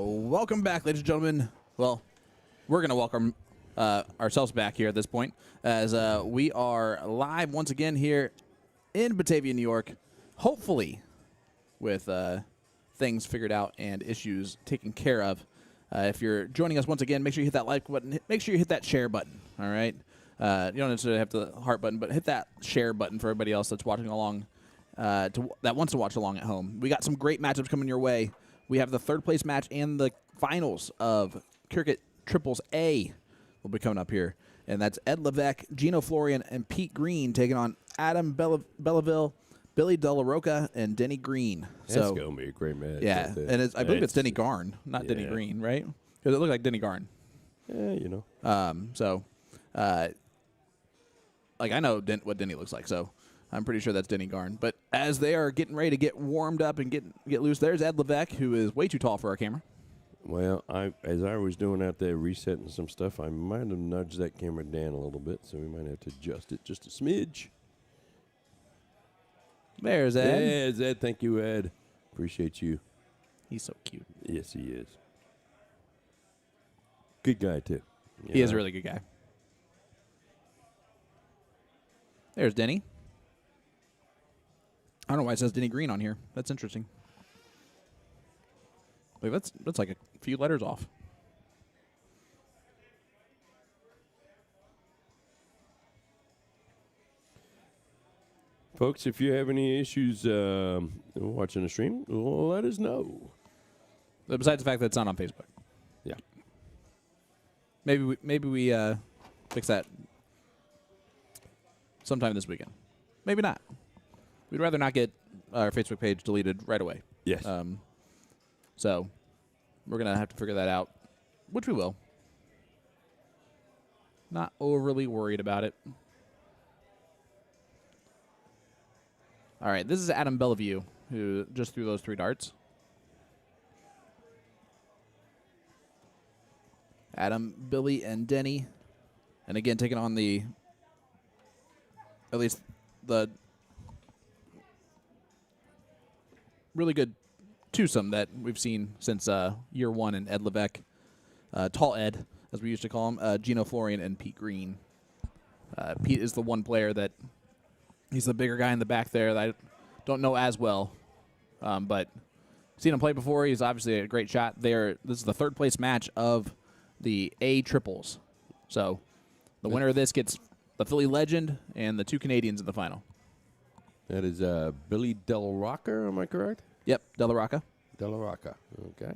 Welcome back, ladies and gentlemen. Well, we're going to welcome ourselves back here at this point as we are live once again here in Batavia, New York, hopefully with things figured out and issues taken care of. If you're joining us once again, make sure you hit that like button. Make sure you hit that share button, all right? You don't necessarily have the heart button, but hit that share button for everybody else that's watching along, that wants to watch along at home. We got some great matchups coming your way. We have the third place match and the finals of Cricket Triples A will be coming up here. And that's Ed Levesque, Gino Florian, and Pete Green taking on Adam Belleville, Billy Della Rocca, and Denny Green. That's going to be a great match. Yeah, and I believe it's Denny Garn, not Denny Green, right? Because it looked like Denny Garn. Yeah, you know. Like I know what Denny looks like, so I'm pretty sure that's Denny Garn. But as they are getting ready to get warmed up and get loose, there's Ed Levesque, who is way too tall for our camera. Well, as I was doing out there resetting some stuff, I might have nudged that camera down a little bit, so we might have to adjust it just a smidge. There's Ed. There's Ed. Thank you, Ed. Appreciate you. He's so cute. Yes, he is. Good guy, too. He is a really good guy. There's Denny. I don't know why it says Denny Green on here. That's interesting. Like that's like a few letters off. Folks, if you have any issues watching the stream, let us know. Besides the fact that it's not on Facebook. Yeah. Maybe we fix that sometime this weekend. Maybe not. We'd rather not get our Facebook page deleted right away. Yes. So we're going to have to figure that out, which we will. Not overly worried about it. All right, this is Adam Bellevue, who just threw those 3 darts. Adam, Billy, and Denny. And again, taking on at least the really good twosome that we've seen since year 1 in Ed Levesque. Tall Ed, as we used to call him, Gino Florian and Pete Green. Pete is the one player that he's the bigger guy in the back there that I don't know as well. But seen him play before. He's obviously a great shot there. This is the third place match of the A triples. So the winner of this gets the Philly legend and the 2 Canadians in the final. That is Billy Del Rocca, am I correct? Yep, Della Rocca. Della Rocca, okay.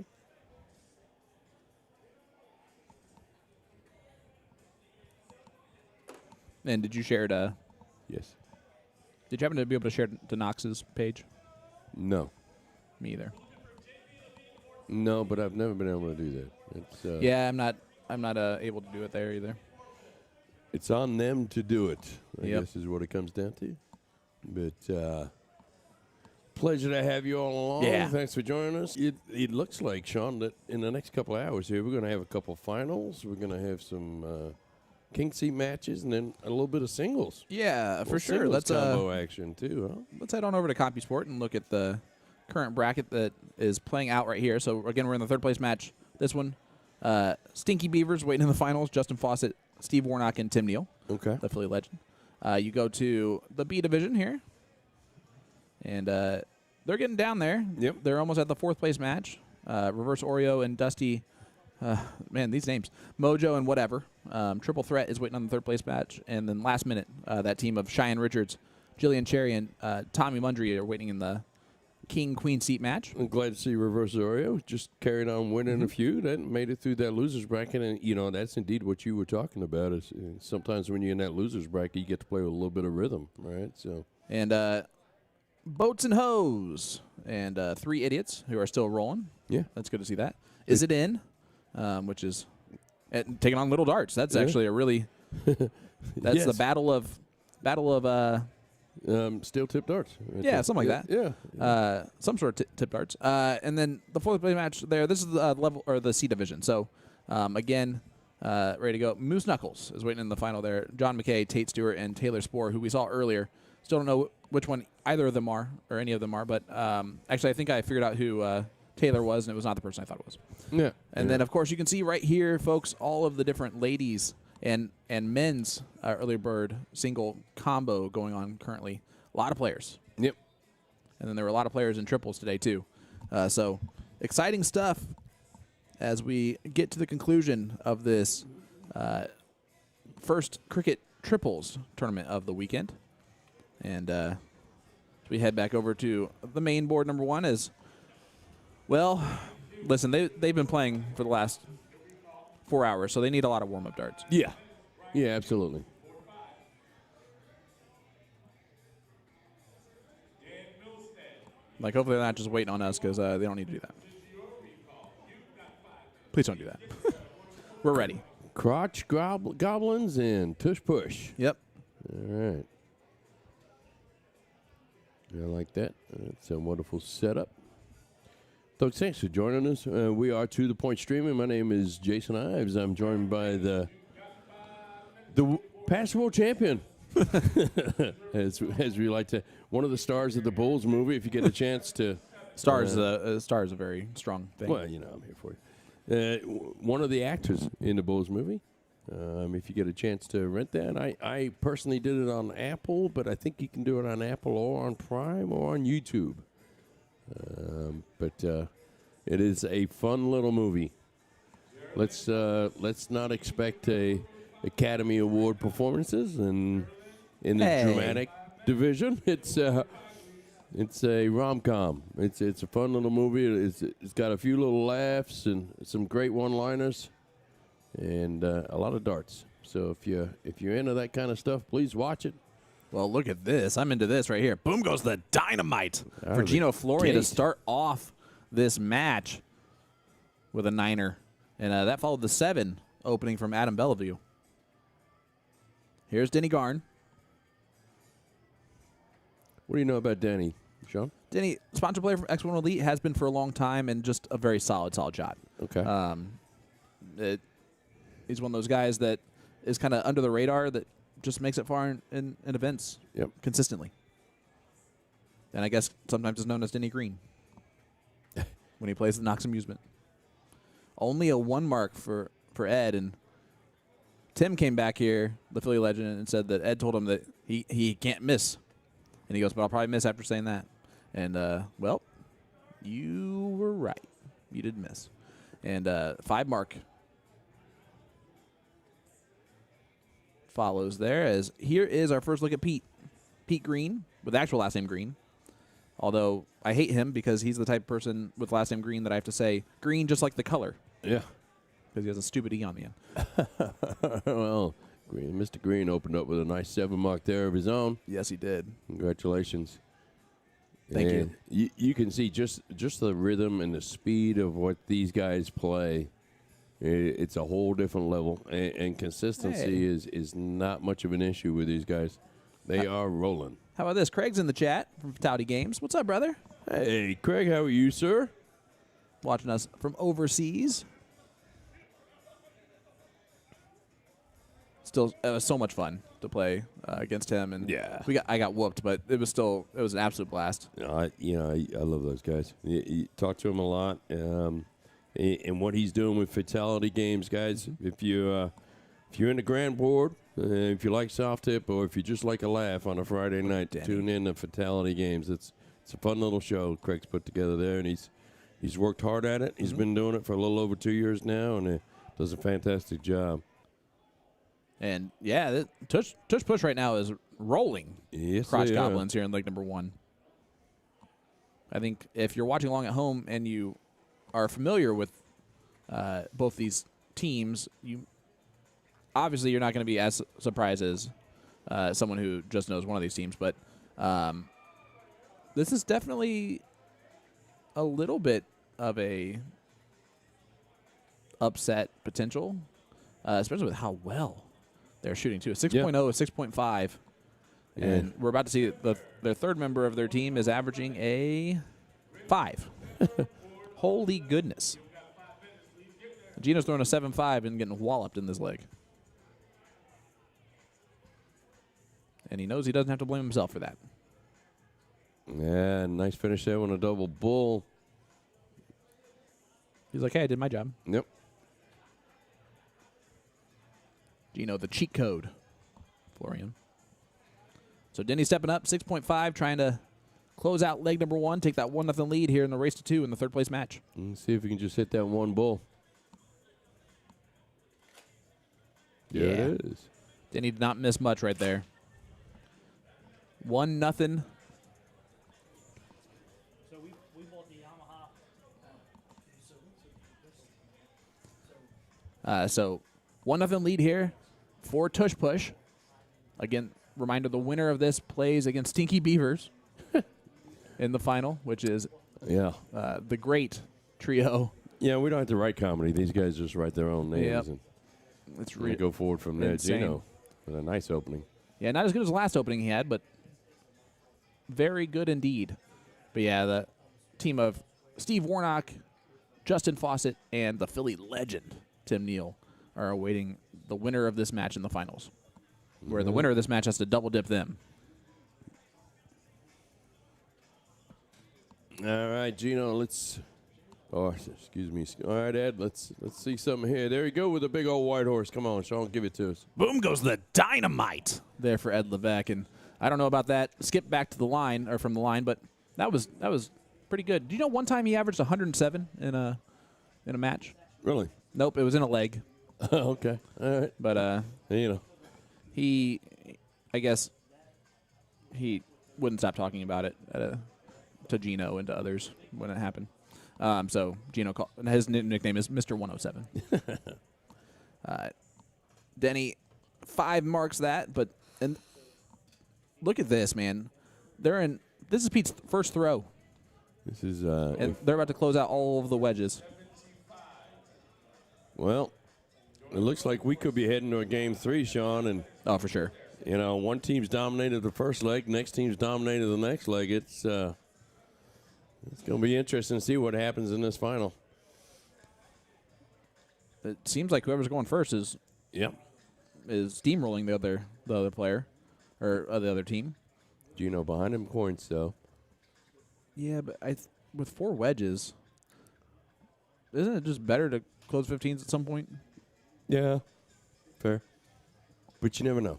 And did you share it? Yes. Did you happen to be able to share it to Knox's page? No. Me either. No, but I've never been able to do that. It's, yeah, I'm not able to do it there either. It's on them to do it, I Yep. guess is what it comes down to. But pleasure to have you all along. Yeah. Thanks for joining us. It looks like, Sean, that in the next couple of hours here, we're going to have a couple finals. We're going to have some king seat matches and then a little bit of singles. Yeah, for sure. Let's combo action, too, huh? Let's head on over to CompuSport and look at the current bracket that is playing out right here. So, again, we're in the third place match. This one, Stinky Beavers waiting in the finals. Justin Fawcett, Steve Warnock, and Tim Neal. Okay. The Philly legend. You go to the B division here. And they're getting down there. Yep. They're almost at the fourth place match. Reverse Oreo and Dusty. Man, these names. Mojo and whatever. Triple Threat is waiting on the third place match. And then last minute, that team of Cheyenne Richards, Jillian Cherry, and Tommy Mundry are waiting in the king-queen seat match. I'm glad to see Reverse Oreo just carried on winning a few. That made it through that loser's bracket. And, you know, that's indeed what you were talking about. Is sometimes when you're in that loser's bracket, you get to play with a little bit of rhythm, right? So. And Boats and Hose and 3 Idiots who are still rolling. Yeah. That's good to see that. Is It In, which is taking on Little Darts. That's actually a really that's Yes. the battle of Steel tip darts. Right yeah, there. something like that. Yeah. Some sort of tip darts. And then the fourth place match there. This is the level or the C division. So again, ready to go. Moose Knuckles is waiting in the final there. John McKay, Tate Stewart, and Taylor Spohr, who we saw earlier. Still don't know which one either of them are or any of them are. But actually, I think I figured out who Taylor was, and it was not the person I thought it was. Yeah. And then, of course, you can see right here, folks, all of the different ladies and men's early bird single combo going on currently. A lot of players. Yep. And then there were a lot of players in triples today, too. So exciting stuff as we get to the conclusion of this first cricket triples tournament of the weekend. And we head back over to the main board number one as, well, listen, they've been playing for the last 4 hours, so they need a lot of warm-up darts. Yeah. Yeah, absolutely. Like, hopefully they're not just waiting on us because they don't need to do that. Please don't do that. We're ready. Crotch goblins and tush push. Yep. All right. I like that. It's a wonderful setup. Folks, thanks for joining us. We are To The Point Streaming. My name is Jason Ives. I'm joined by the past world champion, as we like to, one of the stars of the Bulls movie. If you get a chance to, Star is a very strong thing. well, you know, I'm here for you. One of the actors in the Bulls movie. If you get a chance to rent that, I personally did it on Apple, but I think you can do it on Apple or on Prime or on YouTube. But it is a fun little movie. Let's not expect a Academy Award performances in the dramatic division. It's a rom-com. It's a fun little movie. It's got a few little laughs and some great one-liners, and a lot of darts. So if you're into that kind of stuff, please watch it. Well, look at this. I'm into this right here. Boom goes the dynamite Out for of Gino the Floria to gate. start off this match with a niner. And that followed the 7 opening from Adam Bellevue. Here's Denny Garn. What do you know about Danny, Sean? Denny, sponsor player from X1 Elite, has been for a long time and just a very solid shot. Okay. He's one of those guys that is kind of under the radar that just makes it far in events consistently. And I guess sometimes is known as Denny Green when he plays the Knox Amusement. Only a 1 mark for Ed, and Tim came back here, the Philly legend, and said that Ed told him that he can't miss. And he goes, but I'll probably miss after saying that. And, well, you were right. You did miss. And 5 mark follows there, as here is our first look at Pete Green, with actual last name Green. Although I hate him because he's the type of person with last name Green that I have to say green just like the color. Yeah. Because he has a stupid E on the end. Well, Mr. Green opened up with a nice 7 mark there of his own. Yes, he did. Congratulations. Thank and you can see just the rhythm and the speed of what these guys play. It's a whole different level, and consistency is not much of an issue with these guys. They are rolling. How about this? Craig's in the chat from Fatality Games. What's up, brother? Hey, Craig, how are you, sir? Watching us from overseas. Still, it was so much fun to play against him, and I got whooped, but it was an absolute blast. I love those guys. You talk to him a lot. And what he's doing with Fatality Games, guys. If you're in the grand board, if you like soft tip, or if you just like a laugh on a Friday night, tune in to Fatality Games. It's a fun little show Craig's put together there, and he's worked hard at it. He's been doing it for a little over 2 years now, and does a fantastic job. And yeah, Tush Push right now is rolling. Yes, Crotch Goblins here in leg number 1. I think if you're watching along at home and you are familiar with both these teams, obviously you're not going to be as surprised as someone who just knows one of these teams, but this is definitely a little bit of a upset potential, especially with how well they're shooting too. 6.0 is 6.5, and we're about to see their third member of their team is averaging a 5. Holy goodness. Gino's throwing a 7.5 and getting walloped in this leg. And he knows he doesn't have to blame himself for that. Yeah, nice finish there on a double bull. He's like, hey, I did my job. Yep. Gino, the cheat code. Florian. So Denny stepping up, 6.5, trying to close out leg number 1, take that 1-0 lead here in the race to 2 in the third place match. Let's see if we can just hit that one bull. There it is. Denny did not miss much right there. 1-0. So we bought the Yamaha. So 1-0 lead here for Tush Push. Again, reminder, the winner of this plays against Stinky Beavers in the final, which is the great trio. Yeah, we don't have to write comedy. These guys just write their own names. Yep. And It's we go forward from there. insane. Gino with a nice opening. Yeah, not as good as the last opening he had, but very good indeed. But yeah, the team of Steve Warnock, Justin Fawcett, and the Philly legend, Tim Neal, are awaiting the winner of this match in the finals, where the winner of this match has to double dip them. All right, Gino, let's... Oh, excuse me. All right, Ed, let's see something here. There you go with a big old white horse. Come on, Sean, give it to us. Boom goes the dynamite there for Ed Levesque, and I don't know about that. Skip back to the line or from the line, but that was pretty good. Do you know one time he averaged 107 in a match? Really? Nope, it was in a leg. Okay. All right. But You know. I guess he wouldn't stop talking about it to Gino and to others when it happened. So Gino his nickname is Mr. 107. Denny 5 marks that, and look at this, man. This is Pete's first throw. This is And they're about to close out all of the wedges. well, it looks like we could be heading to a game 3, Sean, and Oh, for sure. you know, one team's dominated the first leg, next team's dominated the next leg. It's going to be interesting to see what happens in this final. It seems like whoever's going first is steamrolling the other player or the other team. Gino behind him, points though. Yeah, but with 4 wedges, isn't it just better to close 15s at some point? Yeah, fair. But you never know.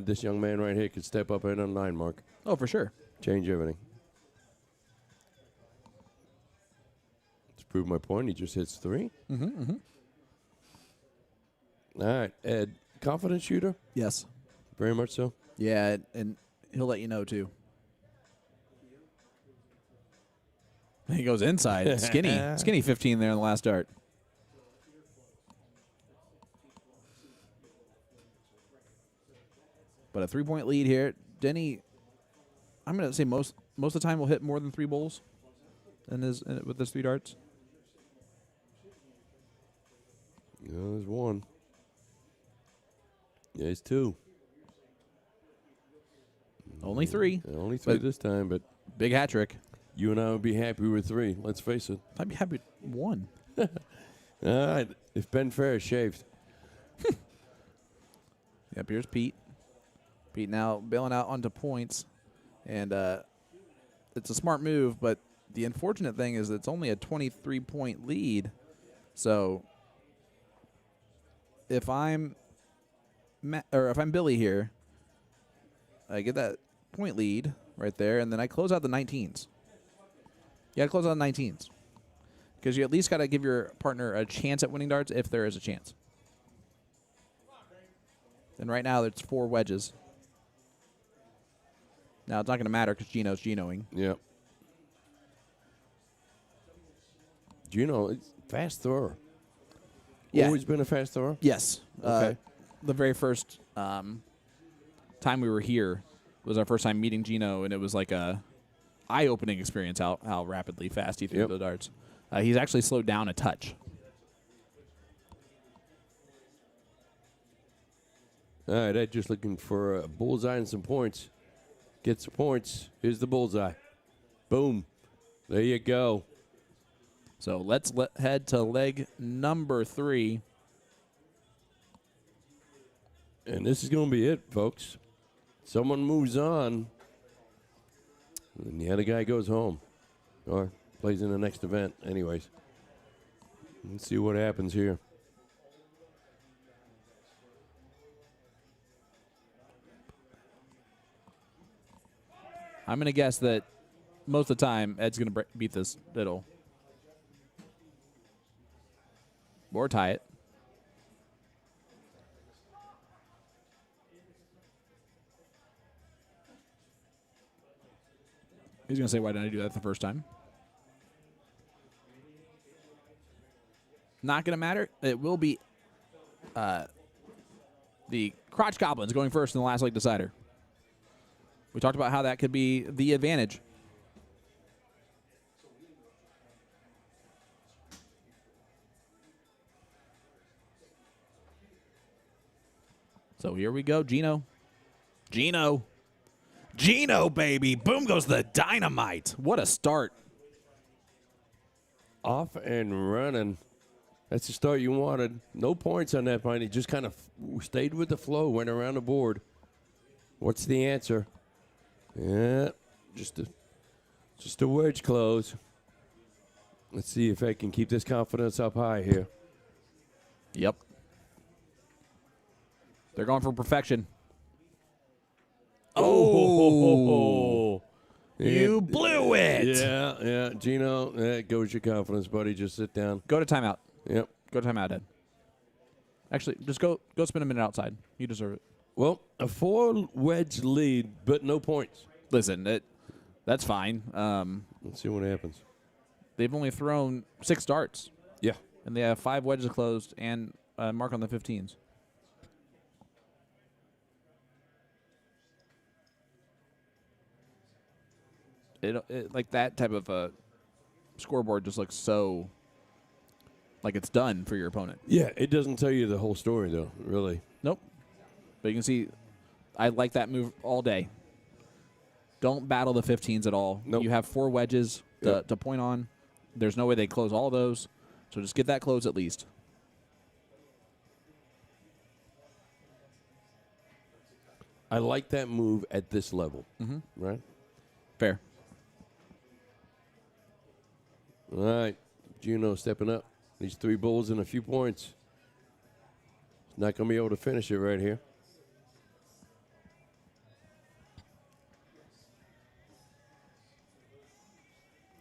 This young man right here could step up at a 9 mark, Oh, for sure. change everything. To prove my point, he just hits 3. Mm-hmm. All right, Ed, confident shooter? Yes. Very much so. Yeah, and he'll let you know, too. He goes inside. Skinny 15 there in the last dart. But a 3-point lead here. Denny, I'm going to say most of the time will hit more than 3 bowls with his 3 darts. Yeah, there's 1. Yeah, it's 2. Only 3. Yeah, only 3 But- this time, but Big hat trick. you and I would be happy with 3. Let's face it. I'd be happy with 1. All right, if Ben Fair is shaved. Yep, here's Pete. Pete now bailing out onto points. And it's a smart move, but the unfortunate thing is it's only a 23-point lead. So if I'm Billy here, I get that point lead right there, and then I close out the 19s. You got to close out the 19s. Because you at least got to give your partner a chance at winning darts if there is a chance. And right now, it's 4 wedges. Now, it's not going to matter because Gino's Ginoing. Yep. Gino, it's fast thrower. Yeah. Always been a fast thrower? Yes. Okay. The very first time we were here was our first time meeting Gino, and it was like a eye-opening experience how rapidly fast he threw the darts. He's actually slowed down a touch. All right, Ed just looking for a bullseye and some points. Get some points. Here's the bullseye. Boom. There you go. So let's head to leg number 3. And this is going to be it, folks. Someone moves on, and the other guy goes home or plays in the next event. Anyways. Let's see what happens here. I'm going to guess that most of the time Ed's going to beat this little. Or tie it. He's going to say, why didn't I do that the first time? Not going to matter. It will be the Crotch Goblins going first in the last leg decider. We talked about how that could be the advantage. So here we go, Gino. Gino, baby. Boom goes the dynamite. What a start. Off and running. That's the start you wanted. No points on that fight. He just kind of stayed with the flow, went around the board. What's the answer? Yeah, just a wedge close. Let's see if I can keep this confidence up high here. Yep. They're going for perfection. Oh, you blew it. Yeah. Gino, that goes your confidence, buddy. Just sit down. Go to timeout. Yep. Go to timeout, Ed. Actually, just go spend a minute outside. You deserve it. Well, a 4-wedge lead, but no points. Listen, that's fine. Let's see what happens. They've only thrown 6 darts. Yeah. And they have 5 wedges closed and a mark on the 15s. It like that type of scoreboard just looks so like it's done for your opponent. Yeah, it doesn't tell you the whole story, though, really. Nope. But you can see I like that move all day. Don't battle the 15s at all. Nope. You have 4 wedges to point on. There's no way they close all those. So just get that closed at least. I like that move at this level, right? Fair. All right, Juno stepping up. These 3 bulls and a few points. He's not going to be able to finish it right here.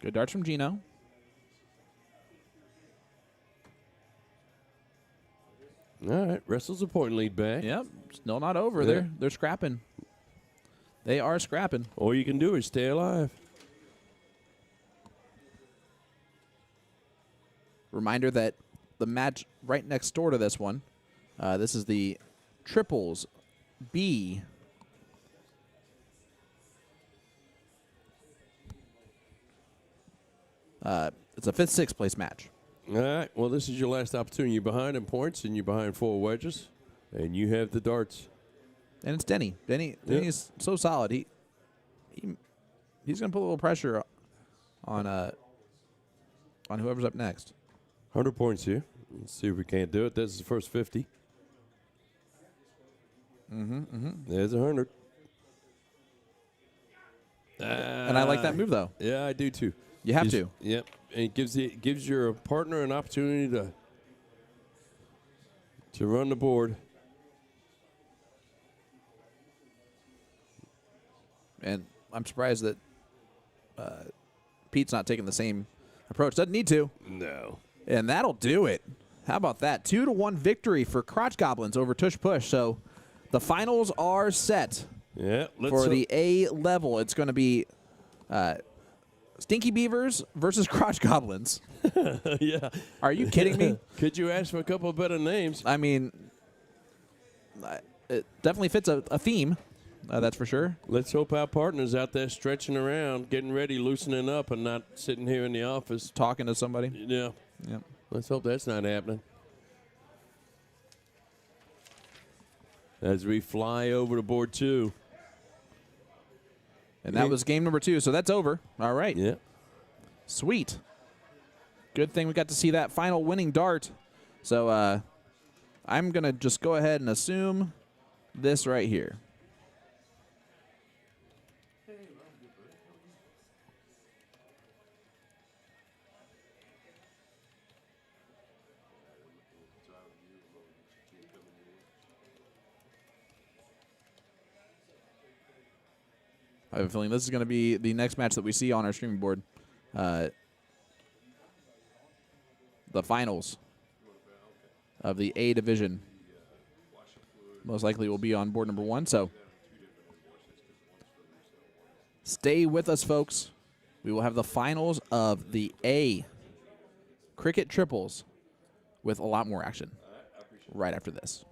Good darts from Gino. All right, wrestles a point lead back. Yep, still not over. Yeah. They're scrapping. They are scrapping. All you can do is stay alive. Reminder that the match right next door to this one, this is the triples B. It's a 5th, 6th place match. All right, well, this is your last opportunity. You're behind in points, and you're behind 4 wedges, and you have the darts. And it's Denny. Denny is so solid. He's going to put a little pressure on whoever's up next. 100 points here. Let's see if we can't do it. This is the first 50. There's 100. And I like that move, though. Yeah, I do too. You have to. Yep, and it gives your partner an opportunity to run the board. And I'm surprised that Pete's not taking the same approach. Doesn't need to. No. And that'll do it. How about that? 2-1 victory for Crotch Goblins over Tush Push. So the finals are set Yeah, for the A level. It's going to be Stinky Beavers versus Crotch Goblins. Yeah. Are you kidding me? Could you ask for a couple of better names? I mean, it definitely fits a theme. That's for sure. Let's hope our partner's out there stretching around, getting ready, loosening up, and not sitting here in the office. Talking to somebody. Yeah. Yep. Let's hope that's not happening. As we fly over to board 2. And that was game number 2, so that's over. All right. Yeah. Sweet. Good thing we got to see that final winning dart. So I'm going to just go ahead and assume this right here. have a feeling this is going to be the next match that we see on our streaming board. The finals of the A division most likely will be on board number 1. So stay with us, folks. We will have the finals of the A cricket triples with a lot more action right after this.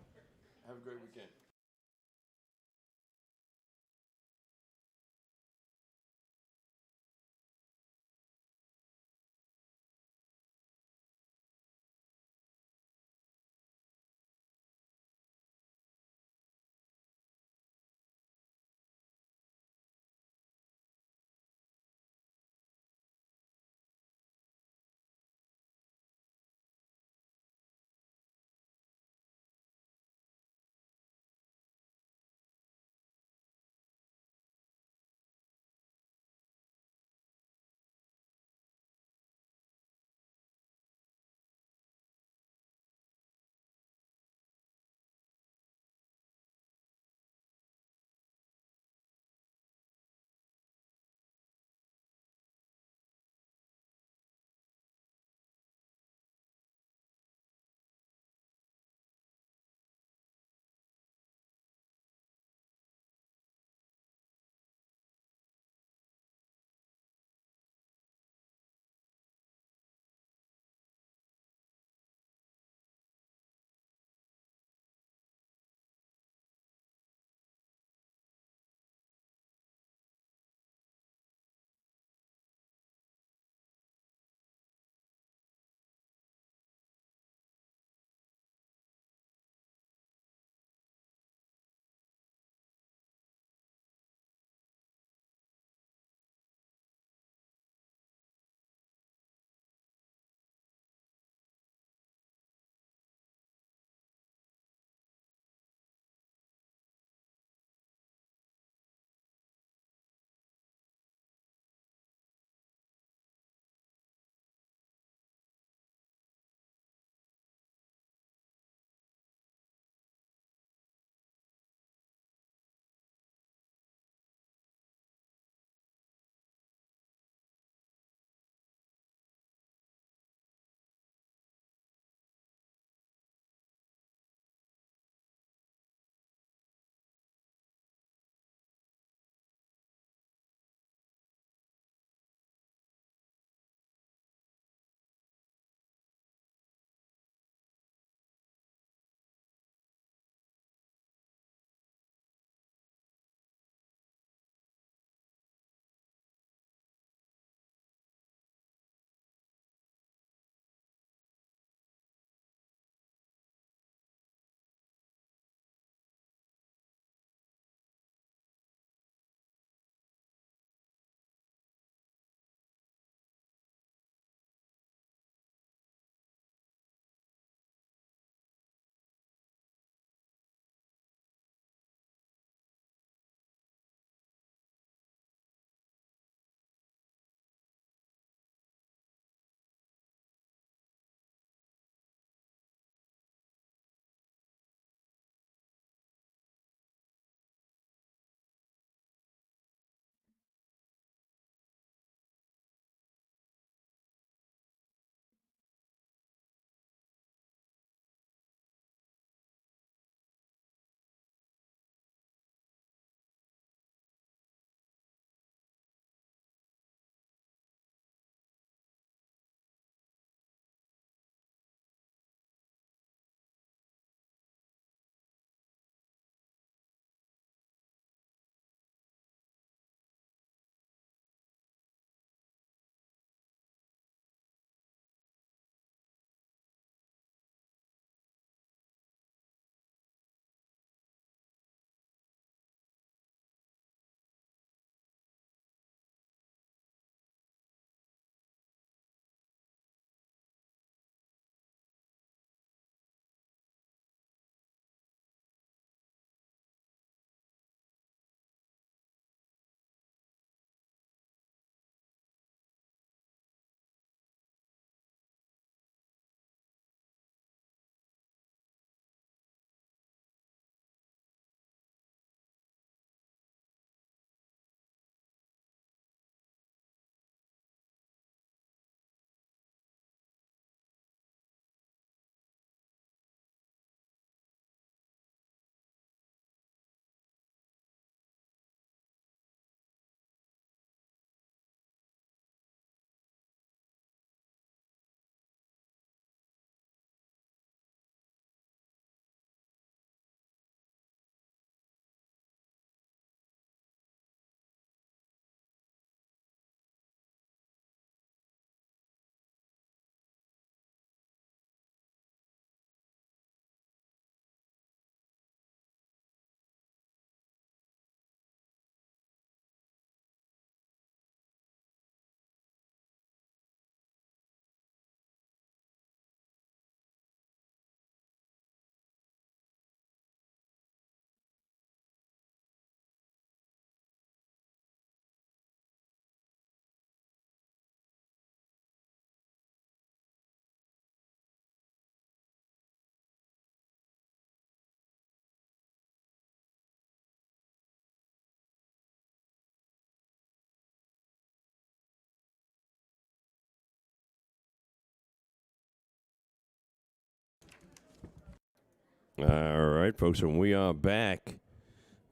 All right, folks, and we are back.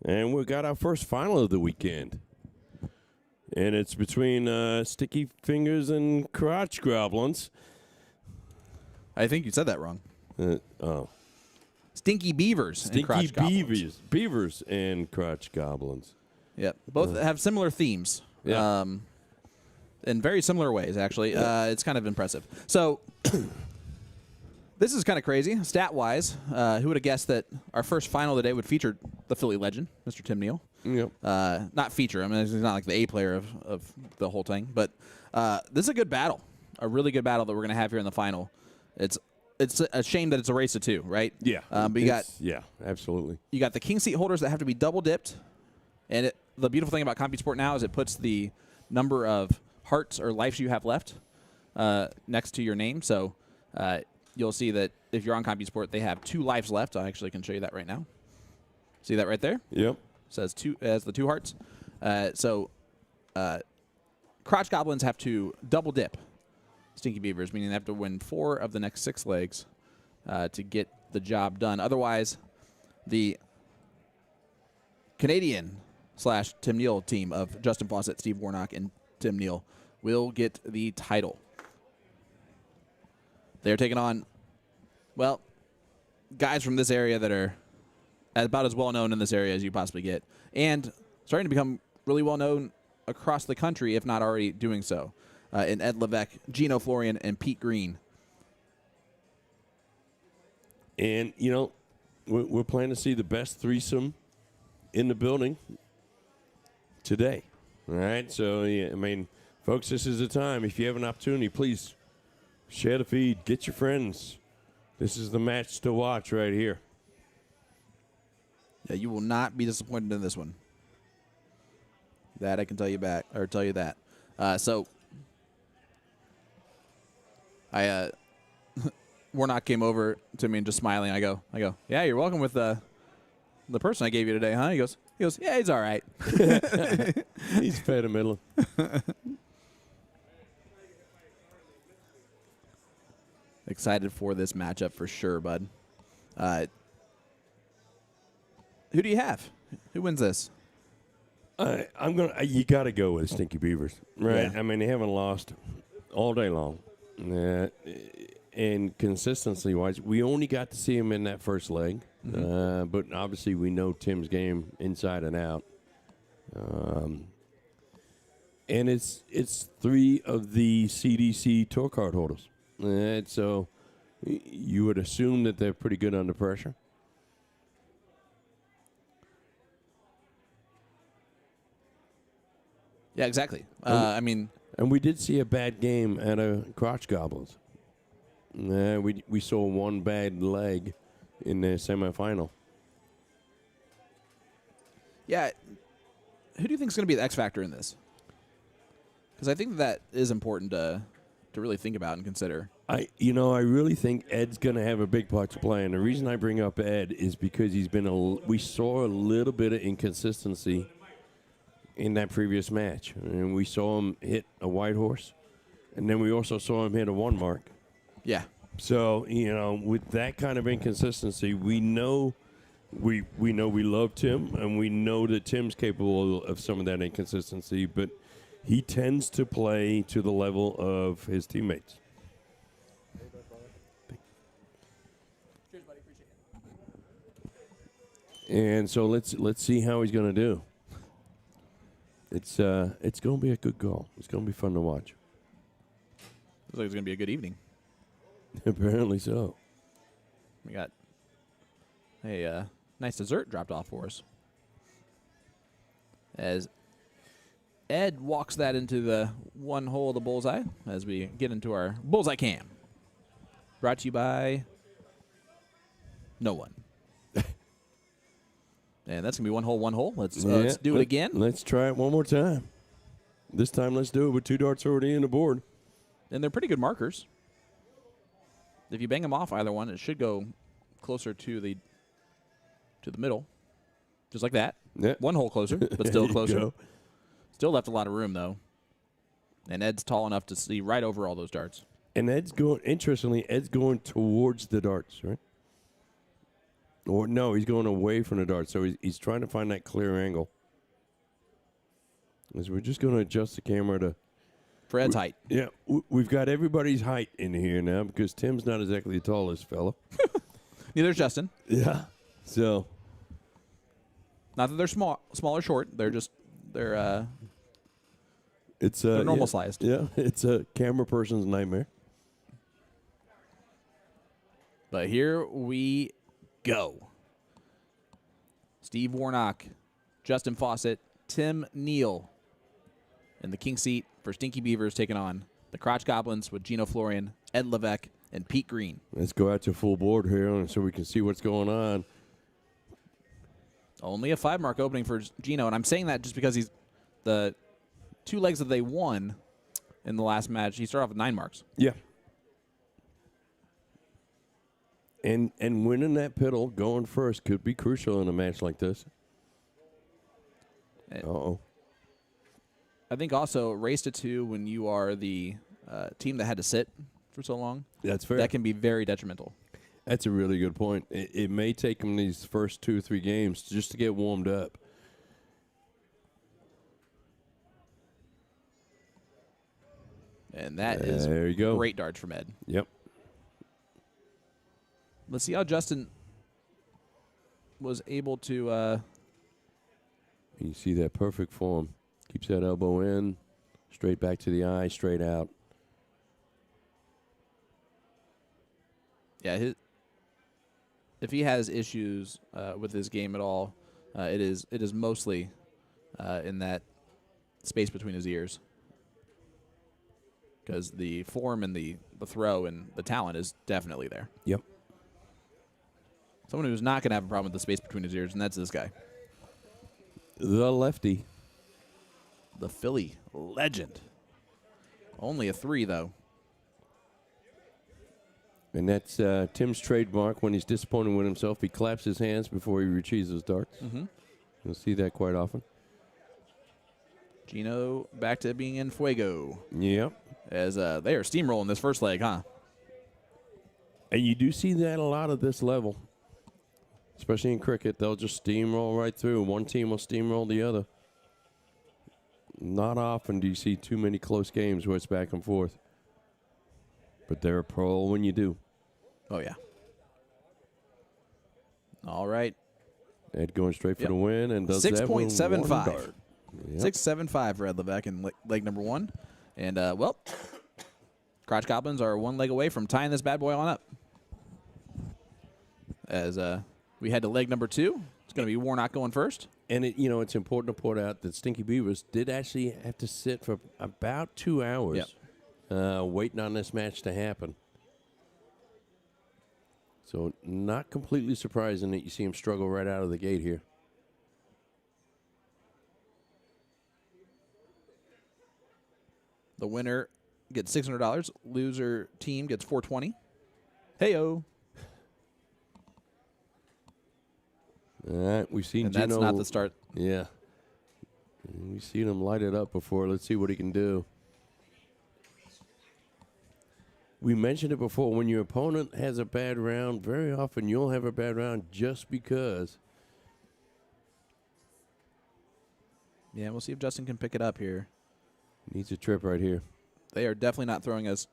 And we got our first final of the weekend. And it's between Sticky Fingers and Crotch Goblins. I think you said that wrong. Oh. Stinky Beavers and Crotch Goblins. Beavers and Crotch Goblins. Yep. Both have similar themes. Yeah. In very similar ways, actually. It's kind of impressive. So, this is kind of crazy, stat-wise. Who would have guessed that our first final of the day would feature the Philly legend, Mr. Tim Neal? Yep. Not feature him. He's not like the A player of the whole thing. But this is a good battle, a really good battle that we're going to have here in the final. It's a shame that it's a race of two, right? Yeah. But absolutely. you got the king seat holders that have to be double dipped, and the beautiful thing about CompuSport now is it puts the number of hearts or lives you have left next to your name. So you'll see that if you're on CompuSport, they have 2 lives left. I actually can show you that right now. See that right there? Yep. Says 2 as the 2 hearts. Crotch Goblins have to double dip Stinky Beavers, meaning they have to win 4 of the next 6 legs to get the job done. Otherwise, the Canadian/Tim Neal team of Justin Fawcett, Steve Warnock, and Tim Neal will get the title. They're taking on, well, guys from this area that are about as well known in this area as you possibly get, and starting to become really well known across the country, if not already doing so. In Ed Levesque, Gino Florian, and Pete Green. And, you know, we're planning to see the best threesome in the building today. All right? So, yeah, I mean, folks, this is the time. If you have an opportunity, please share the feed. Get your friends. This is the match to watch right here. Yeah, you will not be disappointed in this one. That I can tell you that. So I Warnock came over to me and just smiling. I go, yeah, you're welcome with the person I gave you today, huh? He goes, yeah, he's all right. He's fed a middle. Excited for this matchup for sure, bud. Who do you have? Who wins this? You got to go with Stinky Beavers, right? Yeah. I mean, they haven't lost all day long. And consistency-wise, we only got to see him in that first leg. Mm-hmm. But obviously we know Tim's game inside and out. And it's 3 of the CDC tour card holders. And so you would assume that they're pretty good under pressure. Yeah, exactly. I mean, and we did see a bad game at a Crotch Goblins. We saw one bad leg in the semifinal. yeah. Who do you think is going to be the X factor in this? Because I think that is important to really think about and consider. I really think Ed's going to have a big part to play, and the reason I bring up Ed is because we saw a little bit of inconsistency in that previous match, and we saw him hit a white horse, and then we also saw him hit a 1 mark. Yeah. So, with that kind of inconsistency, we know we love Tim, and we know that Tim's capable of some of that inconsistency, but he tends to play to the level of his teammates. And so let's see how he's going to do. It's going to be a good goal. It's going to be fun to watch. Looks like it's going to be a good evening. Apparently so. We got a nice dessert dropped off for us. As Ed walks that into the 1 hole of the bullseye as we get into our bullseye cam. Brought to you by no one. And that's going to be 1 hole. Let's do it again. Let's try it one more time. This time let's do it with 2 darts already in the board. And they're pretty good markers. If you bang them off either one, it should go closer to the middle. Just like that. Yep. 1 hole closer, but still closer. Go. Still left a lot of room, though. And Ed's tall enough to see right over all those darts. And Ed's going towards the darts, right? Or no, he's going away from the dart, so he's trying to find that clear angle. As we're just going to adjust the camera to For Ed's height. Yeah, we've got everybody's height in here now because Tim's not exactly the tallest fella. Neither is Justin. Yeah. So. Not that they're small or short. They're they're normal sized. Yeah, it's a camera person's nightmare. But here we go. Steve Warnock, Justin Fawcett, Tim Neal in the king seat for Stinky Beavers taking on the Crotch Goblins with Gino Florian, Ed Levesque, and Pete Green. Let's go out to full board here so we can see what's going on. Only a 5-mark opening for Gino, and I'm saying that just because he's the 2 legs that they won in the last match. He started off with 9 marks. Yeah. And winning that piddle, going first, could be crucial in a match like this. Uh-oh. I think also race to 2 when you are the team that had to sit for so long. That's fair. That can be very detrimental. That's a really good point. It may take them these first 2 or 3 games just to get warmed up. And that is there you go. Great darts from Ed. Yep. Let's see how Justin was able to. You see that perfect form. Keeps that elbow in, straight back to the eye, straight out. Yeah, if he has issues with his game at all, it is mostly in that space between his ears. Because the form and the throw and the talent is definitely there. Yep. Someone who's not going to have a problem with the space between his ears, and that's this guy. The lefty. The Philly legend. Only a 3, though. And that's Tim's trademark. When he's disappointed with himself, he claps his hands before he retrieves his darts. Mm-hmm. You'll see that quite often. Gino back to being in fuego. Yep. As they are steamrolling this first leg, huh? And you do see that a lot at this level. Especially in cricket, they'll just steamroll right through. One team will steamroll the other. Not often do you see too many close games where it's back and forth. But they're a pro when you do. Oh, yeah. All right. Ed going straight for the win and does that with 6.75. 1 dart. Yep. 6.75 for Ed Levesque in leg number 1. And, well, Crotch Goblins are 1 leg away from tying this bad boy on up. As we head to leg number 2. It's going to be Warnock going first. And, it's important to point out that Stinky Beavers did actually have to sit for about 2 hours waiting on this match to happen. So not completely surprising that you see him struggle right out of the gate here. The winner gets $600. Loser team gets $420. Hey-o. All right, we've seen And Gino. that's not the start. Yeah. We've seen him light it up before. Let's see what he can do. We mentioned it before. When your opponent has a bad round, very often you'll have a bad round just because. Yeah, we'll see if Justin can pick it up here. Needs a trip right here. They are definitely not throwing as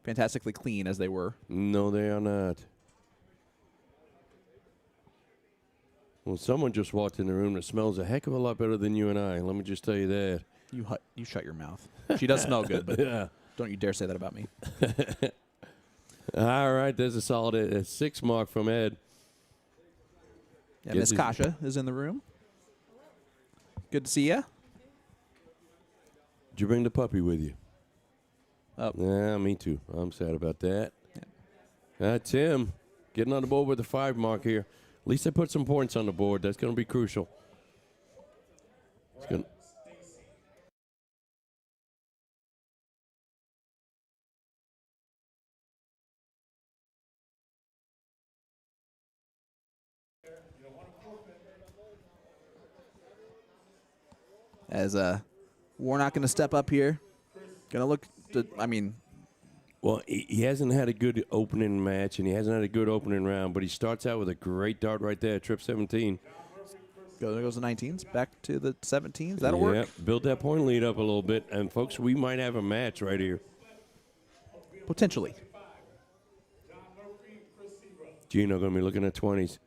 fantastically clean as they were. No, they are not. Well, someone just walked in the room that smells a heck of a lot better than you and I. Let me just tell you that. You shut your mouth. She does smell good, but Yeah. don't you dare say that about me. All right, there's a solid 6 mark from Ed. Yeah, Yes, Miss he's- Kasha is in the room. Good to see ya. Did you bring the puppy with you? Oh. Yeah, me too. I'm sad about that. Tim, getting on the board with the 5 mark here. At least they put some points on the board. That's going to be crucial. It's going As Warnock going to step up here. Going to look to, Well, he hasn't had a good opening match, and he hasn't had a good opening round, but he starts out with a great dart right there, trip 17. There goes the 19s. Back to the 17s. That'll work. Build that point lead up a little bit. And, folks, we might have a match right here. Potentially. Gino going to be looking at 20s.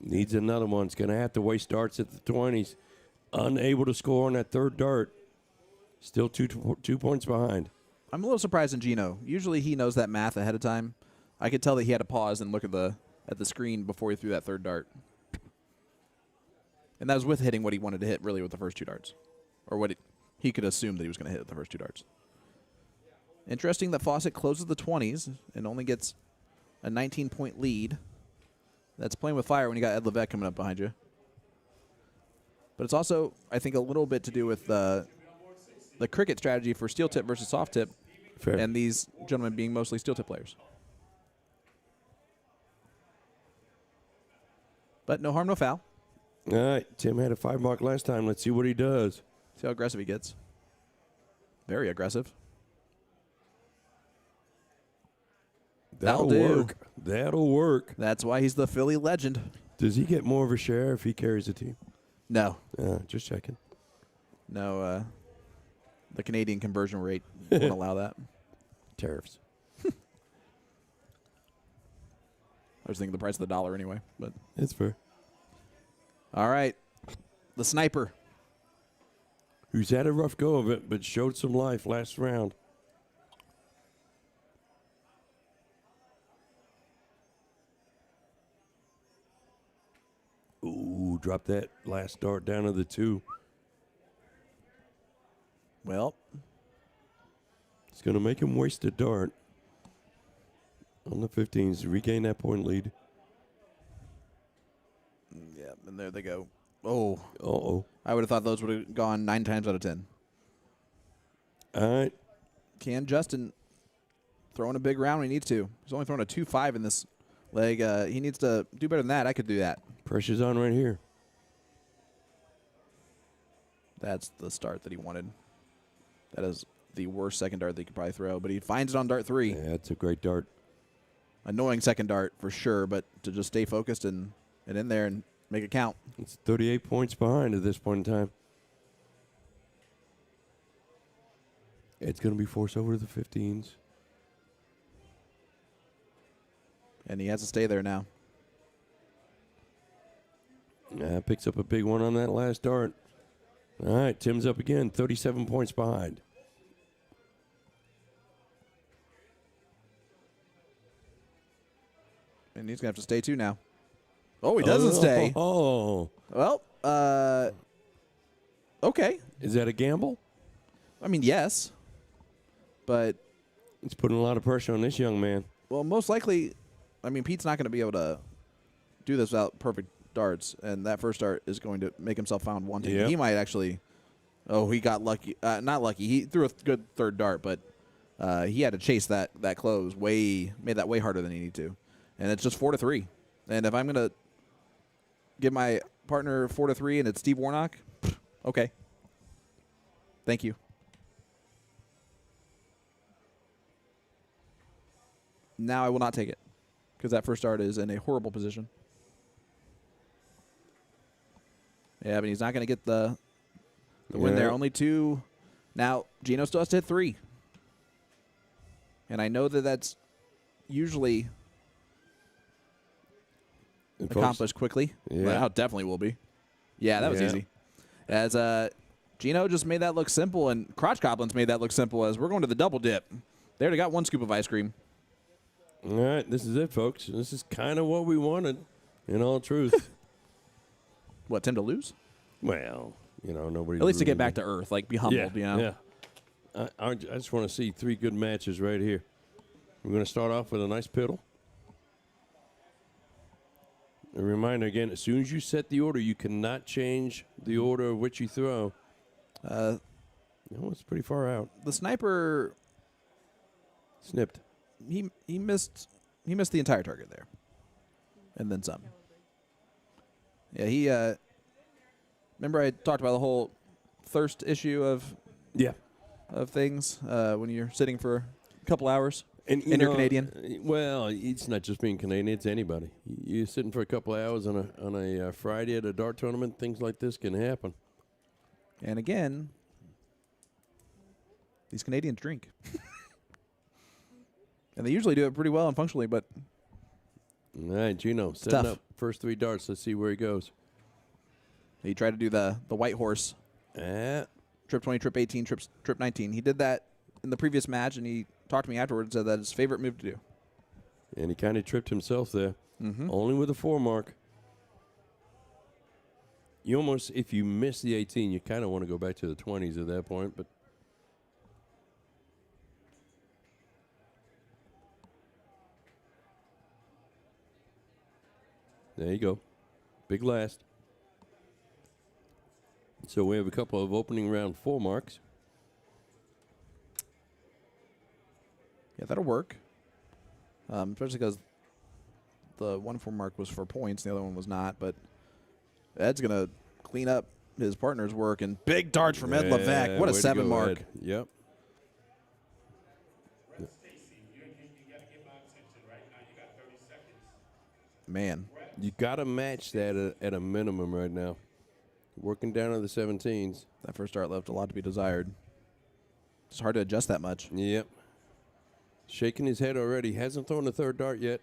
Needs another one. It's going to have to waste darts at the 20s. Unable to score on that third dart. Still 2 points behind. I'm a little surprised in Gino. Usually he knows that math ahead of time. I could tell that he had to pause and look at the screen before he threw that third dart. And that was with hitting what he wanted to hit, really, with the first 2 darts. Or what he could assume that he was going to hit with the first 2 darts. Interesting that Fawcett closes the 20s and only gets a 19-point lead. That's playing with fire when you got Ed Levesque coming up behind you. But it's also, I think, a little bit to do with the cricket strategy for steel tip versus soft tip. Fair. And these gentlemen being mostly steel tip players. But no harm, no foul. All right, Tim had a 5 mark last time. Let's see what he does. See how aggressive he gets. Very aggressive. That'll do. Work. That'll work. That's why he's the Philly legend. Does he get more of a share if he carries the team? No. Just checking. No, the Canadian conversion rate won't allow that. Tariffs. I was thinking the price of the dollar anyway. But It's fair. all right. The sniper. Who's had a rough go of it, but showed some life last round. Ooh, drop that last dart down to the 2. Well, It's going to make him waste a dart on the 15s to regain that point lead. yeah, and there they go. Oh. Uh-oh. I would have thought those would have gone 9 times out of 10. All right. Can Justin throw in a big round when he needs to? He's only thrown a 2-5 in this leg. He needs to do better than that. I could do that. Pressure's on right here. That's the start that he wanted. That is the worst second dart that he could probably throw, but he finds it on dart 3. Yeah, that's a great dart. Annoying second dart for sure, but to just stay focused and in there and make it count. It's 38 points behind at this point in time. It's going to be forced over to the 15s. And he has to stay there now. Picks up a big one on that last dart. All right, Tim's up again, 37 points behind. And he's going to have to stay too now. Oh, he doesn't stay. Oh. Well, okay. Is that a gamble? I mean, yes. But, It's putting a lot of pressure on this young man. well, most likely, I mean, Pete's not going to be able to do this without perfect darts, and that first dart is going to make himself found wanting. Yep. He might actually, he got lucky. Not lucky. He threw a good third dart, but he had to chase that close made that way harder than he needed to. And it's just 4-3. And if I'm going to give my partner 4-3 and it's Steve Warnock, okay. Thank you. Now I will not take it because that first dart is in a horrible position. Yeah, but he's not going to get the win there. Only 2. Now, Gino still has to hit 3. And I know that that's usually accomplished quickly. Yeah. Well, it definitely will be. Yeah, that was easy. As Gino just made that look simple, and Crotch Goblins made that look simple as we're going to the double dip. They already got 1 scoop of ice cream. All right, this is it, folks. This is kind of what we wanted, in all truth. What, Tim to lose? Well, nobody. At least to get back to earth, like be humbled, Yeah. I just want to see 3 good matches right here. We're going to start off with a nice piddle. A reminder again, as soon as you set the order, you cannot change the order of which you throw. It's pretty far out. The sniper, Snipped. he missed the entire target there. And then some. Yeah, he remember I talked about the whole thirst issue of Yeah. of things when you're sitting for a couple hours. And you're Canadian? Well, it's not just being Canadian; it's anybody. You're sitting for a couple of hours on a Friday at a dart tournament. Things like this can happen. And again, these Canadians drink, and they usually do it pretty well and functionally. But all right, Gino, setting tough. up first 3 darts. Let's see where he goes. he tried to do the white horse, trip 20, trip 18, trip 19. He did that in the previous match, and he talked to me afterwards. Said that his favorite move to do. And he kind of tripped himself there. Mm-hmm. Only with a 4 mark. You almost, if you miss the 18, you kind of want to go back to the 20s at that point. But there you go. Big last. So we have a couple of opening round 4 marks. Yeah, that'll work. Especially because the 1-4 mark was for points, the other one was not. But Ed's going to clean up his partner's work. And big darts from Ed Levesque. What a way to 7 go, mark. Ed. Yep. Man. You got to match that at a minimum right now. Working down to the 17s. That first dart left a lot to be desired. It's hard to adjust that much. Yep. Shaking his head already. Hasn't thrown the 3rd dart yet.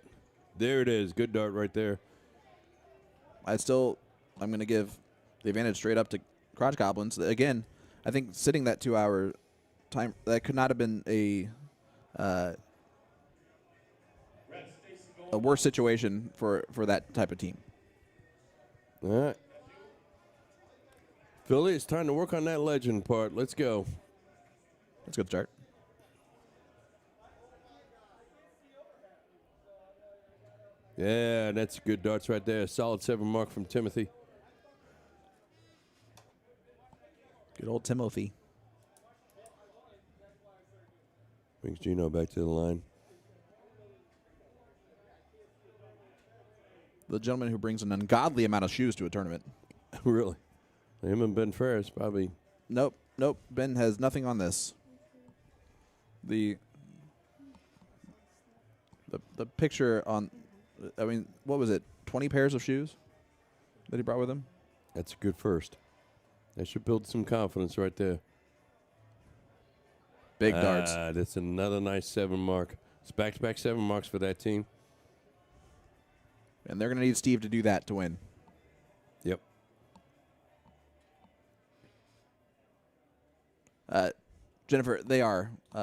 There it is. Good dart right there. I'm going to give the advantage straight up to Crotch Goblins. Again, I think sitting that 2-hour time, that could not have been a worse situation for that type of team. All right. Philly, it's time to work on that legend part. Let's go. That's a good start. Yeah, that's good darts right there. Solid 7 mark from Timothy. Good old Timothy. Brings Gino back to the line. The gentleman who brings an ungodly amount of shoes to a tournament. Really? Him and Ben Ferris probably. Nope. Ben has nothing on this. The picture on, I mean, what was it? 20 pairs of shoes that he brought with him? That's a good first. That should build some confidence right there. Big darts. That's another nice 7 mark. It's back-to-back 7 marks for that team. And they're going to need Steve to do that to win. Yep. Jennifer,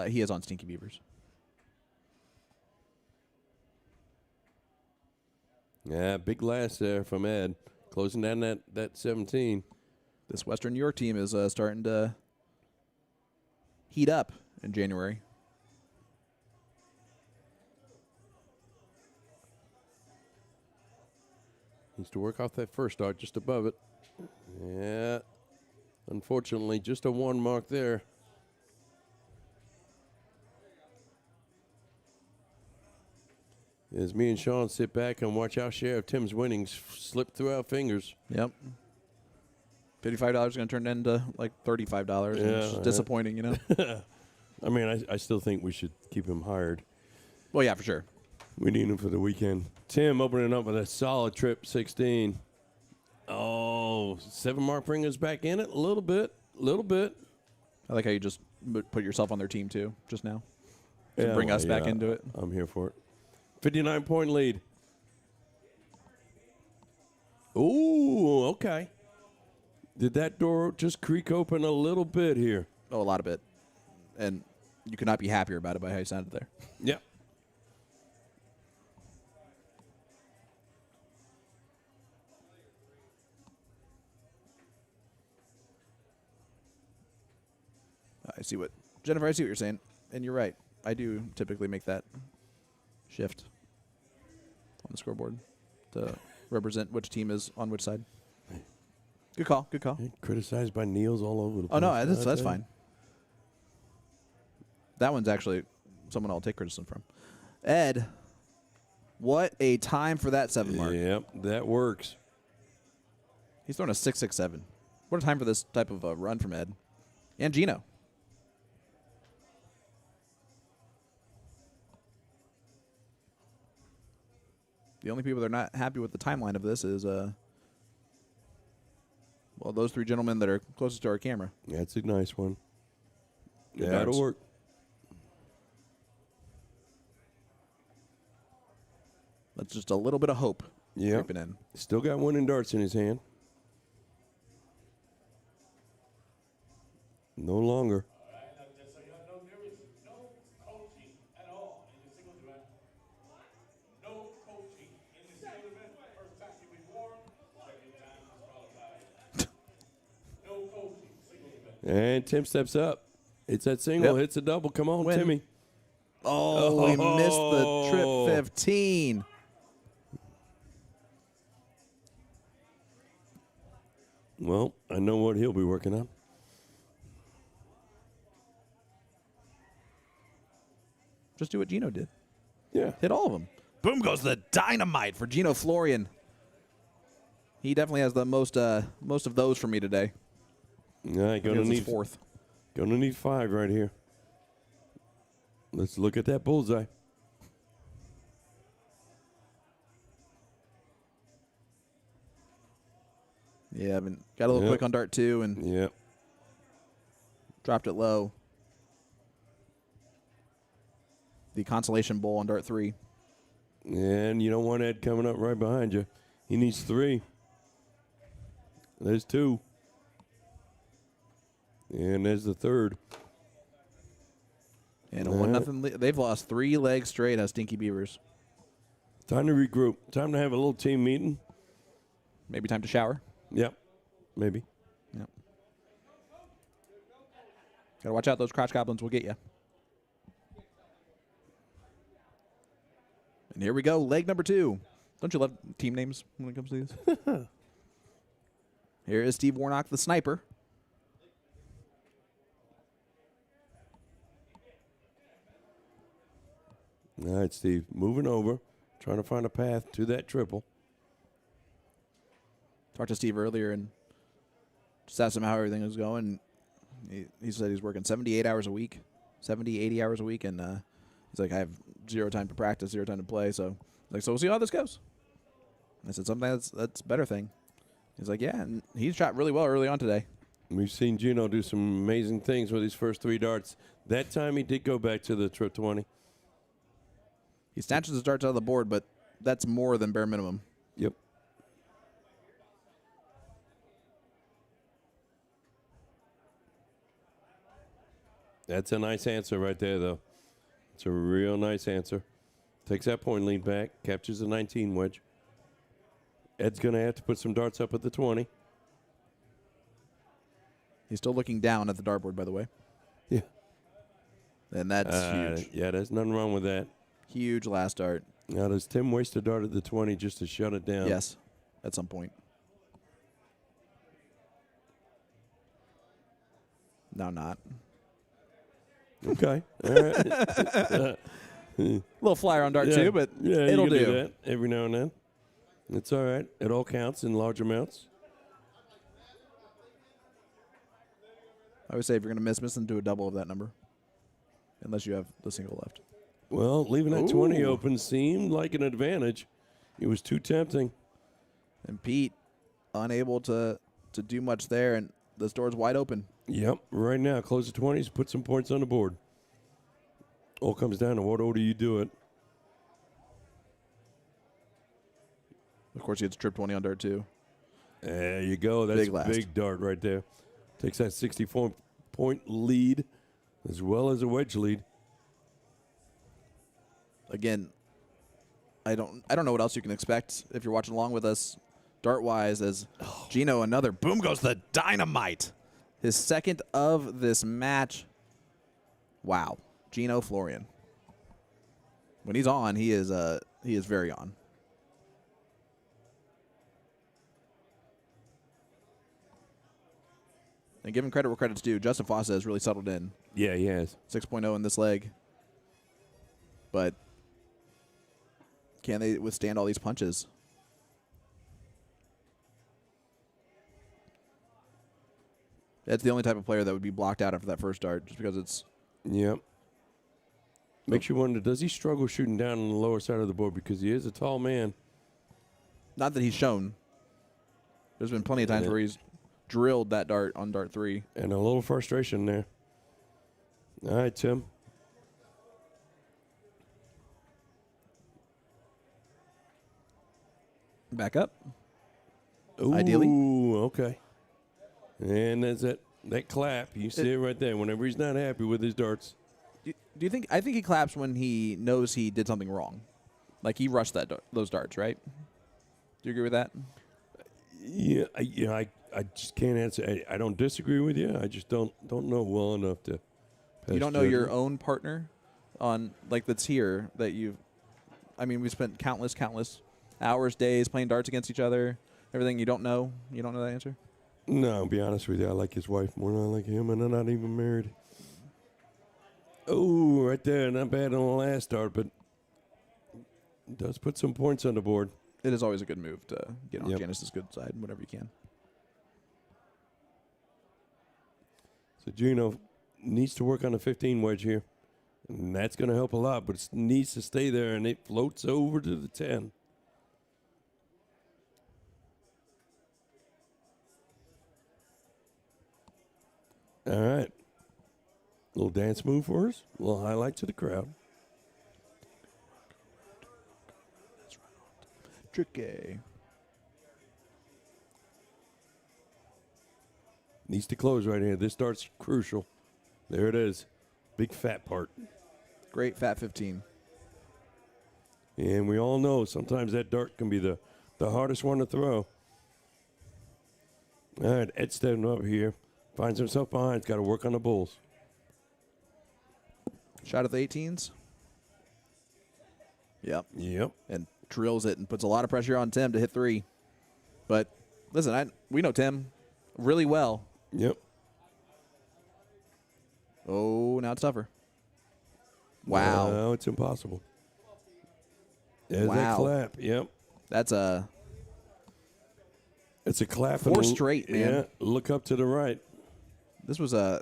he is on Stinky Beavers. Yeah, big last there from Ed. Closing down that 17. This Western New York team is starting to heat up in January. Needs to work off that first dart just above it. Yeah. Unfortunately, just a 1 mark there. As me and Sean sit back and watch our share of Tim's winnings slip through our fingers. Yep. $55 is going to turn into like $35. Yeah, It's disappointing, you know? I mean, I still think we should keep him hired. Well, yeah, for sure. We need him for the weekend. Tim opening up with a solid trip 16. Oh, 7 mark bring us back in it a little bit. I like how you just put yourself on their team, too, just now. To bring us back into it. I'm here for it. 59-point lead. Ooh, okay. Did that door just creak open a little bit here? Oh, a lot of it. And you could not be happier about it by how you sounded there. Yep. Jennifer, I see what you're saying. And you're right. I do typically make that shift on the scoreboard to represent which team is on which side. Good call. Criticized by Niels all over the place. Oh, no, that's fine. That one's actually someone I'll take criticism from. Ed, what a time for that 7 mark. Yep, that works. He's throwing a 6.67. What a time for this type of a run from Ed. And Gino. The only people that are not happy with the timeline of this is, well, those three gentlemen that are closest to our camera. That's a nice one. Good Yeah, darts. that'll work. That's just a little bit of hope Yeah. creeping in. Still got one in darts in his hand. No longer. Just so you know, there is no coaching at all in the singles event. No coaching in the singles event. First time you be warned, second time disqualified. No coaching, singles event. And Tim steps up. It's that single, Yep. hits a double. Come on, Win. Timmy. Oh, we missed the trip 15. Well, I know what he'll be working on. Just do what Gino did. Yeah. Hit all of them. Boom goes the dynamite for Gino Florian. He definitely has the most of those for me today. All right, He gonna was his need fourth. 5 right here. Let's look at that bullseye. Yeah, I mean, got a little Yep. quick on dart 2 and Yep. dropped it low. The consolation bowl on dart 3. And you don't want Ed coming up right behind you. He needs 3. There's 2. And there's the third. And a All 1-0 lead. They've lost 3 legs straight as Stinky Beavers. Time to regroup. Time to have a little team meeting. Maybe time to shower. Yep. Maybe. Yep. Gotta watch out. Those crotch goblins will get you. And here we go. Leg number 2. Don't you love team names when it comes to these? Here is Steve Warnock, the sniper. All right, Steve. Moving over. Trying to find a path to that triple. Talked to Steve earlier and just asked him how everything was going. He said he's working 78 hours a week, 70, 80 hours a week. And he's like, I have 0 time to practice, 0 time to play. So he's like, so we'll see how this goes. And I said, something that's a better thing. He's like, yeah. And he shot really well early on today. We've seen Gino do some amazing things with his first 3 darts. That time he did go back to the trip 20. He snatches his darts out of the board, but that's more than bare minimum. Yep. That's a nice answer right there, though. It's a real nice answer. Takes that point lead back, captures the 19 wedge. Ed's going to have to put some darts up at the 20. He's still looking down at the dartboard, by the way. Yeah. And that's huge. Yeah, there's nothing wrong with that. Huge last dart. Now, does Tim waste a dart at the 20 just to shut it down? Yes, at some point. No, not. Okay. All right. A little flyer on dart too, but yeah, it'll you can do. that every now and then. It's all right. It all counts in large amounts. I always say if you're going to miss and do a double of that number. Unless you have the single left. Well, leaving that 20 Ooh. open seemed like an advantage. It was too tempting. And Pete, unable to do much there, and this door's wide open. Yep. Right now, close the 20s, put some points on the board. All comes down to what order you do it. Of course, he gets trip 20 on dart too. There you go. That's Big a last. big dart right there. Takes that 64-point lead as well as a wedge lead. Again, I don't know what else you can expect if you're watching along with us, dart-wise, as Gino, another boom goes the dynamite. His second of this match. Wow. Gino Florian. When he's on, he is very on. And give him credit where credit's due. Justin Fossa has really settled in. Yeah, he has. 6.0 in this leg. But can they withstand all these punches? That's the only type of player that would be blocked out after that first dart, just because it's... Yep. Makes you wonder, does he struggle shooting down on the lower side of the board? Because he is a tall man. Not that he's shown. There's been plenty of times where he's drilled that dart on dart 3. And a little frustration there. All right, Tim. Back up. Ooh, Ideally. Okay. And that's that clap. You see it right there. Whenever he's not happy with his darts. Do you think? I think he claps when he knows he did something wrong. Like he rushed those darts, right? Do you agree with that? Yeah, I just can't answer. I don't disagree with you. I just don't know well enough to. You don't know your own partner on that's here that you've. I mean, we spent countless hours, days playing darts against each other. Everything you don't know. You don't know that answer. No, I'll be honest with you. I like his wife more than I like him, and they're not even married. Oh, right there. Not bad on the last dart, but does put some points on the board. It is always a good move to get on Yep. Janice's good side whenever you can. So Gino needs to work on a 15 wedge here, and that's going to help a lot, but it needs to stay there, and it floats over to the 10. All right. Little dance move for us. A little highlight to the crowd. Tricky. Needs to close right here. This start's crucial. There it is. Big fat part. Great fat 15. And we all know sometimes that dart can be the hardest one to throw. All right, Ed stepping up here. Finds himself behind. He's got to work on the bulls. Shot at the 18s. Yep. Yep. And drills it and puts a lot of pressure on Tim to hit 3. But listen, we know Tim really well. Yep. Oh, now it's tougher. Wow. No, it's impossible. There's that Wow. clap. Yep. That's a It's a clap. 4 and straight, man. Yeah. Look up to the right. This was a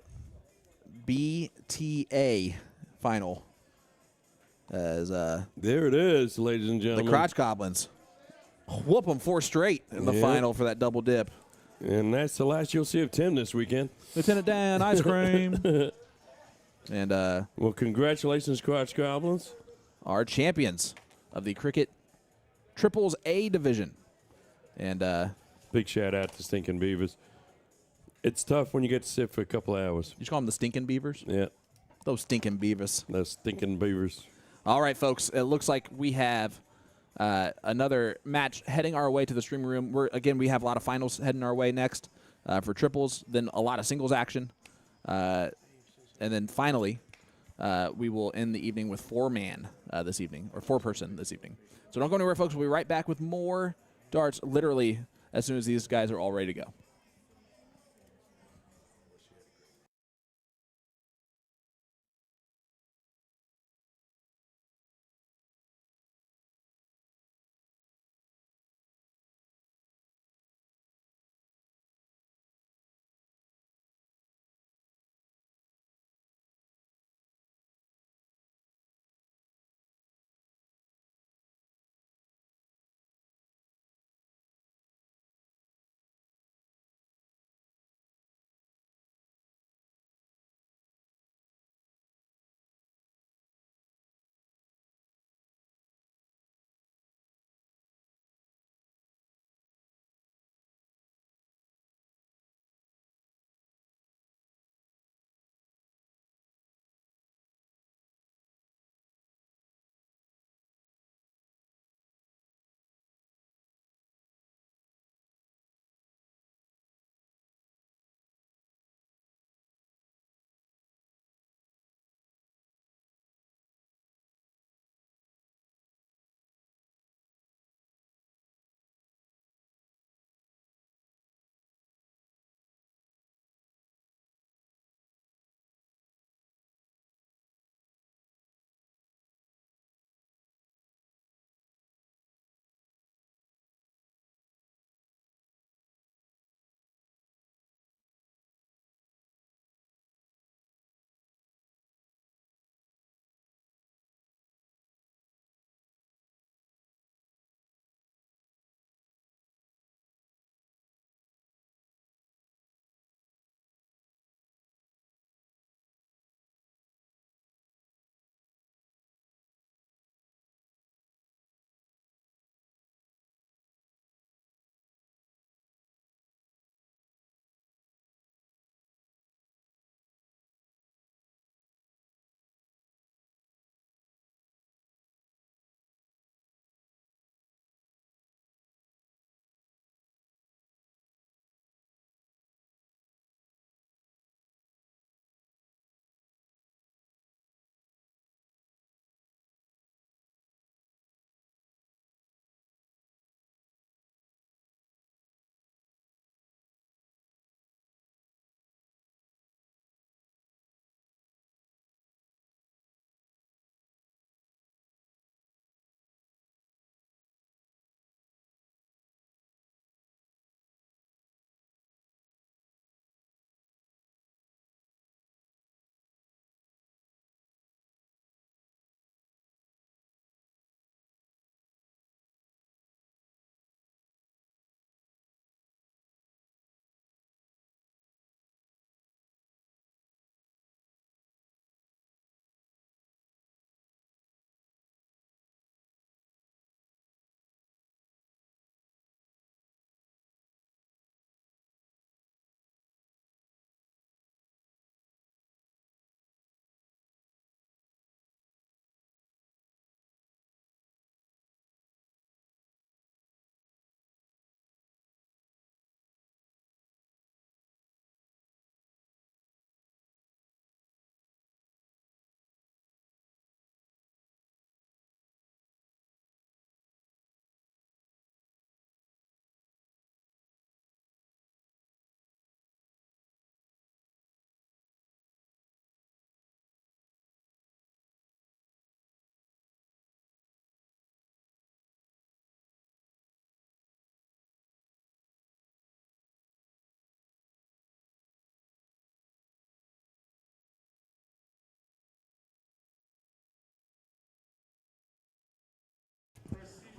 BTA final. As There it is, ladies and the gentlemen. Crotch Goblins whoop them 4 straight in the Yeah. final for that double dip. And that's the last you'll see of Tim this weekend. Lieutenant Dan, ice cream. And Well, congratulations, Crotch Goblins. our champions of the Cricket Triples A division. And Big shout out to Stinking Beavers. It's tough when you get to sit for a couple of hours. you just call them the Stinking Beavers? Yeah, Those Stinking Beavers. those Stinking Beavers. All right, folks. It looks like we have another match heading our way to the streaming room. We have a lot of finals heading our way next for triples, then a lot of singles action. And then finally, we will end the evening with 4-man this evening, or 4-person this evening. So don't go anywhere, folks. We'll be right back with more darts literally as soon as these guys are all ready to go.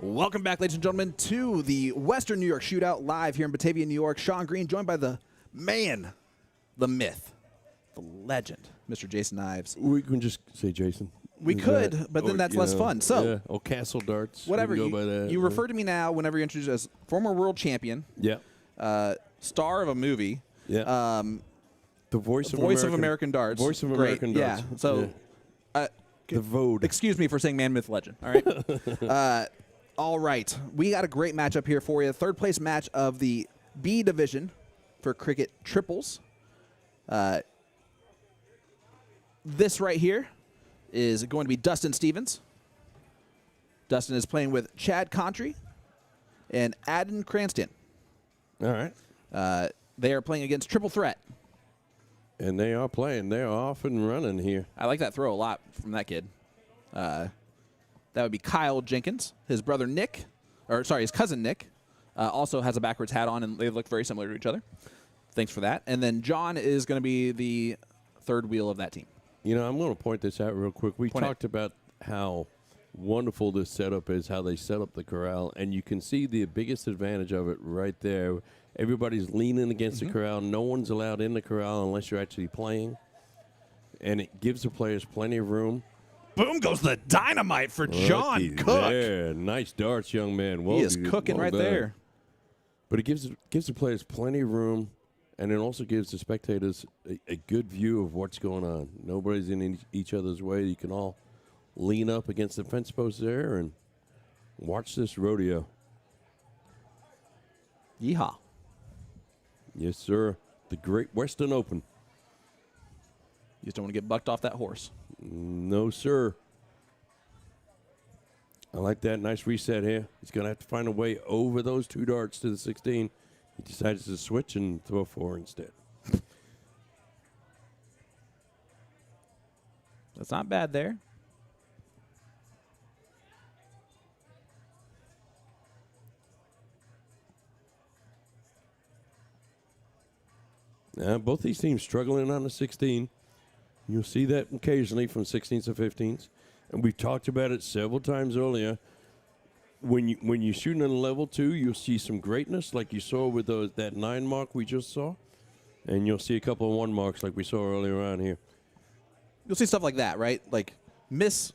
Welcome back, ladies and gentlemen, to the Western New York Shootout live here in Batavia, New York. Sean Green, joined by the man, the myth, the legend, Mr. Jason Ives. We can just say Jason. We Is could, that- but then or, that's you less know, fun. So, yeah. Or Castle Darts. whatever, We can go by that. you refer to me now whenever you introduce as former world champion, Yeah. star of a movie, Yeah. The voice of American Darts. Voice of Great. American Darts. Yeah, so the Vode. excuse me for saying man, myth, legend. All right. All right. We got a great matchup here for you. Third place match of the B division for cricket triples. This right here is going to be Dustin Stevens. Dustin is playing with Chad Contry and Adden Cranston. All right. They are playing against Triple Threat. And they are playing. They're off and running here. I like that throw a lot from that kid. That would be Kyle Jenkins. His brother Nick, his cousin Nick, also has a backwards hat on, and they look very similar to each other. Thanks for that. And then John is going to be the third wheel of that team. You know, I'm going to point this out real quick. We Point it. talked about how wonderful this setup is, how they set up the corral, and you can see the biggest advantage of it right there. Everybody's leaning against the corral. No one's allowed in the corral unless you're actually playing, and it gives the players plenty of room. Boom goes the dynamite for John Looky Cook. there. Nice darts, young man. Well, He is cooking right done. there. But it gives the players plenty of room, and it also gives the spectators a good view of what's going on. Nobody's in each other's way. You can all lean up against the fence post there and watch this rodeo. Yeehaw. Yes, sir. The Great Western Open. You just don't want to get bucked off that horse. No, sir. I like that. Nice reset here. He's going to have to find a way over those two darts to the 16. He decides to switch and throw 4 instead. That's not bad there. Both these teams struggling on the 16. You'll see that occasionally from 16s to 15s. And we've talked about it several times earlier. When you're shooting on level 2, you'll see some greatness like you saw with that 9 mark we just saw. And you'll see a couple of 1 marks like we saw earlier on here. You'll see stuff like that, right? Like miss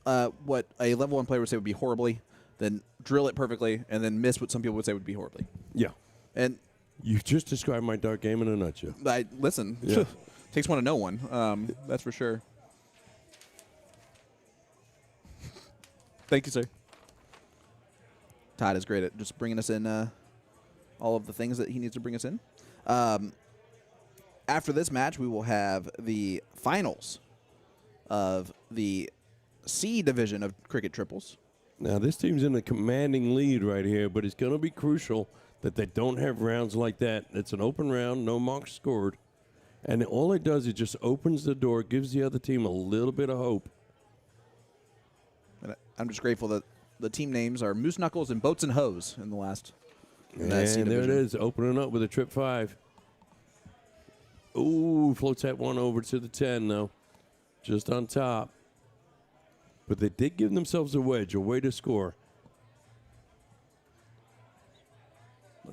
what a level 1 player would say would be horribly, then drill it perfectly, and then miss what some people would say would be horribly. Yeah. And You just described my dart game in a nutshell. listen, Yeah. takes one to know one. That's for sure. Thank you, sir. Todd is great at just bringing us in all of the things that he needs to bring us in. After this match, we will have the finals of the C division of cricket triples. Now, this team's in a commanding lead right here, but it's going to be crucial that they don't have rounds like that. It's an open round, no marks scored. And all it does is just opens the door, gives the other team a little bit of hope. And I'm just grateful that the team names are Moose Knuckles and Boats and Hose in the last. And there it division. is, opening up with a trip 5. Ooh, floats that one over to the 10, though. Just on top. But they did give themselves a wedge, a way to score.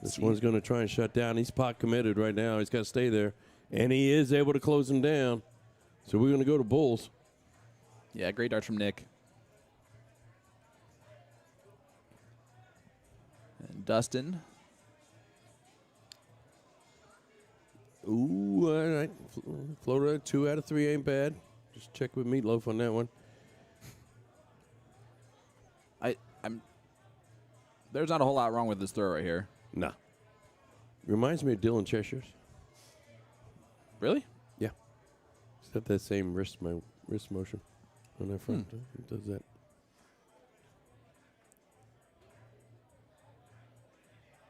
This one's going to try and shut down. He's pot committed right now. He's got to stay there. And he is able to close him down. So we're going to go to Bulls. Yeah, great darts from Nick. And Dustin. Ooh, all right. Floater 2 out of 3 ain't bad. Just check with Meatloaf on that one. There's not a whole lot wrong with this throw right here. Nah. Reminds me of Dylan Cheshire's. Really? Yeah. He's got that same wrist motion on that front. He does that.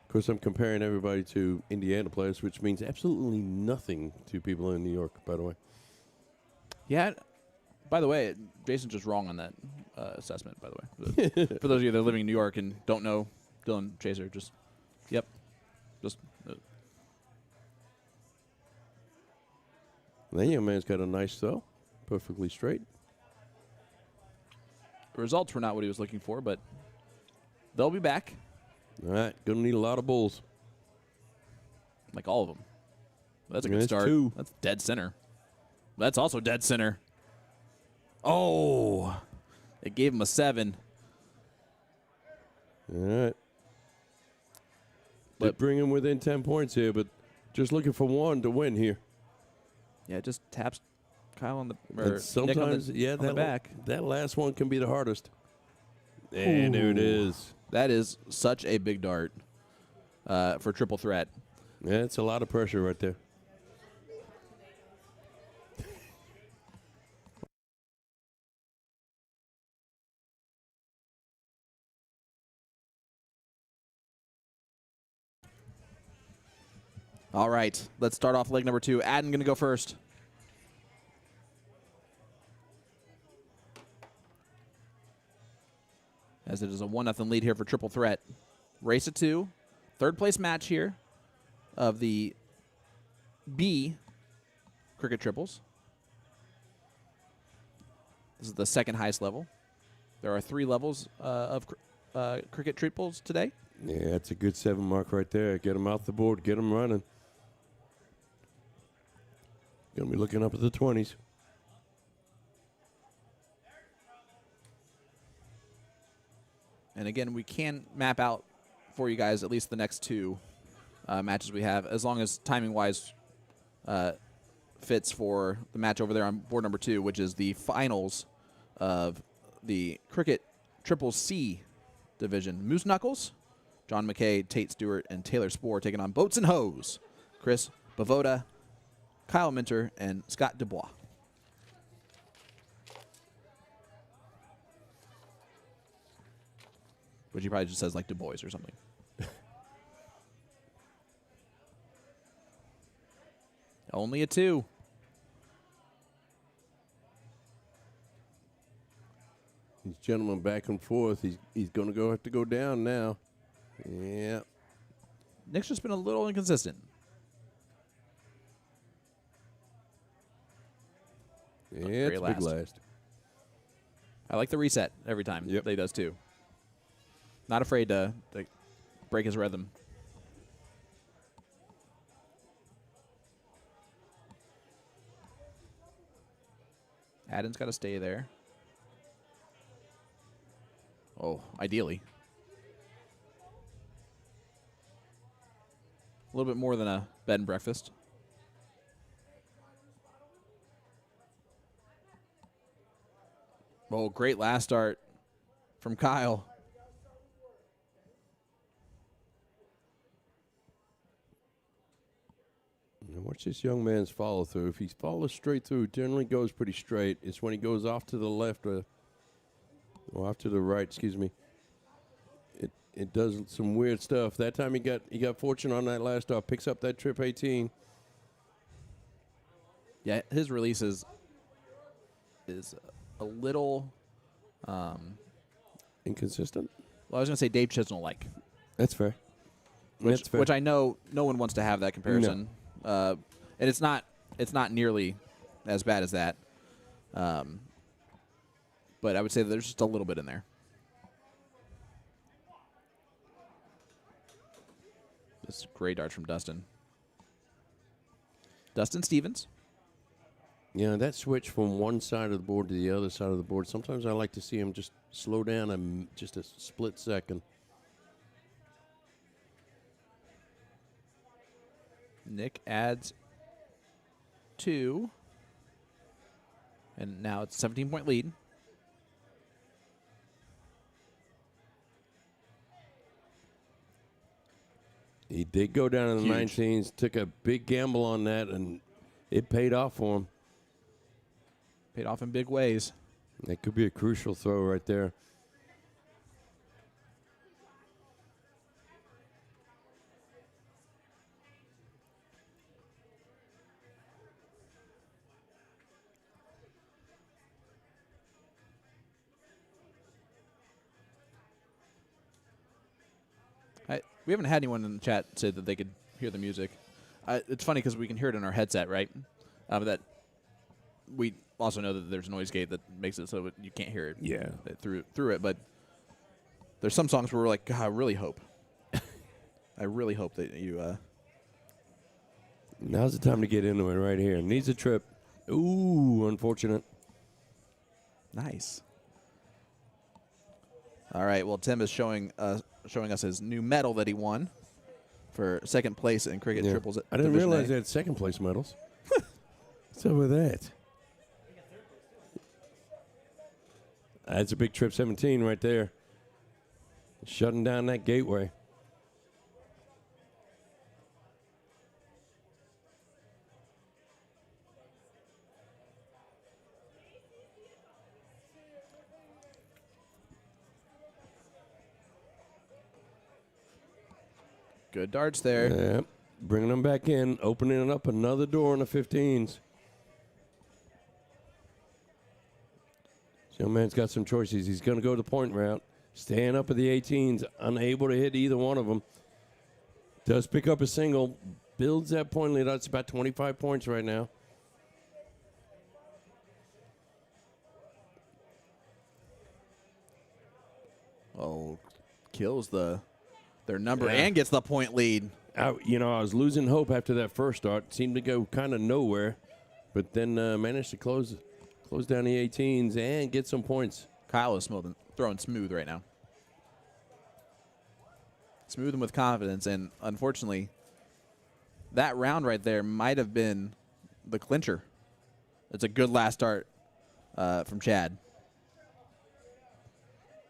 Of course, I'm comparing everybody to Indiana players, which means absolutely nothing to people in New York, by the way. Yeah. By the way, Jason's just wrong on that assessment, by the way. For those of you that are living in New York and don't know Dylan Chaser, just, yep. Just. That young man's got a nice throw. Perfectly straight. The results were not what he was looking for, but they'll be back. All right, going to need a lot of bulls. Like all of them. That's a good That's start. 2. That's dead center. That's also dead center. Oh, it gave him a 7. All right. But- Did bring him within 10 points here, but just looking for one to win here. Yeah, it just taps Kyle on the or And Nick sometimes, on the, yeah, on the back. that last one can be the hardest. And there it Ooh. is. That is such a big dart for triple threat. Yeah, it's a lot of pressure right there. All right, let's start off leg number 2. Adden going to go first. As it is a 1-0 lead here for triple threat. Race to 2. Third place match here of the B cricket triples. This is the second highest level. There are 3 levels of cricket triples today. Yeah, that's a good 7 mark right there. Get him off the board, get him running. Going to be looking up at the 20s. And again, we can map out for you guys at least the next 2 matches we have, as long as timing-wise fits for the match over there on board number 2, which is the finals of the Cricket Triple C division. Moose Knuckles, John McKay, Tate Stewart, and Taylor Spoor taking on Boats and Hose, Chris Bavoda, Kyle Minter, and Scott Dubois. Which he probably just says like Du Bois or something. Only a 2. These gentlemen back and forth. He's going to have to go down now. Yeah. Nick's just been a little inconsistent. Yeah, it's a big last. I like the reset every time Yep. that he does too. Not afraid to break his rhythm. Adden's got to stay there. Oh, ideally. A little bit more than a bed and breakfast. Oh, great last start from Kyle. Now watch this young man's follow through. If he follows straight through, it generally goes pretty straight. It's when he goes off to the left or off to the right, excuse me. It does some weird stuff. That time he got fortune on that last off, picks up that trip 18. Yeah, his release is a little Inconsistent. well, I was going to say Dave Chisnell-like. That's fair. Which I know no one wants to have that comparison. And it's not nearly as bad as that. But I would say that there's just a little bit in there. This great dart from Dustin. Dustin Stevens. Yeah, that switch from one side of the board to the other side of the board, sometimes I like to see him just slow down just a split second. Nick adds 2. And now it's a 17-point lead. He did go down in the Huge. 19s, took a big gamble on that, and it paid off for him. Paid off in big ways. That could be a crucial throw right there. We haven't had anyone in the chat say that they could hear the music. It's funny because we can hear it in our headset, right? But that we also know that there's a noise gate that makes it so you can't hear it. Yeah. Through it. But There's some songs where we're like, God, I really hope that you. Now's the time to get into it right here. Needs a trip. Ooh, unfortunate. Nice. All right. Well, Tim is showing us his new medal that he won for second place in cricket triples. I didn't Division realize A. they had second place medals. What's up with that? That's a big trip 17 right there. Shutting down that gateway. Good darts there. Yep. Bringing them back in, opening up another door in the 15s. This young man's got some choices. He's going to go the point route. Staying up at the 18s, unable to hit either one of them. Does pick up a single, builds that point lead. That's about 25 points right now. Oh, kills their number and gets the point lead. I was losing hope after that first start. Seemed to go kind of nowhere, but then managed to close down the 18s and get some points. Kyle is throwing smooth right now. Smooth and with confidence, and unfortunately, that round right there might have been the clincher. It's a good last start from Chad.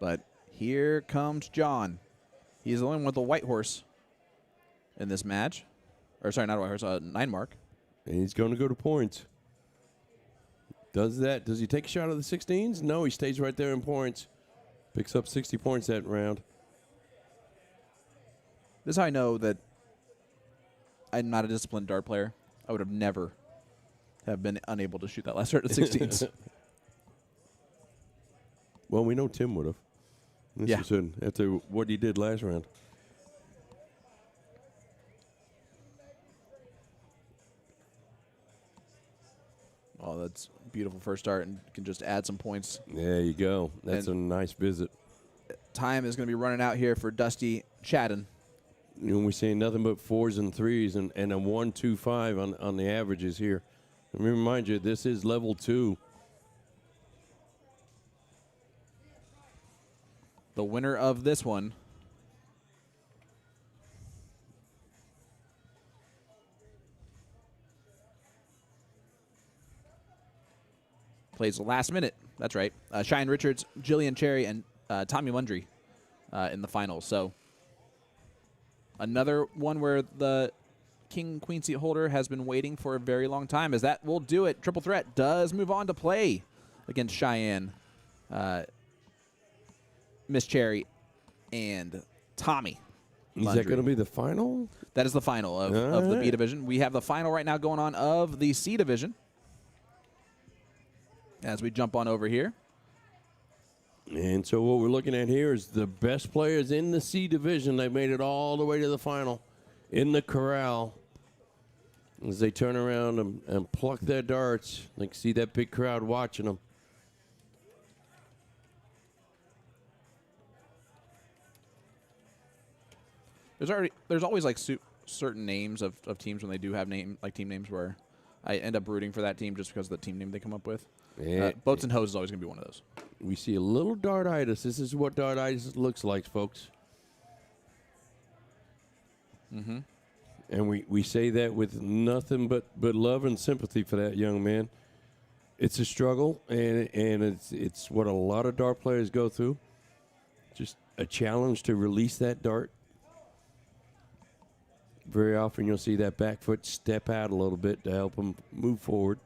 But here comes John. He's the only one with a white horse in this match. Or sorry, not a white horse, a 9 mark. And he's going to go to points. Does that? Does he take a shot at the 16s? No, he stays right there in points. Picks up 60 points that round. This is how I know that I'm not a disciplined dart player. I would have never have been unable to shoot that last start at 16s. Well, we know Tim would have. Yeah. After what he did last round. Oh, that's a beautiful first start and can just add some points. There you go. That's a nice visit. Time is going to be running out here for Dusty Chadden. We're seeing nothing but 4s and 3s and a 1-2-5 on the averages here. Let me remind you, this is level 2. The winner of this one plays the last minute. That's right. Cheyenne Richards, Jillian Cherry, and Tommy Mundry in the finals. So another one where the king-queen seat holder has been waiting for a very long time, as that will do it. Triple Threat does move on to play against Cheyenne, Miss Cherry, and Tommy. Is that going to be the final? That is the final of the B division. We have the final right now going on of the C division. As we jump on over here. And so what we're looking at here is the best players in the C division. They made it all the way to the final in the corral. As they turn around and pluck their darts, they can see that big crowd watching them. There's always like certain names of teams when they do have team names where I end up rooting for that team just because of the team name they come up with. Yeah. Boats and Hose is always going to be one of those. We see a little dartitis. This is what dartitis looks like, folks. Mm-hmm. And we say that with nothing but love and sympathy for that young man. It's a struggle, and it's what a lot of dart players go through. Just a challenge to release that dart. Very often you'll see that back foot step out a little bit to help him move forward.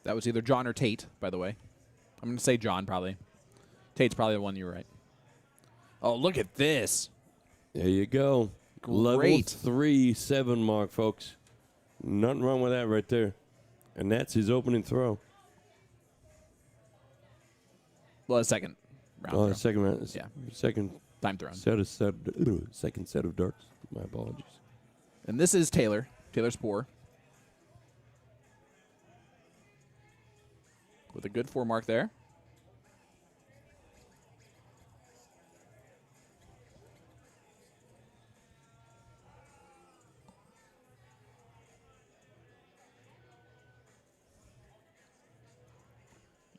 That was either John or Tate, by the way. I'm going to say John, probably. Tate's probably the one you were right. Oh, look at this. There you go. Level Great. 3-7 mark, folks. Nothing wrong with that right there. And that's his opening throw. Well, second round. Oh, throw. second round. Yeah. Second Time thrown. second set of darts. My apologies. And this is Taylor Spoor. With a good 4 mark there.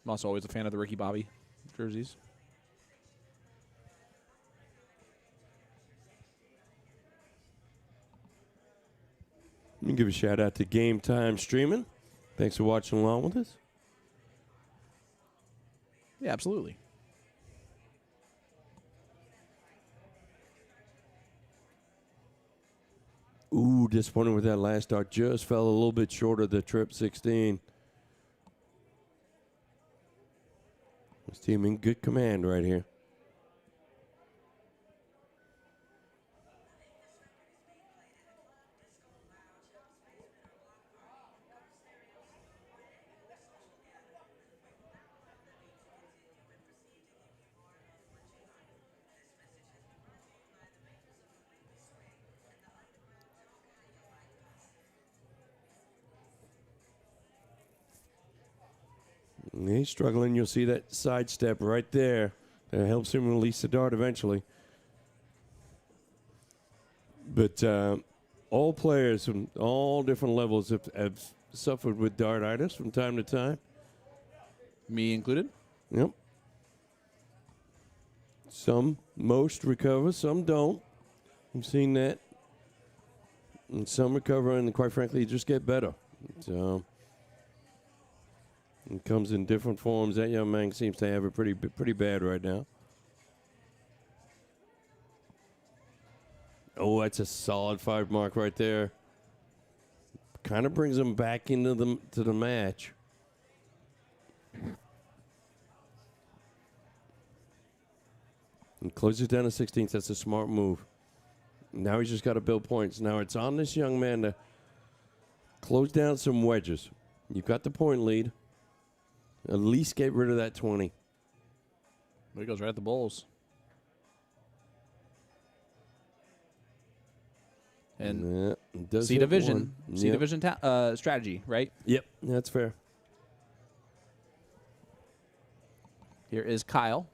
I'm also always a fan of the Ricky Bobby jerseys. Let me give a shout out to Game Time Streaming. Thanks for watching along with us. Yeah, absolutely. Ooh, disappointed with that last dart. Just fell a little bit short of the trip 16. This team in good command right here. He's struggling. You'll see that sidestep right there. That helps him release the dart eventually. But all players from all different levels have suffered with dartitis from time to time. Me included. Yep. Most recover, some don't. I'm seeing that. And some recover, and quite frankly, just get better. So it comes in different forms. That young man seems to have it pretty bad right now. Oh, that's a solid 5 mark right there. Kind of brings him back into the match. And closes down to 16th. That's a smart move. Now he's just got to build points. Now it's on this young man to close down some wedges. You've got the point lead. At least get rid of that 20. He goes right at the bowls. And C division strategy, right? Yep, that's fair. Here is Kyle.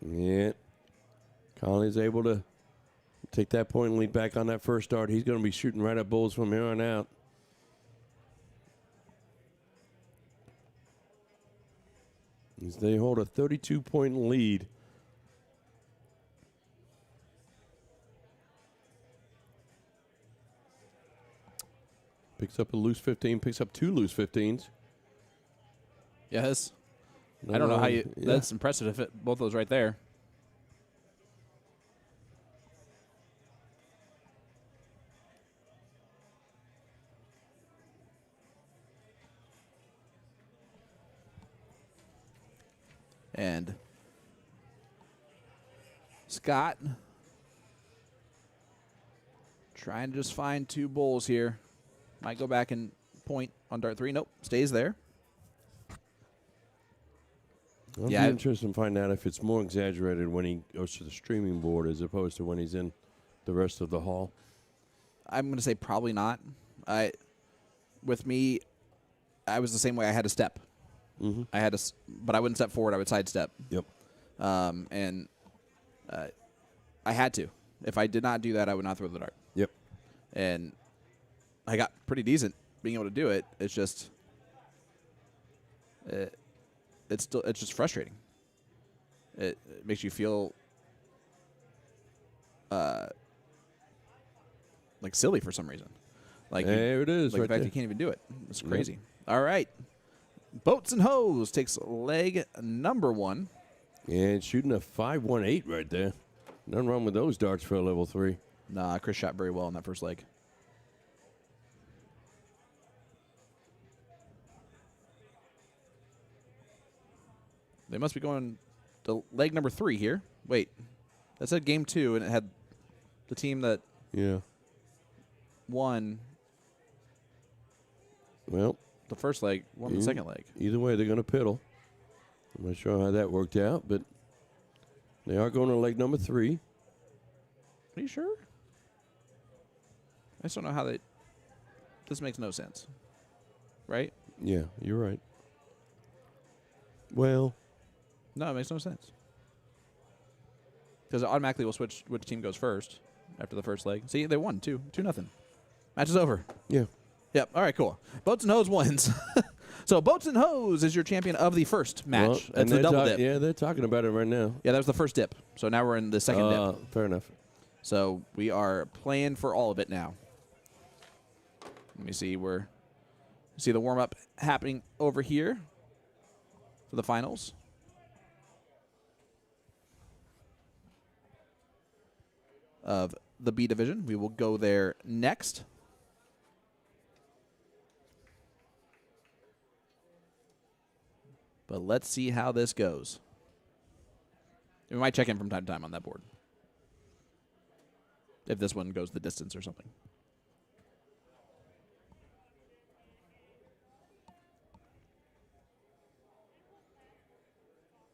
Yeah. Conley's able to take that point lead back on that first start. He's going to be shooting right at bowls from here on out. As they hold a 32-point lead. Picks up a loose 15, picks up 2 loose 15s. Yes. I don't know how you. Yeah. That's impressive to fit both those right there. And Scott trying to just find 2 bowls here. Might go back and point on dart 3. Nope, stays there. I'll be interested in finding out if it's more exaggerated when he goes to the streaming board as opposed to when he's in the rest of the hall. I'm going to say probably not. With me, I was the same way. I had a step. Mm-hmm. But I wouldn't step forward. I would sidestep. Yep. And I had to. If I did not do that, I would not throw the dart. Yep. And I got pretty decent being able to do it. It's just, it's just frustrating. It makes you feel like silly for some reason. Like there it is. Like right the fact there. you can't even do it. It's crazy. All right. Boats and Hose takes leg number 1. And shooting a 5.18 right there. Nothing wrong with those darts for a level 3. Nah, Chris shot very well in that first leg. They must be going to leg number 3 here. Wait. That said game 2, and it had the team that won the first leg, won the second leg. Either way, they're going to piddle. I'm not sure how that worked out, but They are going to leg number 3. Are you sure? I just don't know how they. This makes no sense. Right? Yeah, you're right. Well, No, it makes no sense. Because it automatically will switch which team goes first after the first leg. See, they won 2-0. Match is over. yeah. Yep. All right, cool. Boats and Hose wins. So Boats and Hose is your champion of the first match. Well, It's the double dip. Yeah, they're talking about it right now. Yeah, that was the first dip. So now we're in the second dip. Fair enough. So we are playing for all of it now. Let me see. See the warm-up happening over here for the finals. Of the B division. We will go there next. But let's see how this goes. We might check in from time to time on that board. If this one goes the distance or something.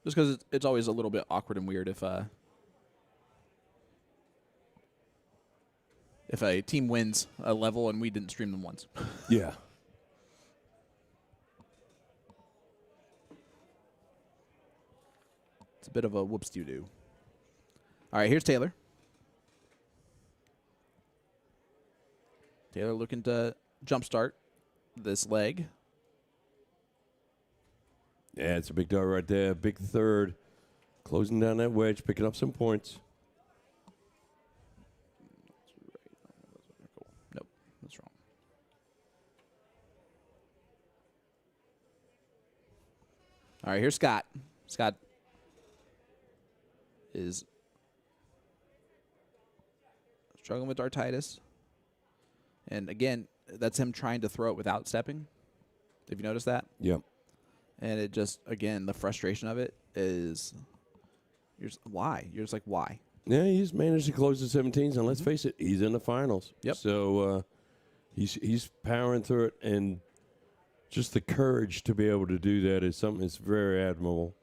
Just because it's always a little bit awkward and weird if a team wins a level and we didn't stream them once. Yeah. It's a bit of a whoops-doo-doo. All right, here's Taylor. Taylor looking to jumpstart this leg. Yeah, it's a big dart right there. Big third. Closing down that wedge, picking up some points. Nope, that's wrong. All right, here's Scott. Scott is struggling with dartitis. And again, that's him trying to throw it without stepping. Have you noticed that? Yep. And it just, again, the frustration of it is, why? You're just like, why? Yeah, he's managed to close the 17s, and let's face it, he's in the finals. Yep. So he's powering through it, and just the courage to be able to do that is something that's very admirable.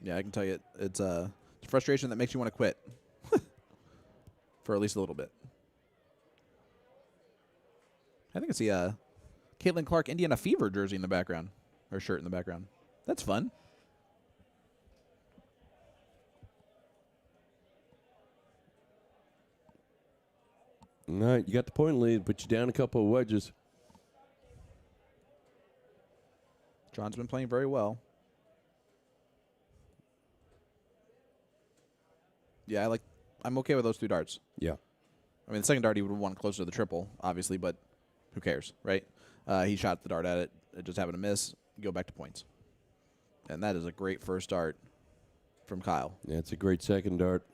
Yeah, I can tell you it's a frustration that makes you want to quit for at least a little bit. I think it's the Caitlin Clark Indiana Fever jersey in the background, or shirt in the background. That's fun. All right, you got the point lead, but you're down a couple of wedges. John's been playing very well. Yeah, I'm okay with those 2 darts. Yeah. I mean, the second dart he would have won closer to the triple, obviously, but who cares, right? He shot the dart at it. It just happened to miss. Go back to points. And that is a great first dart from Kyle. Yeah, it's a great second dart.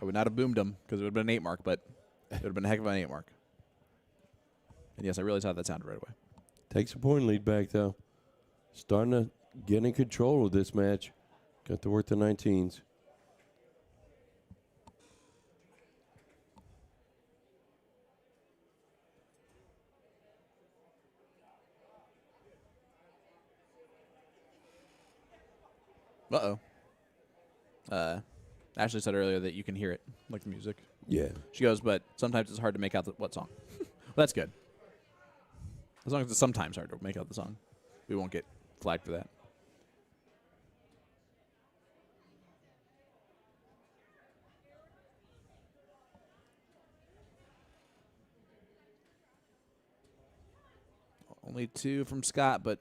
I would not have boomed him because it would have been an 8 mark, but it would have been a heck of an 8 mark. And yes, I realized how that sounded right away. Takes a point lead back, though. Starting to get in control of this match. Got to work the 19s. Uh-oh. Ashley said earlier that you can hear it, like the music. Yeah. She goes, but sometimes it's hard to make out what song. Well, that's good. As long as it's sometimes hard to make out the song. We won't get flagged for that. Only 2 from Scott, but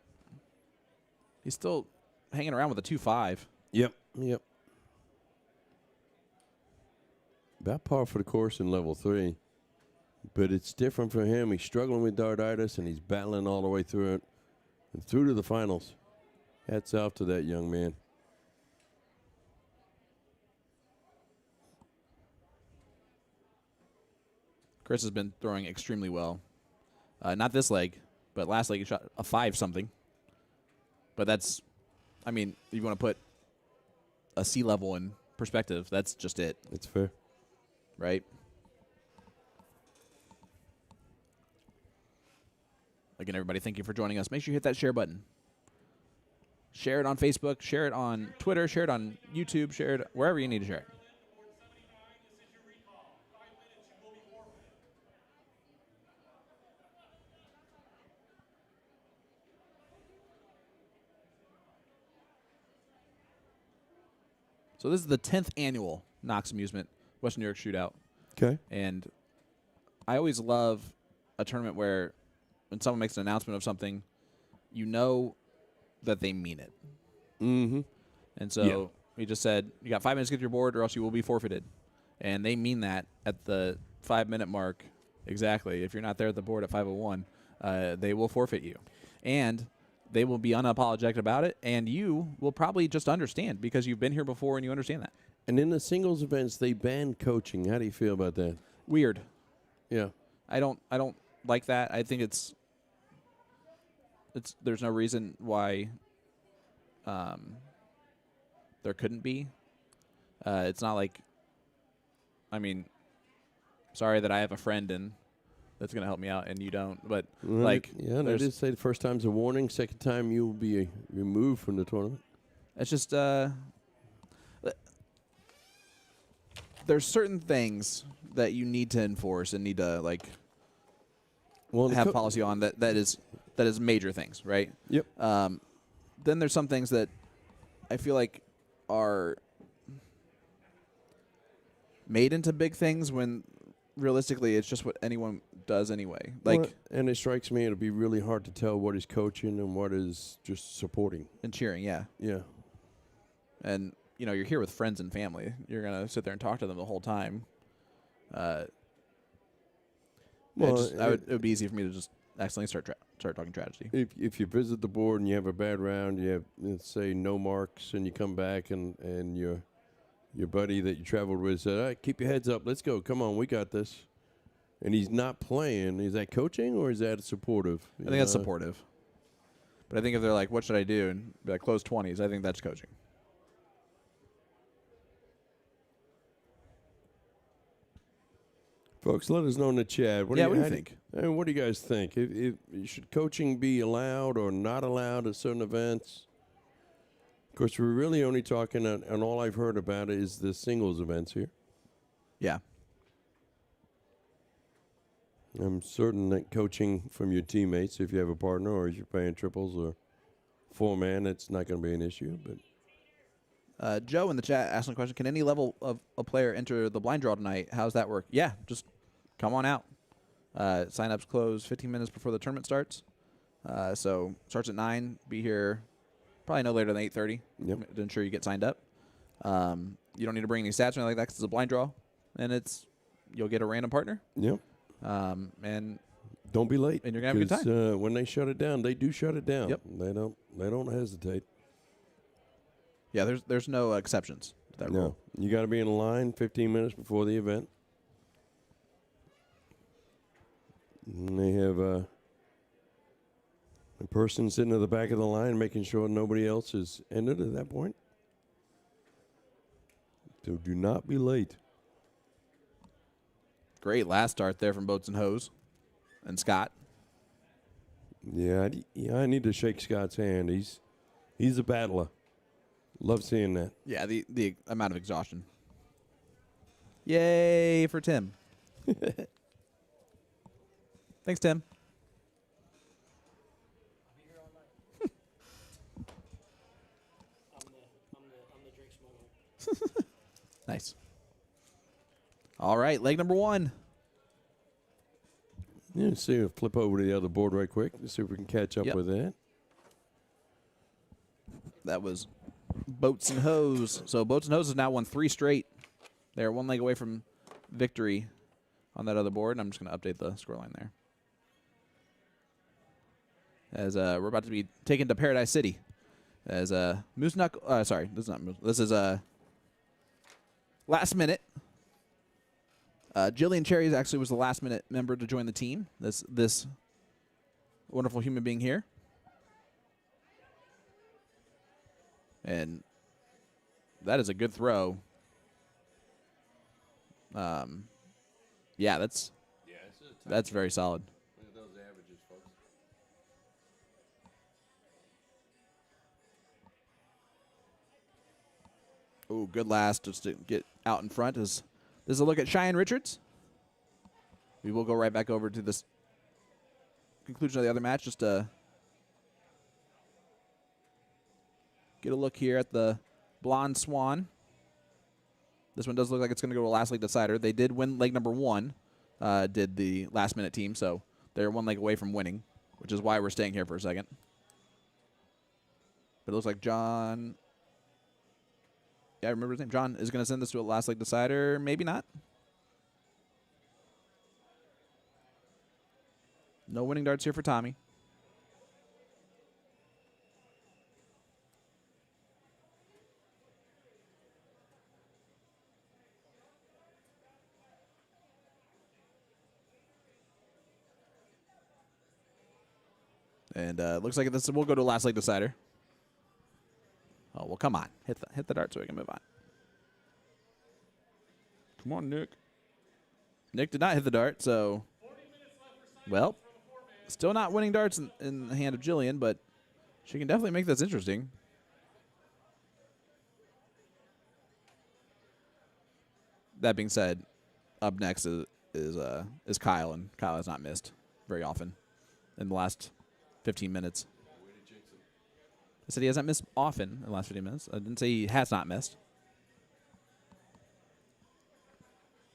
he's still hanging around with a 2.5. Yep. About par for the course in level 3. But it's different for him. He's struggling with dartitis, and he's battling all the way through it. And through to the finals. Hats off to that young man. Chris has been throwing extremely well. Not this leg, but last leg he shot a 5-something. But that's, I mean, if you want to put a sea level in perspective, that's just it. It's fair. right? Again, everybody, thank you for joining us. Make sure you hit that share button. Share it on Facebook, share it on Twitter, share it on YouTube, share it wherever you need to share it. So this is the 10th annual Knox Amusement Western New York Shootout. Okay. And I always love a tournament where when someone makes an announcement of something, you know that they mean it. Mm-hmm. And so we just said, you got 5 minutes to get your board or else you will be forfeited. And they mean that at the 5-minute mark exactly. If you're not there at the board at 5:01, they will forfeit you. And they will be unapologetic about it, and you will probably just understand because you've been here before and you understand that. And in the singles events, they ban coaching. How do you feel about that? Weird. Yeah. I don't like that. I think it's there's no reason why there couldn't be. It's not like, I mean, sorry that I have a friend and that's going to help me out and you don't, but like, yeah, they did say the first time's a warning, second time you will be removed from the tournament. it's just there's certain things that you need to enforce and need to like have policy on that is major things, right? Yep. Then there's some things that I feel like are made into big things when realistically it's just what anyone does anyway. Like, well, and it strikes me it'll be really hard to tell what is coaching and what is just supporting and cheering, yeah. Yeah. And you know, you're here with friends and family. You're gonna sit there and talk to them the whole time. Well, it would be easy for me to just accidentally start talking tragedy. if you visit the board and you have a bad round, you have, let's say, no marks, and you come back and your buddy that you traveled with said, all right, keep your heads up, let's go, come on, we got this. And he's not playing. Is that coaching or is that supportive? I think that's supportive. But I think if they're like, what should I do? And be like, close 20s, I think that's coaching. Folks, let us know in the chat. What do you think? What do you guys think? Should coaching be allowed or not allowed at certain events? Of course, we're really only talking, and all I've heard about is the singles events here. Yeah. I'm certain that coaching from your teammates, if you have a partner or if you're playing triples or 4-man, it's not going to be an issue. But Joe in the chat asking a question, can any level of a player enter the blind draw tonight? How's that work? Yeah, just come on out. Sign-ups close 15 minutes before the tournament starts. So starts at 9. Be here probably no later than 8:30 to ensure you get signed up. You don't need to bring any stats or anything like that because it's a blind draw. And you'll get a random partner. Yep. And don't be late. And you're going to have a good time. When they shut it down, they do shut it down. Yep. They don't hesitate. Yeah, there's no exceptions to that rule. You got to be in line 15 minutes before the event. And they have a person sitting at the back of the line making sure nobody else is entered at that point. So do not be late. Great last start there from Boats and Hose and Scott. Yeah, I need to shake Scott's hand. He's a battler. Love seeing that. Yeah, the amount of exhaustion. Yay for Tim. Thanks, Tim. I'll be here all night. I'm the drink smuggler. Nice. All right, leg number 1. Yeah, let's see. We'll flip over to the other board right quick. Let's see if we can catch up with that. That was Boats and Hose. So Boats and Hose has now won 3 straight. They're 1 leg away from victory on that other board, and I'm just going to update the scoreline there. As we're about to be taken to Paradise City. As Moose Knuckle, sorry, this is not Moose. This is last minute. Jillian Cherries actually was the last minute member to join the team. This wonderful human being here. And that is a good throw. Yeah, that's very solid. Look at those averages, folks. Ooh, good last just to get out in front. This is a look at Cheyenne Richards. We will go right back over to this conclusion of the other match just to get a look here at the Blonde Swan. This one does look like it's going to go to a last leg decider. They did win leg number 1, did the last-minute team, so they're 1 leg away from winning, which is why we're staying here for a second. But it looks like John... Yeah, I remember his name. John is going to send this to a last leg decider. Maybe not. No winning darts here for Tommy. And looks like this will go to a last leg decider. Oh, well, come on. Hit the dart so we can move on. Come on, Nick. Nick did not hit the dart, so... Well, still not winning darts in the hand of Jillian, but she can definitely make this interesting. That being said, up next is Kyle, and Kyle has not missed very often in the last 15 minutes. I said he hasn't missed often in the last 15 minutes. I didn't say he has not missed.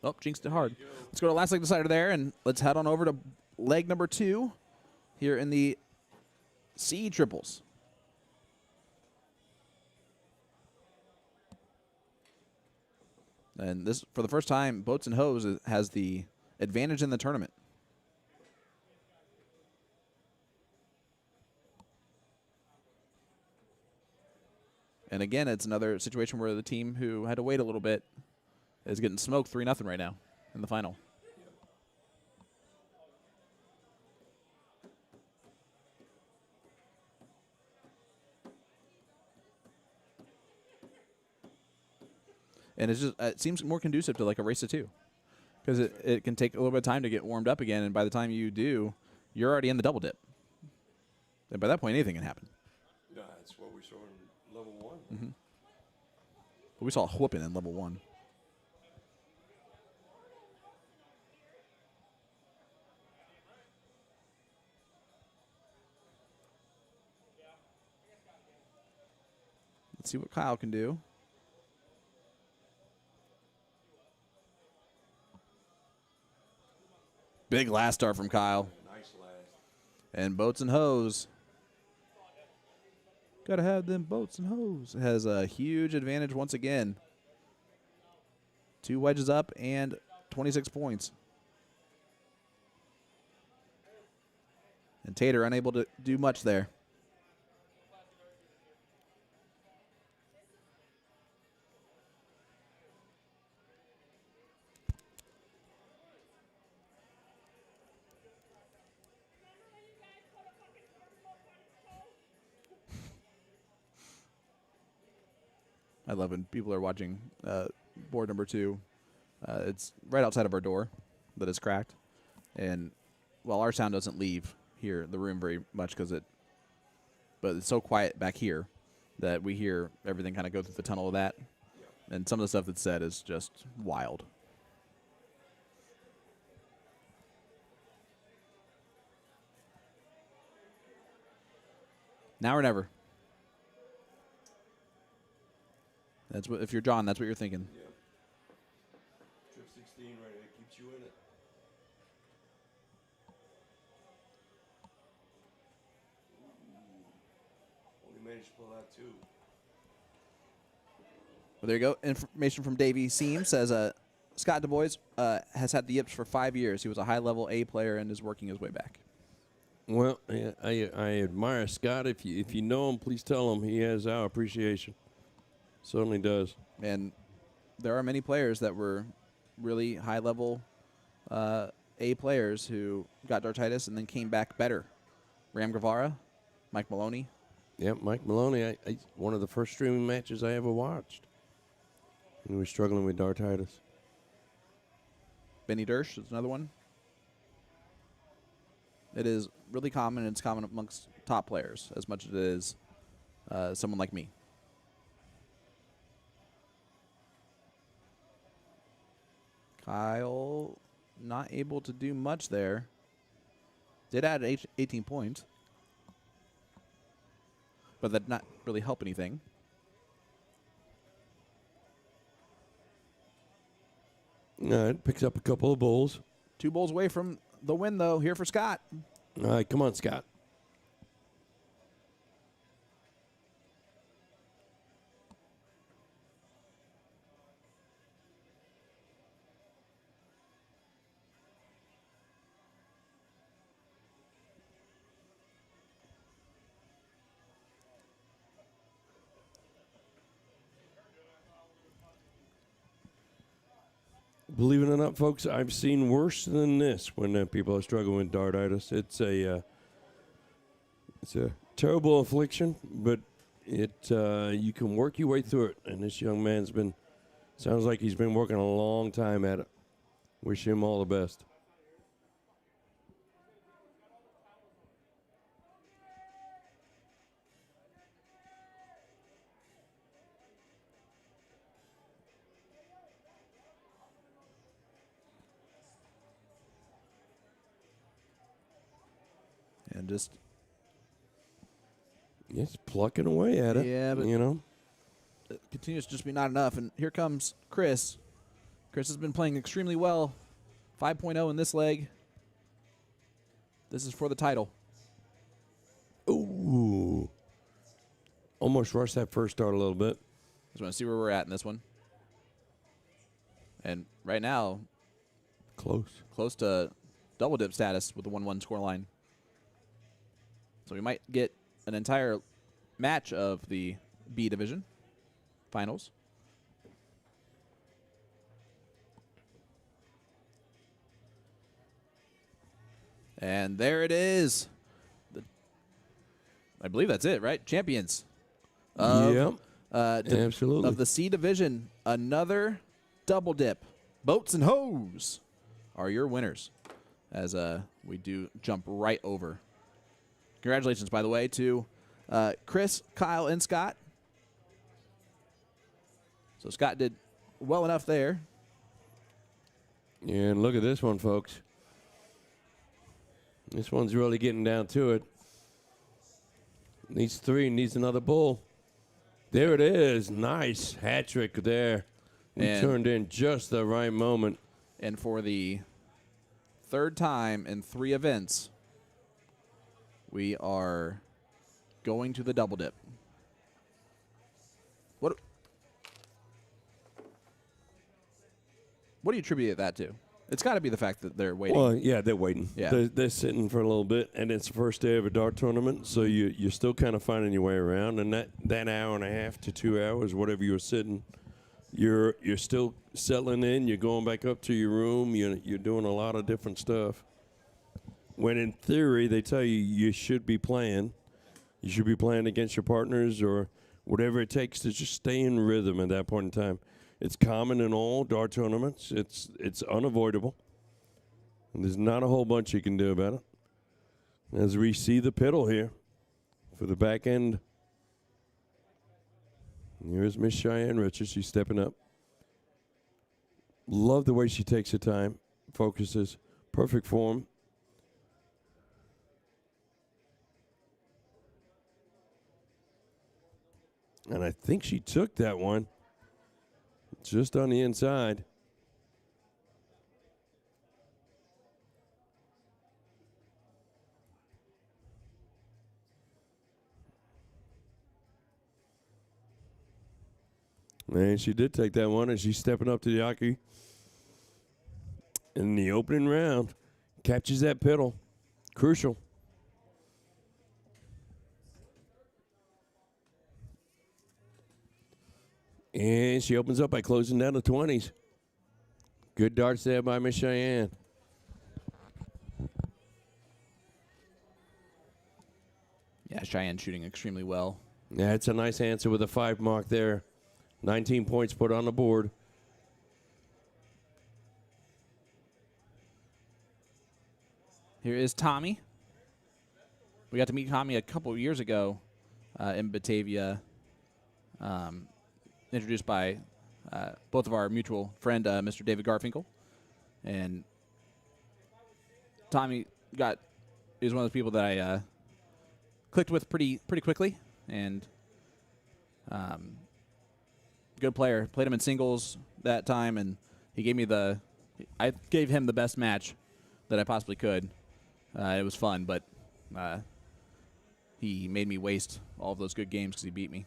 Oh, jinxed it hard. Let's go to last leg decider there, and let's head on over to leg number 2 here in the C triples. And this, for the first time, Boats and Hose has the advantage in the tournament. And again, it's another situation where the team who had to wait a little bit is getting smoked 3-0 right now in the final. And it's just it seems more conducive to like a race to 2, because it can take a little bit of time to get warmed up again, and by the time you do, you're already in the double dip. And by that point, anything can happen. Yeah, that's what we saw in level 1. Mm-hmm. But we saw a whooping in level 1. Let's see what Kyle can do. Big last start from Kyle. Nice last. And Boats and Hose. Gotta have them Boats and Hose. Has a huge advantage once again. 2 wedges up and 26 points. And Tater unable to do much there. I love when people are watching board number 2. It's right outside of our door that is cracked. And while our sound doesn't leave here the room very much but it's so quiet back here that we hear everything kind of go through the tunnel of that. And some of the stuff that's said is just wild. Now or never. That's what, if you're John, that's what you're thinking. Yeah. Trip 16 right there keeps you in it. Only managed to pull out 2. Well, there you go. Information from Davey Seam says Scott Du Bois has had the yips for 5 years. He was a high-level A player and is working his way back. Well, yeah, I admire Scott. If you know him, please tell him he has our appreciation. Certainly does. And there are many players that were really high-level A players who got dartitis and then came back better. Ram Guevara, Mike Maloney. Yep, Mike Maloney. One of the first streaming matches I ever watched. He was struggling with dartitis. Benny Dersch is another one. It is really common, and it's common amongst top players as much as it is someone like me. Kyle not able to do much there. Did add 18 points, but that did not really help anything. All right, picks up a couple of bowls. 2 bowls away from the win, though, here for Scott. All right, come on, Scott. Believe it or not, folks, I've seen worse than this when people are struggling with dartitis. It's a terrible affliction, but you can work your way through it. And this young man's sounds like he's been working a long time at it. Wish him all the best. And just It's plucking away at it. Yeah, but you know. it continues to just be not enough. And here comes Chris. Chris has been playing extremely well. 5.0 in this leg. This is for the title. Ooh. Almost rushed that first start a little bit. Just want to see where we're at in this one. And right now, close to double dip status with the 1-1 scoreline. So we might get an entire match of the B division finals. And there it is. I believe that's it, right? Champions. Yep. Absolutely. Of the C division, another double dip. Boats and Hose are your winners as we do jump right over. Congratulations, by the way, to Chris, Kyle, and Scott. So Scott did well enough there. And look at this one, folks. This one's really getting down to it. Needs 3, needs another bull. There it is. Nice hat trick there. We And- turned in just the right moment. And for the third time in 3 events, we are going to the double dip. What do you attribute that to? It's got to be the fact that they're waiting. Well, yeah, they're waiting. Yeah. They're sitting for a little bit, and it's the first day of a dart tournament, so you're still kind of finding your way around. And that hour and a half to 2 hours, whatever you're sitting, you're still settling in. You're going back up to your room. You're doing a lot of different stuff. When in theory, they tell you should be playing. You should be playing against your partners or whatever it takes to just stay in rhythm at that point in time. It's common in all dart tournaments. It's unavoidable. And there's not a whole bunch you can do about it. As we see the piddle here for the back end. Here's Miss Cheyenne Richards. She's stepping up. Love the way she takes her time, focuses, perfect form. And I think she took that one just on the inside. And she did take that one, and she's stepping up to the hockey. In the opening round, catches that piddle. Crucial. And she opens up by closing down the 20s. Good darts there by Miss Cheyenne. Yeah, Cheyenne shooting extremely well. Yeah, it's a nice answer with a 5 mark there. 19 points put on the board. Here is Tommy. We got to meet Tommy a couple of years ago in Batavia, introduced by both of our mutual friend, Mr. David Garfinkel. And Tommy is one of those people that I clicked with pretty quickly, and good player. Played him in singles that time, and I gave him the best match that I possibly could. It was fun, but he made me waste all of those good games because he beat me.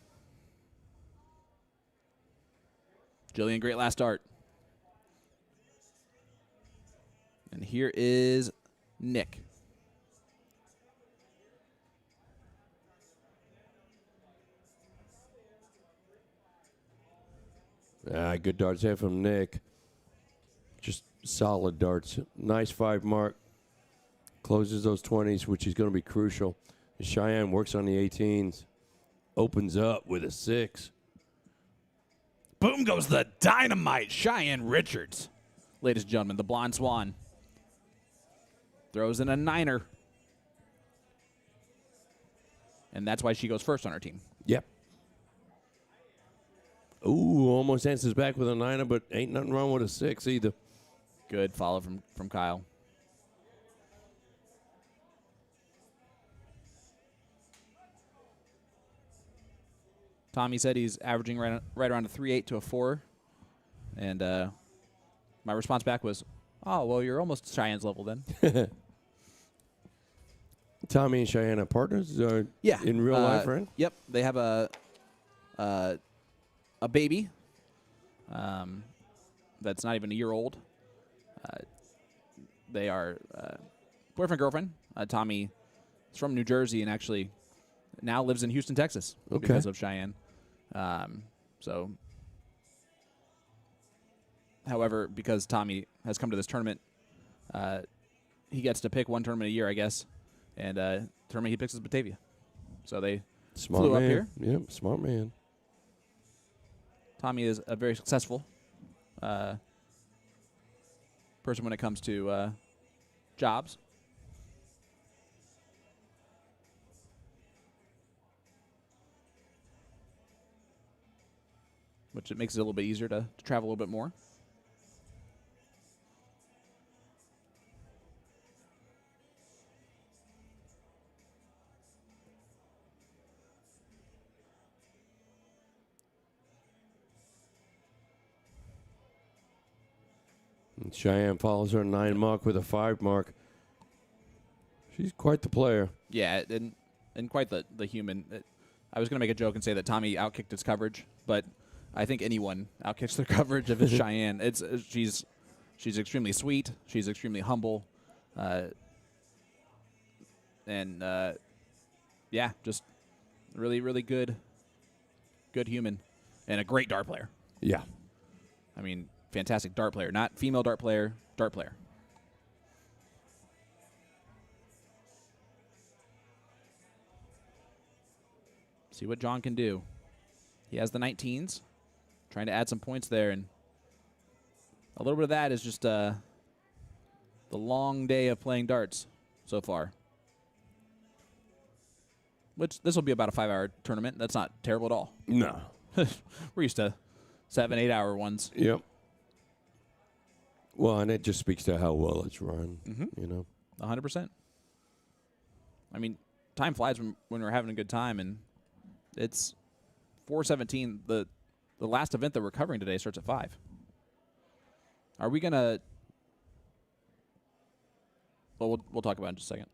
Jillian, great last start. And here is Nick. Good darts there from Nick. Just solid darts. Nice 5 mark. Closes those 20s, which is going to be crucial. Cheyenne works on the 18s. Opens up with a 6. Boom goes the dynamite. Cheyenne Richards. Ladies and gentlemen, the Blonde Swan. Throws in a 9er. And that's why she goes first on our team. Yep. Ooh, almost answers back with a 9er, but ain't nothing wrong with a 6 either. Good follow from Kyle. Tommy said he's averaging right around a 3.8 to a 4. And my response back was, oh, well, you're almost Cheyenne's level then. Tommy and Cheyenne are partners? Yeah. In real life, right? Yep. They have a baby that's not even a year old. They are boyfriend, girlfriend. Tommy is from New Jersey and actually now lives in Houston, Texas because of Cheyenne. However, because Tommy has come to this tournament, he gets to pick one tournament a year, I guess. And tournament he picks is Batavia. So they flew up here. Yep, smart man. Tommy is a very successful person when it comes to jobs. Which it makes it a little bit easier to travel a little bit more. And Cheyenne follows her 9 mark with a 5 mark. She's quite the player. Yeah, and quite the human. I was going to make a joke and say that Tommy outkicked its coverage, but I think anyone outkicks their coverage if it's Cheyenne. She's extremely sweet. She's extremely humble. And just really, really good human and a great dart player. Yeah. I mean, fantastic dart player. Not female dart player, dart player. See what John can do. He has the 19s. Trying to add some points there. And a little bit of that is just the long day of playing darts so far. Which this will be about a 5-hour tournament. That's not terrible at all. No. We're used to 7-8 hour ones. Yep. Well, and it just speaks to how well it's run, 100%. I mean, time flies when we're having a good time, and it's 4:17. The last event that we're covering today starts at 5. Are we gonna? Well, we'll talk about it in just a second.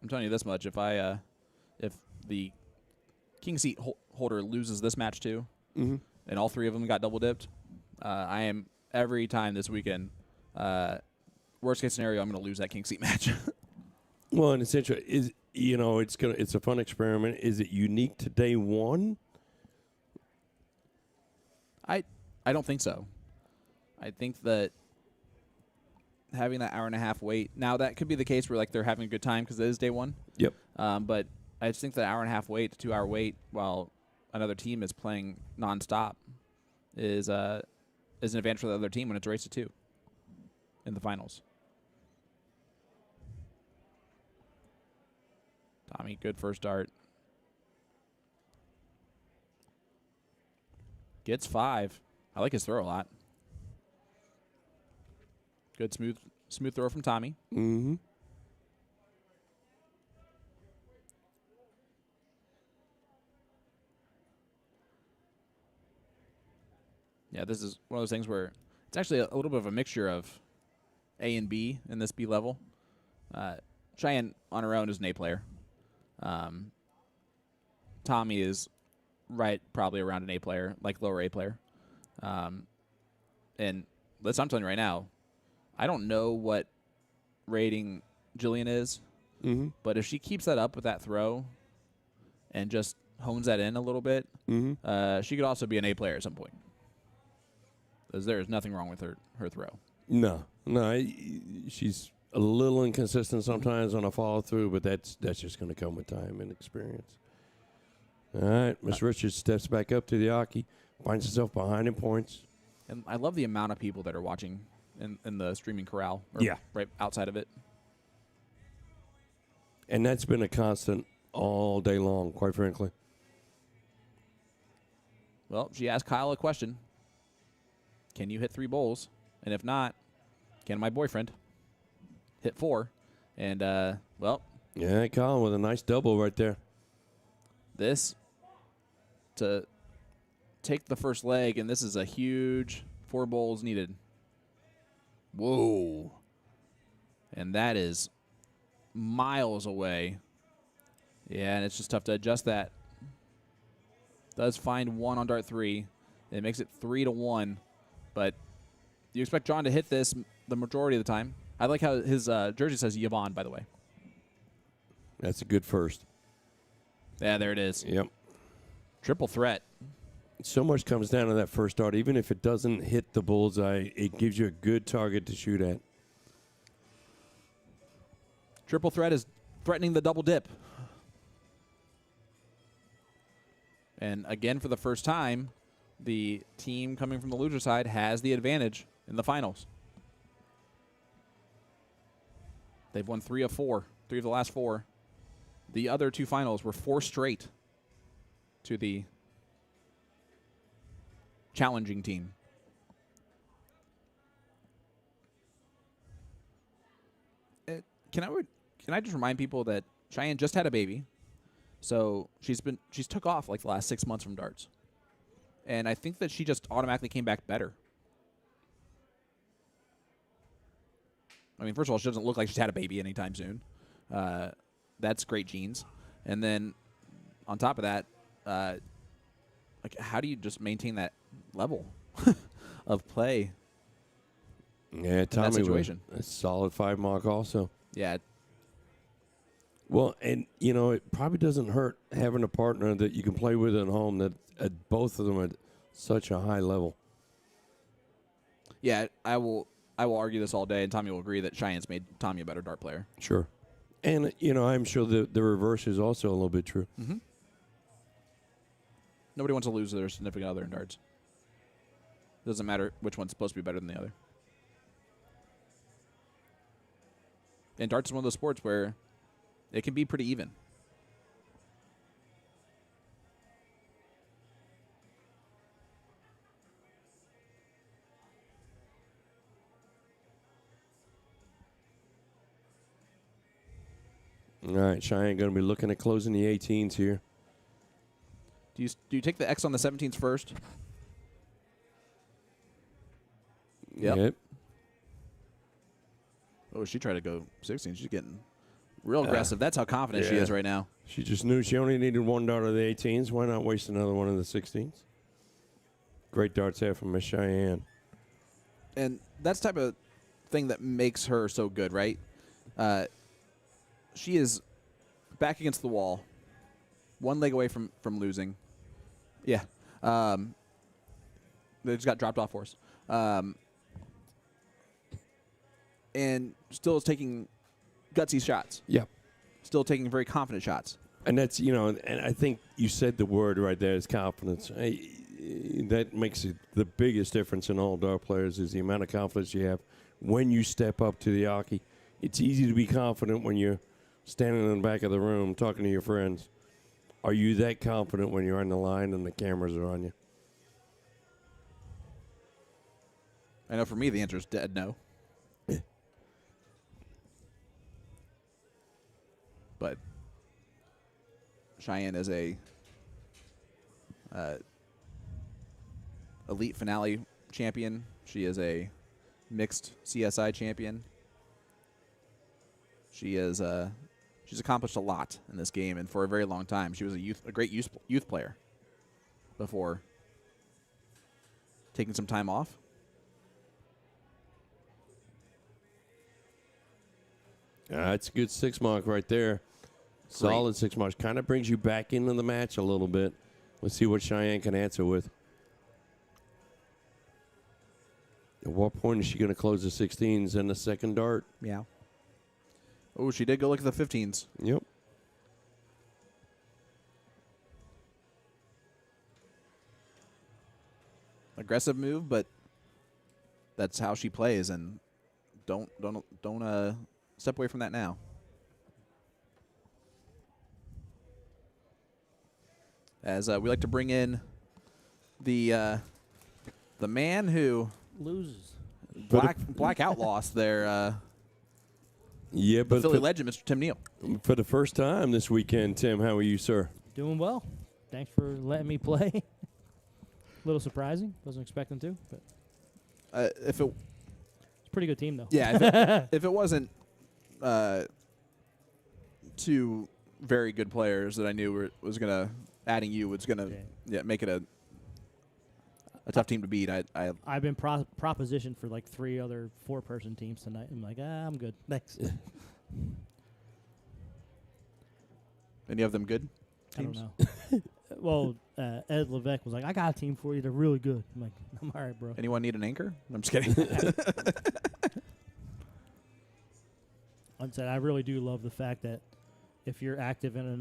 I'm telling you this much: if the king seat holder loses this match too, and all 3 of them got double dipped, I am every time this weekend. Worst case scenario, I'm going to lose that king seat match. Well, and it's interesting. It's a fun experiment. Is it unique to day one? I don't think so. I think that having that hour and a half wait, now that could be the case where like they're having a good time because it is day one. Yep. But I just think the hour and a half wait to 2 hour wait while another team is playing nonstop is an advantage for the other team when it's a race to 2 in the finals. Tommy, good first dart. Gets 5. I like his throw a lot. Good smooth throw from Tommy. Mm-hmm. Yeah, this is one of those things where it's actually a little bit of a mixture of A and B in this B level. Cheyenne on her own is an A player. Tommy is probably around an A player, like lower A player. And I'm telling you right now, I don't know what rating Jillian is, but if she keeps that up with that throw and just hones that in a little bit, she could also be an A player at some point. Because there is nothing wrong with her throw. No, she's a little inconsistent sometimes on a follow through, but that's just going to come with time and experience. All right, Miss Richards steps back up to the hockey, finds herself behind in points. And I love the amount of people that are watching in the streaming corral. Right outside of it. And that's been a constant all day long, quite frankly. Well, she asked Kyle a question. Can you hit 3 bowls? And if not, can my boyfriend hit 4? And, Yeah, Colin with a nice double right there. This to take the first leg, and this is a huge 4 bowls needed. Whoa. And that is miles away. Yeah, and it's just tough to adjust that. Does find 1 on dart 3. It makes it 3-1. But you expect John to hit this the majority of the time. I like how his jersey says Yvonne, by the way. That's a good first. Yeah, there it is. Yep. Triple threat. So much comes down to that first dart. Even if it doesn't hit the bullseye, it gives you a good target to shoot at. Triple threat is threatening the double dip. And again, for the first time, the team coming from the loser side has the advantage in the finals. They've won 3 of 4, 3 of the last 4. The other 2 finals were 4 straight to the challenging team. Can I just remind people that Cheyenne just had a baby, so she's took off like the last 6 months from darts. And I think that she just automatically came back better. I mean, first of all, she doesn't look like she's had a baby anytime soon. That's great genes. And then on top of that, like, how do you just maintain that level of play? Yeah, Tommy with situation. a solid 5 mark also. Yeah. Well, and, it probably doesn't hurt having a partner that you can play with at home that both of them at such a high level. Yeah, I will argue this all day, and Tommy will agree that Cheyenne's made Tommy a better dart player. Sure. And, I'm sure the reverse is also a little bit true. Mm-hmm. Nobody wants to lose their significant other in darts. Doesn't matter which one's supposed to be better than the other. And darts is one of those sports where it can be pretty even. All right, Cheyenne going to be looking at closing the 18s here. Do you take the X on the 17s first? Yep. Oh, she tried to go 16. She's getting real aggressive. That's how confident she is right now. She just knew she only needed 1 dart of the 18s. Why not waste another one of the 16s? Great darts there from Miss Cheyenne. And that's the type of thing that makes her so good, right? She is back against the wall, 1 leg away from losing. Yeah. They just got dropped off for us. And still is taking gutsy shots. Yeah. Still taking very confident shots. And that's, and I think you said the word right there is confidence. That makes it the biggest difference in all dart players is the amount of confidence you have when you step up to the hockey. It's easy to be confident when you're standing in the back of the room talking to your friends. Are you that confident when you're on the line and the cameras are on you? I know for me the answer is dead no. But Cheyenne is a elite finale champion. She is a mixed CSI champion. She is she's accomplished a lot in this game, and for a very long time, she was a great youth player before taking some time off. It's a good 6 mark right there. Solid 6 marks. Kind of brings you back into the match a little bit. Let's see what Cheyenne can answer with. At what point is she going to close the 16s and the second dart? Yeah. Oh, she did go look at the 15s. Yep. Aggressive move, but that's how she plays, and don't step away from that now. As we like to bring in the man who Loses. blackout lost there. Yeah, but Philly legend, Mr. Tim Neal. for the first time this weekend, Tim, how are you, sir? Doing well. Thanks for letting me play. A little surprising. Wasn't expecting to, but If it, it's a pretty good team, though. yeah, if it wasn't two very good players that I knew was gonna adding you was gonna make it a tough team to beat. I've been propositioned for like 3 other 4-person teams tonight. I'm like, I'm good. Thanks. Any of them good I don't teams? know. Well, Ed Levesque was like, I got a team for you. They're really good. I'm like, I'm all right, bro. Anyone need an anchor? I'm just kidding. I said, I really do love the fact that if you're active in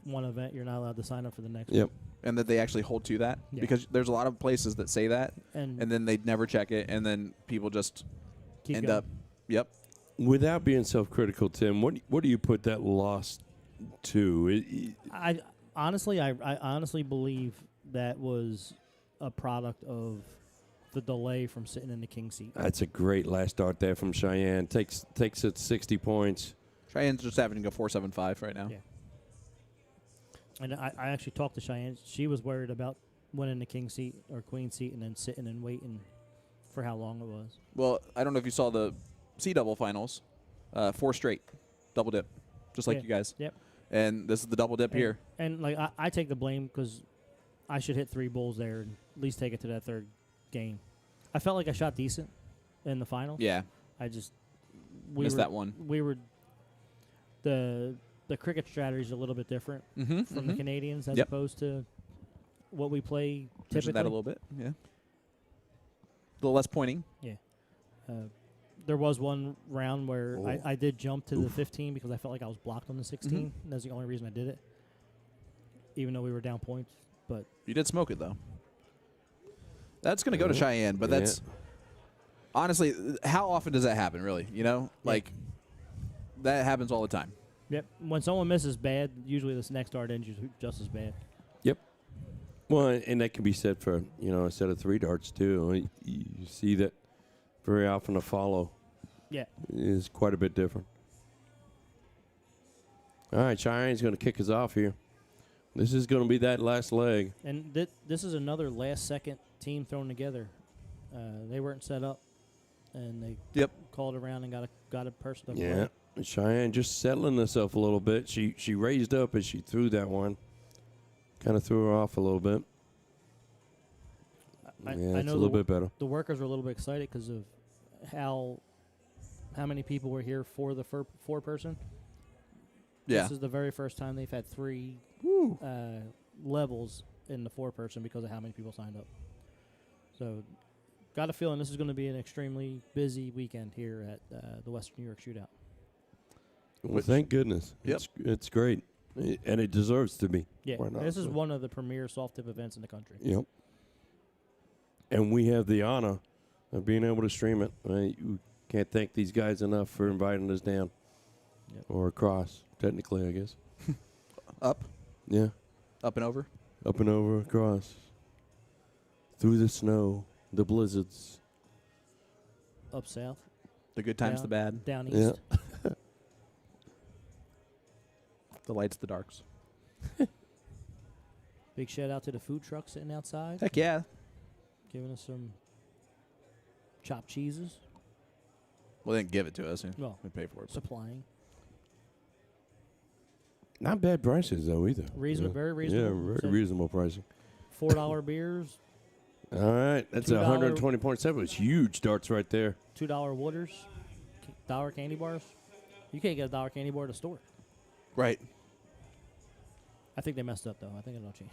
one event, you're not allowed to sign up for the next one. And that they actually hold to that, Yeah. because there's a lot of places that say that, And and then they never check it, and then people just keep end going. up. Yep. Without being self-critical, Tim, what do you put that loss to? I honestly believe that was a product of the delay from sitting in the king seat. That's a great last start there from Cheyenne. Takes it 60 points. Cheyenne's just having to go 4.75 right now. Yeah. And I actually talked to Cheyenne. She was worried about winning the king seat or queen seat and then sitting and waiting for how long it was. Well, I don't know if you saw the C double finals, 4 straight, double dip, just like Yeah. you guys. Yep. And this is the double dip here. And like I take the blame because I should hit 3 bulls there and at least take it to that third game. I felt like I shot decent in the final. Yeah. I just Missed that one. We were the cricket strategy is a little bit different from the Canadians as opposed to what we play typically. Mentioned that a little bit. Yeah. A little less pointing. Yeah. There was one round where I did jump to the 15 because I felt like I was blocked on the 16. That's the only reason I did it, even though we were down points. But You did smoke it, though. That's going to go to Cheyenne, but that's honestly, how often does that happen, really? You know? Like, that happens all the time. yep, when someone misses bad, usually this next dart ends just as bad. Yep. Well, and that can be said for, a set of 3 darts, too. You see that very often a follow is quite a bit different. All right, Cheyenne's going to kick us off here. This is going to be that last leg. And this is another last-second team thrown together. They weren't set up, and they called around and got a person to play. Cheyenne just settling herself a little bit. She raised up as she threw that one. Kind of threw her off a little bit. I It's know a little bit better. The workers were a little bit excited because of how many people were here for the 4-person. Yeah. This is the very first time they've had 3 levels in the 4-person because of how many people signed up. So, got a feeling this is going to be an extremely busy weekend here at the Western New York Shootout. Well, thank goodness. Yep. It's great. And it deserves to be. Yeah, Why not? this is one of the premier soft tip events in the country. Yep. And we have the honor of being able to stream it. You can't thank these guys enough for inviting us down. Yep. Or across, technically, I guess. Up, Yeah. up and over. Up and over, across. Through the snow, the blizzards. Up south, The good times, down, the bad, down east. Yeah. the lights, the darks. Big shout out to the food truck sitting outside, Heck yeah. giving us some chopped cheeses, Well, they didn't give it to us. Well, we paid for it. supplying. Not bad prices, though, either. Reasonable, very reasonable. Yeah, very So- reasonable pricing. $4 beers, All right, that's $2 120.7. It's huge darts right there. $2 waters, $1 candy bars. You can't get a $1 candy bar at the store. Right. I think they messed up though. I think it'll change.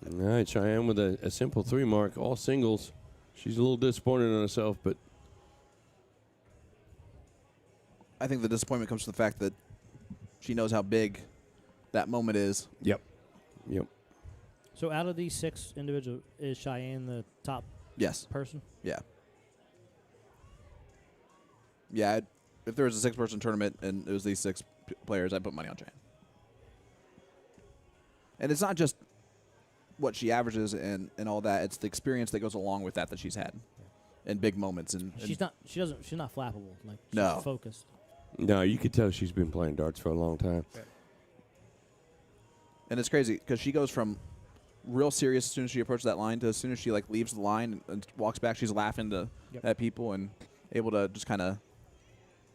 All right, Cheyenne with a simple 3 mark, all singles. She's a little disappointed in herself, but I think the disappointment comes from the fact that she knows how big that moment is. yep. So out of these 6 individuals, is Cheyenne the top Yes. person? Yeah. Yeah. If there was a 6-person tournament and it was these 6 players, I'd put money on Cheyenne. And it's not just what she averages and all that; it's the experience that goes along with that she's had, and big moments. And She's not flappable. Like she's No. focused. No, you could tell she's been playing darts for a long time. And it's crazy because she goes from real serious as soon as she approaches that line to as soon as she like leaves the line and walks back, she's laughing at people and able to just kind of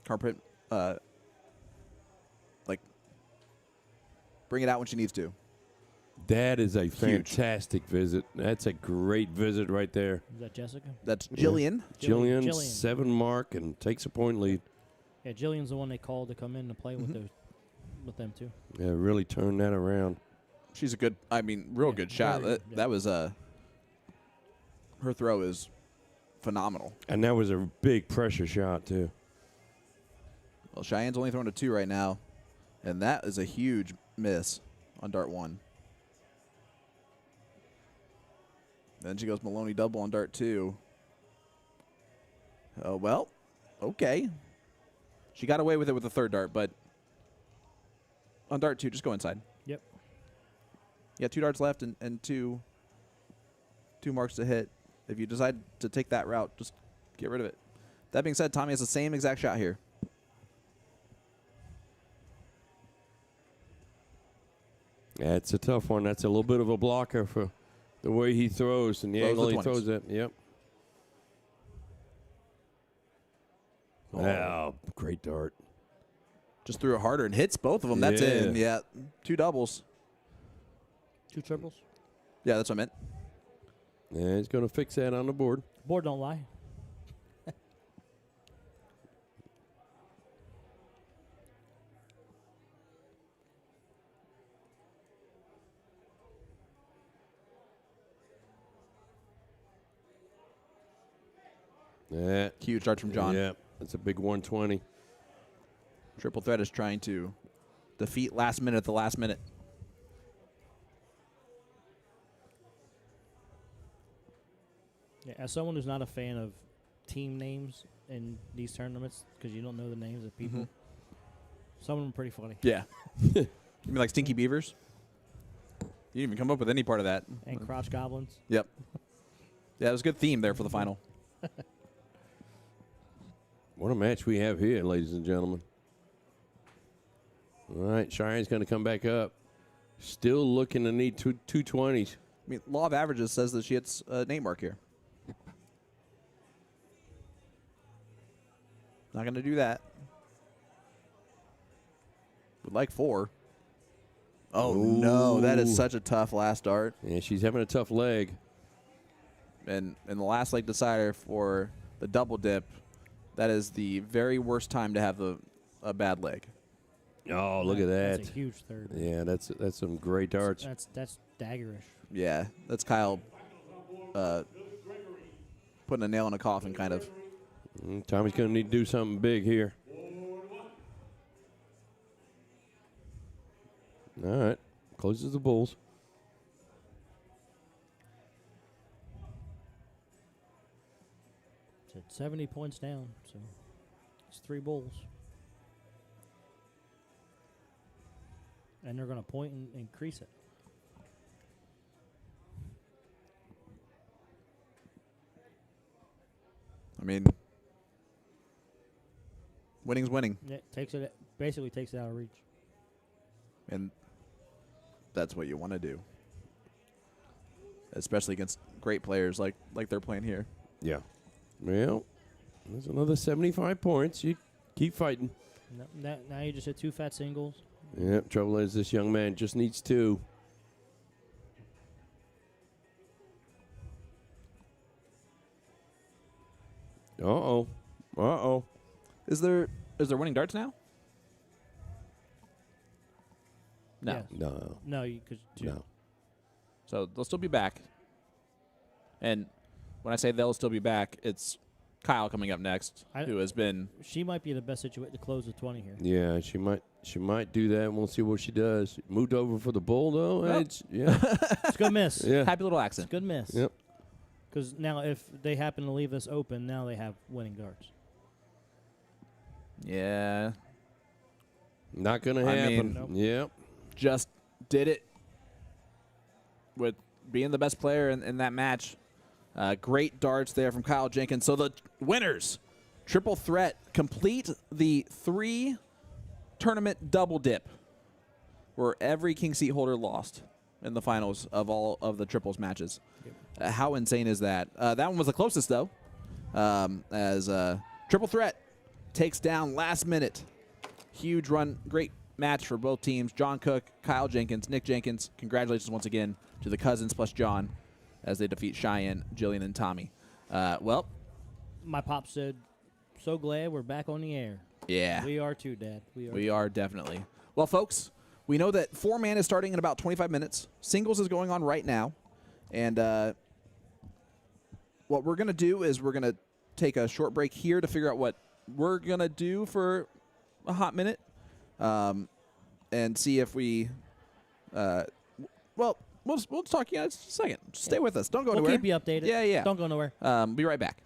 carpet, like bring it out when she needs to. That is a fantastic visit. That's a great visit right there. Is that Jessica? That's Jillian. Jillian, Jillian. 7 mark and takes a point lead. Yeah, Jillian's the one they called to come in to play with them too. Yeah, really turned that around. She's a good, real good shot. very good, That was her throw is phenomenal. And that was a big pressure shot, too. Well, Cheyenne's only thrown a 2 right now, and that is a huge miss on dart 1. Then she goes Maloney double on dart 2. Oh, well, okay. She got away with it with the 3rd dart, but on dart 2, just go inside. Yep. Yeah, 2 darts left and two marks to hit. If you decide to take that route, just get rid of it. That being said, Tommy has the same exact shot here. Yeah, it's a tough one. That's a little bit of a blocker for the way he throws and the Throws angle the he 20s. throws it. Yep. Wow, great dart. Just threw it harder and hits both of them. That's in. Yeah, 2 doubles. 2 triples. Yeah, that's what I meant. Yeah, he's going to fix that on the board. Board don't lie. Yeah. Huge dart from John. Yeah, that's a big 120. Triple threat is trying to defeat last minute at the last minute. Yeah, as someone who's not a fan of team names in these tournaments because you don't know the names of people, some of them are pretty funny. Yeah. You mean like Stinky Beavers? You didn't even come up with any part of that. And crotch goblins. Yep. Yeah, it was a good theme there for the final. What a match we have here, ladies and gentlemen. All right, Cheyenne's going to come back up. Still looking to need 220s. I mean, law of averages says that she hits a name mark here. Not going to do that. Would like 4. Oh, no. That is such a tough last dart. Yeah, she's having a tough leg. And in the last leg decider for the double dip, that is the very worst time to have a bad leg. Oh, look at that. That's a huge third. Yeah, that's some great darts. That's daggerish. Yeah, that's Kyle putting a nail in a coffin, kind of. Tommy's going to need to do something big here. All right. Closes the Bulls. It's at 70 points down, so it's 3 Bulls. And they're going to point and increase it. I mean, winning's winning, Yeah, basically takes it out of reach. and that's what you want to do, especially against great players like they're playing here. Yeah. Well, there's another 75 points. You keep fighting. Now you just hit 2 fat singles. Yeah, trouble is this young man just needs 2. Uh-oh. Uh-oh. Is there winning darts now? No. Yes. No. No, because No. So they'll still be back. And when I say they'll still be back, it's Kyle coming up next, who has been. She might be in the best situation to close the 20 here. Yeah, she might do that, and we'll see what she does. Moved over for the Bull, though. Well. It's a good miss. Yeah. Happy little It's a accent. good miss. Yep. Because now if they happen to leave this open, now they have winning darts. Yeah. Not going to I happen. mean- Nope. Yep. Just did it with being the best player in that match. Great darts there from Kyle Jenkins. So the winners, triple threat, complete the 3 tournament double dip where every king seat holder lost in the finals of all of the triples matches. How insane is that? That one was the closest, though, as triple threat takes down last minute. Huge run, great match for both teams. John Cook, Kyle Jenkins, Nick Jenkins. Congratulations once again to the cousins plus John as they defeat Cheyenne, Jillian, and Tommy. Well, My pop said, so glad we're back on the air. yeah. We are too, Dad. We are definitely. Well, folks, we know that 4-man is starting in about 25 minutes. Singles is going on right now. And what we're going to do is we're going to take a short break here to figure out what we're going to do for a hot minute and see if we well, we'll talk in a second. Stay with us. Don't go We'll anywhere. keep you updated. Yeah. Don't go nowhere. Be right back.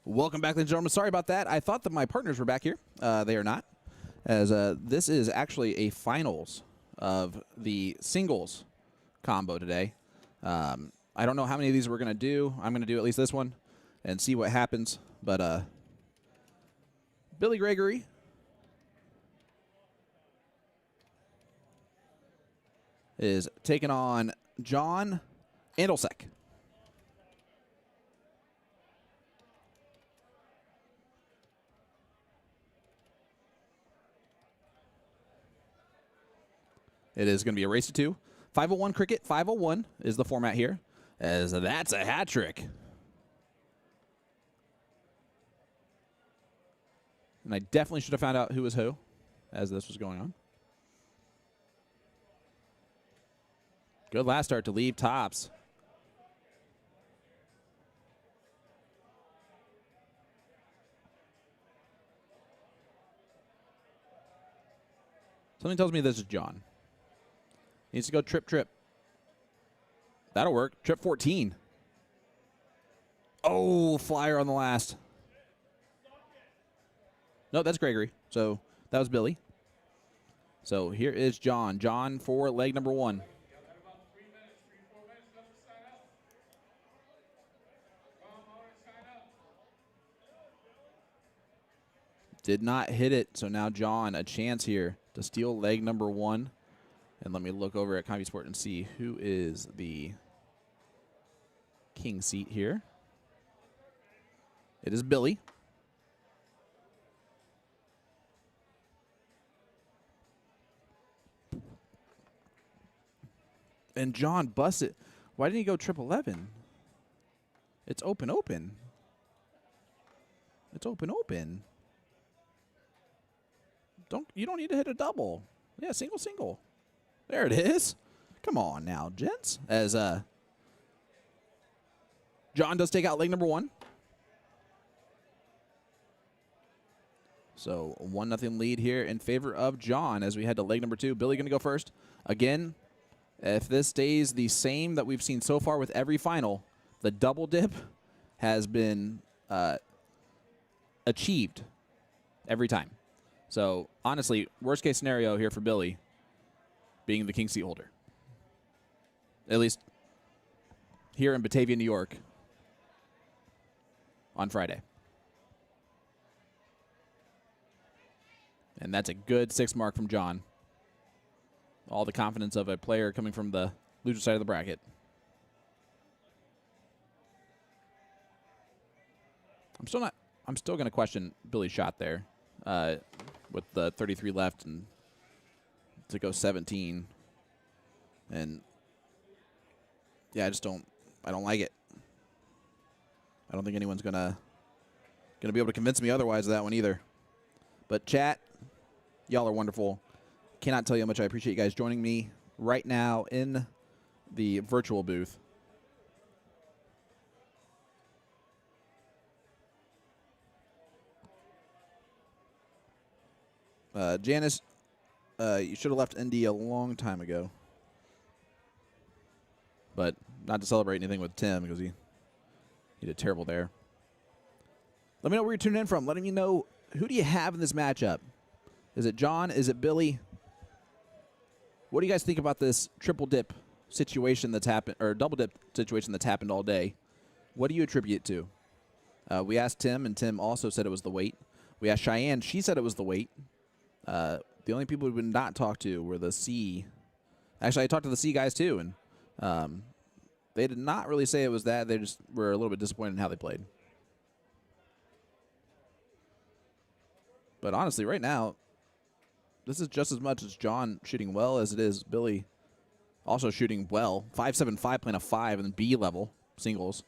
Welcome back, ladies and gentlemen. Sorry about that. I thought that my partners were back here. They are not, as this is actually a finals of the singles combo today. I don't know how many of these we're going to do. I'm going to do at least this one and see what happens. But Billy Gregory is taking on John Andelsek. It is going to be a race to 2. 501 cricket, 501 is the format here, as that's a hat trick. And I definitely should have found out who was who as this was going on. Good last start to leave tops. Something tells me this is John. Needs to go trip, trip. That'll work. Trip 14. Oh, flyer on the last. No, that's Gregory. So that was Billy. So here is John. John for leg number 1. Did not hit it. So now John, a chance here to steal leg number 1. And let me look over at Comedy Sport and see who is the king seat here. It is Billy. And John busted. Why didn't he go triple 11? It's open, open. It's open, open. You don't need to hit a double. Yeah, single, single. There it is. Come on now, gents. As John does take out leg number 1. So 1-0 lead here in favor of John as we head to leg number 2. Billy going to go first. Again, if this stays the same that we've seen so far with every final, the double dip has been achieved every time. So honestly, worst case scenario here for Billy being the king seat holder. At least here in Batavia, New York on Friday. And that's a good 6 mark from John. All the confidence of a player coming from the loser side of the bracket. I'm still going to question Billy's shot there with the 33 left and to go 17. And yeah, I don't like it. I don't think anyone's gonna be able to convince me otherwise of that one either. But chat, y'all are wonderful. Cannot tell you how much I appreciate you guys joining me right now in the virtual booth. Janice, you should have left ND a long time ago. But not to celebrate anything with Tim because he did terrible there. Let me know where you're tuning in from. Letting me know, who do you have in this matchup? Is it John? Is it Billy? What do you guys think about this triple dip situation that's happened, or double dip situation that's happened all day? What do you attribute it to? We asked Tim, and Tim also said it was the weight. We asked Cheyenne. She said it was the weight. The only people we would not talk to were the C. Actually, I talked to the C guys too, and they did not really say it was that. They just were a little bit disappointed in how they played. But honestly, right now, this is just as much as John shooting well as it is Billy also shooting well. 5-7-5 playing a 5 in the B level singles.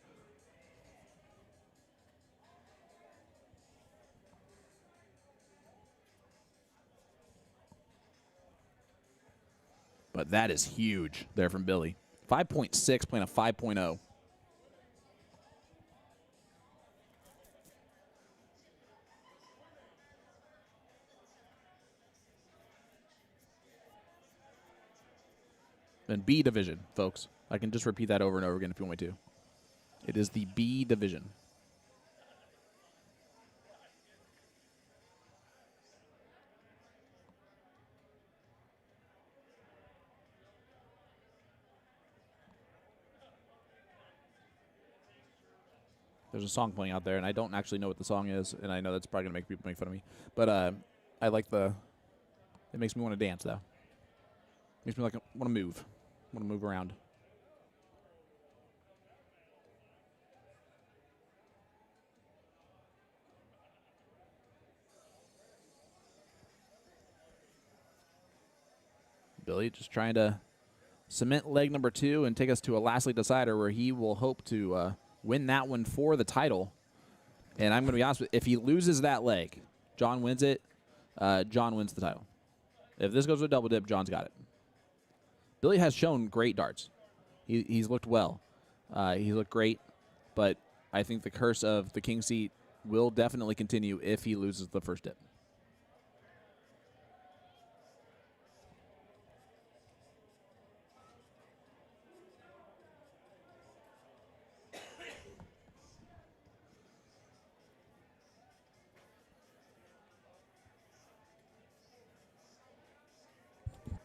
But that is huge there from Billy. 5.6 playing a 5.0. And B division, folks. I can just repeat that over and over again if you want me to. It is the B division. There's a song playing out there, and I don't actually know what the song is, and I know that's probably going to make people make fun of me. But I like the – it makes me want to dance, though. Makes me want to move. Want to move around. Billy just trying to cement leg number 2 and take us to a last leg decider where he will hope to win that one for the title. And I'm going to be honest with you, if he loses that leg, John wins it, John wins the title. If this goes to a double dip, John's got it. Billy has shown great darts. He's looked well. He looked great, but I think the curse of the king seat will definitely continue if he loses the first dip.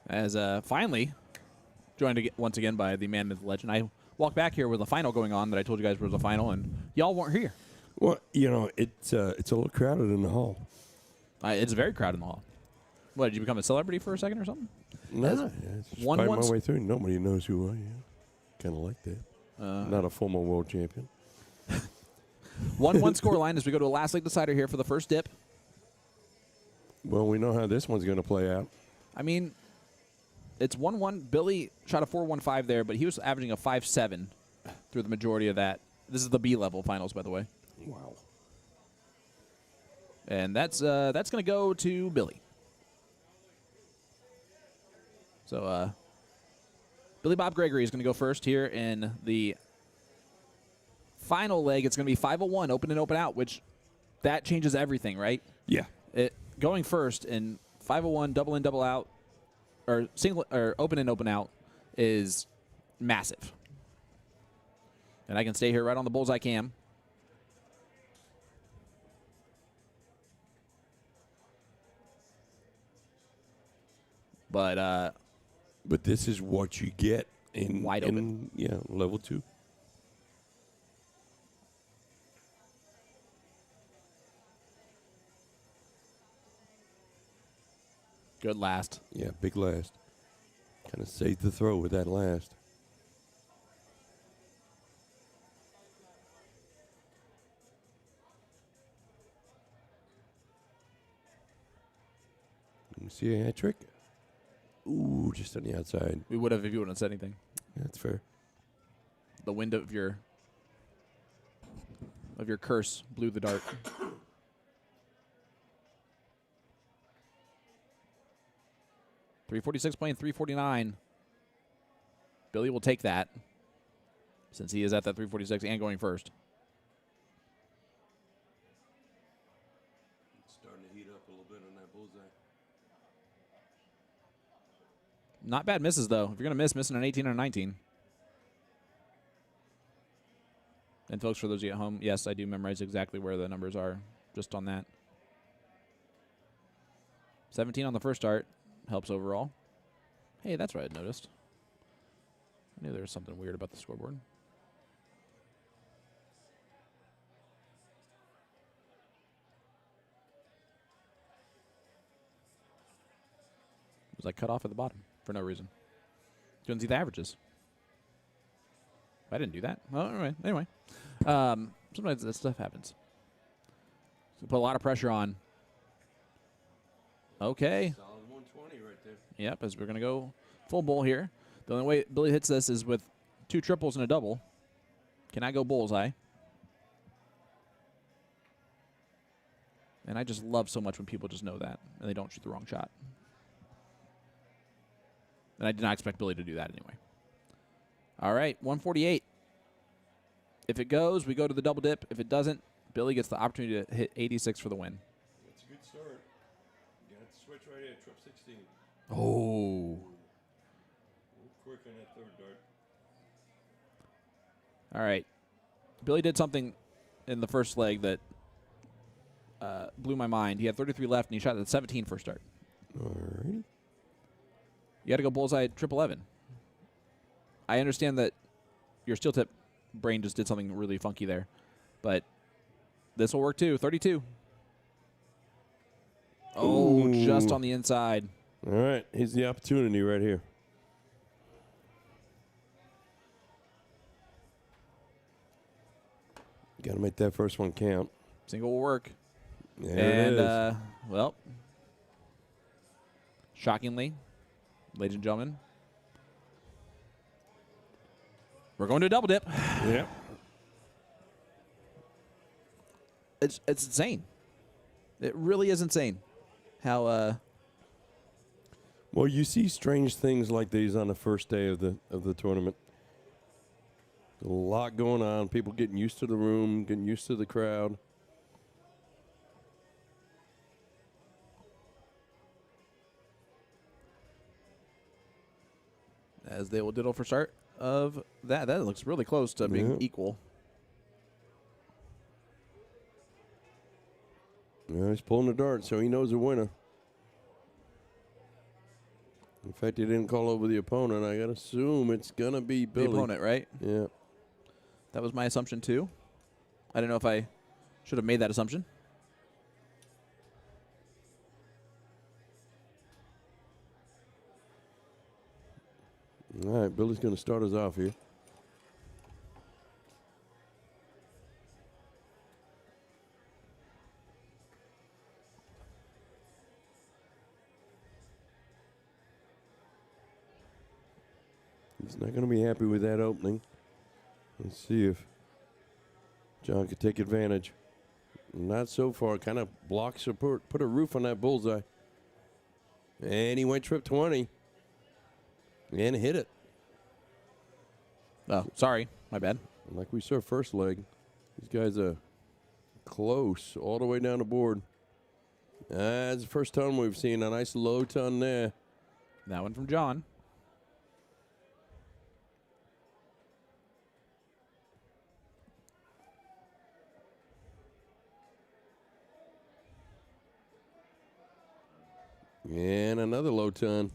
As finally joined once again by the man, myth, legend. I walked back here with a final going on that I told you guys was a final, and y'all weren't here. Well, you know, it's a little crowded in the hall. It's very crowded in the hall. What, did you become a celebrity for a second or something? No, just find my way through. Nobody knows who I am. Kind of like that. Not a former world champion. 1-1 score line as we go to a last leg decider here for the first dip. Well, we know how this one's going to play out. I mean, it's 1-1. Billy shot a 4.15 there, but he was averaging a 5.7 through the majority of that. This is the B-level finals, by the way. Wow. And that's going to go to Billy. So Billy Bob Gregory is going to go first here in the final leg. It's going to be 501, open and open out, which that changes everything, right? Yeah. Going first in 501, double in, double out, or single or open and open out is massive. And I can stay here right on the bullseye cam. But this is what you get in wide open. Yeah, level 2. Good last. Yeah, big last. Kind of saved the throw with that last. Let me see a hat trick. Ooh, just on the outside. We would have if you wouldn't have said anything. That's fair. The wind of your curse blew the dart. .346 playing .349. Billy will take that since he is at that .346 and going first. It's starting to heat up a little bit on that bullseye. Not bad misses, though. If you're going to missing an 18 or 19. And, folks, for those of you at home, yes, I do memorize exactly where the numbers are just on that. 17 on the first start. Helps overall. Hey, that's what I noticed. I knew there was something weird about the scoreboard. It was like cut off at the bottom for no reason. Couldn't see the averages. I didn't do that. Well, anyway. Sometimes that stuff happens. So put a lot of pressure on. Okay. Solid 120 right there. Yep, as we're going to go full bull here. The only way Billy hits this is with 2 triples and a double. Can I go bullseye? And I just love so much when people just know that and they don't shoot the wrong shot. And I did not expect Billy to do that anyway. All right, 148. If it goes, we go to the double dip. If it doesn't, Billy gets the opportunity to hit 86 for the win. That's a good start. You got to switch right here, trip 16. Oh. A little quick on that third dart. All right. Billy did something in the first leg that blew my mind. He had 33 left, and he shot at 17 first start. All righty. You got to go bullseye triple 11. I understand that your steel tip brain just did something really funky there. But this will work too. 32. Oh, Ooh. just on the inside. All right, here's the opportunity right here. Got to make that first one count. Single will work. There it is. And, well, shockingly, ladies and gentlemen, we're going to a double dip. Yep. It's insane. It really is insane how Well, you see strange things like these on the first day of the tournament. A lot going on. People getting used to the room, getting used to the crowd. as they will diddle for start of that. That looks really close to being Yeah. equal. Yeah, he's pulling the dart, so he knows the winner. In fact, he didn't call over the opponent. I got to assume it's going to be Billy. The opponent, right? Yeah. That was my assumption, too. I don't know if I should have made that assumption. All right, Billy's going to start us off here. He's not going to be happy with that opening. Let's see if John could take advantage. Not so far. Kind of blocks or put a roof on that bullseye. And he went trip 20. And hit it. Oh, sorry. My bad. Like we saw first leg. These guys are close all the way down the board. That's the first ton we've seen. A nice low ton there. That one from John. And another low ton.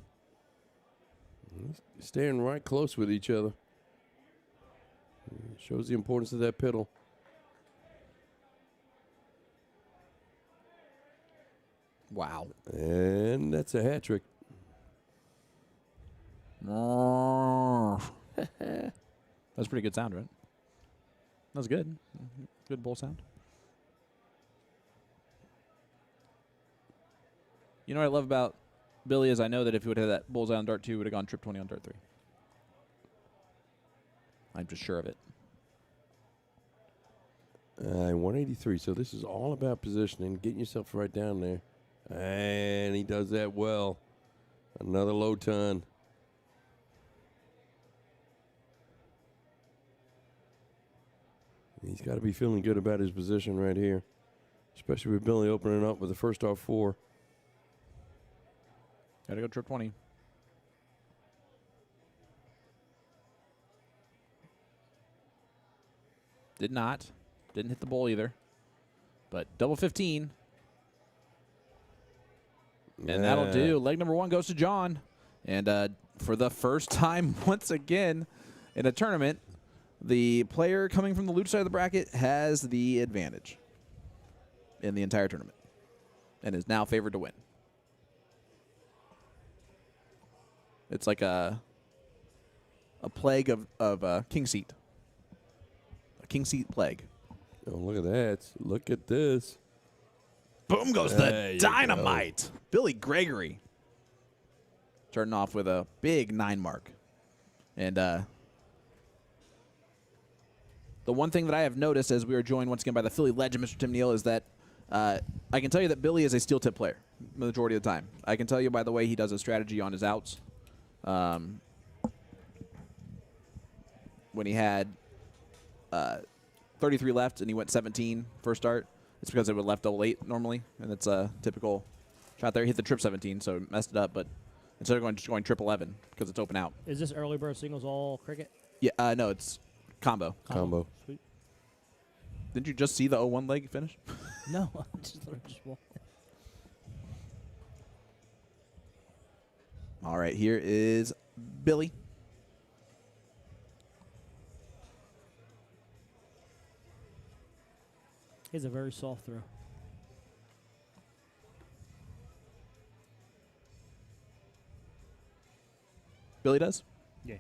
Staying right close with each other. Shows the importance of that piddle. Wow. And that's a hat trick. That's pretty good sound, right? That was good. Good bull sound. You know what I love about Billy is I know that if he would have had that bullseye on dart 2, he would have gone trip 20 on dart 3. I'm just sure of it. 183. So this is all about positioning, getting yourself right down there. And he does that well. Another low ton. He's got to be feeling good about his position right here, especially with Billy opening up with the first off 4. Got to go trip 20. Did not. Didn't hit the bull either. But double 15. And that'll do. Leg number 1 goes to John. And for the first time once again in a tournament, the player coming from the loose side of the bracket has the advantage in the entire tournament and is now favored to win. It's like a plague of king seat. A king seat plague. Oh, look at that. Look at this. Boom goes There the you dynamite. Billy Gregory turning off with a big 9 mark. And the one thing that I have noticed as we are joined once again by the Philly legend, Mr. Tim Neal, is that I can tell you that Billy is a steel tip player majority of the time. I can tell you by the way he does a strategy on his outs. When he had 33 left and he went 17 first start, it's because it would left double 8 normally, and it's a typical shot there. He hit the trip 17, so it messed it up, but instead of just going trip 11 because it's open out. Is this early bird singles all cricket? Yeah, no, it's combo. Combo. Sweet. Didn't you just see the 0-1 leg finish? No, I just thought it just walked. All right, here is Billy. He has a very soft throw. Billy does. Yeah.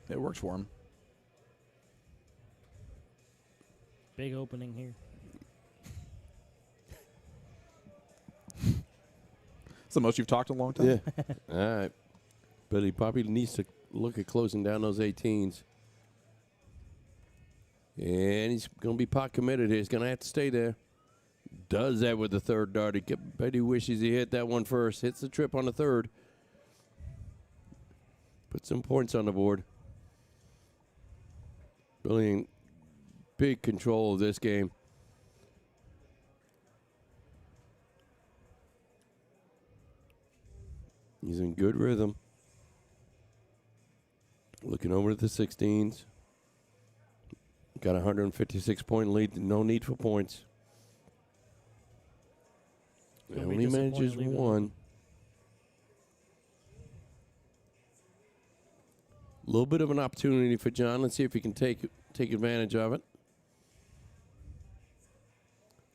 It works for him. Big opening here. It's the most you've talked in a long time. Yeah. All right. But he probably needs to look at closing down those 18s. And he's going to be pot committed here. He's going to have to stay there. Does that with the third dart. Bet he wishes he hit that one first. Hits the trip on the third. Put some points on the board. Really in big control of this game. He's in good rhythm. Looking over at the 16s. Got a 156-point lead. No need for points. Gonna be Only disappointed manages leaving it. one. A little bit of an opportunity for John. Let's see if he can take advantage of it.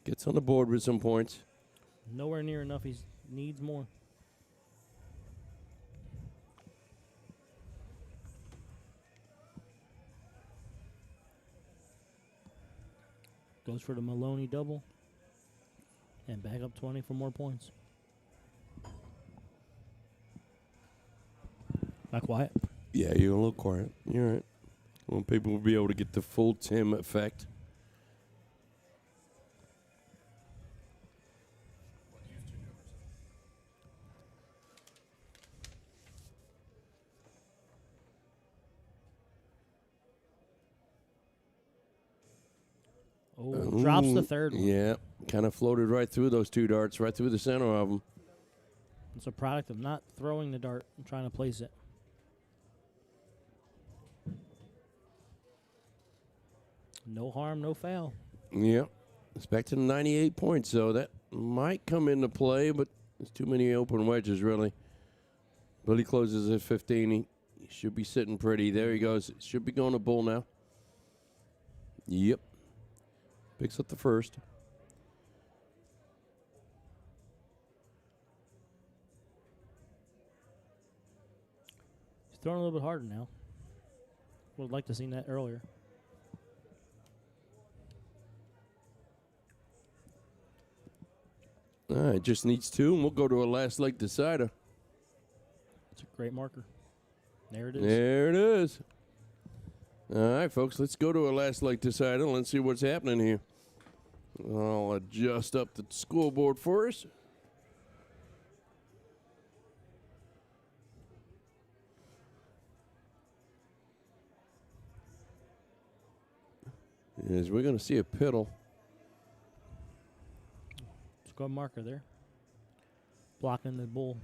Gets on the board with some points. Nowhere near enough. He needs more. Goes for the Maloney double. And back up 20 for more points. Not quiet. Yeah, you're a little quiet. You're right. Want people will be able to get the full Tim effect. Oh, drops the Ooh, third one. Yeah, kind of floated right through those two darts, right through the center of them. It's a product of not throwing the dart and trying to place it. No harm, no foul. Yep. It's back to 98 points, though. That might come into play, but there's too many open wedges, really. Billy closes at 15. He should be sitting pretty. There he goes. Should be going to bull now. Yep. Picks up the first. He's throwing a little bit harder now. Would have liked to have seen that earlier. All right, just needs two, and we'll go to a last leg decider. It's a great marker. There it is. There it is. All right, folks, let's go to a last leg decider. Let's see what's happening here. I'll adjust up the scoreboard for us. As we're going to see a piddle. Let's go marker there. Blocking the bull.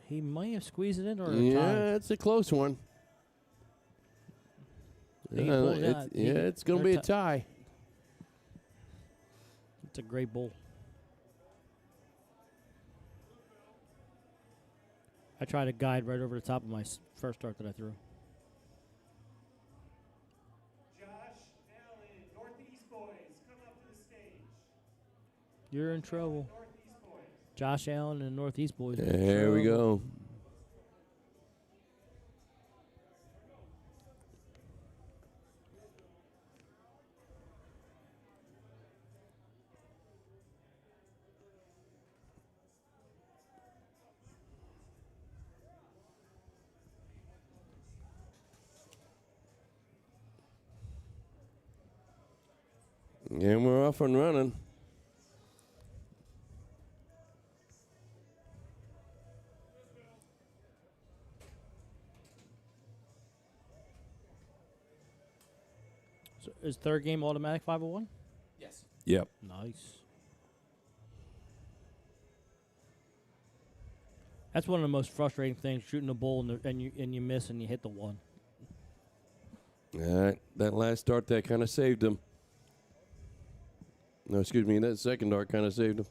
He might have squeezed it in or Yeah, it's a close one. He pulled it out. It's going to be a tie. It's a great bull. I tried to guide right over the top of my first dart that I threw. Josh Allen, Northeast boys, come up to the stage. You're in trouble. Northeast boys. Josh Allen and Northeast boys. are in There we trouble. go. And we're off and running. So is third game automatic 501? Yes. Yep. Nice. That's one of the most frustrating things: shooting a bull and you miss and you hit the one. All right. That last dart that kind of saved him. No, excuse me. That second dart kind of saved him.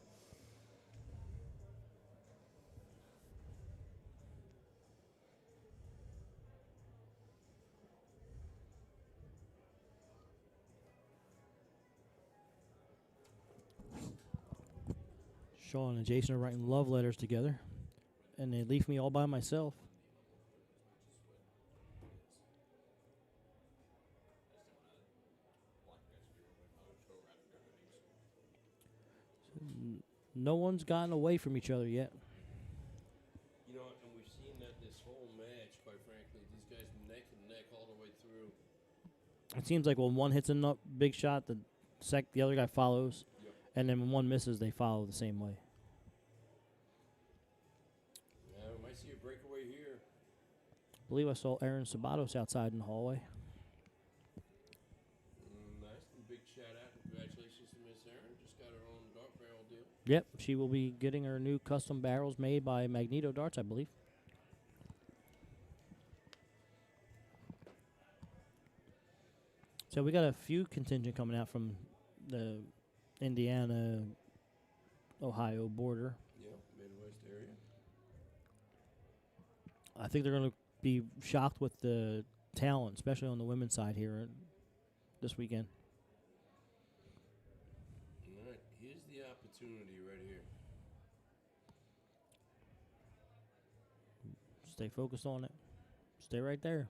Sean and Jason are writing love letters together, and they leave me all by myself. No one's gotten away from each other yet. You know, and we've seen that this whole match, quite frankly, these guys neck and neck all the way through. It seems like when one hits a big shot, the other guy follows, and then when one misses, they follow the same way. Yeah, we might see a breakaway here. I believe I saw Aaron Sabatos outside in the hallway. Nice and big shout out. Congratulations to Miss Aaron. Just got her own dart barrel deal. Yep, she will be getting her new custom barrels made by Magneto Darts, I believe. So we got a few contingent coming out from the Indiana-Ohio border. Yep, Midwest area. I think they're going to be shocked with the talent, especially on the women's side here this weekend. All right, here's the opportunity right here. Stay focused on it. Stay right there.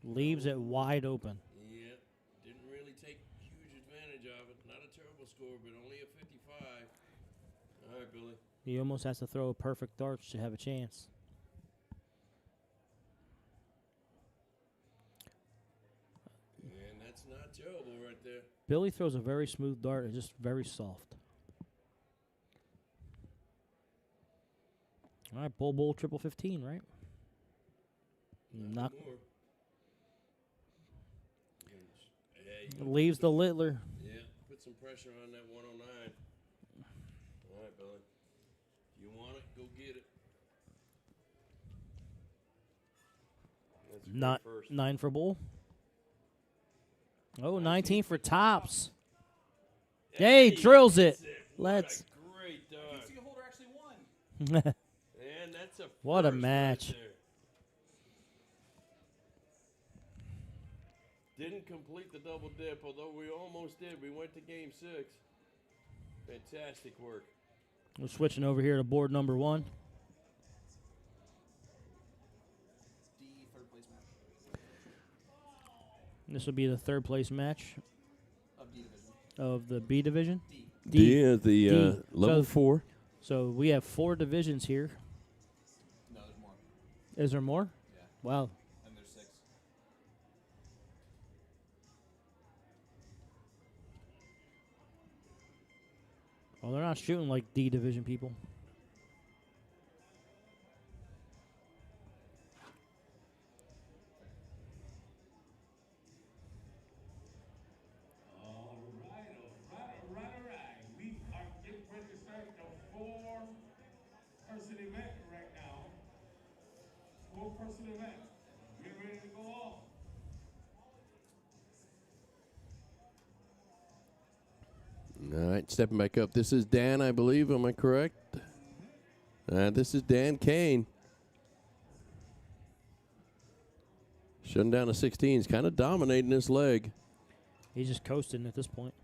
Leaves it wide open. Yep, didn't really take huge advantage of it. Not a terrible score, but only a 55. All right, Billy. He almost has to throw a perfect dart to have a chance. And that's not terrible right there. Billy throws a very smooth dart and just very soft. All right, bull, triple 15, right? Knock. More. Leaves the Littler. Yeah, put some pressure on that 109. All right, Billy. If you want it, go get it. That's a Not great first. 9 for bull. Oh, 19 for tops. Hey, drills it. Let's. What a great dog. Single holder actually won. And that's a What a first match. right there. Didn't complete the double dip, although we almost did. We went to game 6. Fantastic work. We're switching over here to board number 1. D, third place match This will be the third place match of D division. of the B division. D is the D. level So- 4. So we have 4 divisions here. No, there's more. Is there more? Yeah, Wow. and there's 6. Well, they're not shooting like D division people. All right. We are getting ready to start the 4-person event right now. 4-person event. Get ready to go off. All right, stepping back up. This is Dan, I believe. Am I correct? This is Dan Kane. Shutting down a 16. He's kind of dominating this leg. He's just coasting at this point.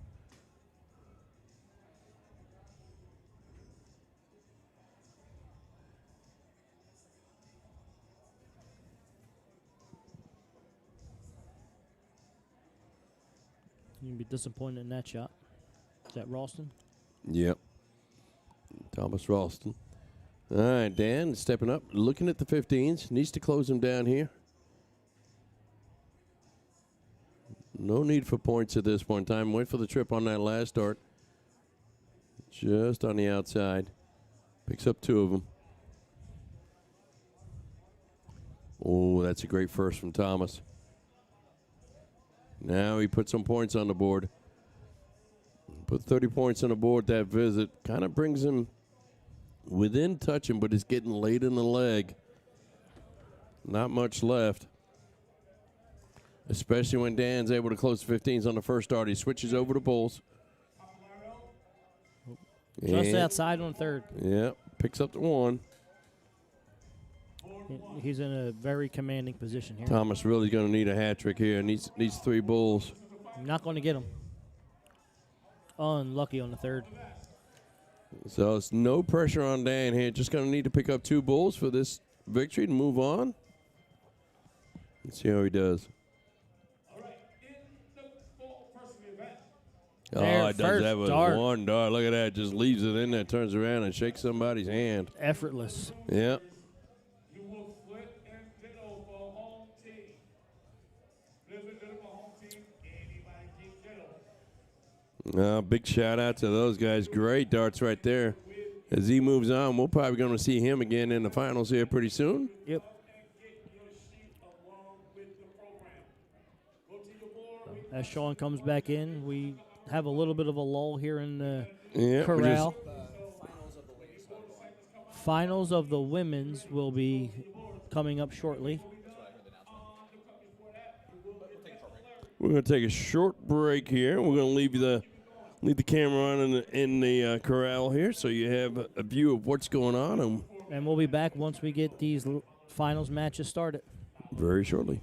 You'd be disappointed in that shot. Is that Ralston? Yep. Thomas Ralston. All right, Dan stepping up, looking at the 15s. Needs to close them down here. No need for points at this point in time. Went for the trip on that last start. Just on the outside. Picks up 2 of them. Oh, that's a great first from Thomas. Now he put some points on the board. Put 30 points on the board that visit. Kind of brings him within touching, but it's getting late in the leg. Not much left. Especially when Dan's able to close the 15s on the first start. He switches over to bulls. Just outside on third. Yeah, picks up the 1. He's in a very commanding position here. Thomas really going to need a hat trick here. Needs 3 bulls. Not going to get him. Unlucky on the third. So it's no pressure on Dan here. Just going to need to pick up 2 bulls for this victory to move on. Let's see how he does. All right, in the full first event. There, Oh, it does first that with dart. 1 dart. Look at that. Just leaves it in there, turns around, and shakes somebody's hand. Effortless. Yep. You will flip and ditto for home team. Flip and ditto for home team. Anybody can ditto. Big shout out to those guys. Great darts right there. As he moves on, we're probably going to see him again in the finals here pretty soon. Yep. As Sean comes back in, we have a little bit of a lull here in the corral. Finals of the women's will be coming up shortly. We're going to take a short break here. We're going to leave the camera on in the corral here so you have a view of what's going on And we'll be back once we get these finals matches started. very shortly.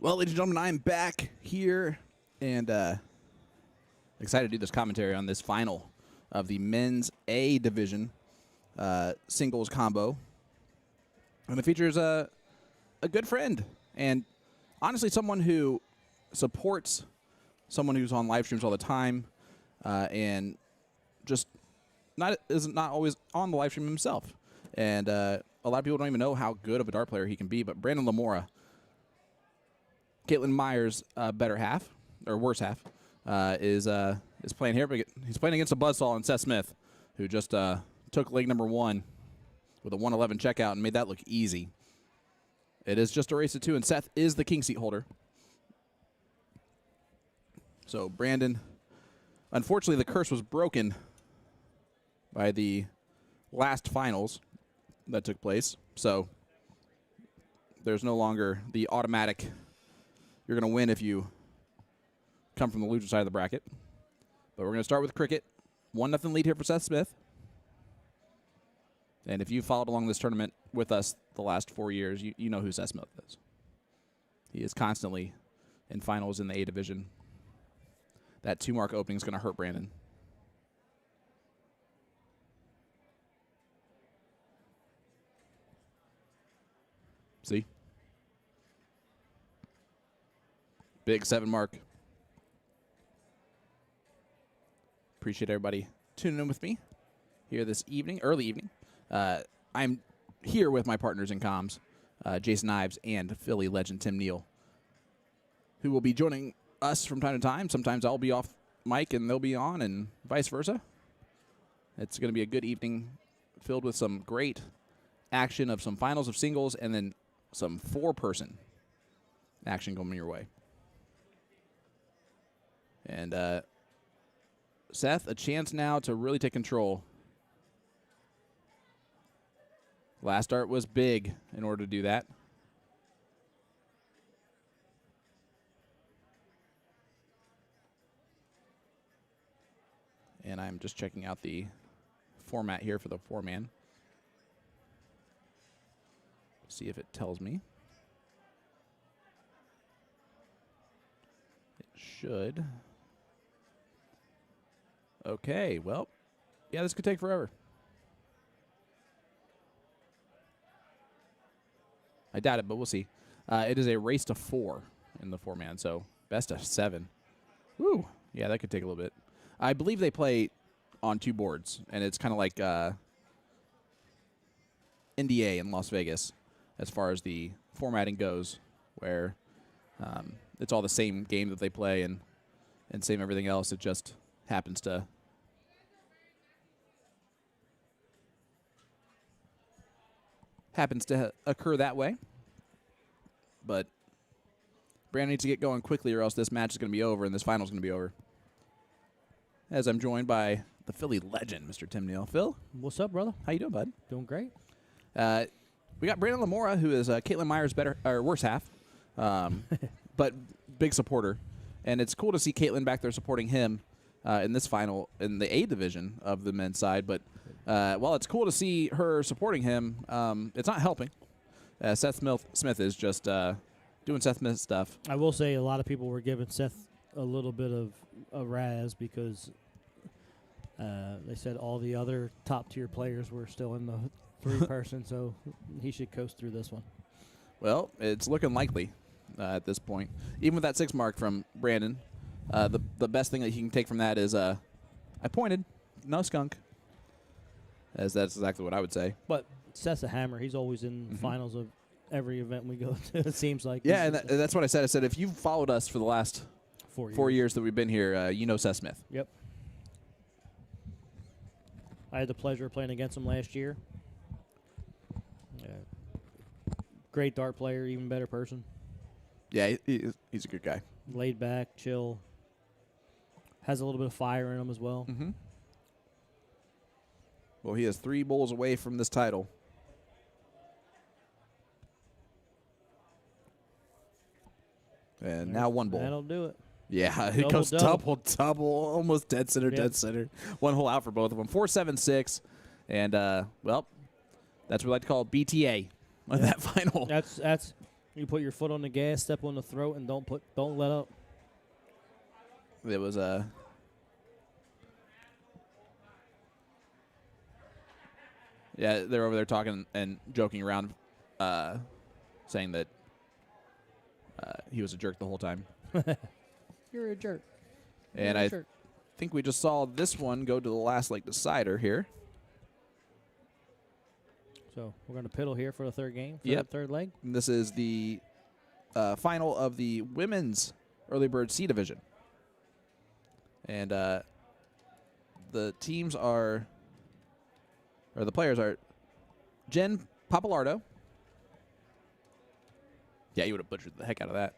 Well, ladies and gentlemen, I'm back here and excited to do this commentary on this final of the men's A division singles combo. And it features a good friend and honestly someone who supports someone who's on live streams all the time and just is not always on the live stream himself. And a lot of people don't even know how good of a dart player he can be, but Brandon Lamora, Caitlin Myers' better half, or worse half, is playing here, but he's playing against a buzzsaw and Seth Smith, who just took leg number 1 with a 111 checkout and made that look easy. It is just a race to 2, and Seth is the king seat holder. So Brandon, unfortunately, the curse was broken by the last finals that took place. So there's no longer the automatic, you're going to win if you come from the loser side of the bracket. But we're going to start with cricket. 1-0 lead here for Seth Smith. And if you followed along this tournament with us the last 4 years, you know who Seth Smith is. He is constantly in finals in the A division. That 2-mark opening is going to hurt Brandon. See? Big 7-mark. Appreciate everybody tuning in with me here this evening, early evening. I'm here with my partners in comms, Jason Ives and Philly legend Tim Neal, who will be joining us from time to time. Sometimes I'll be off mic and they'll be on, and vice versa. It's going to be a good evening filled with some great action of some finals of singles and then some 4-person action coming your way. And Seth, a chance now to really take control. Last start was big in order to do that. And I'm just checking out the format here for the 4-man. See if it tells me. It should. Okay, well, yeah, this could take forever. I doubt it, but we'll see. It is a race to 4 in the 4-man, so best of 7. Woo, yeah, that could take a little bit. I believe they play on 2 boards, and it's kind of like NDA in Las Vegas as far as the formatting goes, where it's all the same game that they play and same everything else. It just happens to occur that way. But Brandon needs to get going quickly or else this match is going to be over and this final is going to be over. As I'm joined by the Philly legend, Mr. Tim Neal. Phil? What's up, brother? How you doing, bud? Doing great. We got Brandon Lamora, who is Caitlin Myers' better or worse half, but big supporter. And it's cool to see Caitlin back there supporting him in this final in the A division of the men's side. But while it's cool to see her supporting him, it's not helping. Seth Smith is just doing Seth Smith stuff. I will say a lot of people were giving Seth a little bit of a razz because they said all the other top-tier players were still in the 3-person, so he should coast through this one. Well, it's looking likely at this point. Even with that 6-mark from Brandon, the best thing that he can take from that is I pointed, no skunk, as that's exactly what I would say. But Seth's a hammer. He's always in the finals of every event we go to, it seems like. Yeah, and that's what I said. I said, if you've followed us for the last 4 years that we've been here, you know Seth Smith. Yep. I had the pleasure of playing against him last year. Great dart player, even better person. Yeah, he's a good guy. Laid back, chill. Has a little bit of fire in him as well. Mm-hmm. Well, he has 3 bowls away from this title. And now 1 bowl. That'll do it. Yeah, it goes double, almost dead center, dead center. 1 hole out for both of them. 4-7-6. And, well, that's what we like to call BTA of that final. That's You put your foot on the gas, step on the throat, and don't let up. It was yeah, they're over there talking and joking around, saying that he was a jerk the whole time. You're a jerk. And You're a I jerk. think we just saw this one go to the last leg decider here. So we're going to piddle here for the third game, Yep. third leg. And this is the final of the women's early bird C division. And the teams are, or the players are, Jen Papalardo. Yeah, you would have butchered the heck out of that.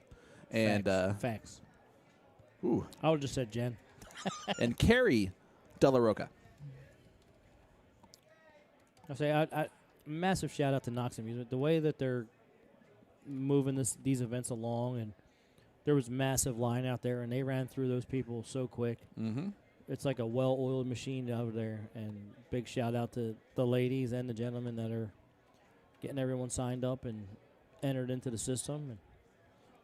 And Facts. Ooh, I would have just said Jen. and Carrie Della Rocca. I say I massive shout out to Knox Amusement. The way that they're moving these events along, and there was massive line out there, and they ran through those people so quick. Mm-hmm. It's like a well-oiled machine over there. And big shout out to the ladies and the gentlemen that are getting everyone signed up and entered into the system. And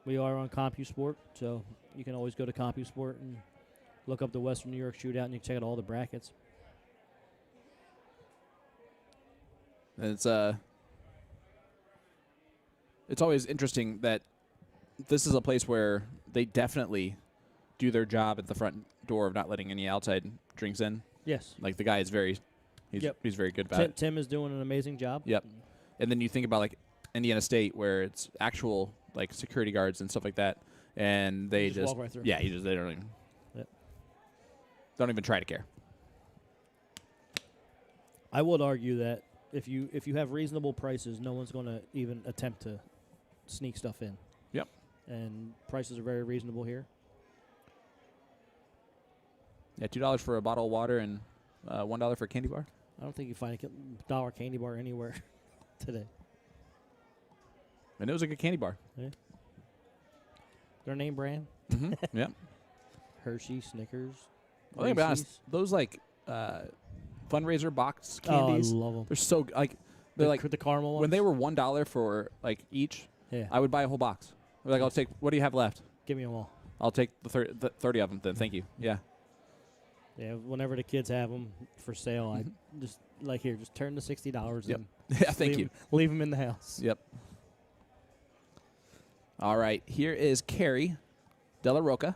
we are on CompuSport, so you can always go to CompuSport and look up the Western New York Shootout, and you can check out all the brackets. And it's always interesting that this is a place where they definitely do their job at the front door of not letting any outside drinks in. Yes. Like the guy is he's very good about it. Tim is doing an amazing job. Yep. And then you think about like Indiana State, where it's actual like security guards and stuff like that, and they just walk right through. yeah, they don't even Yep. don't even try to care. I would argue that if you have reasonable prices, no one's going to even attempt to sneak stuff in. Yep. And prices are very reasonable here. Yeah, $2 for a bottle of water and $1 for a candy bar. I don't think you find a dollar candy bar anywhere today. And it was a good candy bar. Yeah. Their name brand. Mm-hmm. Yep. Hershey, Snickers. Well, to be honest, Reese's. those like fundraiser box candies, Oh, I love them. they're so they're like the caramel ones. when they were $1 for like each, yeah. I would buy a whole box. I'd be like, I'll take. What do you have left? Give me them all. I'll take the 30 of them. Then thank you. Yeah. Yeah. Whenever the kids have them for sale, I just like here, just turn the $60 Yep. and Yeah. Thank you. leave them in the house. Yep. All right. Here is Carrie Della Rocca.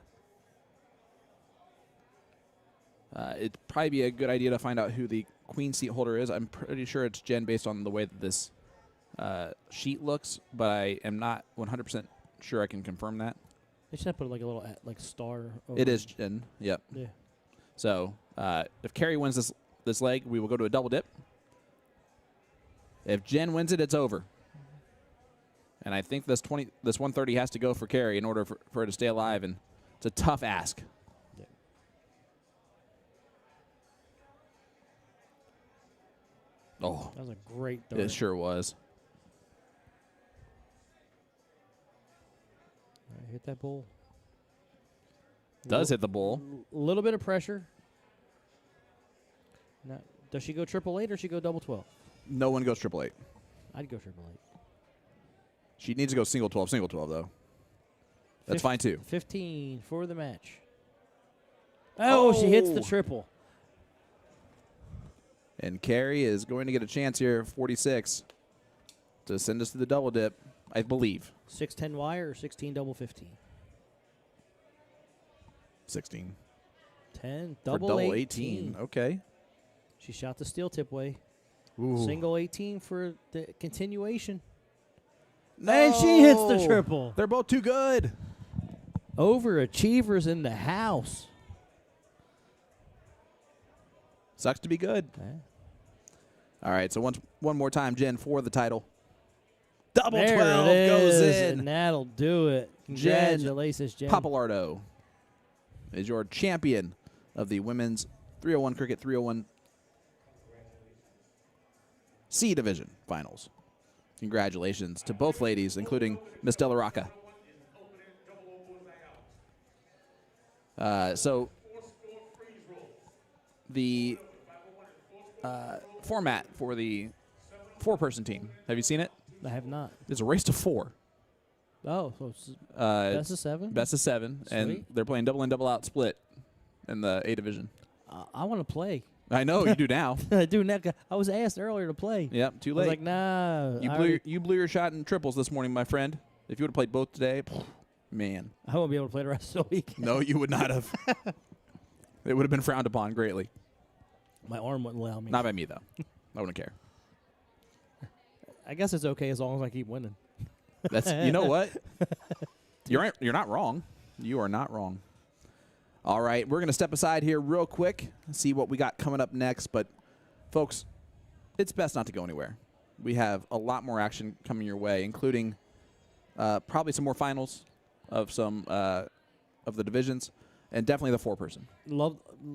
It'd probably be a good idea to find out who the queen seat holder is. I'm pretty sure it's Jen based on the way that this sheet looks, but I am not 100% sure I can confirm that. They should have put like a little star. Over It is Jen. Yep. Yeah. So if Carrie wins this leg, we will go to a double dip. If Jen wins it, it's over. And I think this 130 has to go for Carrie in order for her to stay alive, and it's a tough ask. Yeah. Oh, That was a great dart. it sure was. All right, hit that bull. Does hit the bull. A little bit of pressure. Now, does she go 888 or she go double 12? No one goes triple eight. I'd go 888. She needs to go single 12, though. That's fine, too. 15 for the match. Oh, she hits the triple. And Carrie is going to get a chance here, 46, to send us to the double dip, I believe. 610 wire or 16 double 15? 16. 10 For double 18. Okay. She shot the steel tip way. Ooh. Single 18 for the continuation. And she hits the triple. They're both too good. Overachievers in the house. Sucks to be good. All right, so one more time, Jen, for the title. Double There 12 it goes is, in. and that'll do it. Jen Congratulations, Jen. Papalardo is your champion of the women's 301 Cricket 301 C Division Finals. Congratulations to both ladies, including Miss Della Rocca. So the format for the four-person team. Have you seen it? I have not. It's a race to 4. Oh, so it's best It's of 7? best of 7, and Sweet. they're playing double in, double out split in the A division. I want to play. I know you do now. Dude, I was asked earlier to play. Yep, too I was late. like, nah. You blew your shot in triples this morning, my friend. If you would have played both today, man. I won't be able to play the rest of the week. No, you would not have. It would have been frowned upon greatly. My arm wouldn't allow me. Not by me, though. I wouldn't care. I guess it's okay as long as I keep winning. That's you know what? You're not wrong. You are not wrong. All right, we're going to step aside here real quick and see what we got coming up next. But, folks, it's best not to go anywhere. We have a lot more action coming your way, including probably some more finals of some of the divisions, and definitely the 4-person.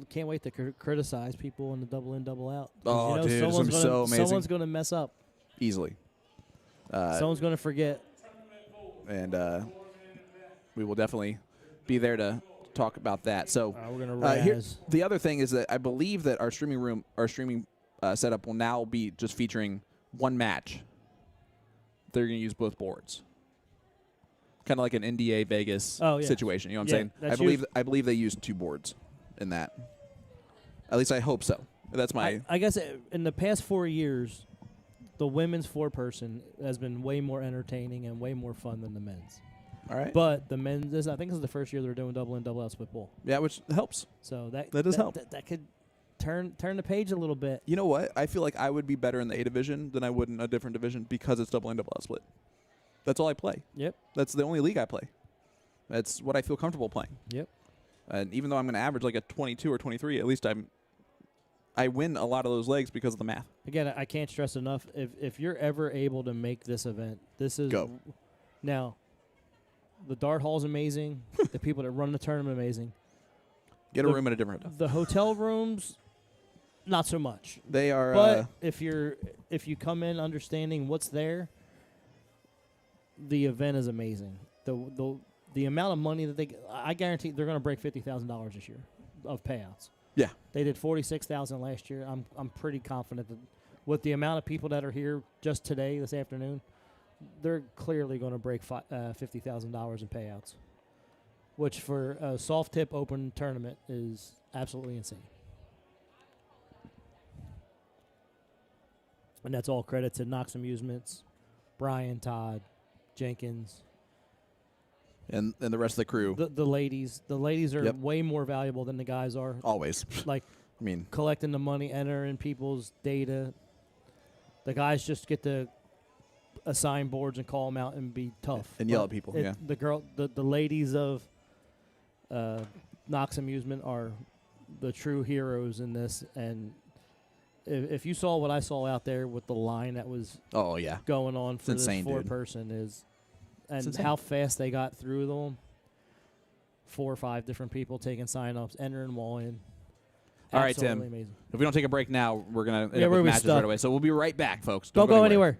Can't wait to criticize people in the double in, double out. Oh, dude, it's gonna be so amazing. Someone's going to mess up. Easily. Someone's going to forget. And we will definitely be there to talk about that. So We're going to the other thing is that I believe that our streaming setup will now be just featuring one match. They're going to use both boards. Kind of like an NDA Vegas situation. You know what I'm saying? I believe they used 2 boards in that. At least I hope so. That's my. I guess in the past 4 years, the women's 4-person has been way more entertaining and way more fun than the men's. All right. But the men's, I think this is the first year they're doing double in, double out split ball. Yeah, which helps. So that does help. That could turn the page a little bit. You know what? I feel like I would be better in the A division than I would in a different division because it's double in, double out split. That's all I play. Yep. That's the only league I play. That's what I feel comfortable playing. Yep. And even though I'm going to average like a 22 or 23, at least I win a lot of those legs because of the math. Again, I can't stress enough. If you're ever able to make this event, this is Go. Now, the dart hall's amazing. The people that run the tournament amazing. Get a room at a different hotel. The hotel rooms, not so much. They are. But if you come in understanding what's there, the event is amazing. The amount of money that I guarantee they're going to break $50,000 this year of payouts. Yeah. They did $46,000 last year. I'm pretty confident that with the amount of people that are here just today, this afternoon, they're clearly going to break $50,000 in payouts, which for a soft tip open tournament is absolutely insane. And that's all credit to Knox Amusements, Brian, Todd, Jenkins, and the rest of the crew. The ladies are way more valuable than the guys are. Always. Like, I mean, collecting the money, entering people's data. The guys just get to assign boards and call them out and be tough and yell at people. Yeah. The ladies of Knox Amusement are the true heroes in this. And if you saw what I saw out there with the line that was going on for this 4-person is. And how fast they got through them. 4 or 5 different people taking sign-ups, entering them all in. All right, Tim. Amazing. If we don't take a break now, we're going to end up we're with matches stuck. right away. So we'll be right back, folks. Don't go anywhere.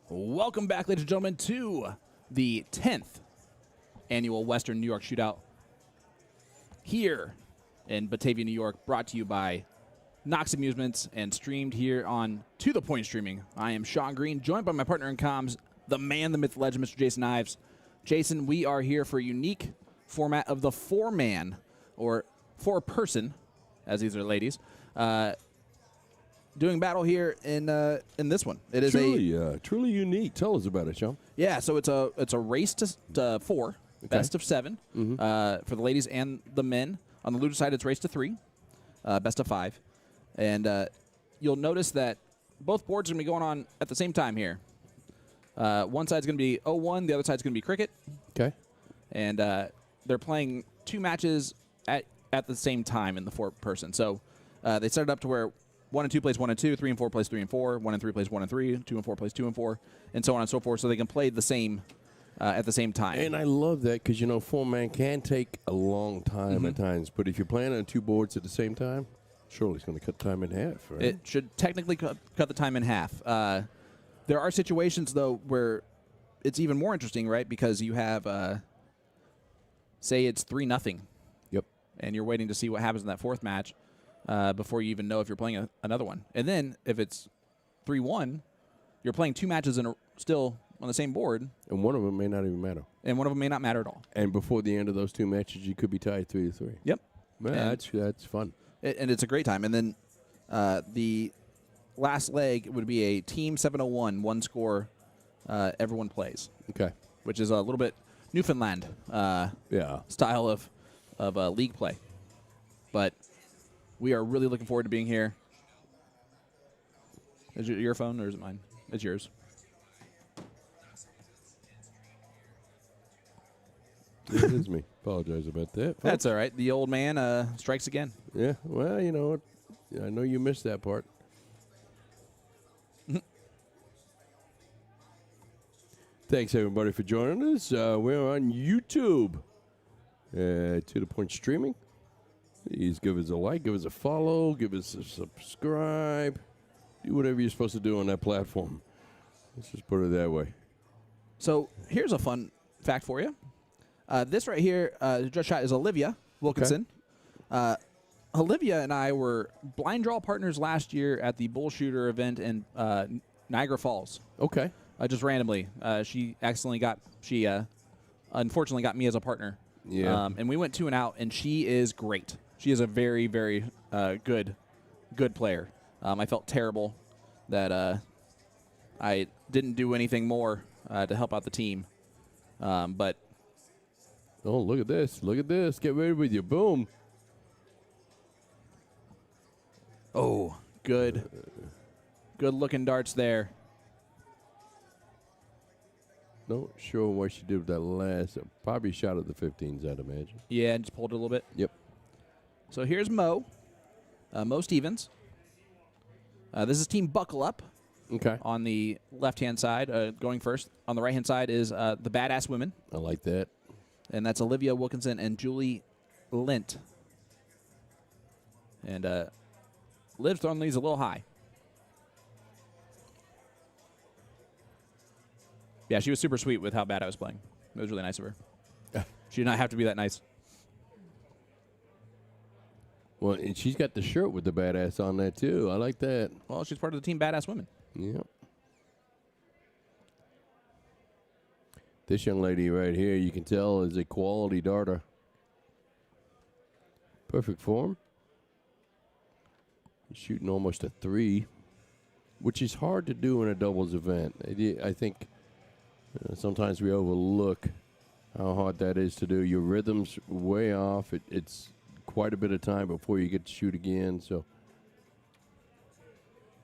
Welcome back, ladies and gentlemen, to the 10th annual Western New York Shootout here in Batavia, New York, brought to you by Knox Amusements and streamed here on To The Point Streaming. I am Sean Green, joined by my partner in comms, the man, the myth, the legend, Mr. Jason Ives. Jason, we are here for a unique format of the four-man, or four-person, as these are ladies, doing battle here in this one. It is truly unique. Tell us about it, Sean. Yeah, so it's a race to 4, best of 7 for the ladies and the men. On the loser side, it's race to 3, best of 5, and you'll notice that both boards are going to be going on at the same time here. One side's going to be 0-1, the other side's going to be cricket. Okay, and they're playing 2 matches at the same time in the 4-person. So they set it up to where 1 and 2 plays 1 and 2, 3 and 4 plays 3 and 4, 1 and 3 plays 1 and 3, 2 and 4 plays 2 and 4, and so on and so forth, so they can play the same at the same time. and I love that because, 4-man can take a long time at times, but if you're playing on 2 boards at the same time, surely it's going to cut time in half, right? It should technically cut the time in half. There are situations, though, where it's even more interesting, right? Because you have, say it's 3-0. Yep. And you're waiting to see what happens in that 4th match before you even know if you're playing another one. And then if it's 3-1, you're playing 2 matches still on the same board. And one of them may not even matter. And one of them may not matter at all. And before the end of those 2 matches, you could be tied 3-3. Yep. Yeah, that's fun. And it's a great time. And then the last leg would be a team 7-0-1, 1 score, everyone plays. Okay. Which is a little bit Newfoundland style of league play. But we are really looking forward to being here. Is it your phone or is it mine? It's yours. It is me. Apologize about that. That's all right. The old man strikes again. Yeah, well, you know what? I know you missed that part. Thanks, everybody, for joining us. We're on YouTube. To the point streaming. Please give us a like, give us a follow, give us a subscribe. Do whatever you're supposed to do on that platform. Let's just put it that way. So here's a fun fact for you. This right here, just shot, is Olivia Wilkinson. Okay. Olivia and I were blind draw partners last year at the bull shooter event in Niagara Falls. Okay. Just randomly. She unfortunately got me as a partner. Yeah. And we went 2 and out, and she is great. She is a very, very good player. I felt terrible that I didn't do anything more to help out the team. But oh, look at this. Look at this. Get ready with your boom. oh, good looking darts there. Not sure what she did with that last. Probably shot at the 15s, I'd imagine. Yeah, just pulled it a little bit. Yep. So here's Mo Stevens. This is Team Buckle Up. Okay. On the left-hand side, going first. On the right-hand side is the Badass Women. I like that. And that's Olivia Wilkinson and Julie Lint. And Liv's throwing these a little high. Yeah, she was super sweet with how bad I was playing. It was really nice of her. She did not have to be that nice. Well, and she's got the shirt with the badass on that, too. I like that. Well, she's part of the Team Badass Women. Yep. This young lady right here, you can tell, is a quality darter. Perfect form. Shooting almost a 3, which is hard to do in a doubles event. I think sometimes we overlook how hard that is to do. Your rhythm's way off. It's quite a bit of time before you get to shoot again. So,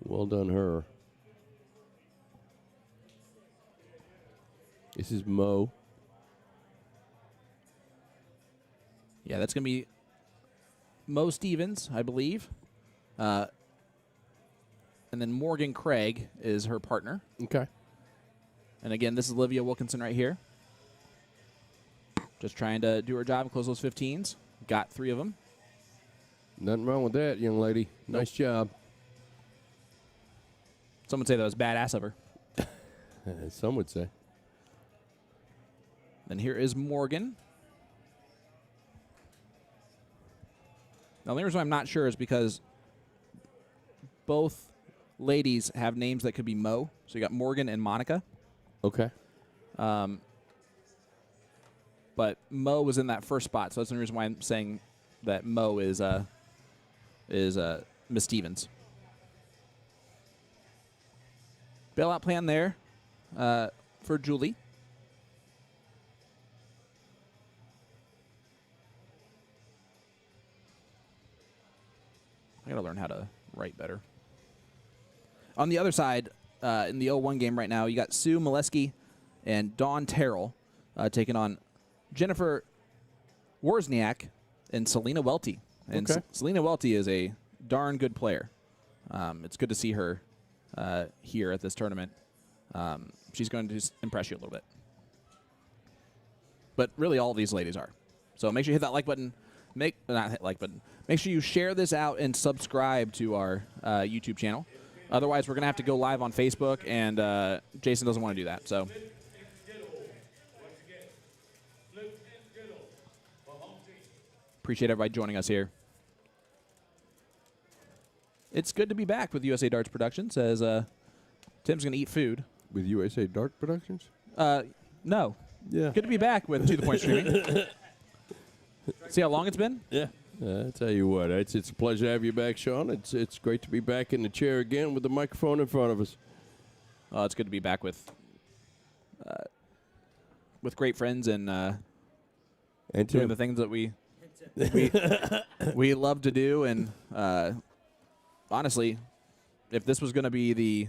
well done, her. This is Mo. Yeah, that's going to be Mo Stevens, I believe. And then Morgan Craig is her partner. Okay. And again, this is Olivia Wilkinson right here. Just trying to do her job and close those 15s. Got 3 of them. Nothing wrong with that, young lady. Nice job. Someone say that was badass of her. Some would say. Then here is Morgan. Now, the only reason I'm not sure is because both ladies have names that could be Mo. So you got Morgan and Monica. Okay. But Mo was in that first spot, so that's the reason why I'm saying that Mo is Miss Stevens. Bailout plan there for Julie. I gotta learn how to write better. On the other side, in the 0-1 game right now, you got Sue Molesky and Dawn Terrell taking on Jennifer Wozniak and Selena Welty. And Okay. Selena Welty is a darn good player. It's good to see her here at this tournament. She's going to just impress you a little bit. But really, all these ladies are. So make sure you hit that like button. Not hit like button. Make sure you share this out and subscribe to our YouTube channel. Otherwise, we're going to have to go live on Facebook, and Jason doesn't want to do that. So appreciate everybody joining us here. It's good to be back with USA Darts Productions, as Tim's going to eat food. With USA Dart Productions? No. Yeah. Good to be back with To The Point Streaming. See how long it's been? Yeah. I tell you what, it's a pleasure to have you back, Sean. It's great to be back in the chair again with the microphone in front of us. It's good to be back with great friends and doing Tim. the things that we love to do. And honestly, if this was going to be the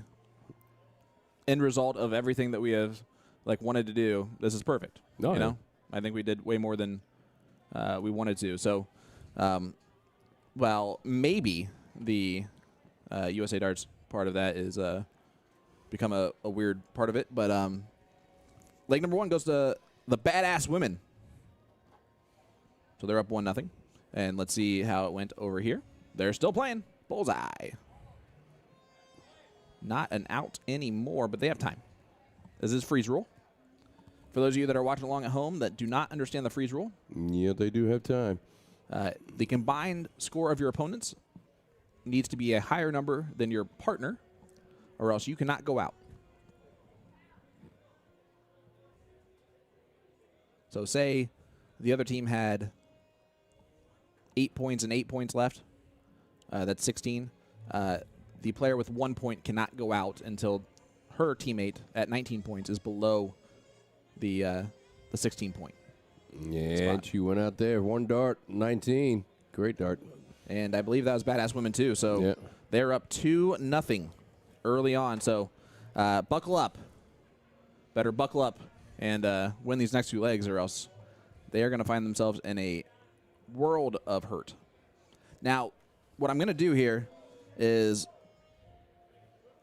end result of everything that we have wanted to do, this is perfect. Oh, you yeah. know, I think we did way more than we wanted to. So, well, maybe the USA Darts part of that is become a weird part of it. But leg number 1 goes to the Badass Women. So they're up 1-0. And let's see how it went over here. They're still playing. Bullseye. Not an out anymore, but they have time. This is freeze rule. For those of you that are watching along at home that do not understand the freeze rule, Yeah, they do have time. the combined score of your opponents needs to be a higher number than your partner, or else you cannot go out. So say the other team had 8 points and 8 points left. That's 16. The player with 1 point cannot go out until her teammate at 19 points is below the 16 point. Yeah, Spot. and she went out there. 1 dart, 19. Great dart. And I believe that was Badass Women too. So Yeah. they're up 2-0 early on. So buckle up. Better buckle up and win these next 2 legs, or else they are going to find themselves in a world of hurt. Now, what I'm going to do here is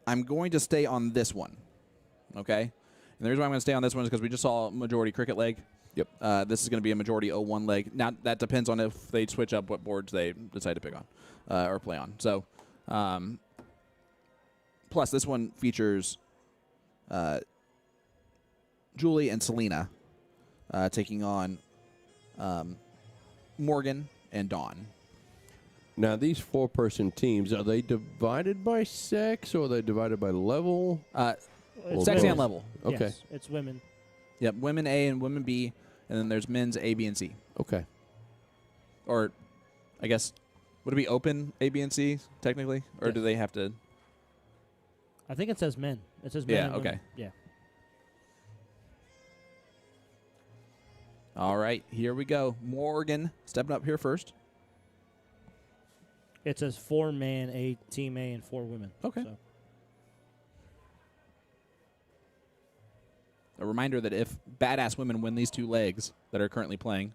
I'm going to stay on this one, okay? And the reason why I'm going to stay on this one is because we just saw a majority cricket leg. Yep. This is going to be a majority 0-1 leg. Now, that depends on if they switch up what boards they decide to pick on or play on. So, plus, this one features Julie and Selena taking on Morgan and Dawn. Now, these 4-person teams, are they divided by sex or are they divided by level? It's Sex women. and level. Okay. Yes, it's women. Yep, women A and women B, and then there's men's A, B, and C. Okay. Or, I guess, would it be open A, B, and C, technically? Or do Yes. they have to? I think it says men. It says men. Yeah, and women. okay. Yeah. All right, here we go. Morgan stepping up here first. It says 4-man, team A, and 4 women. Okay. So. A reminder that if Badass Women win these 2 legs that are currently playing,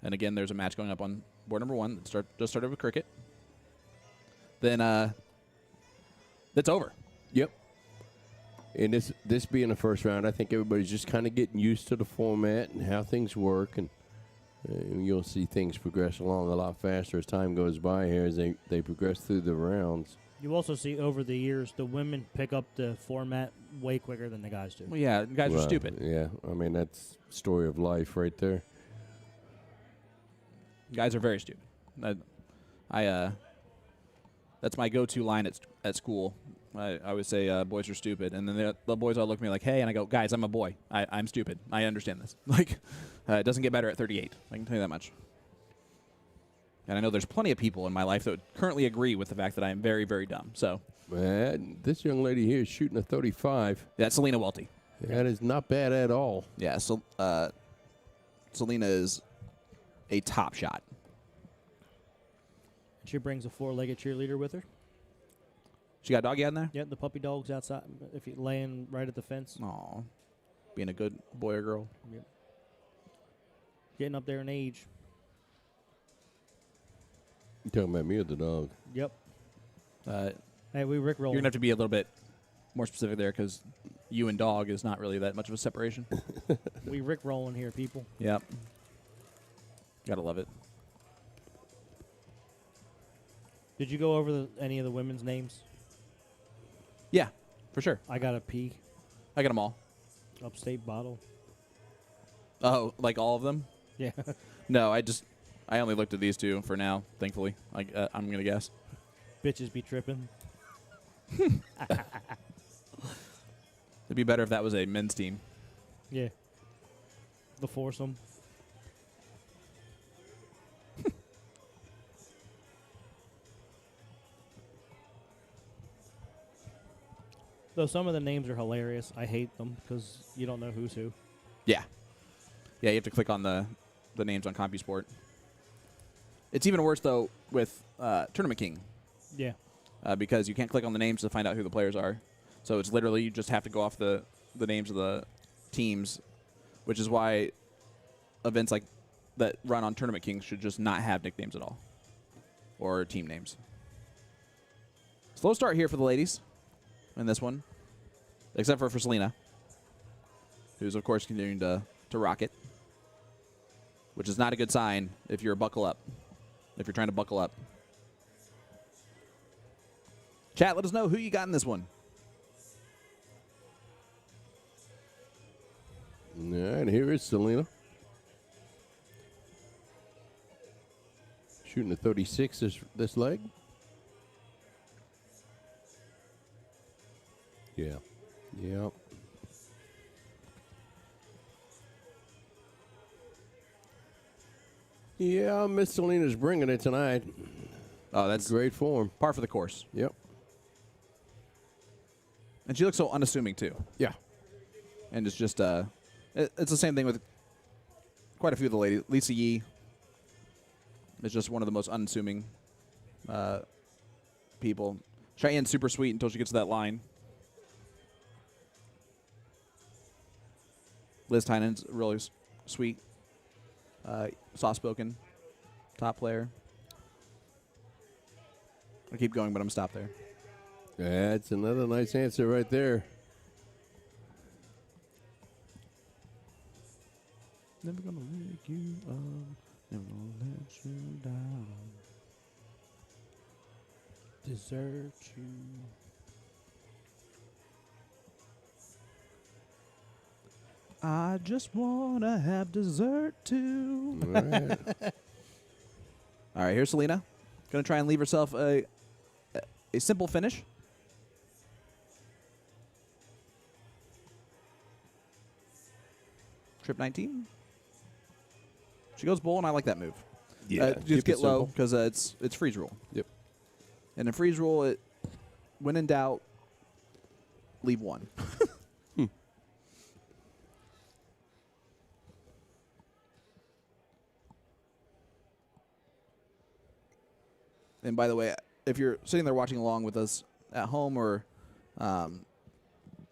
and again, there's a match going up on board number 1 that just started with cricket, then that's over. Yep. And this being the first round, I think everybody's just kind of getting used to the format and how things work, and you'll see things progress along a lot faster as time goes by here as they progress through the rounds. You also see over the years the women pick up the format way quicker than the guys do. Well, yeah, guys are Well, stupid. Yeah, I mean, that's story of life right there. Guys are very stupid. That's my go-to line at school. I always say boys are stupid, and then the boys all look at me like, "Hey," and I go, "Guys, I'm a boy. I'm stupid. I understand this." Like, it doesn't get better at 38. I can tell you that much. And I know there's plenty of people in my life that would currently agree with the fact that I am very, very dumb. So This young lady here is shooting a 35. that's Selena Welty. That is not bad at all. Yeah, so Selena is a top shot. She brings a 4-legged cheerleader with her. She got a doggy out in there? Yeah, the puppy dog's outside. If you're laying right at the fence, Aw, being a good boy or girl. getting up there in age. You talking about me or the dog? Yep. You're Hey, we rickroll. going to have to be a little bit more specific there because you and dog is not really that much of a separation. We rickrolling here, people. Yep. Gotta love it. Did you go over any of the women's names? Yeah, for sure. I got a P. I got them all. Upstate bottle. Oh, like all of them? Yeah. No, I only looked at these two for now, thankfully. I'm going to guess. Bitches be tripping. It'd be better if that was a men's team. Yeah. The foursome. Though some of the names are hilarious. I hate them because you don't know who's who. Yeah. Yeah, you have to click on the names on CompuSport. It's even worse, though, with Tournament King Yeah. because you can't click on the names to find out who the players are. So it's literally you just have to go off the names of the teams, which is why events like that run on Tournament King should just not have nicknames at all or team names. Slow start here for the ladies in this one, except for Selena, who's, of course, continuing to rock it, which is not a good sign if you're if you're trying to buckle up. Chat, let us know who you got in this one. All right, here is Selena. Shooting a 36 this leg. Yeah. Yeah. Yeah, Miss Selena's bringing it tonight. Oh, that's Great form. par for the course. Yep. And she looks so unassuming, too. Yeah. And it's just, it's the same thing with quite a few of the ladies. Lisa Yee is just one of the most unassuming people. Cheyenne's super sweet until she gets to that line. Liz Tynan's really sweet, soft-spoken, top player. I keep going, but I'm going to stop there. That's another nice answer right there. Never gonna wake you up, never gonna let you down. Desert you. I just wanna have dessert too. All right. All right, here's Selena. Gonna try and leave herself a simple finish. Trip 19. She goes bull, and I like that move. keep just it get low simple. because it's freeze rule. Yep. And in freeze rule, when in doubt, leave one. And by the way, if you're sitting there watching along with us at home or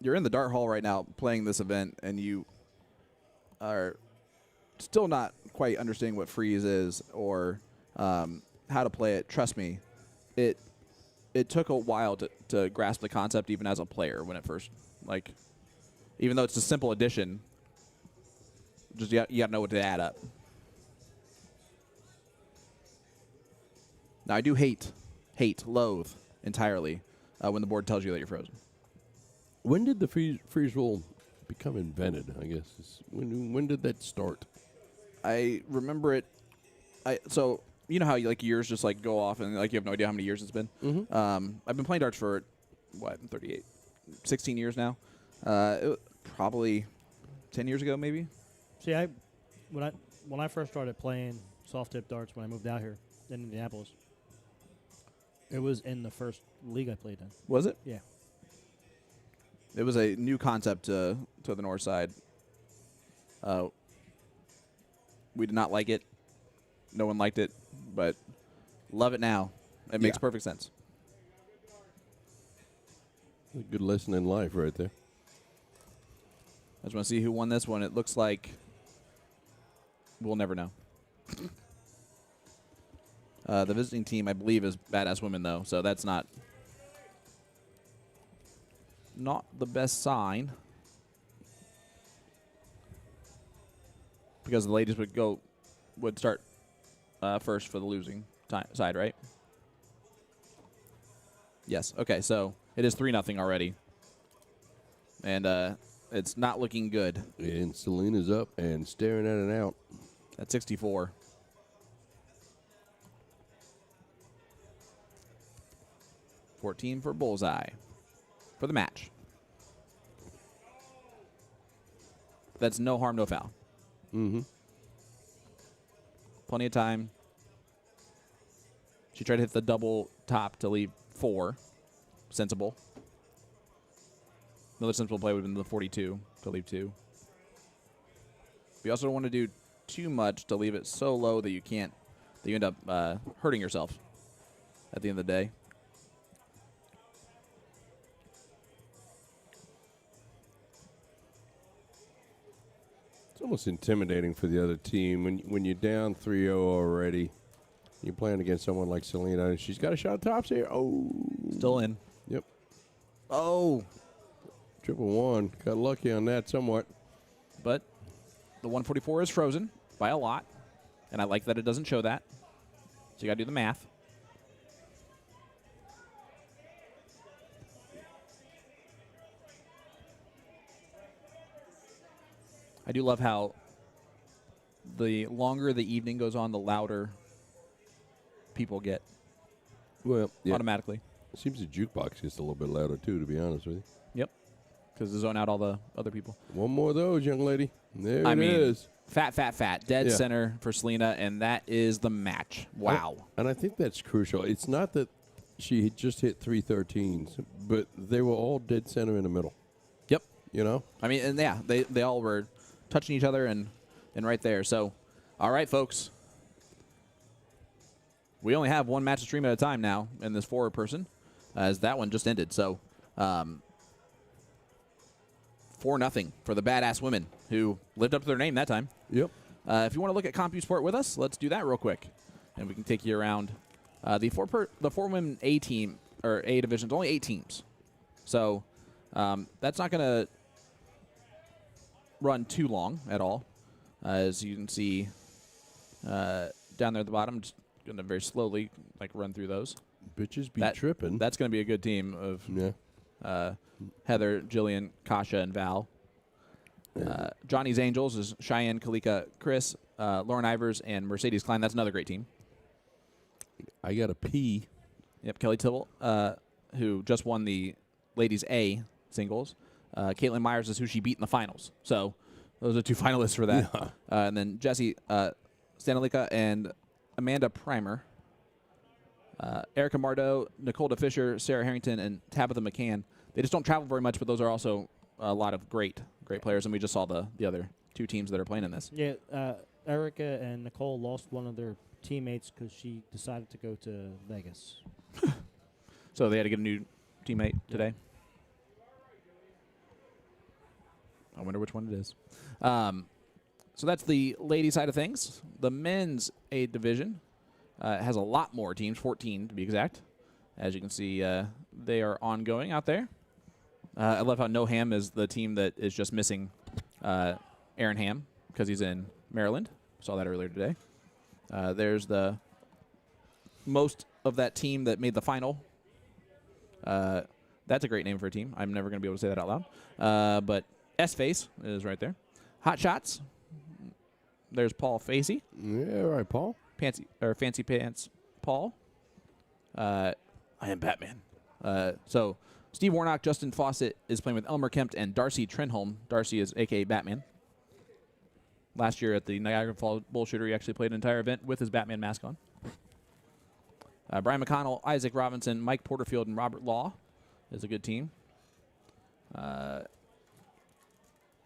you're in the dart hall right now playing this event and you are still not quite understanding what freeze is or how to play it, trust me, it took a while to grasp the concept even as a player when it first, even though it's a simple addition, just you got to know what to add up. Now, I do loathe entirely when the board tells you that you're frozen. When did the freeze roll become invented? I guess when did that start? I remember it. So you know how like years just like go off and like you have no idea how many years it's been. I've been playing darts for what 38, 16 years now. Probably 10 years ago, maybe. See, when I first started playing soft tip darts when I moved out here in Indianapolis, it was in the first league I played in. Was it? Yeah. It was a new concept to the north side. We did not like it. No one liked it, but love it now. It makes perfect sense. A good lesson in life right there. I just want to see who won this one. It looks like we'll never know. The visiting team, I believe, is Badass Women, though, so that's not the best sign. Because the ladies would start first for the losing side, right? Yes. Okay, so it is 3-0 already. And it's not looking good. And Selena's up and staring at it out. At 64. $14 for bullseye for the match. That's no harm, no foul. Plenty of time. She tried to hit the double top to leave 4. Sensible. Another sensible play would have been the 42 to leave 2. We also don't want to do too much to leave it so low that you end up hurting yourself at the end of the day. It's almost intimidating for the other team when you're down 3-0 already. You're playing against someone like Selena, and she's got a shot tops here. Oh, Still in. Yep. Oh. 1-1. Got lucky on that somewhat. But the 144 is frozen by a lot, and I like that it doesn't show that. So you got to do the math. I do love how the longer the evening goes on, the louder people get Well, yeah. automatically. It seems the jukebox gets a little bit louder, too, to be honest with you. Yep. Because they zone out all the other people. One more of those, young lady. There I it mean, is. Fat. Dead Yeah. center for Selena, and that is the match. Wow. And I think that's crucial. It's not that she had just hit 313s, but they were all dead center in the middle. Yep. You know? I mean, and yeah, they all were touching each other and right there. So, all right, folks. We only have one match to stream at a time now in this 4-person, as that one just ended. So, 4-0 for the Badass Women, who lived up to their name that time. Yep. If you want to look at CompuSport with us, let's do that real quick, and we can take you around. The 4-women A team or A division is only 8 teams, so that's not going to run too long at all. As you can see down there at the bottom, just going to very slowly run through those. Bitches be tripping. That's going to be a good team of Heather, Jillian, Kasha, and Val. Johnny's Angels is Cheyenne, Kalika, Chris, Lauren Ivers, and Mercedes Klein. That's another great team. I got a P. Yep, Kelly Tibble, who just won the ladies A singles. Caitlin Myers is who she beat in the finals. So those are 2 finalists for that. Yeah. And then Jessie Stanalika and Amanda Primer. Erica Mardeau, Nicole DeFisher, Sarah Harrington, and Tabitha McCann. They just don't travel very much, but those are also a lot of great players. And we just saw the other 2 teams that are playing in this. Yeah, Erica and Nicole lost one of their teammates because she decided to go to Vegas. So they had to get a new teammate today. I wonder which one it is. So that's the lady side of things. The men's A division has a lot more teams, 14 to be exact. As you can see, they are ongoing out there. I love how No Ham is the team that is just missing Aaron Ham because he's in Maryland. Saw that earlier today. There's the most of that team that made the final. That's a great name for a team. I'm never going to be able to say that out loud. But S-Face is right there. Hot Shots. There's Paul Facey. Yeah, right, Paul. Fancy Pants Paul. I am Batman. So Steve Warnock, Justin Fawcett is playing with Elmer Kempt and Darcy Trenholm. Darcy is a.k.a. Batman. Last year at the Niagara Falls Bullshooter, he actually played an entire event with his Batman mask on. Brian McConnell, Isaac Robinson, Mike Porterfield, and Robert Law is a good team. The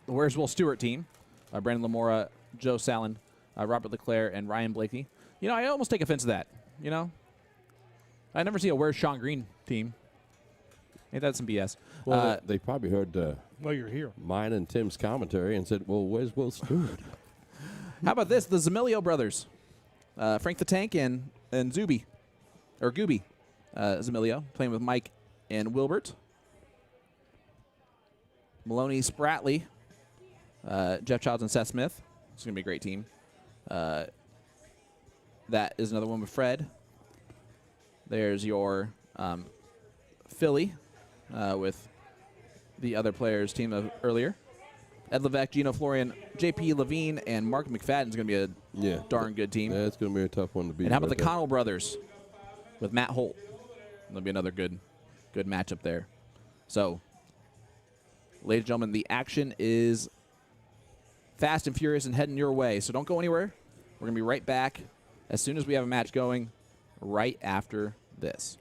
Where's Will Stewart team. Brandon Lamora, Joe Sallin, Robert Leclerc, and Ryan Blakey. You know, I almost take offense to that, you know? I never see a Where's Sean Green team. Ain't that some BS? Well, they probably heard Well, you're here. mine and Tim's commentary and said, well, where's Will Stewart? How about this? The Zamilio brothers. Frank the Tank and Zuby. Or Gooby. Zamilio playing with Mike and Wilbert. Maloney Spratley. Jeff Childs and Seth Smith. It's going to be a great team. That is another one with Fred. There's your Philly with the other players' team of earlier. Ed Levesque, Gino Florian, J.P. Levine, and Mark McFadden's going to be a darn good team. That's going to be a tough one to beat. And how about right the there. Connell brothers with Matt Holt? That'll be another good matchup there. So, ladies and gentlemen, the action is fast and furious and heading your way. So don't go anywhere. We're going to be right back as soon as we have a match going right after this.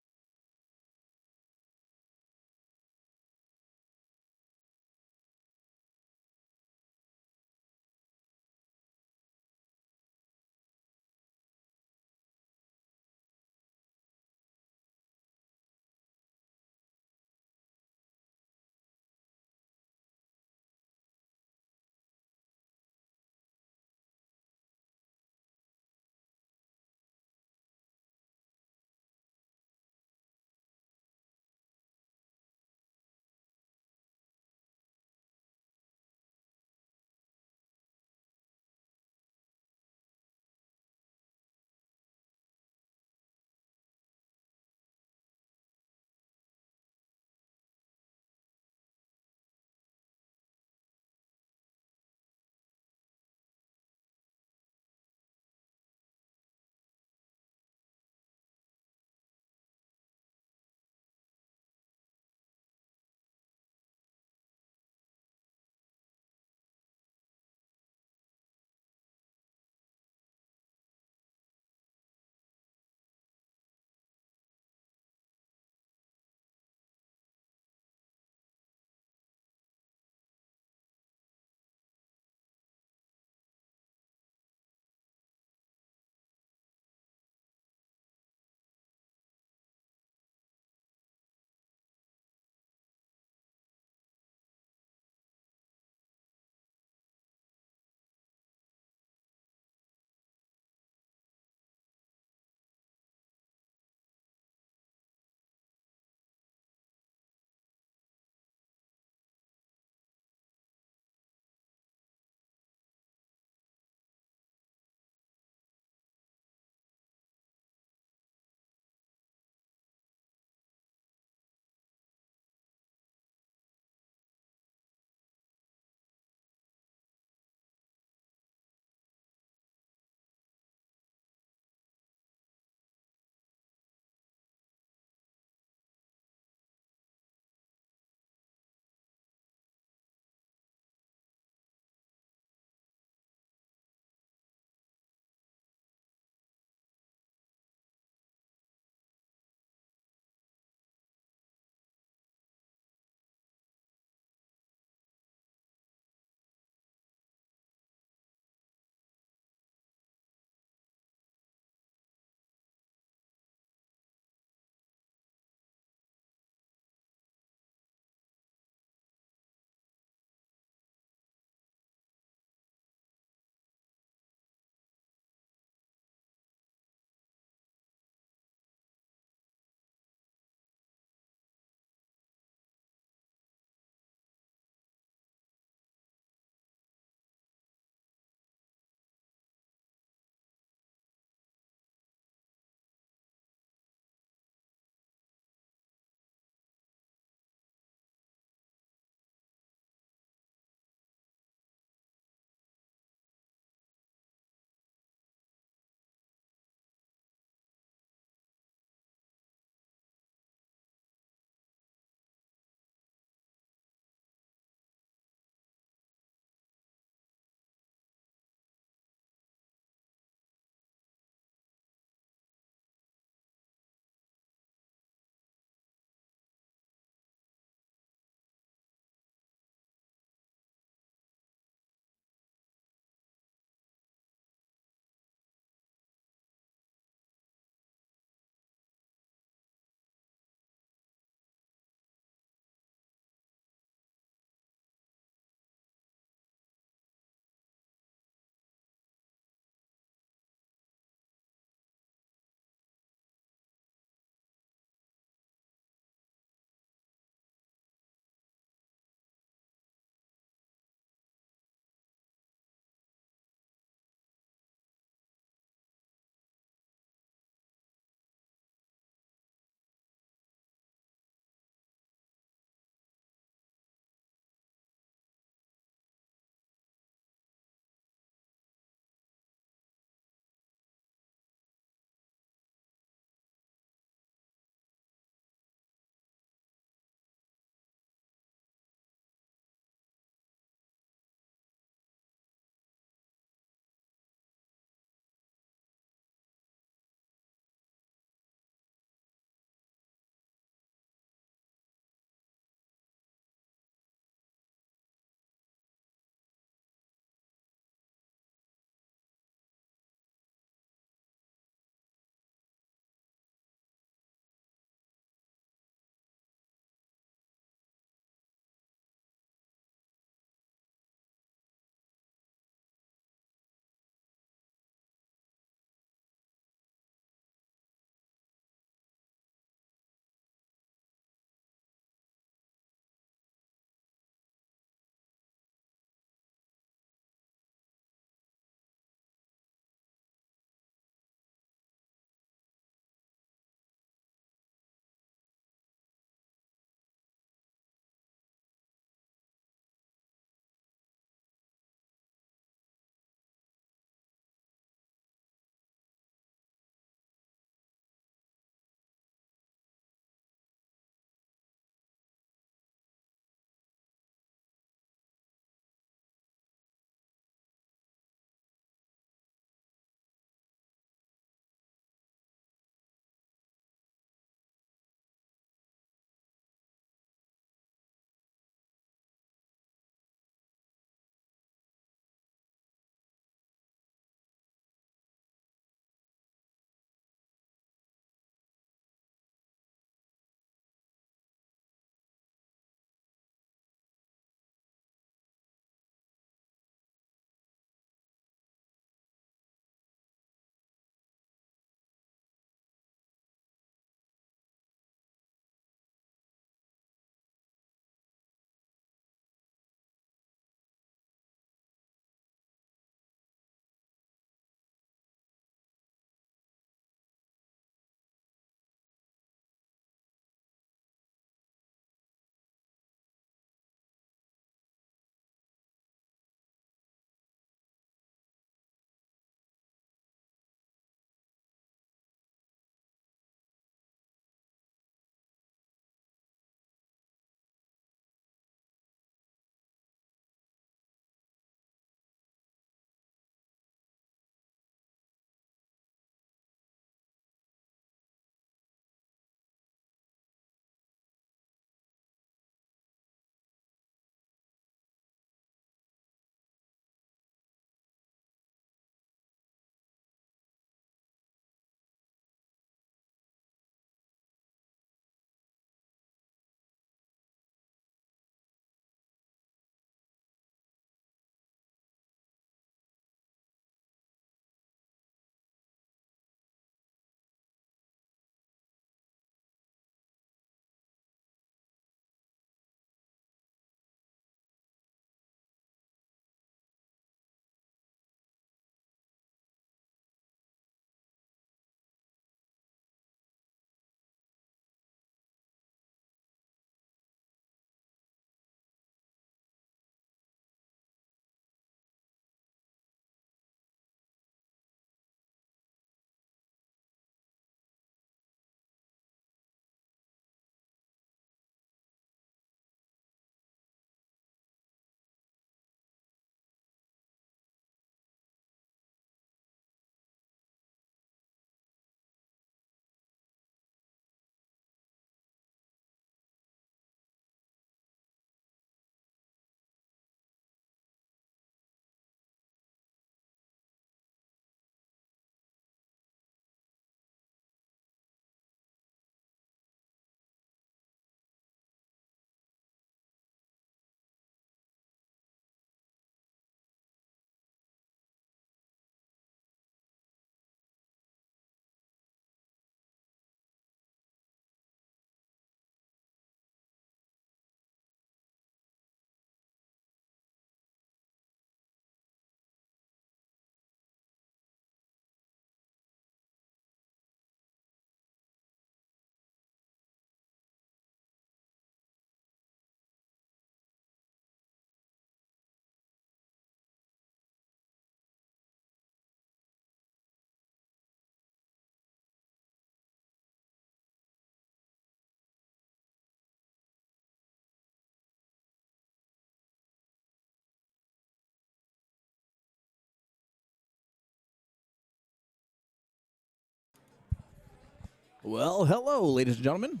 Well, hello, ladies and gentlemen.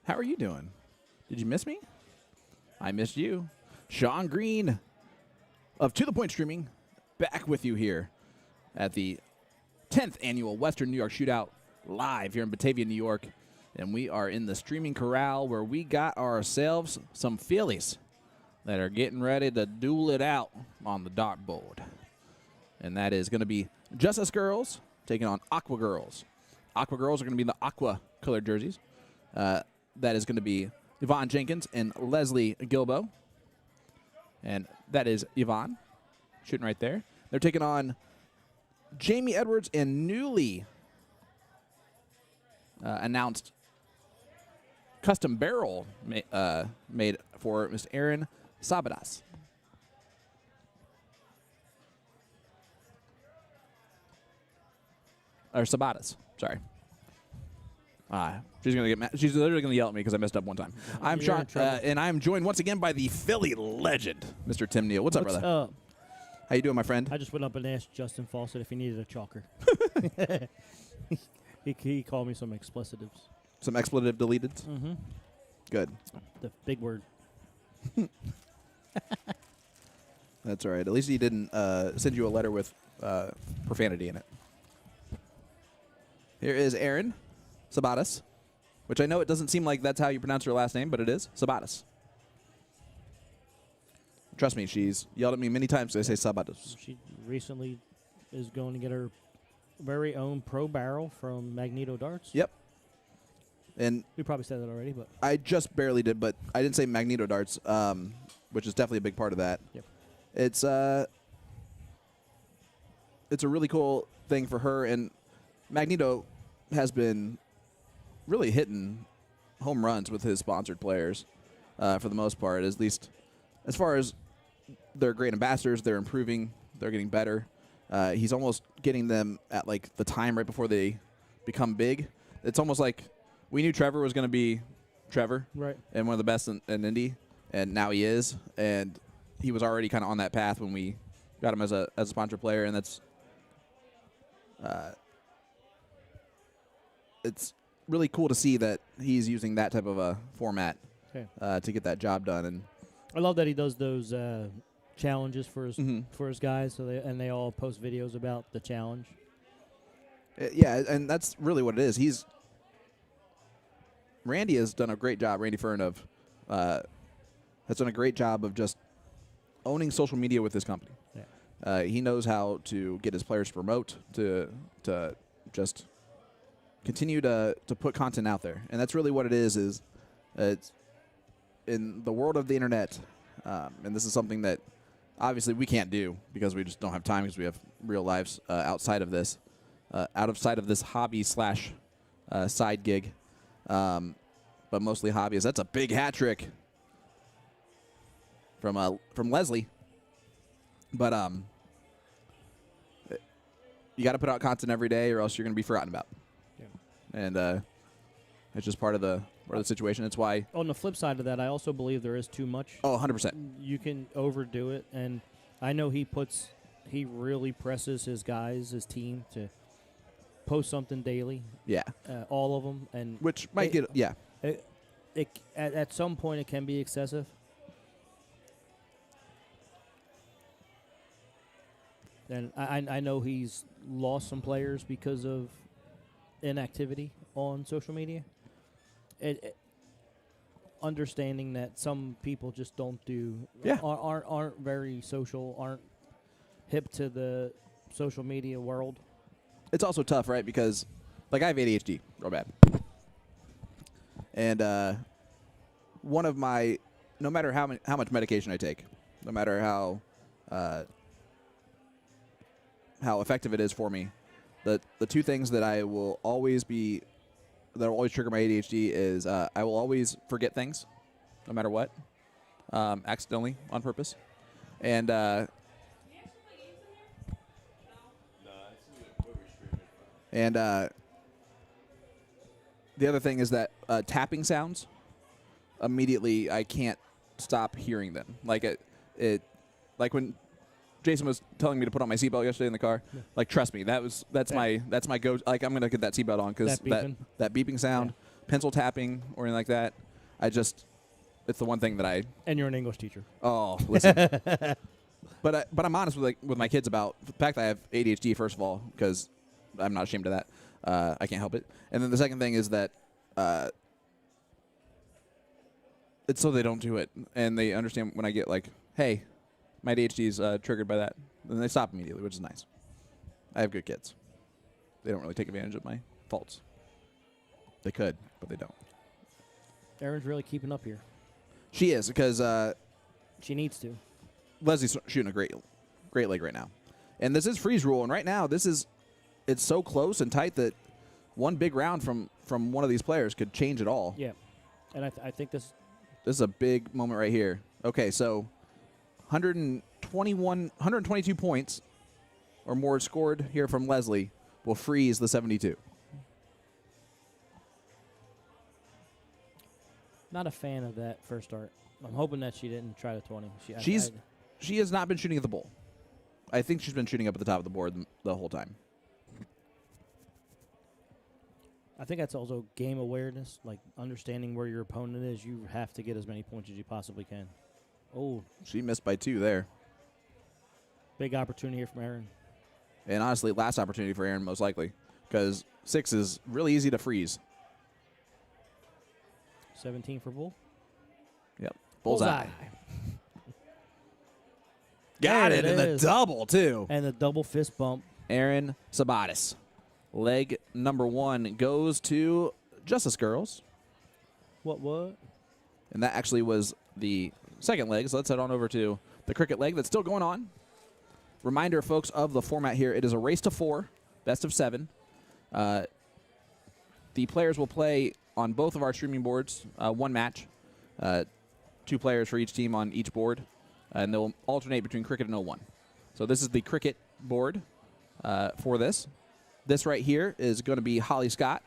How are you doing? Did you miss me? I missed you. Sean Green of To The Point Streaming, back with you here at the 10th annual Western New York Shootout, live here in Batavia, New York. And we are in the streaming corral where we got ourselves some fillies that are getting ready to duel it out on the dartboard. And that is going to be Justice Girls taking on Aqua Girls. Aqua Girls are going to be in the aqua colored jerseys. That is going to be Yvonne Jenkins and Leslie Gilbo. And that is Yvonne shooting right there. They're taking on Jamie Edwards and newly announced custom barrel made for Miss Erin Sabadas. Or Sabadas, sorry. She's gonna get mad. She's literally gonna yell at me because I messed up one time. I'm Sean, and I'm joined once again by the Philly legend, Mr. Tim Neal. What's up, brother? Up? How you doing, my friend? I just went up and asked Justin Fawcett if he needed a chalker. he called me some expletives. Some expletive deleted. Mm-hmm. Good. The big word. That's all right. At least he didn't send you a letter with profanity in it. Here is Erin Sabadas, which I know it doesn't seem like that's how you pronounce her last name, but it is Sabadas. Trust me, she's yelled at me many times because I say Sabadas. She recently is going to get her very own pro barrel from Magneto Darts. Yep. And We probably said that already, but I just barely did, but I didn't say Magneto Darts, which is definitely a big part of that. Yep. It's a really cool thing for her, and Magneto has been really hitting home runs with his sponsored players for the most part, at least as far as they're great ambassadors, they're improving, they're getting better. He's almost getting them at like the time right before they become big. It's almost like we knew Trevor was going to be Trevor, right, and one of the best in Indy, and now he is, and he was already kind of on that path when we got him as a sponsored player, and that's it's really cool to see that he's using that type of a format to get that job done. And I love that he does those challenges for his guys, so they all post videos about the challenge. Yeah, and that's really what it is. Randy has done a great job. Randy Fern has done a great job of just owning social media with this company. Yeah. He knows how to get his players to promote, to just continue to put content out there, and that's really what it is. It's in the world of the internet, and this is something that obviously we can't do because we just don't have time because we have real lives outside of this hobby / side gig, but mostly hobbies. That's a big hat trick from Leslie, but you got to put out content every day, or else you're going to be forgotten about. And it's just part of the situation. It's why. On the flip side of that, I also believe there is too much. Oh, 100%. You can overdo it, and I know he really presses his guys, his team, to post something daily. Yeah. All of them, and which might get at some point it can be excessive. And I know he's lost some players because of inactivity on social media. Understanding that some people just don't aren't very social, aren't hip to the social media world. It's also tough, right? Because like I have ADHD real bad, and one of my, no matter how much medication I take, no matter how effective it is for me, the two things that I will always trigger my ADHD is I will always forget things, no matter what, accidentally, on purpose, and the other thing is that tapping sounds, immediately I can't stop hearing them. Like it like when Jason was telling me to put on my seatbelt yesterday in the car. Yeah. Like, trust me, that's my go. Like, I'm gonna get that seatbelt on because that beeping sound, pencil tapping, or anything like that. It's the one thing that I. And you're an English teacher. Oh, listen. but I'm honest with my kids about the fact that I have ADHD. First of all, because I'm not ashamed of that. I can't help it. And then the second thing is that it's so they don't do it, and they understand when I get like, hey, my ADHD is triggered by that. Then they stop immediately, which is nice. I have good kids. They don't really take advantage of my faults. They could, but they don't. Erin's really keeping up here. She is, because She needs to. Leslie's shooting a great leg right now. And this is freeze rule, and right now it's so close and tight that one big round from one of these players could change it all. Yeah. And I think this is a big moment right here. Okay, so 122 points or more scored here from Leslie will freeze the 72. Not a fan of that first start. I'm hoping that she didn't try to 20. She has not been shooting at the bowl. I think she's been shooting up at the top of the board the whole time. I think that's also game awareness, like understanding where your opponent is. You have to get as many points as you possibly can. Oh, she missed by 2 there. Big opportunity here from Erin. And honestly, last opportunity for Erin most likely, because 6 is really easy to freeze. 17 for Bull. Yep. Bullseye. Got Got it in the double, too. And the double fist bump. Erin Sabatis. Leg number 1 goes to Justice Girls. What? And that actually was the second leg, so let's head on over to the cricket leg that's still going on. Reminder, folks, of the format here. It is a race to 4, best of 7. The players will play on both of our streaming boards, 1 match, 2 players for each team on each board, and they'll alternate between cricket and 01. So this is the cricket board for this. This right here is going to be Holly Scott.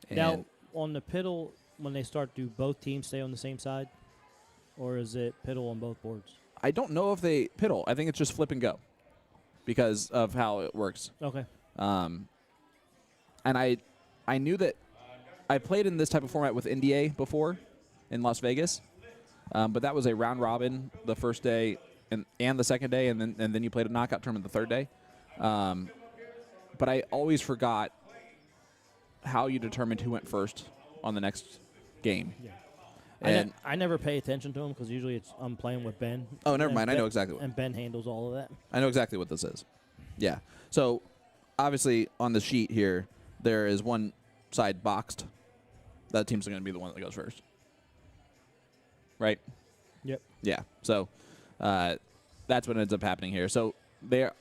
Now, on the piddle, when they start, do both teams stay on the same side? Or is it piddle on both boards? I don't know if they piddle. I think it's just flip and go because of how it works. Okay. And I knew that I played in this type of format with NDA before in Las Vegas, but that was a round robin the first day and the second day, and then you played a knockout tournament the third day. But I always forgot how you determined who went first on the next game. Yeah. And I never pay attention to them because usually I'm playing with Ben. Oh, never mind. I know exactly what. And Ben handles all of that. I know exactly what this is. Yeah. So, obviously, on the sheet here, there is one side boxed. That team's going to be the one that goes first. Right? Yep. Yeah. So, that's what ends up happening here. So, there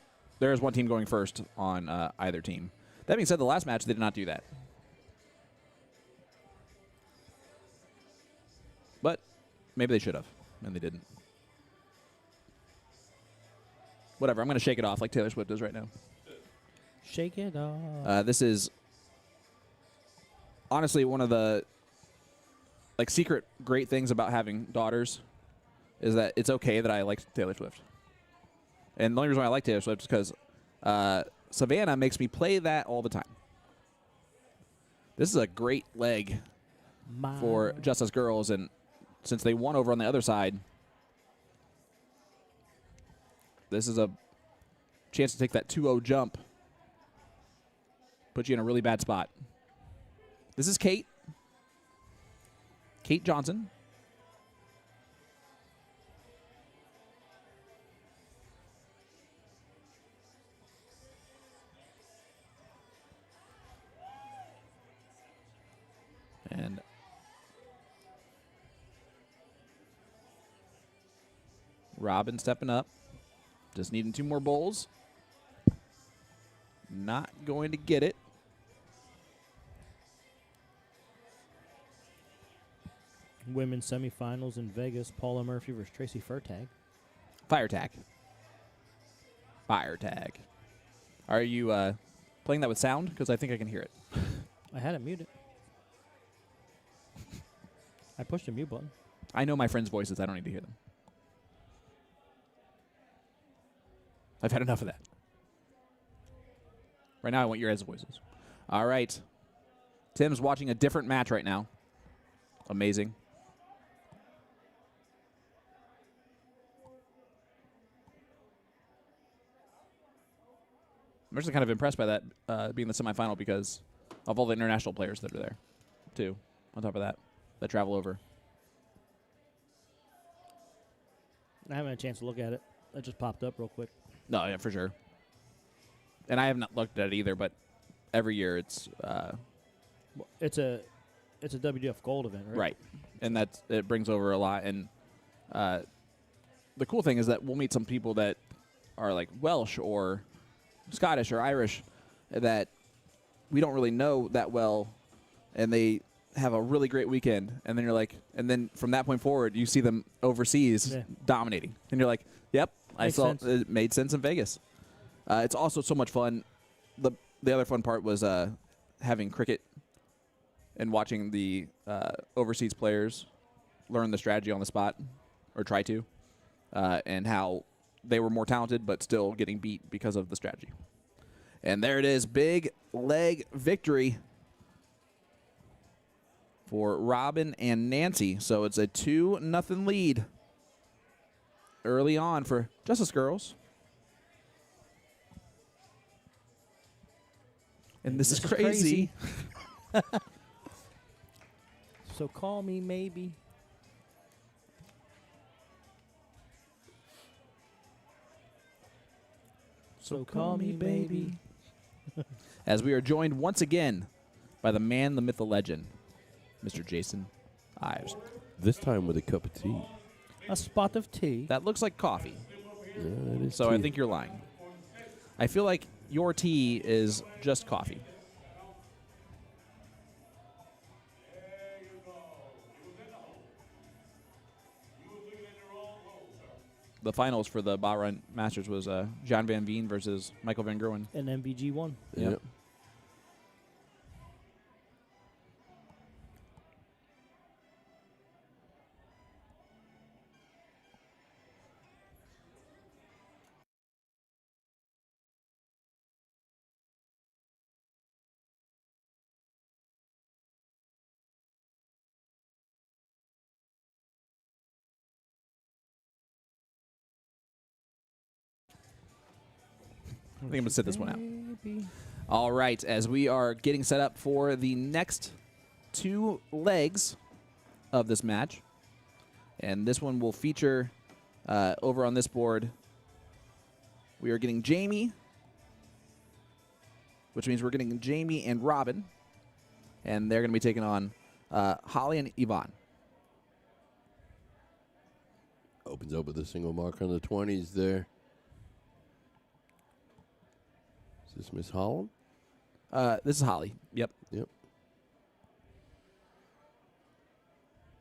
is one team going first on either team. That being said, the last match, they did not do that. But maybe they should have, and they didn't. Whatever, I'm going to shake it off like Taylor Swift does right now. Shake it off. This is honestly one of the secret great things about having daughters is that it's okay that I like Taylor Swift. And the only reason why I like Taylor Swift is because Savannah makes me play that all the time. This is a great leg for Justice Girls, and since they won over on the other side, this is a chance to take that 2-0 jump. Put you in a really bad spot. This is Kate. Kate Johnson. And Robin stepping up. Just needing 2 more bowls. Not going to get it. Women's semifinals in Vegas. Paula Murphy versus Tracy Furtag. Fire tag. Fire tag. Are you playing that with sound? Because I think I can hear it. I had it muted. I pushed the mute button. I know my friends' voices. I don't need to hear them. I've had enough of that. Right now, I want your guys' voices. All right. Tim's watching a different match right now. Amazing. I'm actually kind of impressed by that being the semifinal because of all the international players that are there, too, on top of that travel over. I haven't had a chance to look at it. That just popped up real quick. No, yeah, for sure. And I have not looked at it either, but every year it's It's a WWF Gold event, right? right, and it brings over a lot. And the cool thing is that we'll meet some people that are like Welsh or Scottish or Irish that we don't really know that well, and they have a really great weekend. And then you're like, and then from that point forward, you see them overseas dominating, and you're like, yep, I saw it made sense in Vegas. It's also so much fun. The other fun part was having cricket and watching the overseas players learn the strategy on the spot, or try to, and how they were more talented but still getting beat because of the strategy. And there it is, big leg victory for Robin and Nancy. So it's a 2-0 lead early on for Justice Girls. And this is crazy. So call me maybe. So call me baby. As we are joined once again by the man, the myth, the legend, Mr. Jason Ives. This time with a cup of tea. A spot of tea. That looks like coffee. Yeah, it is So tea. I think you're lying. I feel like your tea is just coffee. The finals for the Bahrain Masters was John Van Veen versus Michael Van Gerwen. And MVG won. Yep. I think I'm going to sit this one out. All right, as we are getting set up for the next 2 legs of this match. And this one will feature, over on this board, we are getting Jamie, which means we're getting Jamie and Robin. And they're going to be taking on Holly and Yvonne. Opens up with a single mark on the 20s there. Is this Miss Holland? This is Holly. Yep. Yep.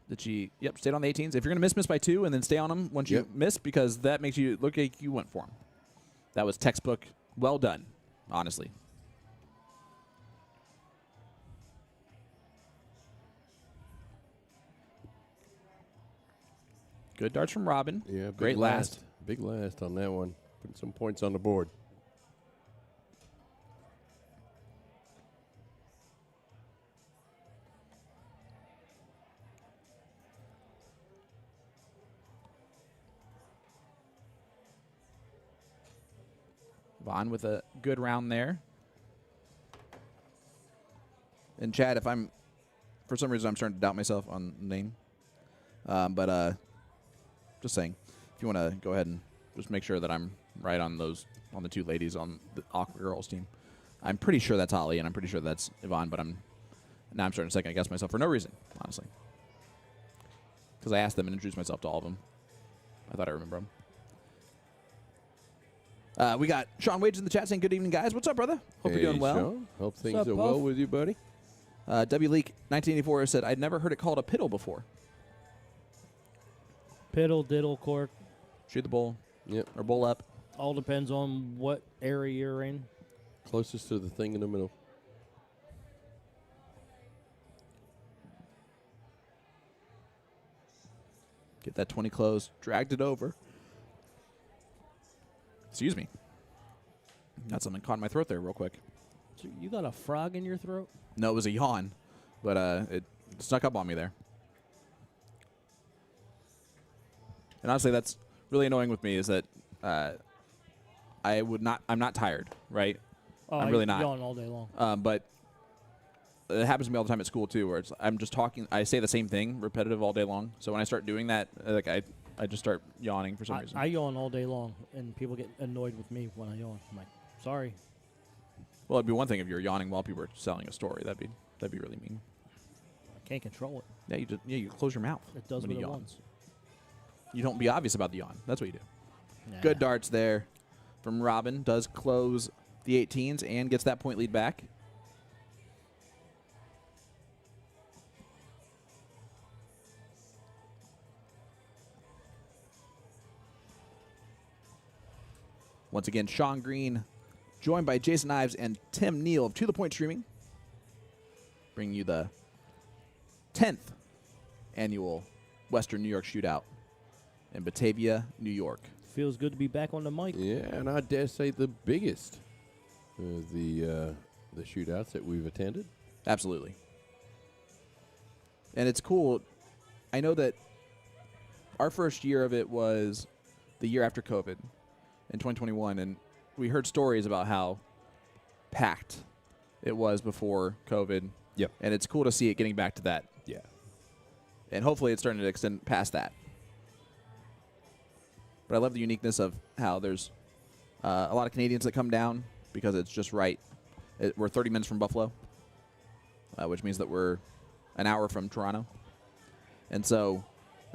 Did she? Yep. Stayed on the 18s. If you're gonna miss by 2, and then stay on them once you miss, because that makes you look like you went for them. That was textbook. Well done, honestly. Good darts from Robin. Yeah. Great last. Big last on that one. Putting some points on the board. Vaughn with a good round there. And Chad, if I'm, for some reason, I'm starting to doubt myself on the name. But just saying, if you want to go ahead and just make sure that I'm right on those, on the 2 ladies on the Aqua Girls team. I'm pretty sure that's Holly, and I'm pretty sure that's Yvonne, but now I'm starting to second guess myself for no reason, honestly. Because I asked them and introduced myself to all of them. I thought I remember them. We got Sean Wages in the chat saying, good evening, guys. What's up, brother? Hope you're doing well. Sean. Hope things up, are well Buff? with you, buddy. W Leak 1984 said, I'd never heard it called a piddle before. Piddle, diddle, cork. Shoot the bull. Yep. Or bull up. All depends on what area you're in. Closest to the thing in the middle. Get that 20 close. Dragged it over. Excuse me. Got something caught in my throat there real quick. So you got a frog in your throat? No, it was a yawn, but it snuck up on me there. And honestly, that's really annoying with me is that I'm not tired, right? Oh, I'm really not. Yawn all day long. But it happens to me all the time at school too, where I'm just talking. I say the same thing, repetitive all day long. So when I start doing that, like I just start yawning for some reason. I yawn all day long, and people get annoyed with me when I yawn. I'm like, sorry. Well, it'd be one thing if you're yawning while people are selling a story. That'd be really mean. I can't control it. Yeah, you close your mouth. It does when what you it yawn. wants. You don't be obvious about the yawn. That's what you do. Nah. Good darts there from Robin. Does close the 18s and gets that point lead back. Once again, Sean Green, joined by Jason Ives and Tim Neal of To The Point Streaming, bringing you the 10th annual Western New York Shootout in Batavia, New York. Feels good to be back on the mic. Yeah, and I dare say the biggest of the shootouts that we've attended. Absolutely. And it's cool. I know that our first year of it was the year after COVID in 2021, and we heard stories about how packed it was before COVID. Yep. And it's cool to see it getting back to that. Yeah. And hopefully it's starting to extend past that. But I love the uniqueness of how there's a lot of Canadians that come down because it's just right. We're 30 minutes from Buffalo, which means that we're an hour from Toronto. And so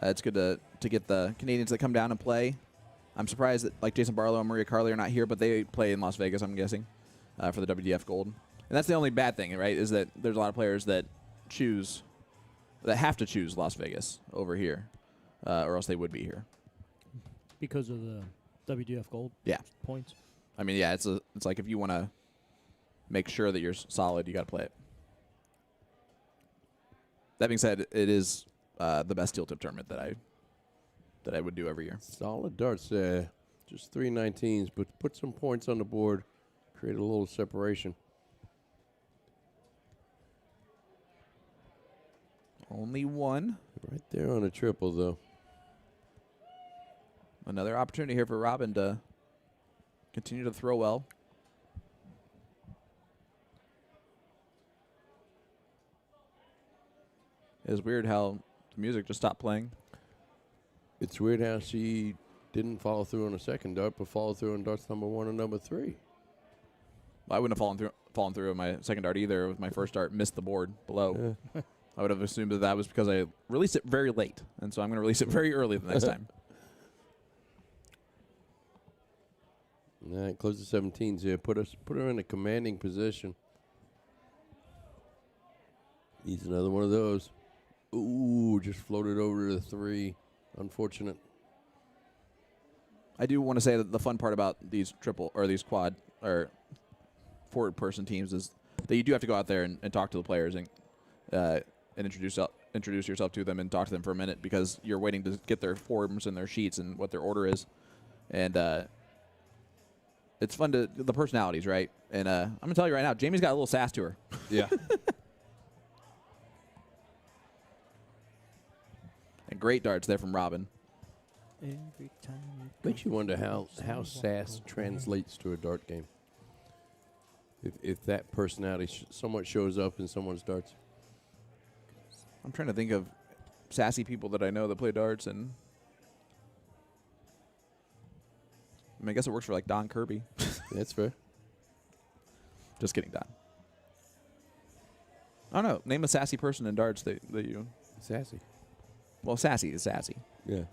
it's good to get the Canadians that come down and play. I'm surprised that like Jason Barlow and Maria Carley are not here, but they play in Las Vegas, I'm guessing, for the WDF Gold. And that's the only bad thing, right, is that there's a lot of players that have to choose Las Vegas over here, or else they would be here. Because of the WDF Gold Yeah. points. I mean, yeah, it's like if you want to make sure that you're solid, you got to play it. That being said, it is the best steel tip tournament that I would do every year. Solid darts there. Just 319s, but put some points on the board, create a little separation. Only one. Right there on a triple, though. Another opportunity here for Robin to continue to throw well. It's weird how the music just stopped playing. It's weird how she didn't follow through on a second dart, but followed through on darts number 1 and number 3. I wouldn't have fallen through on my second dart either. With my first dart, missed the board below. Yeah. I would have assumed that was because I released it very late, and so I'm going to release it very early the next time. All right, close the 17s here. Put her in a commanding position. Needs another one of those. Ooh, just floated over to the 3. Unfortunate. I do want to say that the fun part about these these quad or forward person teams is that you do have to go out there and talk to the players and introduce yourself to them and talk to them for a minute because you're waiting to get their forms and their sheets and what their order is, and it's fun to the personalities, right? And I'm gonna tell you right now, Jamie's got a little sass to her. Yeah. And great darts there from Robin. Every time Makes you wonder how sass translates to a dart game. If that personality somewhat shows up in someone's darts. I'm trying to think of sassy people that I know that play darts, and I mean, I guess it works for like Don Kirby. That's fair. Just kidding, Don. I don't know. Name a sassy person in darts that you. Sassy. Well, sassy is sassy. Yeah.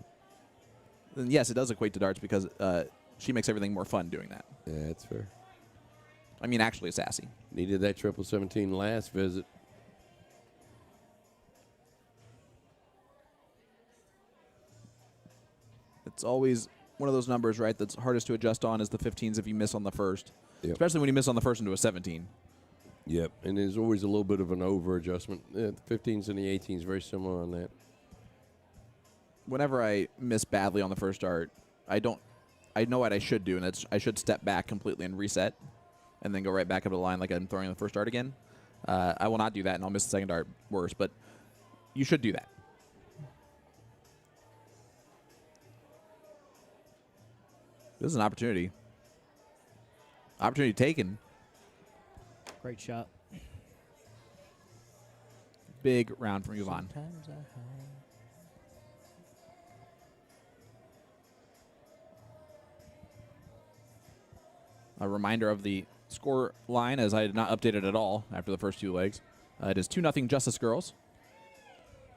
And yes, it does equate to darts because she makes everything more fun doing that. Yeah, that's fair. I mean, actually sassy. Needed that 17 last visit. It's always one of those numbers, right, that's hardest to adjust on is the 15s if you miss on the first. Yep. Especially when you miss on the first into a 17. Yep, and there's always a little bit of an over adjustment. The 15s and the 18s very similar on that. whenever I miss badly on the first dart, I know what I should do, and it's I should step back completely and reset, and then go right back up to the line like I'm throwing the first dart again. I will not do that, and I'll miss the second dart worse, but you should do that. This is an opportunity. Opportunity taken. Great shot. Big round from Yvonne. Sometimes I hide. A reminder of the score line, as I did not update it at all after the first two legs. It is 2-0 Justice Girls.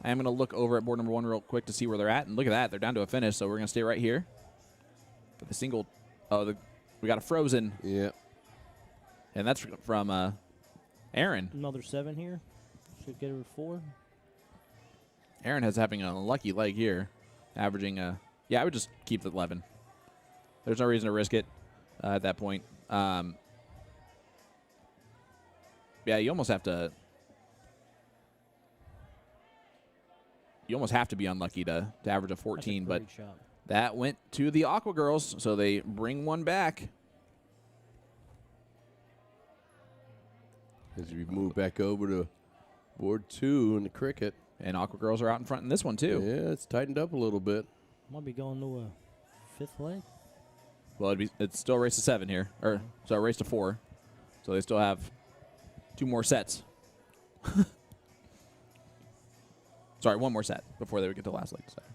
I am going to look over at board number 1 real quick to see where they're at. And look at that. They're down to a finish, so we're going to stay right here. For the single. Oh, we got a frozen. Yeah. And that's from Aaron. Another 7 here. Should get her to 4. Aaron is having an unlucky leg here. Averaging, yeah, I would just keep the 11. There's no reason to risk it at that point. Yeah, you almost have to. You almost have to be unlucky to average a 14, but shot. that went to the Aqua Girls, so they bring one back. As we move back over to board 2 in the cricket. And Aqua Girls are out in front in this one, too. Yeah, it's tightened up a little bit. Might be going to a 5th leg. Well, it's still a race to 7 here. So a race to 4. So they still have 2 more sets. Sorry, 1 more set before they would get to the last leg. Sorry.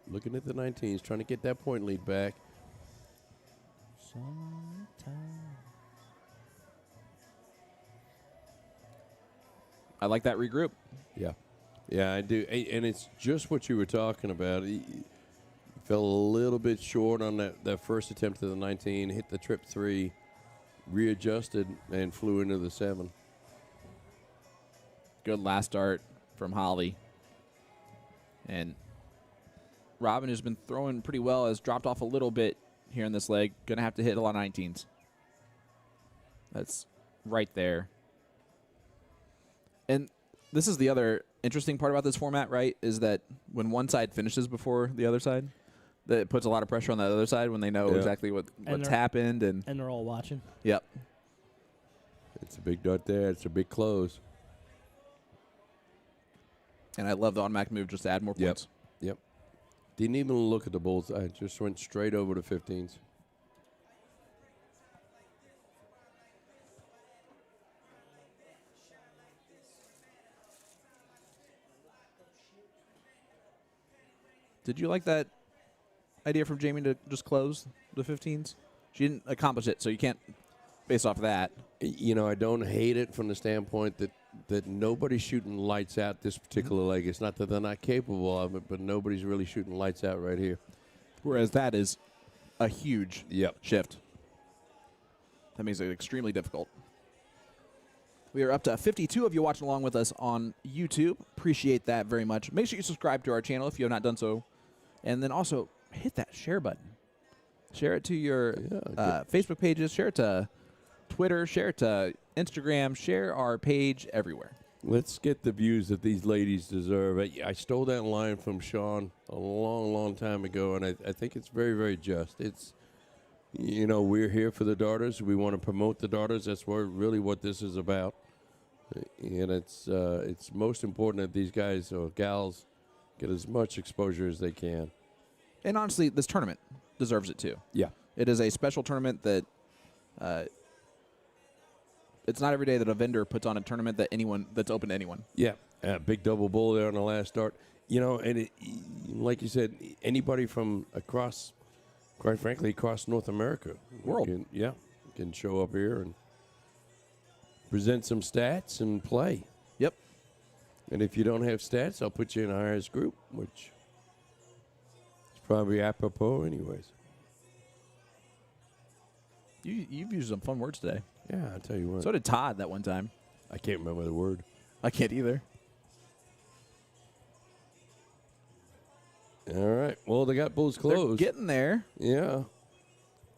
Looking at the 19s, trying to get that point lead back. I like that regroup. Yeah. Yeah, I do. And it's just what you were talking about. He fell a little bit short on that first attempt at the 19, hit the trip 3, readjusted, and flew into the 7. Good last start from Holly. And Robin, who's been throwing pretty well, has dropped off a little bit here in this leg. Going to have to hit a lot of 19s. That's right there. And this is the other interesting part about this format, right, is that when one side finishes before the other side, that it puts a lot of pressure on the other side when they know exactly what's happened. And they're all watching. Yep. It's a big dart there. It's a big close. And I love the automatic move just to add more points. Yep. Didn't even look at the bullseye. Just went straight over to 15s. Did you like that idea from Jamie to just close the 15s? She didn't accomplish it, so you can't base off of that. You know, I don't hate it from the standpoint that nobody's shooting lights out this particular leg. It's not that they're not capable of it, but nobody's really shooting lights out right here. Whereas that is a huge Yep. shift. That makes it extremely difficult. We are up to 52 of you watching along with us on YouTube. Appreciate that very much. Make sure you subscribe to our channel if you have not done so. And then also hit that share button. Share it to your Facebook pages. Share it to Twitter. Share it to Instagram. Share our page everywhere. Let's get the views that these ladies deserve. I stole that line from Sean a long, long time ago, and I think it's very, very just. It's, you know, we're here for the darters. We want to promote the darters. That's really what this is about. And it's most important that these guys or gals get as much exposure as they can. And honestly, this tournament deserves it too. Yeah. It is a special tournament that it's not every day that a vendor puts on a tournament that's open to anyone. Yeah. Big double bull there on the last dart. You know, and like you said, anybody from across, quite frankly, across North America. World. Can show up here and present some stats and play. Yep. And if you don't have stats, I'll put you in a highest group, which is probably apropos anyways. You've used some fun words today. Yeah, I'll tell you what. So did Todd that one time. I can't remember the word. I can't either. All right. Well, they got bulls closed. They're getting there. Yeah.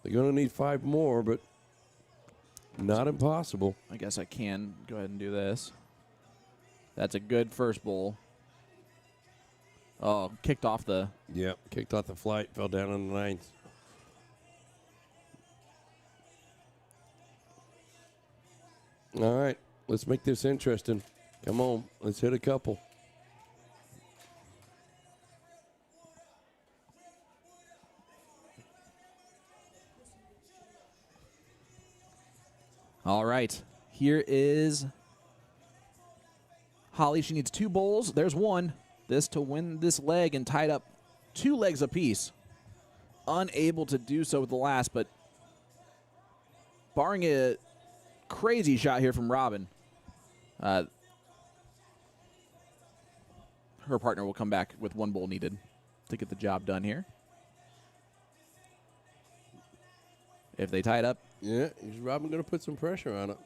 They're going to need 5 more, but not impossible. I guess I can go ahead and do this. That's a good first bowl. Oh, kicked off the... Yep, kicked off the flight, fell down in the ninth. All right, let's make this interesting. Come on, let's hit a couple. All right. Here is Holly. She needs 2 bowls. There's one. This to win this leg and tied up 2 legs apiece. Unable to do so with the last, but barring a crazy shot here from Robin, her partner will come back with 1 bowl needed to get the job done here. If they tie it up. Yeah, is Robin going to put some pressure on it?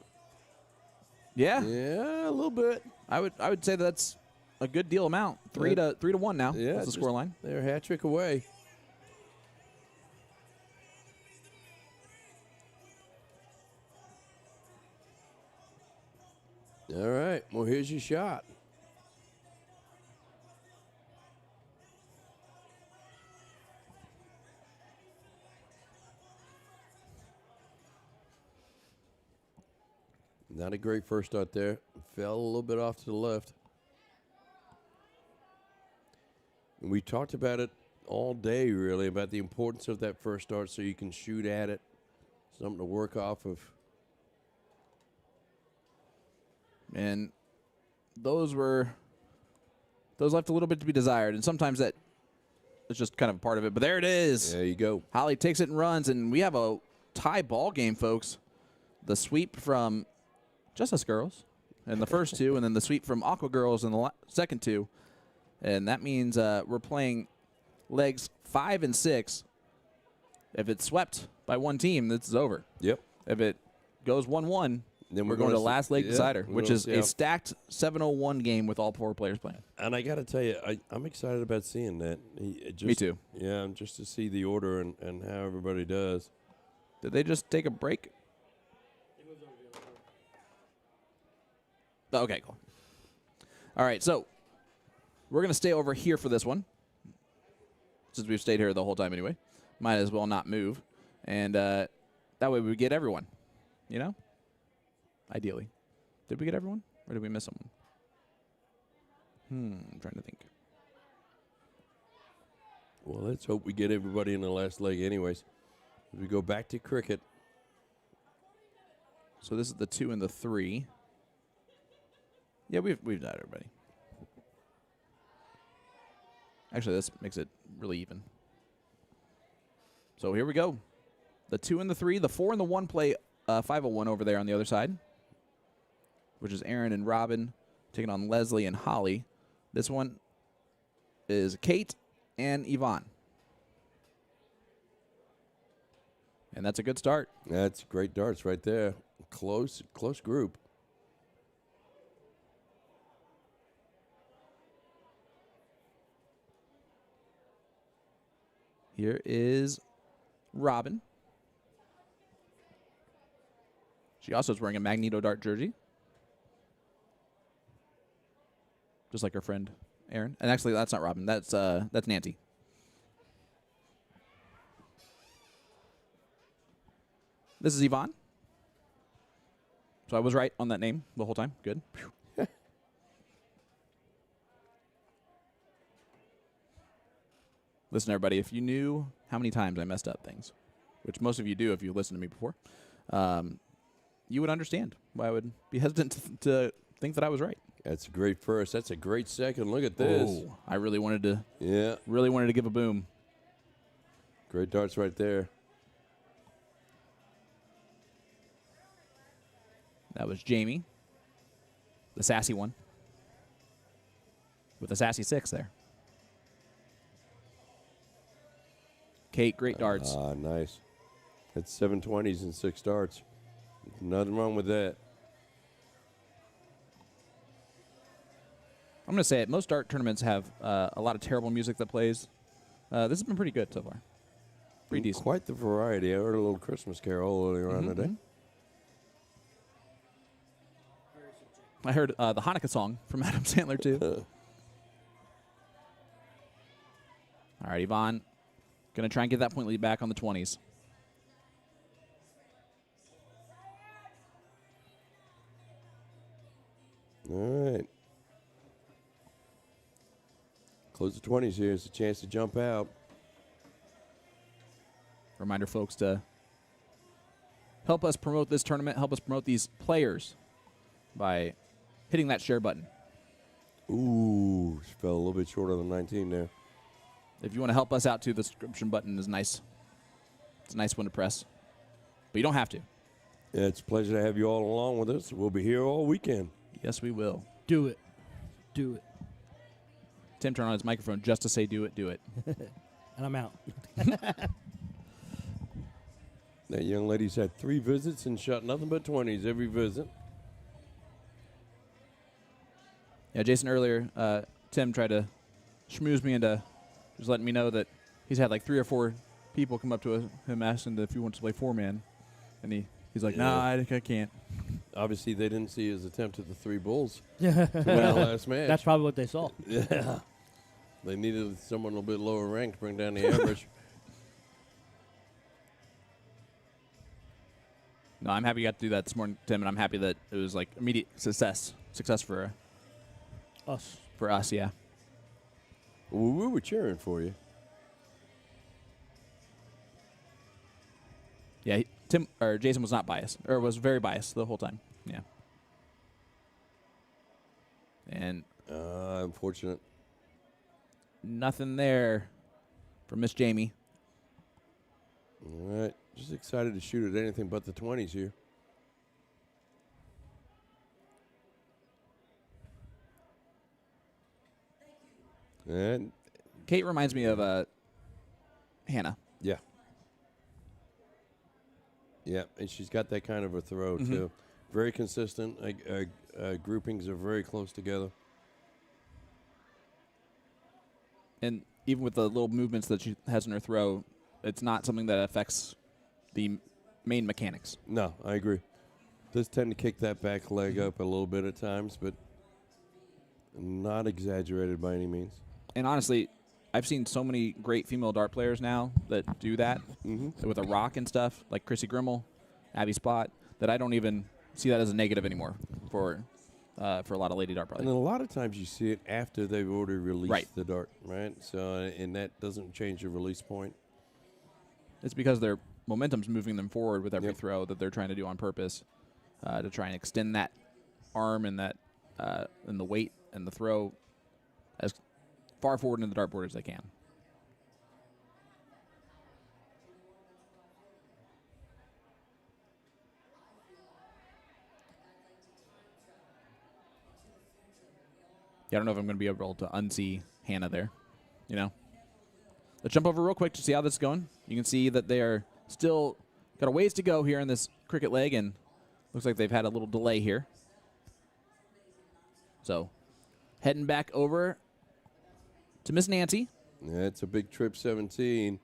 Yeah. Yeah, a little bit. I would say that's a good deal amount. 3 to 1 now. Yeah, That's the score line. They're a hat trick away. All right. Well, here's your shot. Not a great first start there. Fell a little bit off to the left. And we talked about it all day, really, about the importance of that first start so you can shoot at it. Something to work off of. And those left a little bit to be desired. And sometimes that is just kind of a part of it. But there it is. There you go. Holly takes it and runs. And we have a tie ball game, folks. The sweep from Just Us Girls in the first 2, and then the sweep from Aqua Girls in the second 2. And that means we're playing legs 5 and 6. If it's swept by one team, this is over. Yep. If it goes 1-1, Then we're going to last leg decider, we're which gonna is see a how- stacked 7-0-1 game with all 4 players playing. And I got to tell you, I'm excited about seeing that. Me too. Yeah, just to see the order and how everybody does. Did they just take a break? Oh, okay, cool. All right, so we're going to stay over here for this one. Since we've stayed here the whole time anyway. Might as well not move. And that way we get everyone, you know? Ideally. Did we get everyone? Or did we miss someone? I'm trying to think. Well, let's hope we get everybody in the last leg anyways. We go back to cricket. So this is the 2 and the 3. Yeah, we've done everybody. Actually, this makes it really even. So here we go. The 2 and the 3. The 4 and the 1 play 5-0-1 over there on the other side, which is Aaron and Robin taking on Leslie and Holly. This one is Kate and Yvonne. And that's a good start. That's great darts right there. Close group. Here is Robin. She also is wearing a Magneto Dart jersey, just like her friend Aaron. And actually, that's not Robin. That's Nancy. This is Yvonne. So I was right on that name the whole time. Good. Listen, everybody, if you knew how many times I messed up things, which most of you do if you listened to me before, you would understand why I would be hesitant to think that I was right. That's a great first. That's a great second. Look at this. Oh, I really wanted to. Yeah. Really wanted to give a boom. Great darts right there. That was Jamie, the sassy one, with the sassy 6 there. Kate, great darts. Ah, nice. That's 720s and 6 darts. Nothing wrong with that. I'm going to say it. Most dart tournaments have a lot of terrible music that plays. This has been pretty good so far. Pretty decent. Quite the variety. I heard a little Christmas carol earlier on today. I heard the Hanukkah song from Adam Sandler, too. All right, Yvonne, going to try and get that point lead back on the 20s. All right. Close the 20s here. It's a chance to jump out. Reminder, folks, to help us promote this tournament, help us promote these players by hitting that share button. Ooh, she fell a little bit short on the 19 there. If you want to help us out, too, the subscription button is nice. It's a nice one to press. But you don't have to. Yeah, it's a pleasure to have you all along with us. We'll be here all weekend. Yes, we will. Do it. Do it. Tim turned on his microphone just to say do it, do it. And I'm out. That young lady's had 3 visits and shot nothing but 20s every visit. Yeah, Jason, earlier, Tim tried to schmooze me into just letting me know that he's had like 3 or 4 people come up to him asking if he wants to play 4-man. And he's like, nah, I can't. Obviously, they didn't see his attempt at the 3 bulls Yeah. to win the last match. That's probably what they saw. Yeah. They needed someone a little bit lower ranked to bring down the average. No, I'm happy you got to do that this morning, Tim, and I'm happy that it was like immediate success for us, yeah. Well, we were cheering for you. Yeah, Jason was not biased, or was very biased the whole time. Yeah. And Unfortunate. nothing there for Miss Jamie. All right. Just excited to shoot at anything but the 20s here. And Kate reminds me of Hannah. yeah. Yeah, and she's got that kind of a throw, too. Very consistent. Groupings are very close together. And even with the little movements that she has in her throw, it's not something that affects the main mechanics. No, I agree. Does tend to kick that back leg up a little bit at times, but not exaggerated by any means. And honestly, I've seen so many great female dart players now that do that with a rock and stuff, like Chrissy Grimmel, Abby Spot, that I don't even see that as a negative anymore for a lot of lady dart players. And then a lot of times you see it after they've already released Right. the dart, right? So, and that doesn't change the release point. It's because their momentum's moving them forward with every Yep. throw that they're trying to do on purpose to try and extend that arm and that and the weight and the throw as far forward into the dartboard as they can. Yeah, I don't know if I'm going to be able to unsee Hannah there, you know. Let's jump over real quick to see how this is going. You can see that they are still got a ways to go here in this cricket leg, and looks like they've had a little delay here. So, heading back over to Miss Nancy. That's a big trip 17.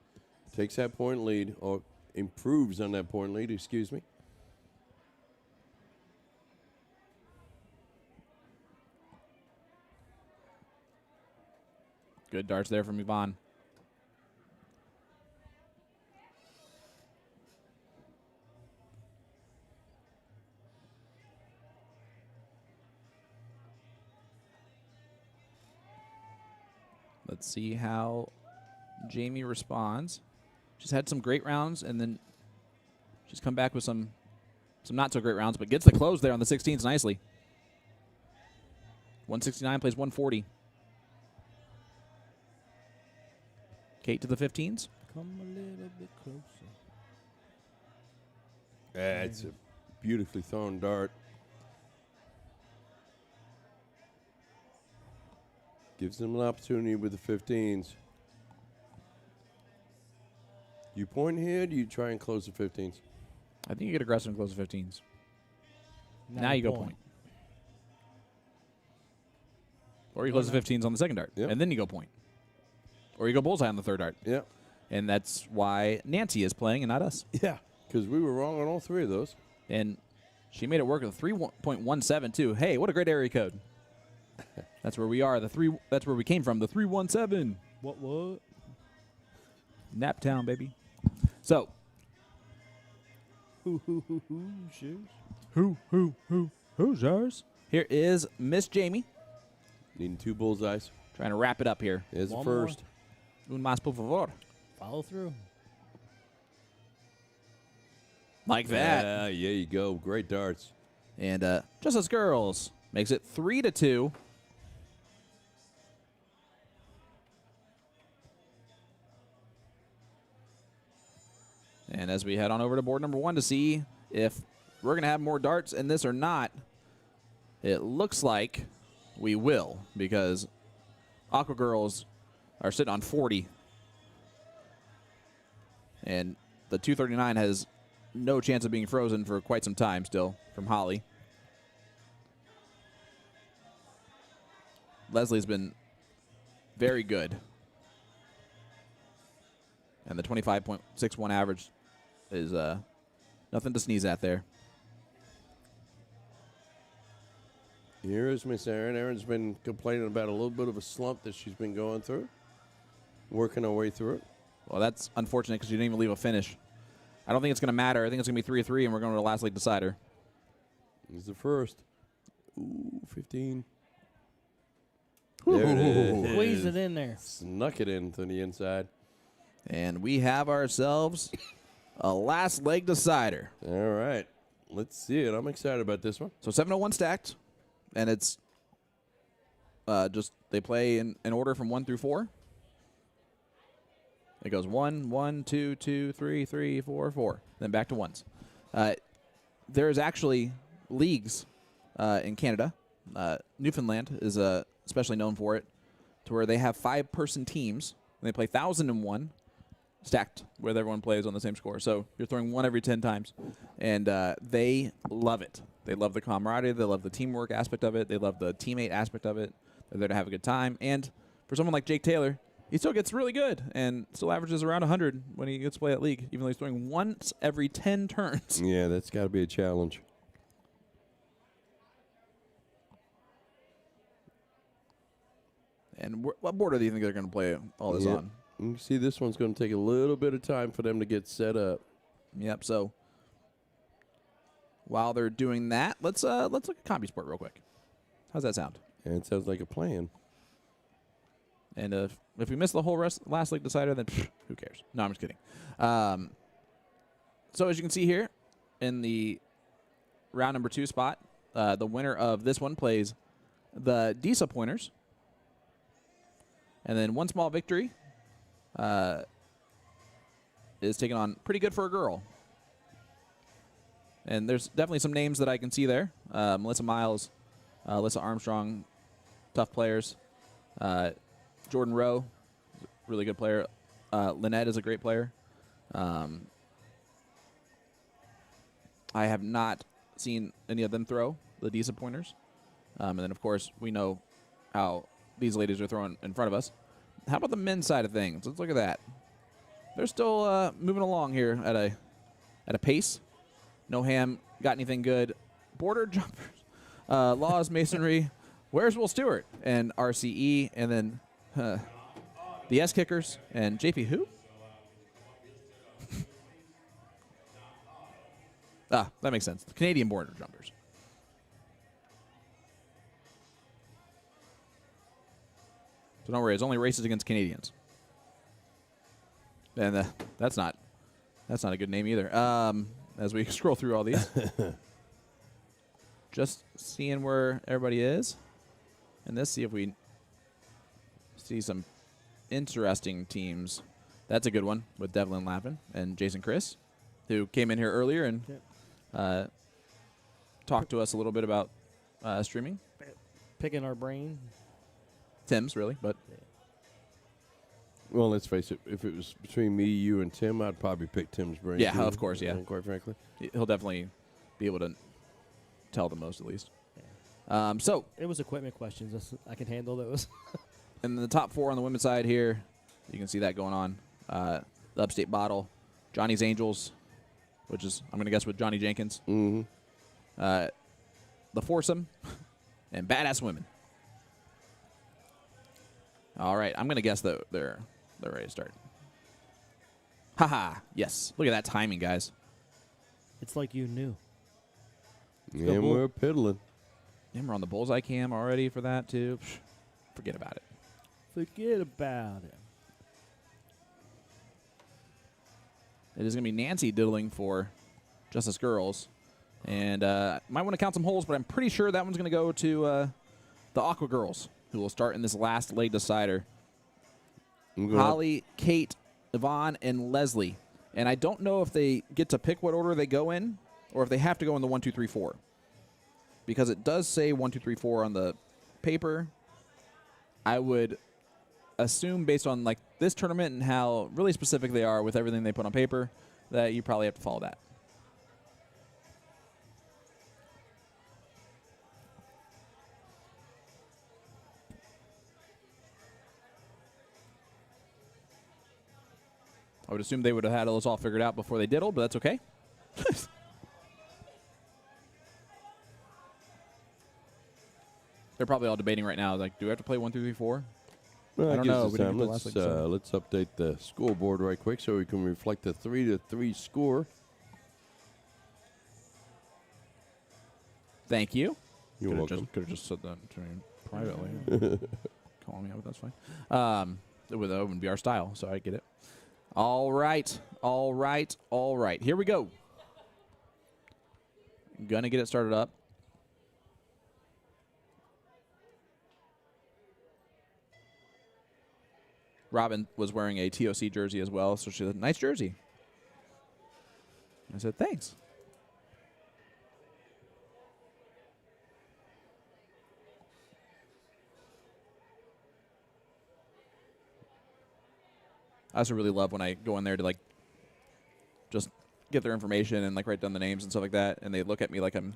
Takes that point lead, or improves on that point lead, excuse me. Good darts there from Yvonne. Let's see how Jamie responds. She's had some great rounds, and then she's come back with some not so great rounds, but gets the close there on the 16s nicely. 169 plays 140. Kate to the 15s. Come a little bit closer. That's a beautifully thrown dart. Gives them an opportunity with the 15s. You point here, do you try and close the 15s? I think you get aggressive and close the 15s. Now you go point. Or you close the 15s on the second dart, Yep. and then you go point. Or you go bullseye on the third dart. Yeah. And that's why Nancy is playing and not us. Yeah, because we were wrong on all 3 of those. And She made it work with a 3.17 too. Hey, what a great area code. That's where we are. That's where we came from. The 317. What? Naptown, baby. So. Who's ours? Here is Miss Jamie. Needing 2 bullseyes. Trying to wrap it up here. There's the One first. Un más, por favor. Follow through. Like that. Yeah, there you go. Great darts. And Just Us Girls makes it 3-2. And as we head on over to board number 1 to see if we're going to have more darts in this or not, it looks like we will, because Aqua Girls are sitting on 40. And the 239 has no chance of being frozen for quite some time still from Holly. Leslie's been very good. And the 25.61 average is nothing to sneeze at there. Here is Miss Erin. Erin's been complaining about a little bit of a slump that she's been going through. Working her way through it. Well, that's unfortunate because you didn't even leave a finish. I don't think it's going to matter. I think it's going to be 3-3, and we're going to the last league decider. Here's the first. Ooh, 15. There it is. Squeeze it in there. Snuck it in to the inside. And we have ourselves a last leg decider. All right. Let's see it. I'm excited about this one. So 701 stacked, and it's just they play in order from 1 through 4. It goes 1, 1, 2, 2, 3, 3, 4, 4. Then back to ones. There's actually leagues in Canada. Newfoundland is especially known for it, to where they have 5-person teams, and they play 1,001 stacked, where everyone plays on the same score. So you're throwing 1 every 10 times, and they love it. They love the camaraderie. They love the teamwork aspect of it. They love the teammate aspect of it. They're there to have a good time. And for someone like Jake Taylor, he still gets really good and still averages around 100 when he gets to play that league, even though he's throwing once every 10 turns. Yeah, that's got to be a challenge. And what border do you think they're going to play all this on? You can see this one's going to take a little bit of time for them to get set up. Yep. So while they're doing that, let's look at CompuSport real quick. How's that sound? And it sounds like a plan. And if we miss the whole last league decider, then who cares? No, I'm just kidding. So as you can see here, in the round number 2 spot, the winner of this one plays the DISA Pointers. And then One Small Victory is taken on Pretty Good for a Girl. And there's definitely some names that I can see there. Melissa Miles, Alyssa Armstrong, tough players. Jordan Rowe, really good player. Lynette is a great player. I have not seen any of them throw the DISA Pointers. And then, of course, we know how these ladies are throwing in front of us. How about the men's side of things? Let's look at that. They're still moving along here at a pace. No Ham got anything good. Border jumpers, Laws, Masonry. Where's Will Stewart? And RCE, and then the S Kickers and JP who? That makes sense. The Canadian border jumpers. So don't worry, it's only races against Canadians. And that's not a good name either. As we scroll through all these, just seeing where everybody is, and let's see if we see some interesting teams. That's a good one with Devlin Lappin and Jason Chris, who came in here earlier and talked to us a little bit about streaming. Picking our brain. Tim's, really, but... Well, let's face it. If it was between me, you, and Tim, I'd probably pick Tim's brain. Yeah, too, of course, yeah. Quite frankly. He'll definitely be able to tell the most, at least. Yeah. So... It was equipment questions. I can handle those. In the top 4 on the women's side here, you can see that going on. The Upstate Bottle, Johnny's Angels, which is, I'm going to guess, with Johnny Jenkins. Mm-hmm. the foursome, and badass women. All right, I'm going to guess that they're ready to start. Haha, yes. Look at that timing, guys. It's like you knew. And we're piddling. And we're on the bullseye cam already for that, too. Psh, forget about it. Forget about it. It is going to be Nancy diddling for Justice Girls. And might want to count some holes, but I'm pretty sure that one's going to go to the Aqua Girls, who will start in this last leg decider. Holly, Kate, Yvonne, and Leslie. And I don't know if they get to pick what order they go in or if they have to go in the 1, 2, 3, 4. Because it does say 1, 2, 3, 4 on the paper. I would assume based on like this tournament and how really specific they are with everything they put on paper that you probably have to follow that. I would assume they would have had those all figured out before they diddled, but that's okay. They're probably all debating right now, like, do we have to play 1, 2, 3, 4? Well, I don't know. We didn't get the Let's, last leg, so. let's update the scoreboard right quick so we can reflect the 3-3 score. Thank you. You're welcome. Could have just said that to me privately. Calling me out, but that's fine. That wouldn't be our style, so I get it. All right. Here we go. Gonna get it started up. Robin was wearing a TOC jersey as well, so she said, nice jersey. I said, thanks. I also really love when I go in there to, like, just get their information and, like, write down the names and stuff like that, and they look at me like I'm,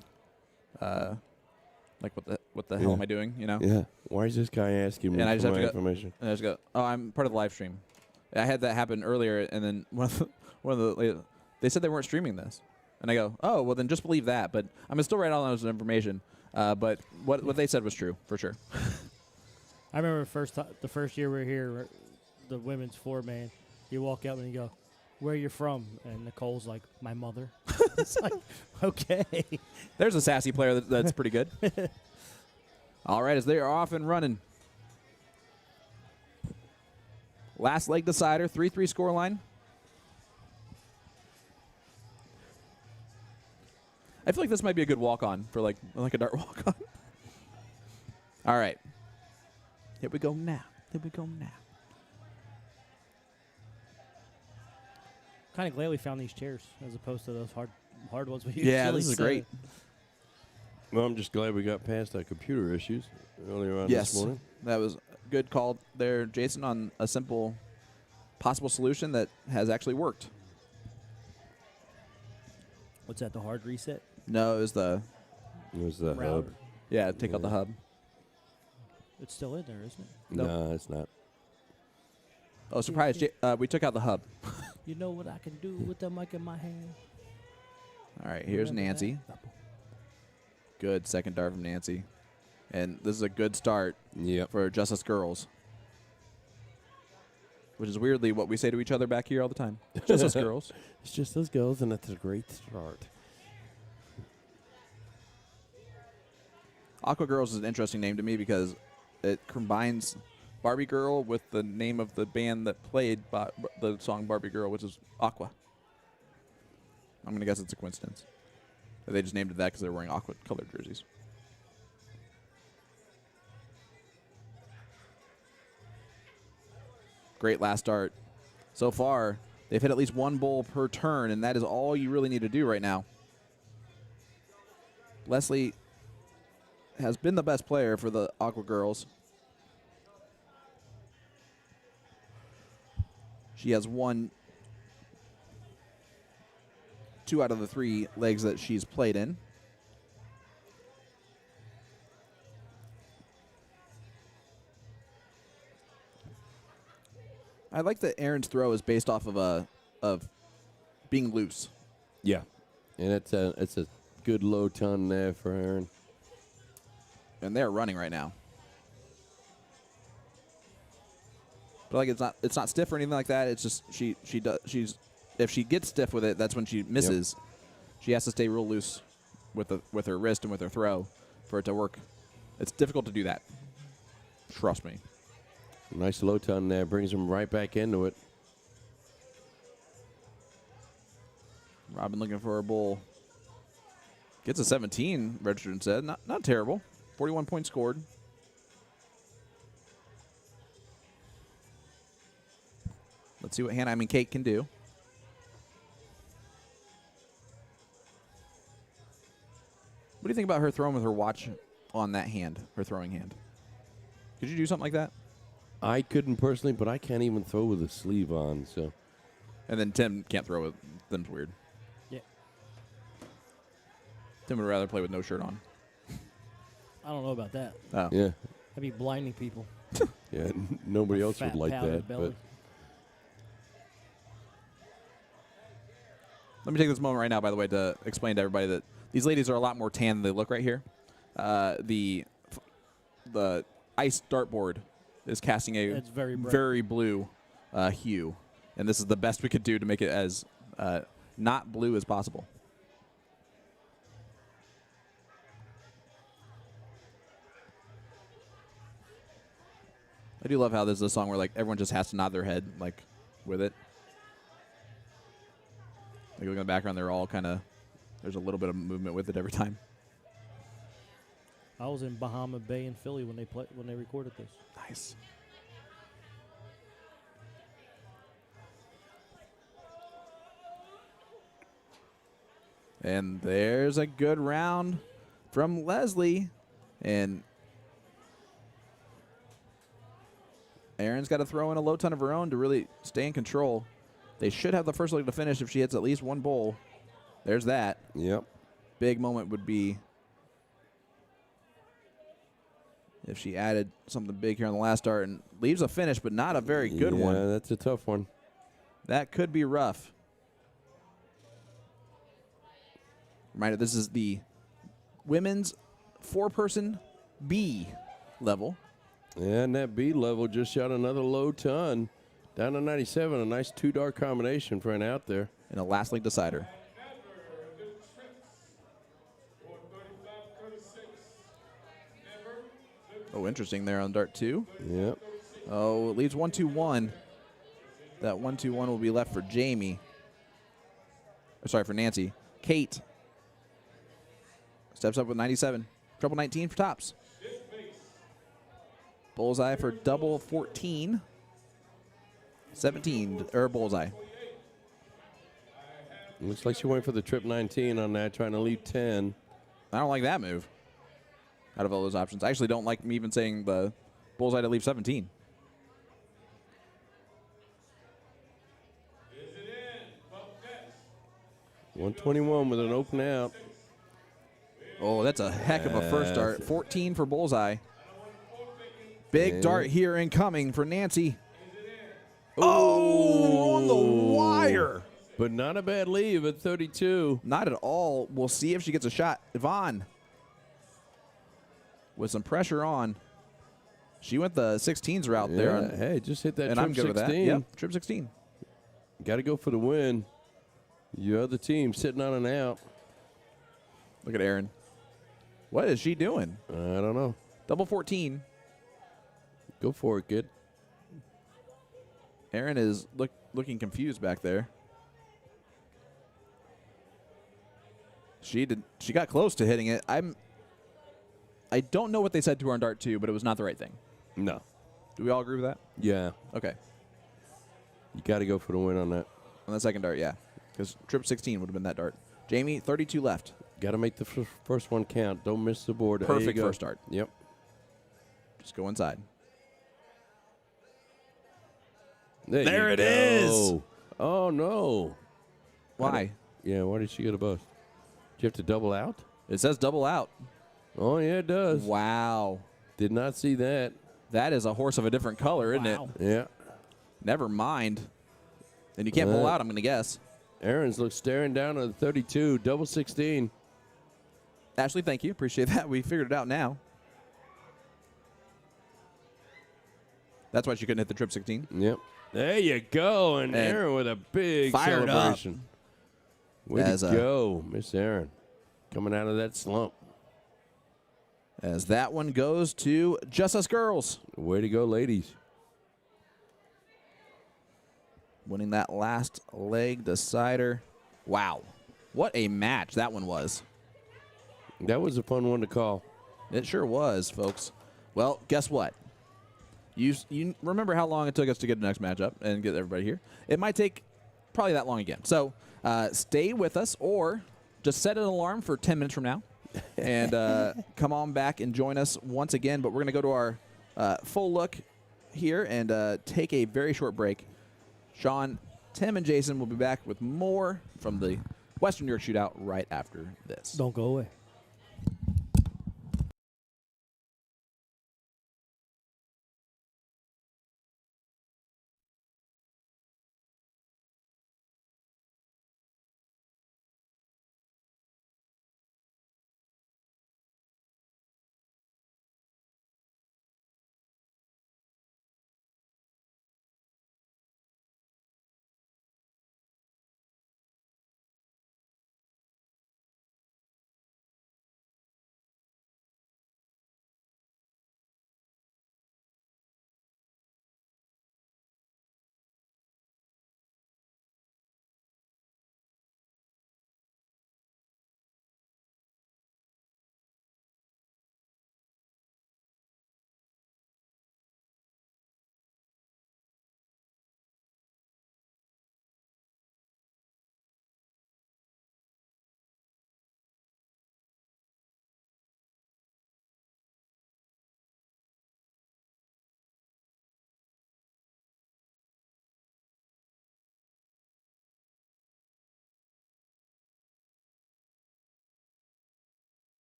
like, what the hell am I doing, you know? Yeah. Why is this guy asking me for my information? And I just go, oh, I'm part of the live stream. I had that happen earlier, and then one of the they said they weren't streaming this. And I go, oh, well, then just believe that. But I'm going to still write all those information. But what they said was true, for sure. I remember the first year we were here, the women's 4-man, you walk out and you go, where you from? And Nicole's like, my mother. It's like, okay. There's a sassy player that's pretty good. All right, as they are off and running. Last leg decider, 3-3 score line. I feel like this might be a good walk-on for like a dart walk-on. All right. Here we go now. Kind of glad we found these chairs as opposed to those hard ones we usually Yeah, this is great. Well, I'm just glad we got past our computer issues earlier on this morning. That was a good call there, Jason, on a simple possible solution that has actually worked. What's that, the hard reset? No, it was the Router. hub. Yeah, take out the hub. It's still in there, isn't it? Nope. No, it's not. Oh, surprise. We took out the hub. You know what I can do with the mic in my hand? All right, here's Remember Nancy. that? Good second dart from Nancy. And this is a good start for Justice Girls. Which is weirdly what we say to each other back here all the time. Justice Girls. It's just those girls, and it's a great start. Aqua Girls is an interesting name to me because it combines Barbie Girl with the name of the band that played the song Barbie Girl, which is Aqua. I'm going to guess it's a coincidence. They just named it that because they're wearing aqua-colored jerseys. Great last start. So far, they've hit at least one bowl per turn, and that is all you really need to do right now. Leslie has been the best player for the Aqua Girls. She has won 2 out of the 3 legs that she's played in. I like that Aaron's throw is based off of being loose. Yeah, and it's a good good low ton there for Aaron. And they're running right now. But like it's not stiff or anything like that. It's just she's if she gets stiff with it, that's when she misses. Yep. She has to stay real loose with her wrist and with her throw for it to work. It's difficult to do that. Trust me. Nice low ton there. Brings him right back into it. Robin looking for a bull. Gets a 17 registered instead. Not terrible. 41 points scored. Let's see what Hannah Kate can do. What do you think about her throwing with her watch on that hand, her throwing hand? Could you do something like that? I couldn't personally, but I can't even throw with a sleeve on. So, and then Tim can't throw with. Them's weird. Yeah. Tim would rather play with no shirt on. I don't know about that. Oh. Yeah. I'd be blinding people. Yeah, nobody else would like powdered that. belly. But let me take this moment right now, by the way, to explain to everybody that these ladies are a lot more tan than they look right here. The ice dartboard is casting a very blue hue, and this is the best we could do to make it as not blue as possible. I do love how there's a song where like everyone just has to nod their head like with it. Like look in the background, they're all kind of there's a little bit of movement with it every time. I was in Bahama Bay in Philly when they recorded this. Nice. And there's a good round from Leslie. And Erin's got to throw in a low ton of her own to really stay in control. They should have the first leg to finish if she hits at least one bowl. There's that. Yep. Big moment would be if she added something big here on the last start and leaves a finish, but not a very good one. Yeah, that's a tough one. That could be rough. Reminder, this is the women's four-person B level. And that B level just shot another low ton. Down to 97, a nice two-dart combination for an out there. And a last link decider. Oh, interesting there on dart 2. Yep. Oh, it leaves 1-2-1. That 1-2-1 will be left for Jamie. Sorry, for Nancy. Kate steps up with 97. Treble 19 for tops. Bullseye for double 14. 17, or bullseye. Looks like she went for the trip 19 on that, trying to leave 10. I don't like that move. Out of all those options, I actually don't like me even saying the bullseye to leave 17. 121 with an open out. Oh, that's a heck of a first dart. 14 for bullseye. Big dart here incoming for Nancy. Oh, on the wire. But not a bad leave at 32. Not at all. We'll see if she gets a shot. Yvonne with some pressure on. She went the 16s route there. Hey, just hit that and trip I'm good 16. with that. Yep, trip 16. Got to go for the win. Your other team sitting on an out. Look at Erin. What is she doing? I don't know. Double 14. Go for it, kid. Erin is looking confused back there. She got close to hitting it. I don't know what they said to her on dart 2, but it was not the right thing. No. Do we all agree with that? Yeah. Okay. You got to go for the win on that. On the second dart, yeah. Because trip 16 would have been that dart. Jamie, 32 left. Got to make the first one count. Don't miss the board. Perfect first dart. Yep. Just go inside. There it is. Oh, no. Why? Yeah, why did she get a bust? Did you have to double out? It says double out. Oh, yeah, it does. Wow. Did not see that. That is a horse of a different color, isn't it? Yeah. Never mind. And you can't pull out, I'm going to guess. Aaron's staring down at the 32, double 16. Ashley, thank you. Appreciate that. We figured it out now. That's why she couldn't hit the trip 16. Yep. There you go. And Aaron with a big fired celebration. Way As, to go, Miss Aaron. Coming out of that slump. As that one goes to Just Us Girls. Way to go, ladies. Winning that last leg decider. Wow. What a match that one was. That was a fun one to call. It sure was, folks. Well, guess what? You remember how long it took us to get the next matchup and get everybody here? It might take probably that long again. So stay with us or just set an alarm for 10 minutes from now and come on back and join us once again. But we're going to go to our full look here and take a very short break. Sean, Tim, and Jason will be back with more from the Western New York Shootout right after this. Don't go away.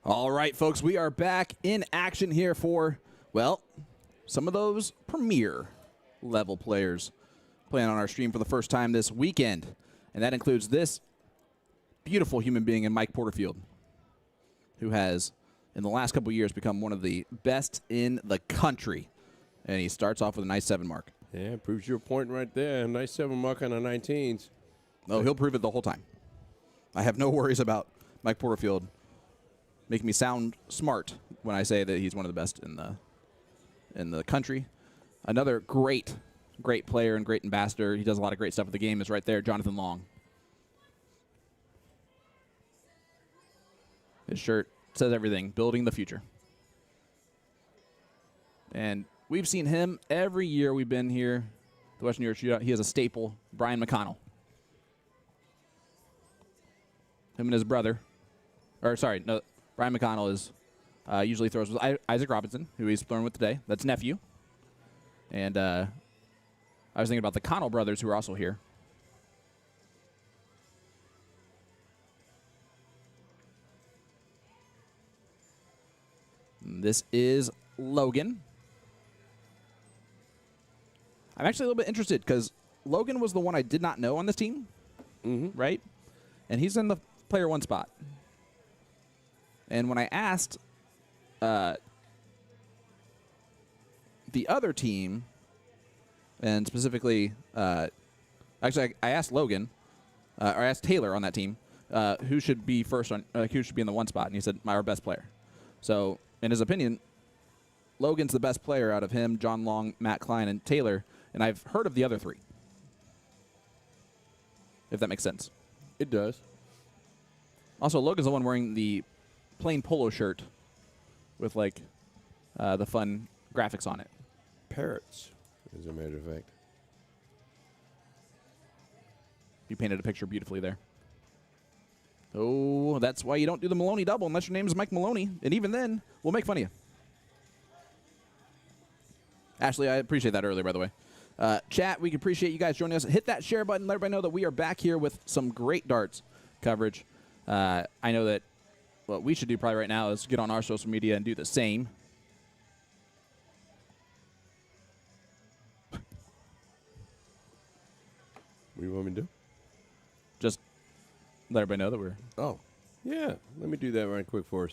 All right, folks, we are back in action here for, well, some of those premier level players playing on our stream for the first time this weekend. And that includes this beautiful human being in Mike Porterfield, who has, in the last couple of years, become one of the best in the country. And he starts off with a nice 7 mark. Yeah, proves your point right there. Nice 7 mark on the 19s. Oh, he'll prove it the whole time. I have no worries about Mike Porterfield making me sound smart when I say that he's one of the best in the country. Another great player and great ambassador. He does a lot of great stuff with the game is right there, Jonathan Long. His shirt says everything, building the future. And we've seen him every year we've been here, the Western New York Shootout. He is a staple, Brian McConnell. Him and his brother, Brian McConnell is usually throws with Isaac Robinson, who he's throwing with today. That's nephew. And I was thinking about the Connell brothers, who are also here. And this is Logan. I'm actually a little bit interested because Logan was the one I did not know on this team, right? And he's in the player 1 spot. And when I asked the other team, and specifically, actually, I asked Logan, or I asked Taylor on that team, who should be first on, who should be in the 1 spot, and he said, our best player. So, in his opinion, Logan's the best player out of him, John Long, Matt Klein, and Taylor, and I've heard of the other 3. If that makes sense. It does. Also, Logan's the one wearing the plain polo shirt with, like, the fun graphics on it. Parrots, as a matter of fact. You painted a picture beautifully there. Oh, that's why you don't do the Maloney double unless your name is Mike Maloney. And even then, we'll make fun of you. Ashley, I appreciate that earlier, by the way. Chat, we appreciate you guys joining us. Hit that share button. Let everybody know that we are back here with some great darts coverage. I know that what we should do probably right now is get on our social media and do the same. What do you want me to do? Just let everybody know that we're... Oh, yeah. Let me do that right quick for us.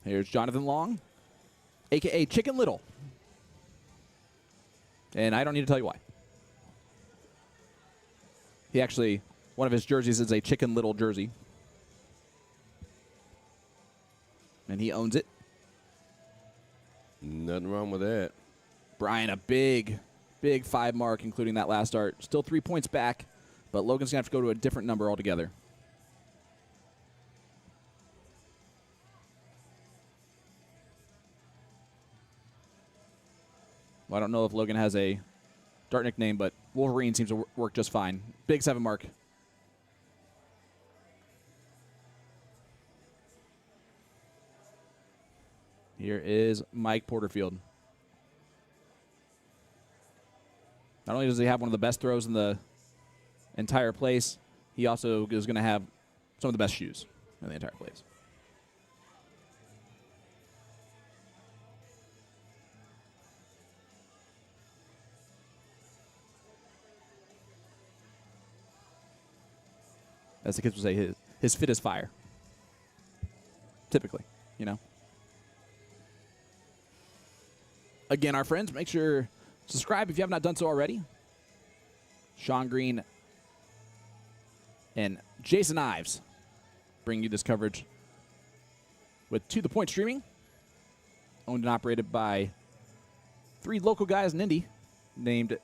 Here's Jonathan Long, a.k.a. Chicken Little. And I don't need to tell you why. He actually, one of his jerseys is a Chicken Little jersey. And he owns it. Nothing wrong with that. Brian, a big 5 mark, including that last start. Still 3 points back, but Logan's going to have to go to a different number altogether. Well, I don't know if Logan has a dart nickname, but Wolverine seems to work just fine. Big 7 mark. Here is Mike Porterfield. Not only does he have one of the best throws in the entire place, he also is going to have some of the best shoes in the entire place. As the kids would say, his fit is fire. Typically, you know. Again, our friends, make sure to subscribe if you have not done so already. Sean Green and Jason Ives bring you this coverage with To The Point Streaming, owned and operated by 3 local guys in Indy named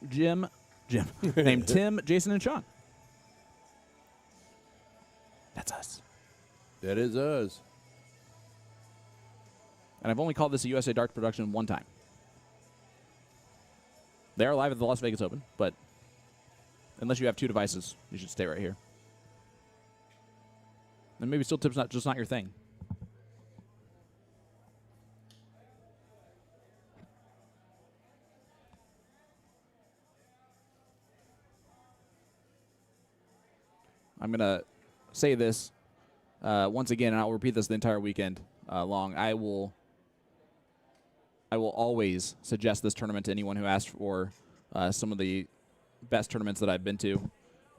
named Tim, Jason, and Sean. That's us. That is us. And I've only called this a USA Darts production 1 time. They are live at the Las Vegas Open, but unless you have 2 devices, you should stay right here. And maybe still tips just not your thing. I'm gonna say this once again, and I'll repeat this the entire weekend long. I will always suggest this tournament to anyone who asks for some of the best tournaments that I've been to,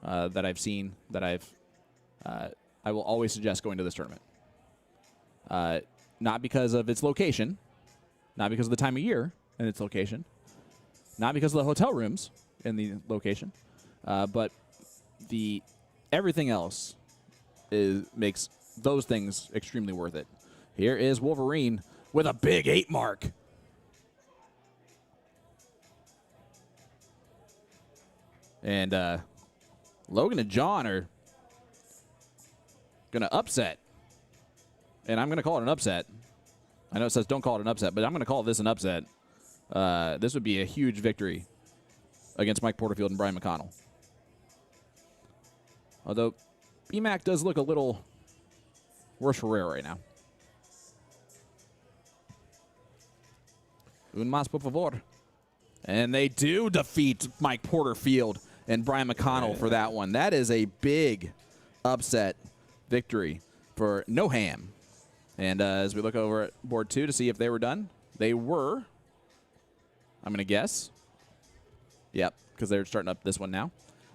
that I've seen, that I will always suggest going to this tournament. Not because of its location, not because of the time of year and its location, not because of the hotel rooms and the location, but everything else makes those things extremely worth it. Here is Wolverine with a big 8 mark. And Logan and John are going to upset. And I'm going to call it an upset. I know it says don't call it an upset, but I'm going to call this an upset. This would be a huge victory against Mike Porterfield and Brian McConnell. Although BMAC does look a little worse for wear right now. Un más, por favor. And they do defeat Mike Porterfield and Brian McConnell for that one. That is a big upset victory for No Ham. And as we look over at board 2 to see if they were done, they were. I'm going to guess. Yep, because they're starting up this one now.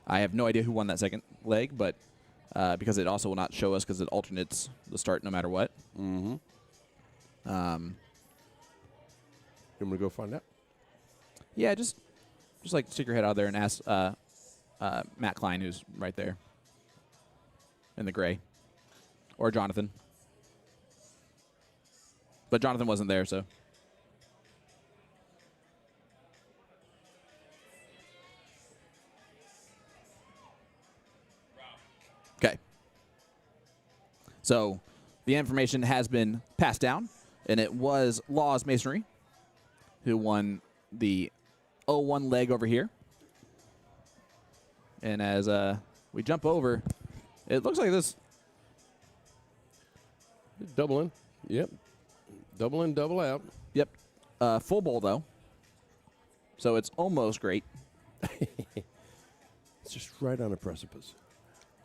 I have no idea who won that second leg, but because it also will not show us because it alternates the start no matter what. Mm-hmm. You want me to go find out? Yeah, just like stick your head out there and ask Matt Klein, who's right there in the gray, or Jonathan. But Jonathan wasn't there, so. Okay. So the information has been passed down, and it was Laws Masonry who won the 0-1 leg over here. And as we jump over, it looks like this. Double in. Yep. Double in, double out. Yep. Full bowl, though. So it's almost great. It's just right on a precipice.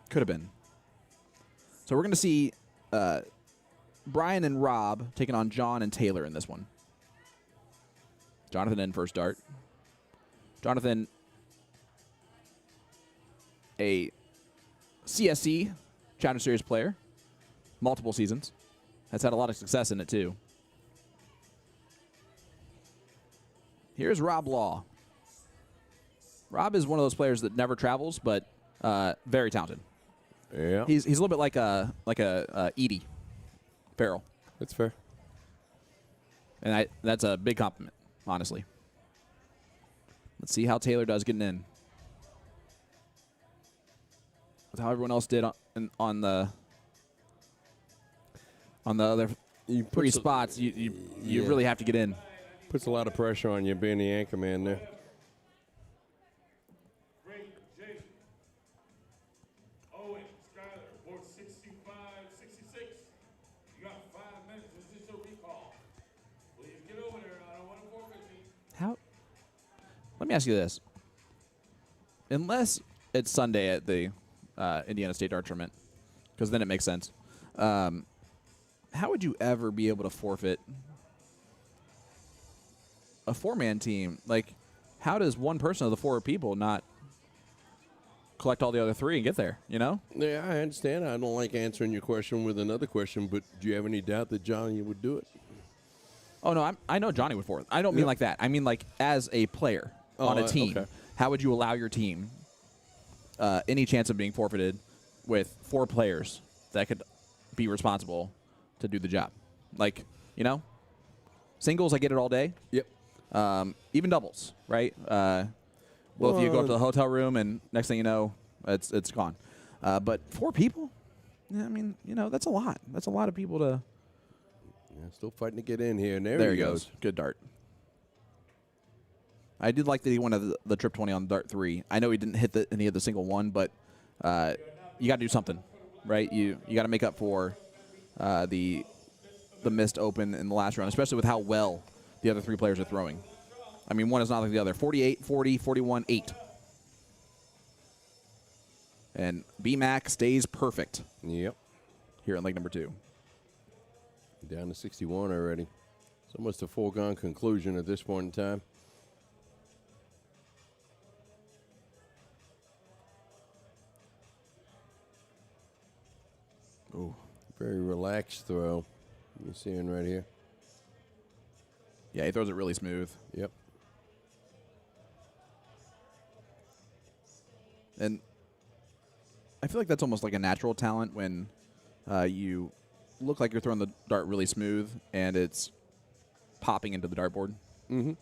Could have been. So we're going to see Brian and Rob taking on John and Taylor in this one. Jonathan in first dart. Jonathan, a CSC Challenger Series player, multiple seasons. Has had a lot of success in it, too. Here's Rob Law. Rob is one of those players that never travels, but very talented. Yeah. He's a little bit like a Edie Farrell. That's fair. And that's a big compliment, honestly. Let's see how Taylor does getting in. With how everyone else did on the other three spots, you really have to get in. Puts a lot of pressure on you being the anchor man there. Great, Jason. Owen, Skyler, board 65, 66. You got 5 minutes. This is a recall. Please get over there. I don't want to forfeit you. How? Let me ask you this. Unless it's Sunday at the Indiana State Dart Tournament, because then it makes sense. How would you ever be able to forfeit a 4-man team? Like, how does one person of the 4 people not collect all the other 3 and get there, you know? Yeah, I understand. I don't like answering your question with another question, but do you have any doubt that Johnny would do it? Oh, no, I know Johnny would forfeit. I don't mean like that. I mean like as a player on a team. Okay. How would you allow your team any chance of being forfeited with 4 players that could be responsible to do the job? Like, you know, singles, I get it all day. Yep. Even doubles, right? Well, if you go up to the hotel room and next thing you know, it's gone. But 4 people? Yeah, I mean, you know, that's a lot. That's a lot of people to. Yeah, still fighting to get in here. And There he goes. Good dart. I did like that he won the trip 20 on dart 3. I know he didn't hit any of the single one, but you got to do something, right? You got to make up for the missed open in the last round, especially with how well the other 3 players are throwing. I mean, one is not like the other. 48, 40, 41, 8. And BMAC stays perfect Yep. here in leg number 2. Down to 61 already. It's almost a foregone conclusion at this point in time. Ooh. Very relaxed throw. You're seeing right here. Yeah, he throws it really smooth. Yep. And I feel like that's almost like a natural talent when you look like you're throwing the dart really smooth and it's popping into the dartboard. Mm-hmm.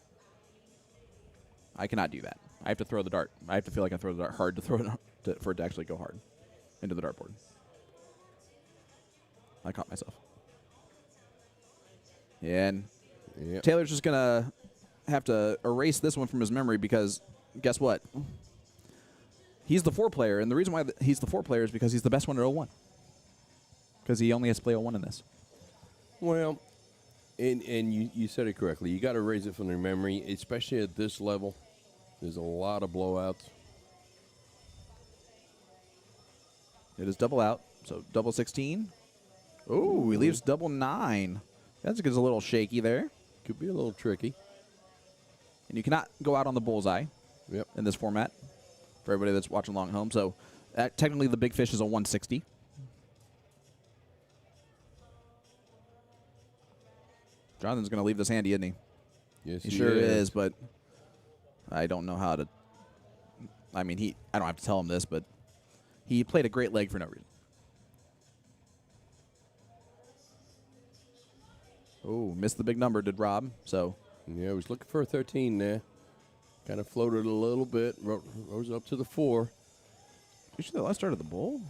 I cannot do that. I have to throw the dart. I have to feel like I throw the dart hard to throw it for it to actually go hard into the dartboard. I caught myself. And Yep. Taylor's just going to have to erase this one from his memory because guess what? He's the 4 player, and the reason why he's the 4 player is because he's the best one at 01. Because he only has to play 01 in this. Well, and you said it correctly. You got to raise it from their memory, especially at this level. There's a lot of blowouts. It is double out, so double 16. Ooh, he leaves double 9. That's a little shaky there. Could be a little tricky. And you cannot go out on the bullseye Yep. in this format for everybody that's watching along at home. So technically the big fish is a 160. Jonathan's going to leave this handy, isn't he? Yes, He sure is, but I don't know how to. I mean, I don't have to tell him this, but he played a great leg for no reason. Oh, missed the big number, did Rob. So Yeah, I was looking for a 13 there. Kind of floated a little bit, rose up to the 4. you should the last start of the bowl.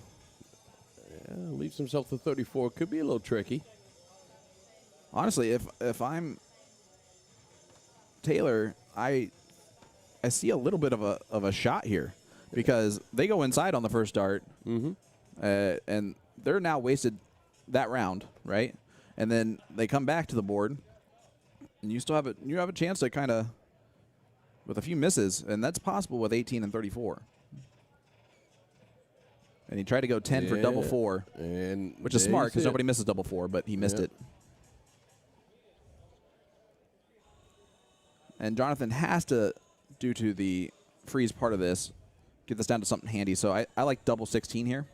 Yeah, leaves himself the 34. Could be a little tricky. Honestly, if I'm Taylor, I see a little bit of a shot here because they go inside on the first dart, and they're now wasted that round, right? And then they come back to the board, and you still have a chance to kind of with a few misses, and that's possible with 18 and 34. And he tried to go 10 for double 4, and which is smart because nobody misses double 4, but he missed it. And Jonathan has to, due to the freeze part of this, get this down to something handy. So I like double 16 here.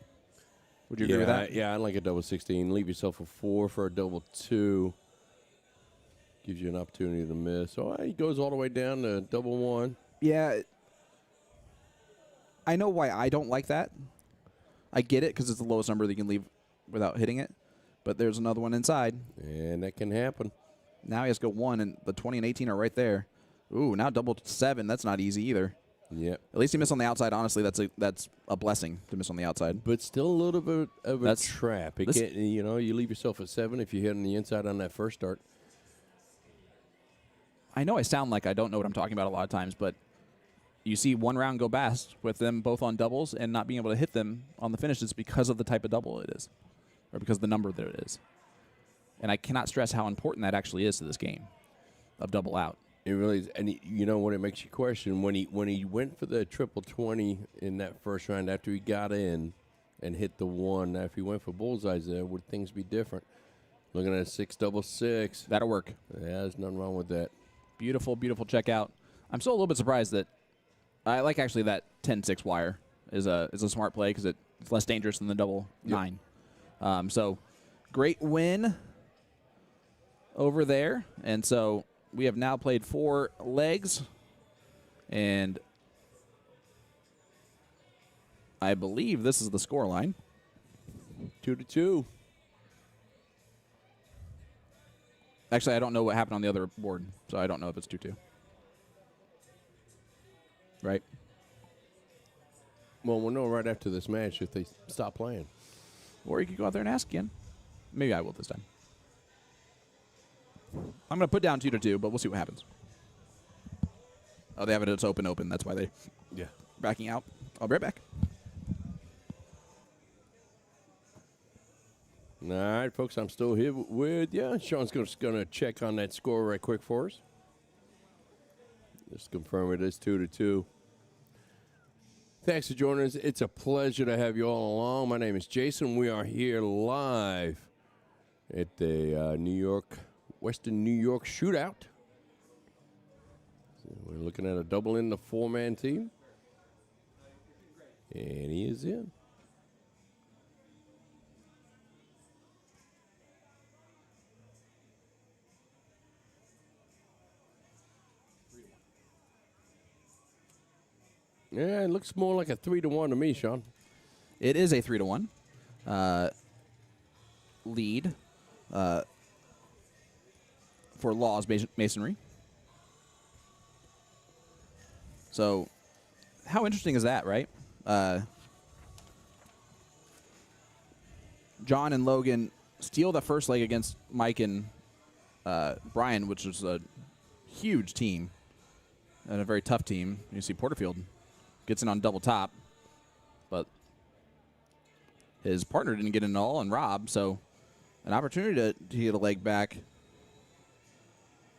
Would you agree with that? Yeah, I like a double 16. Leave yourself a 4 for a double 2. Gives you an opportunity to miss. So he goes all the way down to double 1. Yeah. I know why I don't like that. I get it because it's the lowest number that you can leave without hitting it. But there's another one inside. And that can happen. Now he has to go 1, and the 20 and 18 are right there. Ooh, now double 7. That's not easy either. Yep. At least he missed on the outside. Honestly, that's a blessing to miss on the outside. But still a little bit of a That's- trap. this- You leave yourself at 7 if you hit on the inside on that first start. I know I sound like I don't know what I'm talking about a lot of times, but you see one round go past with them both on doubles and not being able to hit them on the finishes because of the type of double it is, or because of the number that it is. And I cannot stress how important that actually is to this game of double out. It really is. And when it makes you question, when he went for the triple 20 in that first round after he got in and hit the 1, after he went for bullseyes there, would things be different? Looking at a 6 double 6. That'll work. Yeah, there's nothing wrong with that. Beautiful, beautiful checkout. I'm still a little bit surprised that I like actually that 10-6 wire is a smart play because it's less dangerous than the double 9. So great win over there. And so we have now played 4 legs, and I believe this is the score line. 2-2. Actually, I don't know what happened on the other board, so I don't know if it's 2-2. Right? Well, we'll know right after this match if they stop playing. Or you could go out there and ask again. Maybe I will this time. I'm going to put down 2-2, but we'll see what happens. Oh, they have it. It's open. That's why they backing out. I'll be right back. All right, folks, I'm still here with you. Sean's going to check on that score right quick for us. Just confirm it is 2-2. Thanks for joining us. It's a pleasure to have you all along. My name is Jason. We are here live at the Western New York Shootout. So we're looking at a double in the 4-man team. And he is in. Yeah, it looks more like a 3-1 to me, Sean. It is a 3-1 lead for Laws Masonry. So, how interesting is that, right? John and Logan steal the first leg against Mike and Brian, which is a huge team and a very tough team. You see Porterfield gets in on double top, but his partner didn't get in at all, and Rob, so an opportunity to get a leg back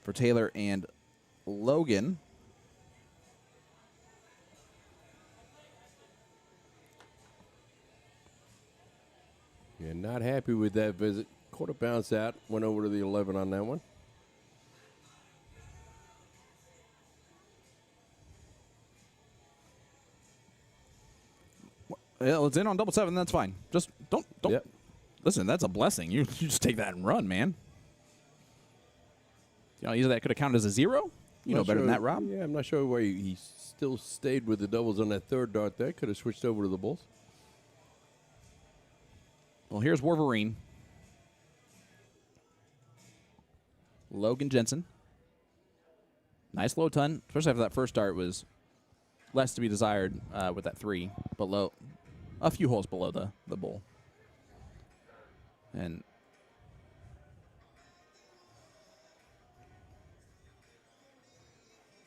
for Taylor and Logan. Yeah, not happy with that visit. Quarter bounce out, went over to the 11 on that one. Yeah, it's in on double 7. That's fine. Just don't. Yep. Listen, that's a blessing. You just take that and run, man. You know, either that could have counted as a 0. You know better than that, Rob. Yeah, I'm not sure why he still stayed with the doubles on that third dart there. Could have switched over to the bulls. Well, here's Wolverine. Logan Jensen. Nice low ton, especially after that first dart was less to be desired with that 3, but low, a few holes below the bowl. And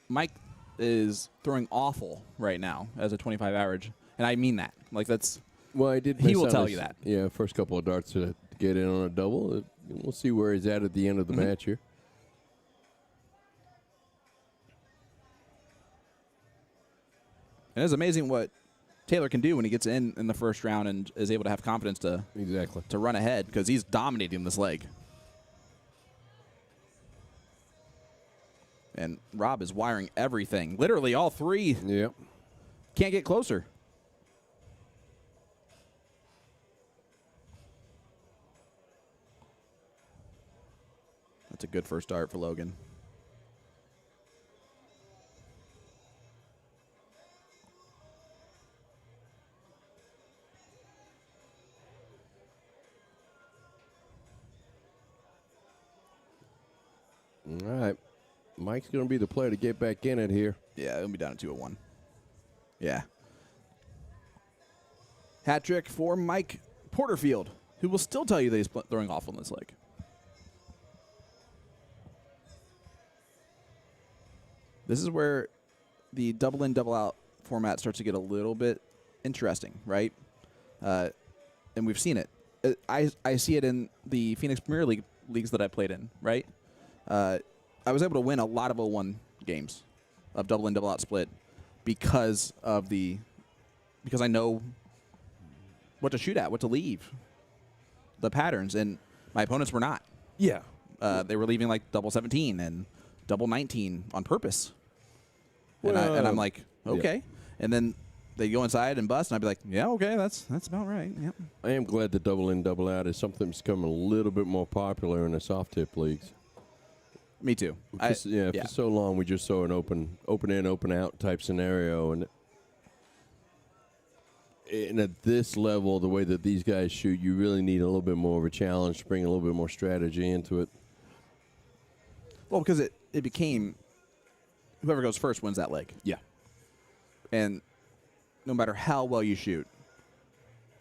Mike is throwing awful right now as a 25 average, and I mean that. Like, that's... Well, I did. He will tell you that. Yeah, first couple of darts to get in on a double. We'll see where he's at the end of the match here. And it's amazing what Taylor can do when he gets in the first round and is able to have confidence to run ahead, because he's dominating this leg. And Rob is wiring everything. Literally all 3. Yep. Can't get closer. That's a good first dart for Logan. All right. Mike's going to be the player to get back in it here. Yeah, it'll be down to 2-1. Yeah. Hat trick for Mike Porterfield, who will still tell you that he's throwing awful in this leg. This is where the double in, double out format starts to get a little bit interesting, right? And we've seen it. I see it in the Phoenix Premier League leagues that I played in, right? I was able to win a lot of 0-1 games of double in, double out split because I know what to shoot at, what to leave, the patterns, and my opponents were not. Yeah. They were leaving like double 17 and double 19 on purpose. Well, and I'm like, okay. Yeah. And then they go inside and bust, and I'd be like, yeah, okay, that's about right. Yep. I am glad that double in, double out is something that's becoming a little bit more popular in the soft tip leagues. Me too. For so long we just saw an open in, open out type scenario, and at this level, the way that these guys shoot, you really need a little bit more of a challenge to bring a little bit more strategy into it. Well, because it became whoever goes first wins that leg. Yeah. And no matter how well you shoot,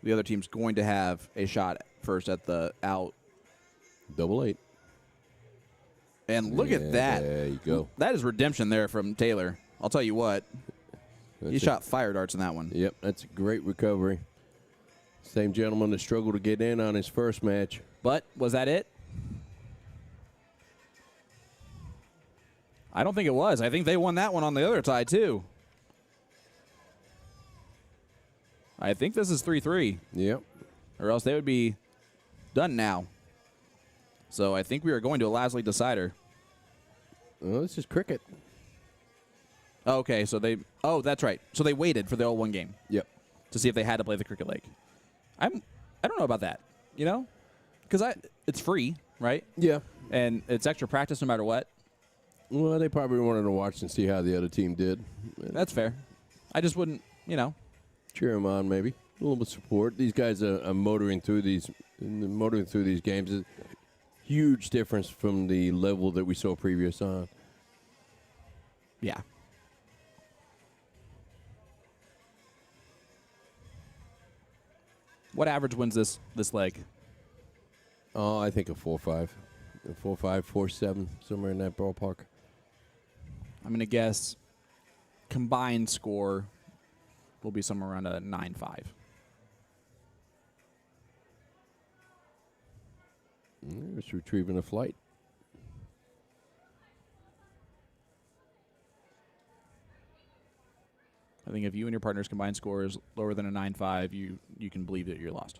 the other team's going to have a shot first at the out. Double 8. And look at that. There you go. That is redemption there from Taylor. I'll tell you what. He shot fire darts in that one. Yep, that's a great recovery. Same gentleman that struggled to get in on his first match. But was that it? I don't think it was. I think they won that one on the other side, too. I think this is 3-3, Yep. or else they would be done now. So I think we are going to a last league decider. Oh, this is cricket. Okay, so they. Oh, that's right. So they waited for the 0-1 game Yep. to see if they had to play the cricket league. I don't know about that. You know, because it's free, right? Yeah. And it's extra practice no matter what. Well, they probably wanted to watch and see how the other team did. That's fair. I just wouldn't, Cheer them on, maybe a little bit of support. These guys are motoring through these games. Is huge difference from the level that we saw previous on. Yeah. What average wins this leg? Oh, I think a 4-5, 4-5, 4-7, somewhere in that ballpark. I'm going to guess combined score will be somewhere around a 9-5. It's retrieving a flight. I think if you and your partner's combined score is lower than a 9-5, you can believe that you're lost.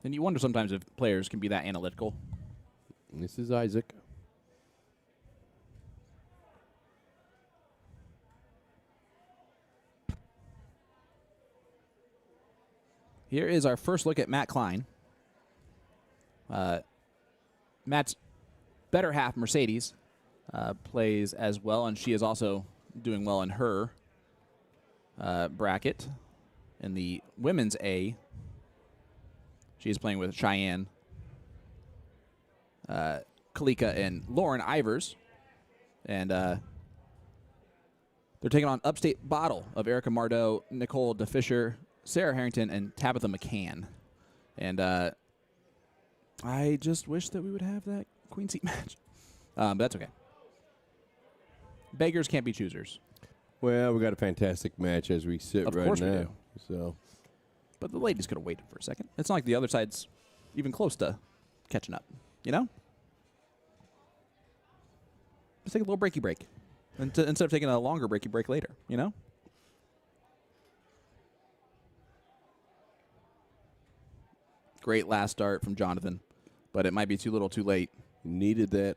And you wonder sometimes if players can be that analytical. This is Isaac. Here is our first look at Matt Klein. Matt's better half, Mercedes, plays as well, and she is also doing well in her bracket. In the women's A, she is playing with Cheyenne, Kalika, and Lauren Ivers. And they're taking on Upstate Bottle of Erica Mardeau, Nicole DeFisher, Sarah Harrington, and Tabitha McCann. And I just wish that we would have that queen seat match. But that's okay. Beggars can't be choosers. Well, we got a fantastic match as we sit Of right course we now. do. So, But the ladies could have waited for a second. It's not like the other side's even close to catching up, you know? Let's take a little breaky break instead of taking a longer breaky break later, you know? Great last start from Jonathan, but it might be too little too late. needed that.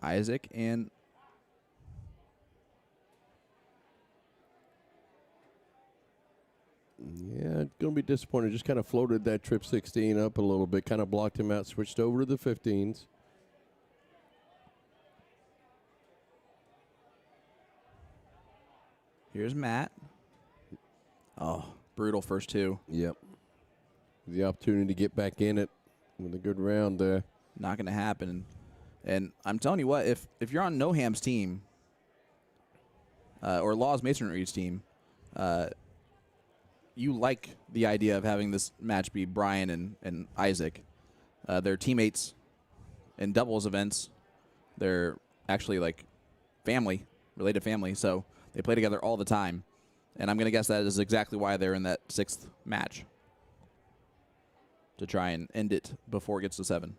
Isaac and Yeah, going to be disappointed. Just kind of floated that trip 16 up a little bit, kind of blocked him out, switched over to the 15s. here's Matt. Oh, brutal first two. Yep. The opportunity to get back in it with a good round there. Not going to happen. And I'm telling you what, if you're on Noham's team or Laws Masonry's team, you like the idea of having this match be Brian and Isaac. They're teammates in doubles events. They're actually like family, related family, so they play together all the time. And I'm going to guess that is exactly why they're in that sixth match, to try and end it before it gets to 7.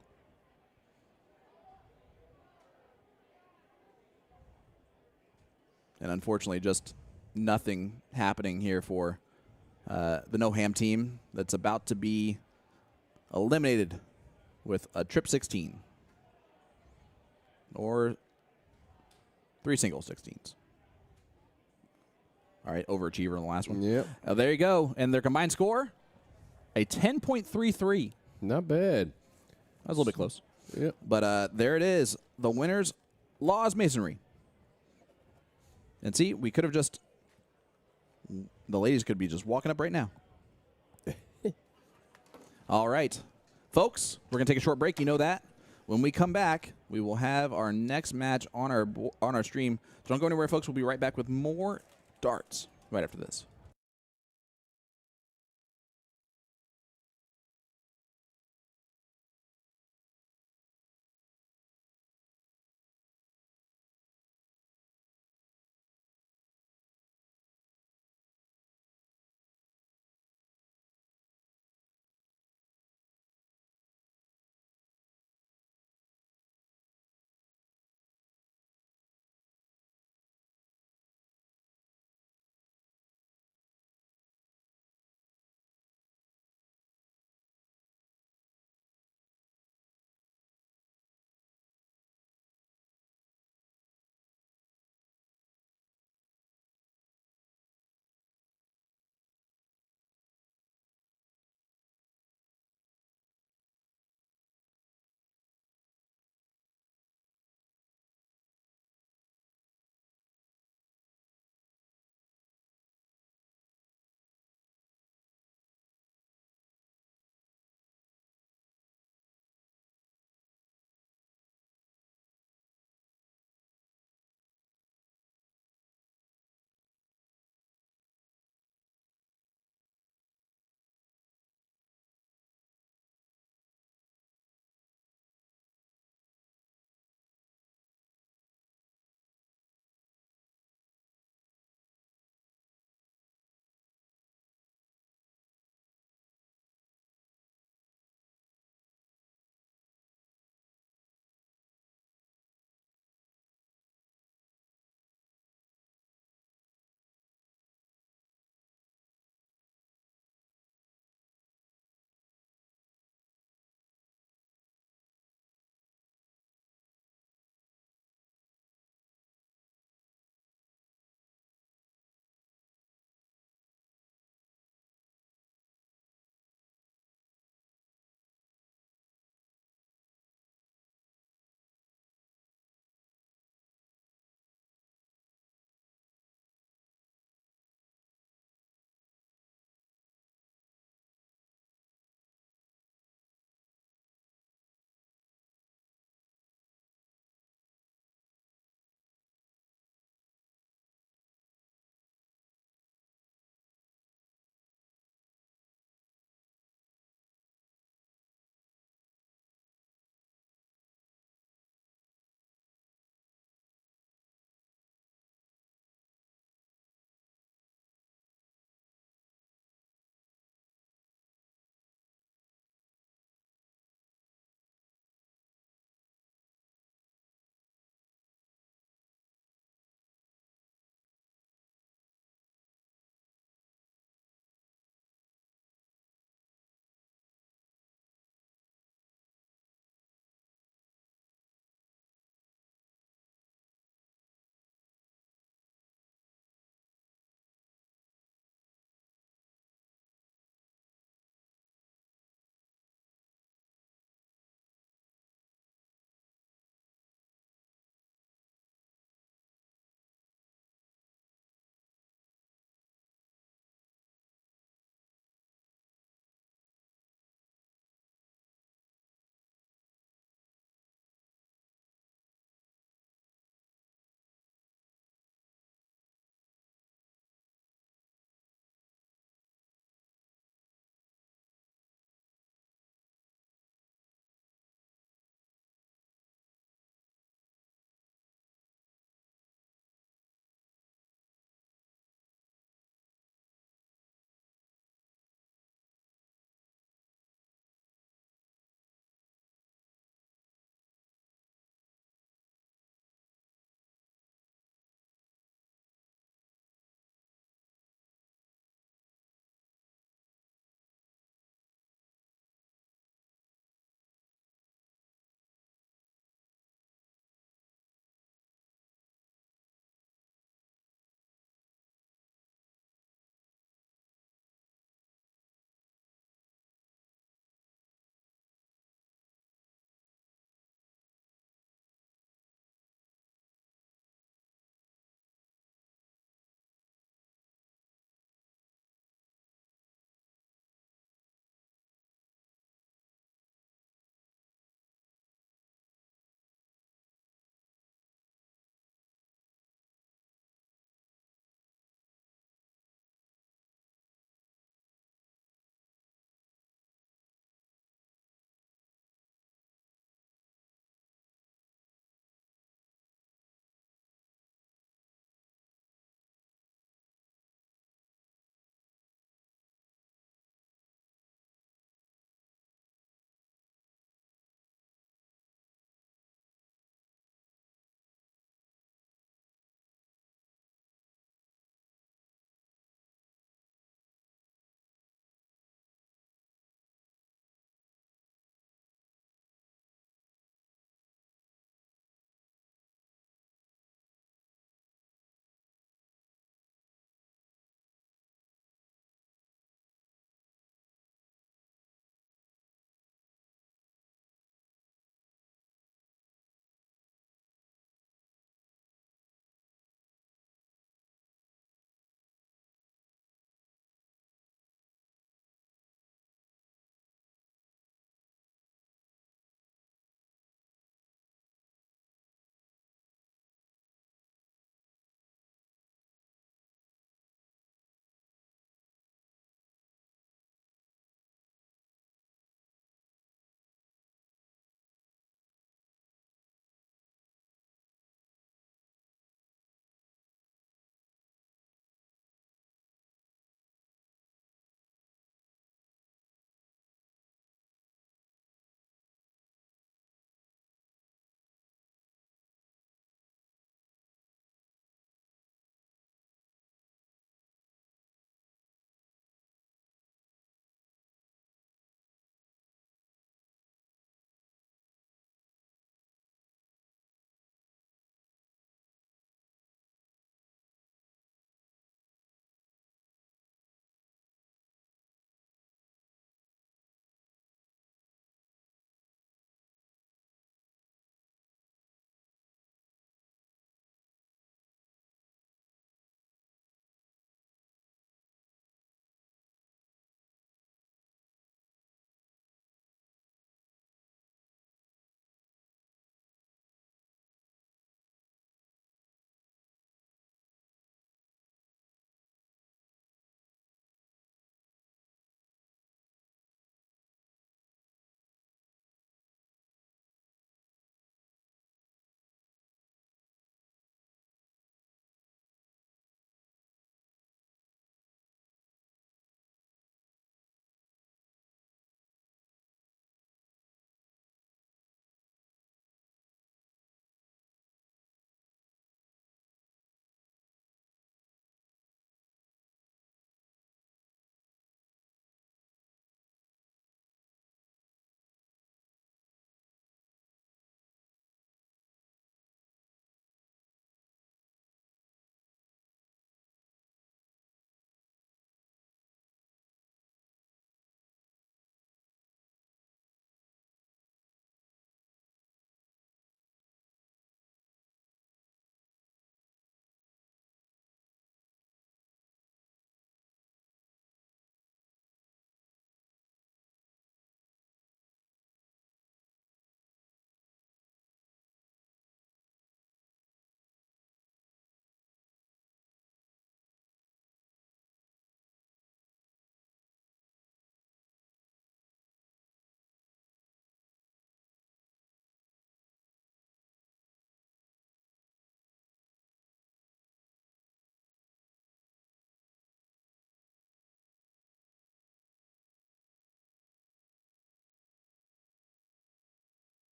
And unfortunately, just nothing happening here for the No-Ham team that's about to be eliminated with a trip 16 or 3 single 16s. All right, overachiever in the last one. Yep. There you go. And their combined score, a 10.33. Not bad. That was a little bit close. Yep. But there it is. The winners, Laws Masonry. And see, we could have just, the ladies could be just walking up right now. All right. Folks, we're going to take a short break. You know that. When we come back, we will have our next match on our stream. So don't go anywhere, folks. We'll be right back with more darts right after this.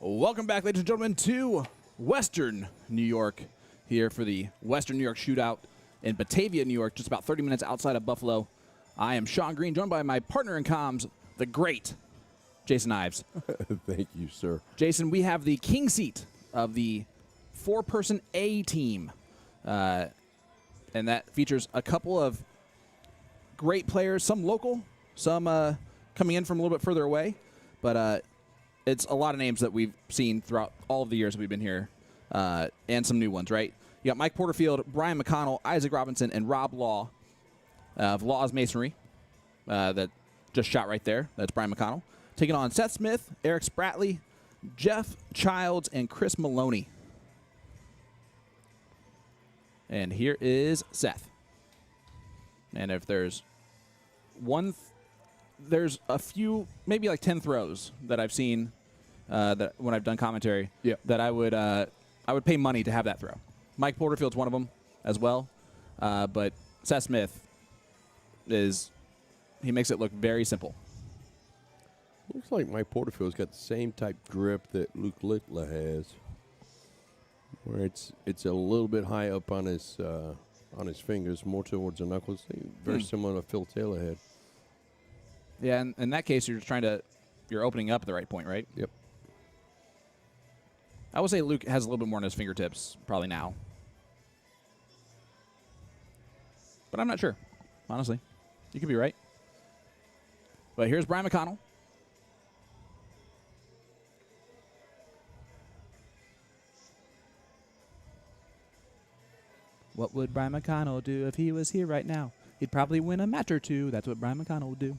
Welcome back, ladies and gentlemen, to Western New York, here for the Western New York Shootout in Batavia, New York, just about 30 minutes outside of Buffalo. I am Sean Green, joined by my partner in comms, the great Jason Ives. Thank you, sir. Jason, we have the king seat of the four-person A team, and that features a couple of great players, some local, some coming in from a little bit further away, but it's a lot of names that we've seen throughout all of the years we've been here, and some new ones, right? You got Mike Porterfield, Brian McConnell, Isaac Robinson, and Rob Law of Law's Masonry. That just shot right there. That's Brian McConnell. Taking on Seth Smith, Eric Spratley, Jeff Childs, and Chris Maloney. And here is Seth. And if there's there's a few, maybe like 10 throws that I've seen that when I've done commentary, that I would pay money to have that throw. Mike Porterfield's one of them as well, but Seth Smith he makes it look very simple. Looks like Mike Porterfield's got the same type grip that Luke Littler has, where it's a little bit high up on his fingers, more towards the knuckles. Very similar to Phil Taylor had. Yeah, and in that case, you're opening up at the right point, right? Yep. I would say Luke has a little bit more on his fingertips probably now. But I'm not sure, honestly. You could be right. But here's Brian McConnell. What would Brian McConnell do if he was here right now? He'd probably win a match or two. That's what Brian McConnell would do.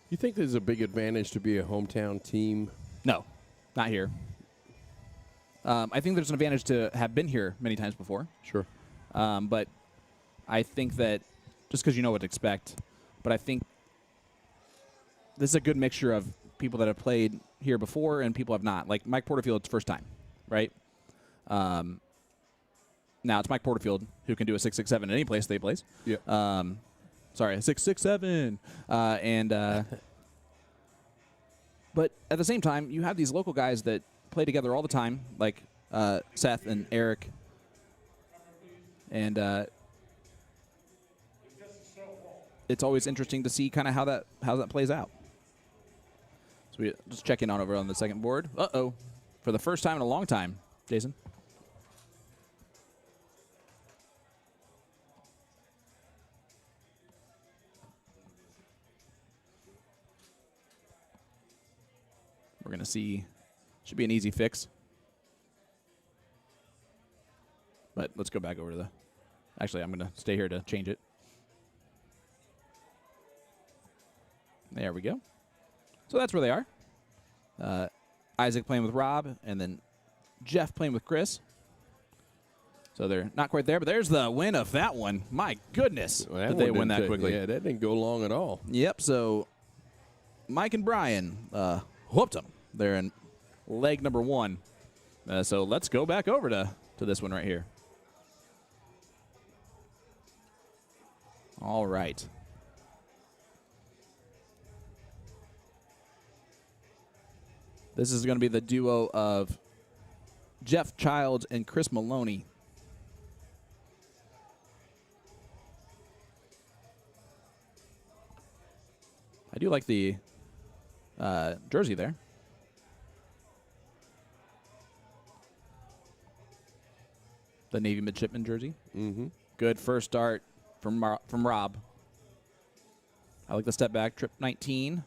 You think there's a big advantage to be a hometown team? No, not here. I think there's an advantage to have been here many times before. Sure. But I think that just because you know what to expect, but I think this is a good mixture of people that have played here before and people have not. Like Mike Porterfield's first time, right? Now it's Mike Porterfield who can do a 6.67 in any place they plays. Yeah. Sorry, 6.67, but at the same time, you have these local guys that play together all the time, like Seth and Eric, and it's always interesting to see kind of how that plays out. So we just check in over on the second board. For the first time in a long time, Jason. We're going to see. Should be an easy fix. But let's go back over to actually, I'm going to stay here to change it. There we go. So that's where they are. Isaac playing with Rob, and then Jeff playing with Chris. So they're not quite there, but there's the win of that one. My goodness, Well, did they win that quickly. Yeah, that didn't go long at all. Yep, so Mike and Brian whooped them. They're in leg number one. So let's go back over to this one right here. All right. This is going to be the duo of Jeff Childs and Chris Maloney. I do like the jersey there. The Navy midshipman jersey. Mm-hmm. Good first start from Rob. I like the step back, trip 19.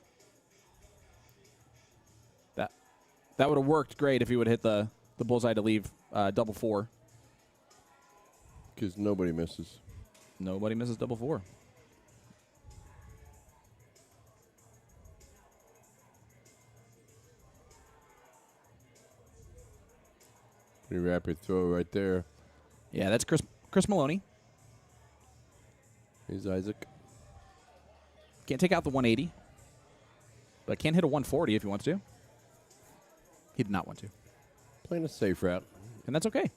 That would have worked great if he would have hit the bullseye to leave double four. Because nobody misses. Nobody misses double four. Pretty rapid throw right there. Yeah, that's Chris Maloney. Here's Isaac. Can't take out the 180, but can hit a 140 if he wants to. He did not want to. Playing a safe route. And that's okay.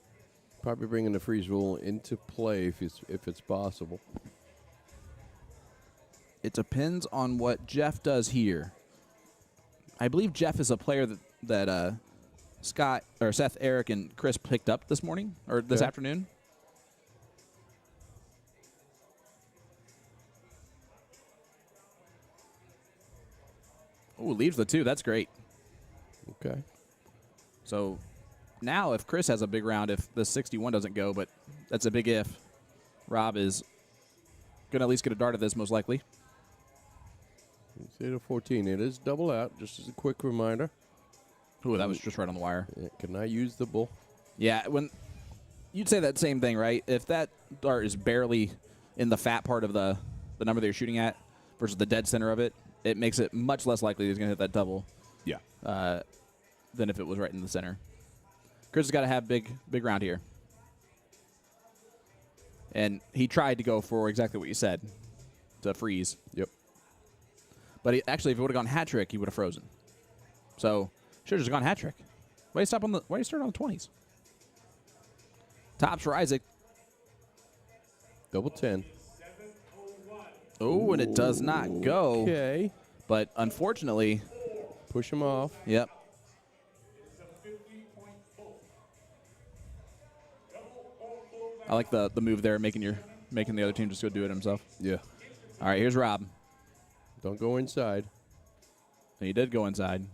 Probably bringing the freeze rule into play if it's possible. It depends on what Jeff does here. I believe Jeff is a player that that Scott or Seth, Eric, and Chris picked up this morning or this Okay. afternoon. Oh, leaves the 2. That's great. Okay. So now if Chris has a big round, if the 61 doesn't go, but that's a big if, Rob is going to at least get a dart at this most likely. It's 8 of 14. It is double out, just as a quick reminder. Ooh, that was just right on the wire. Yeah, can I use the bull? Yeah, when you'd say that same thing, right? If that dart is barely in the fat part of the number that you're shooting at versus the dead center of it, it makes it much less likely he's going to hit that double Yeah. than if it was right in the center. Chris has got to have big round here. And he tried to go for exactly what you said, to freeze. Yep. But actually, if it would have gone hat trick, he would have frozen. So, should have just gone hat trick. Why you stop on the? Why you start on the 20s? Tops for Isaac. Double 10. Oh, and it does not go. Okay. But unfortunately, Push him off. yep. I like the move there, making the other team just go do it himself. Yeah. All right, here's Rob. Don't go inside. And he did go inside.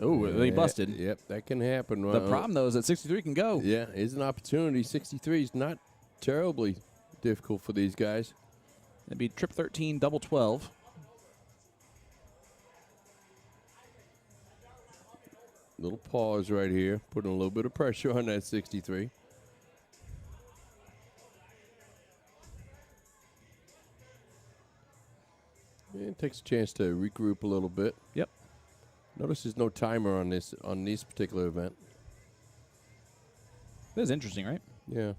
Oh, he busted. Yep, that can happen. The problem, though, is that 63 can go. Yeah, is an opportunity. 63 is not terribly difficult for these guys. It'd be trip 13, double 12. Little pause right here, putting a little bit of pressure on that 63. Yeah, it takes a chance to regroup a little bit. Yep. Notice there's no timer on this particular event. This is interesting, right? Yeah.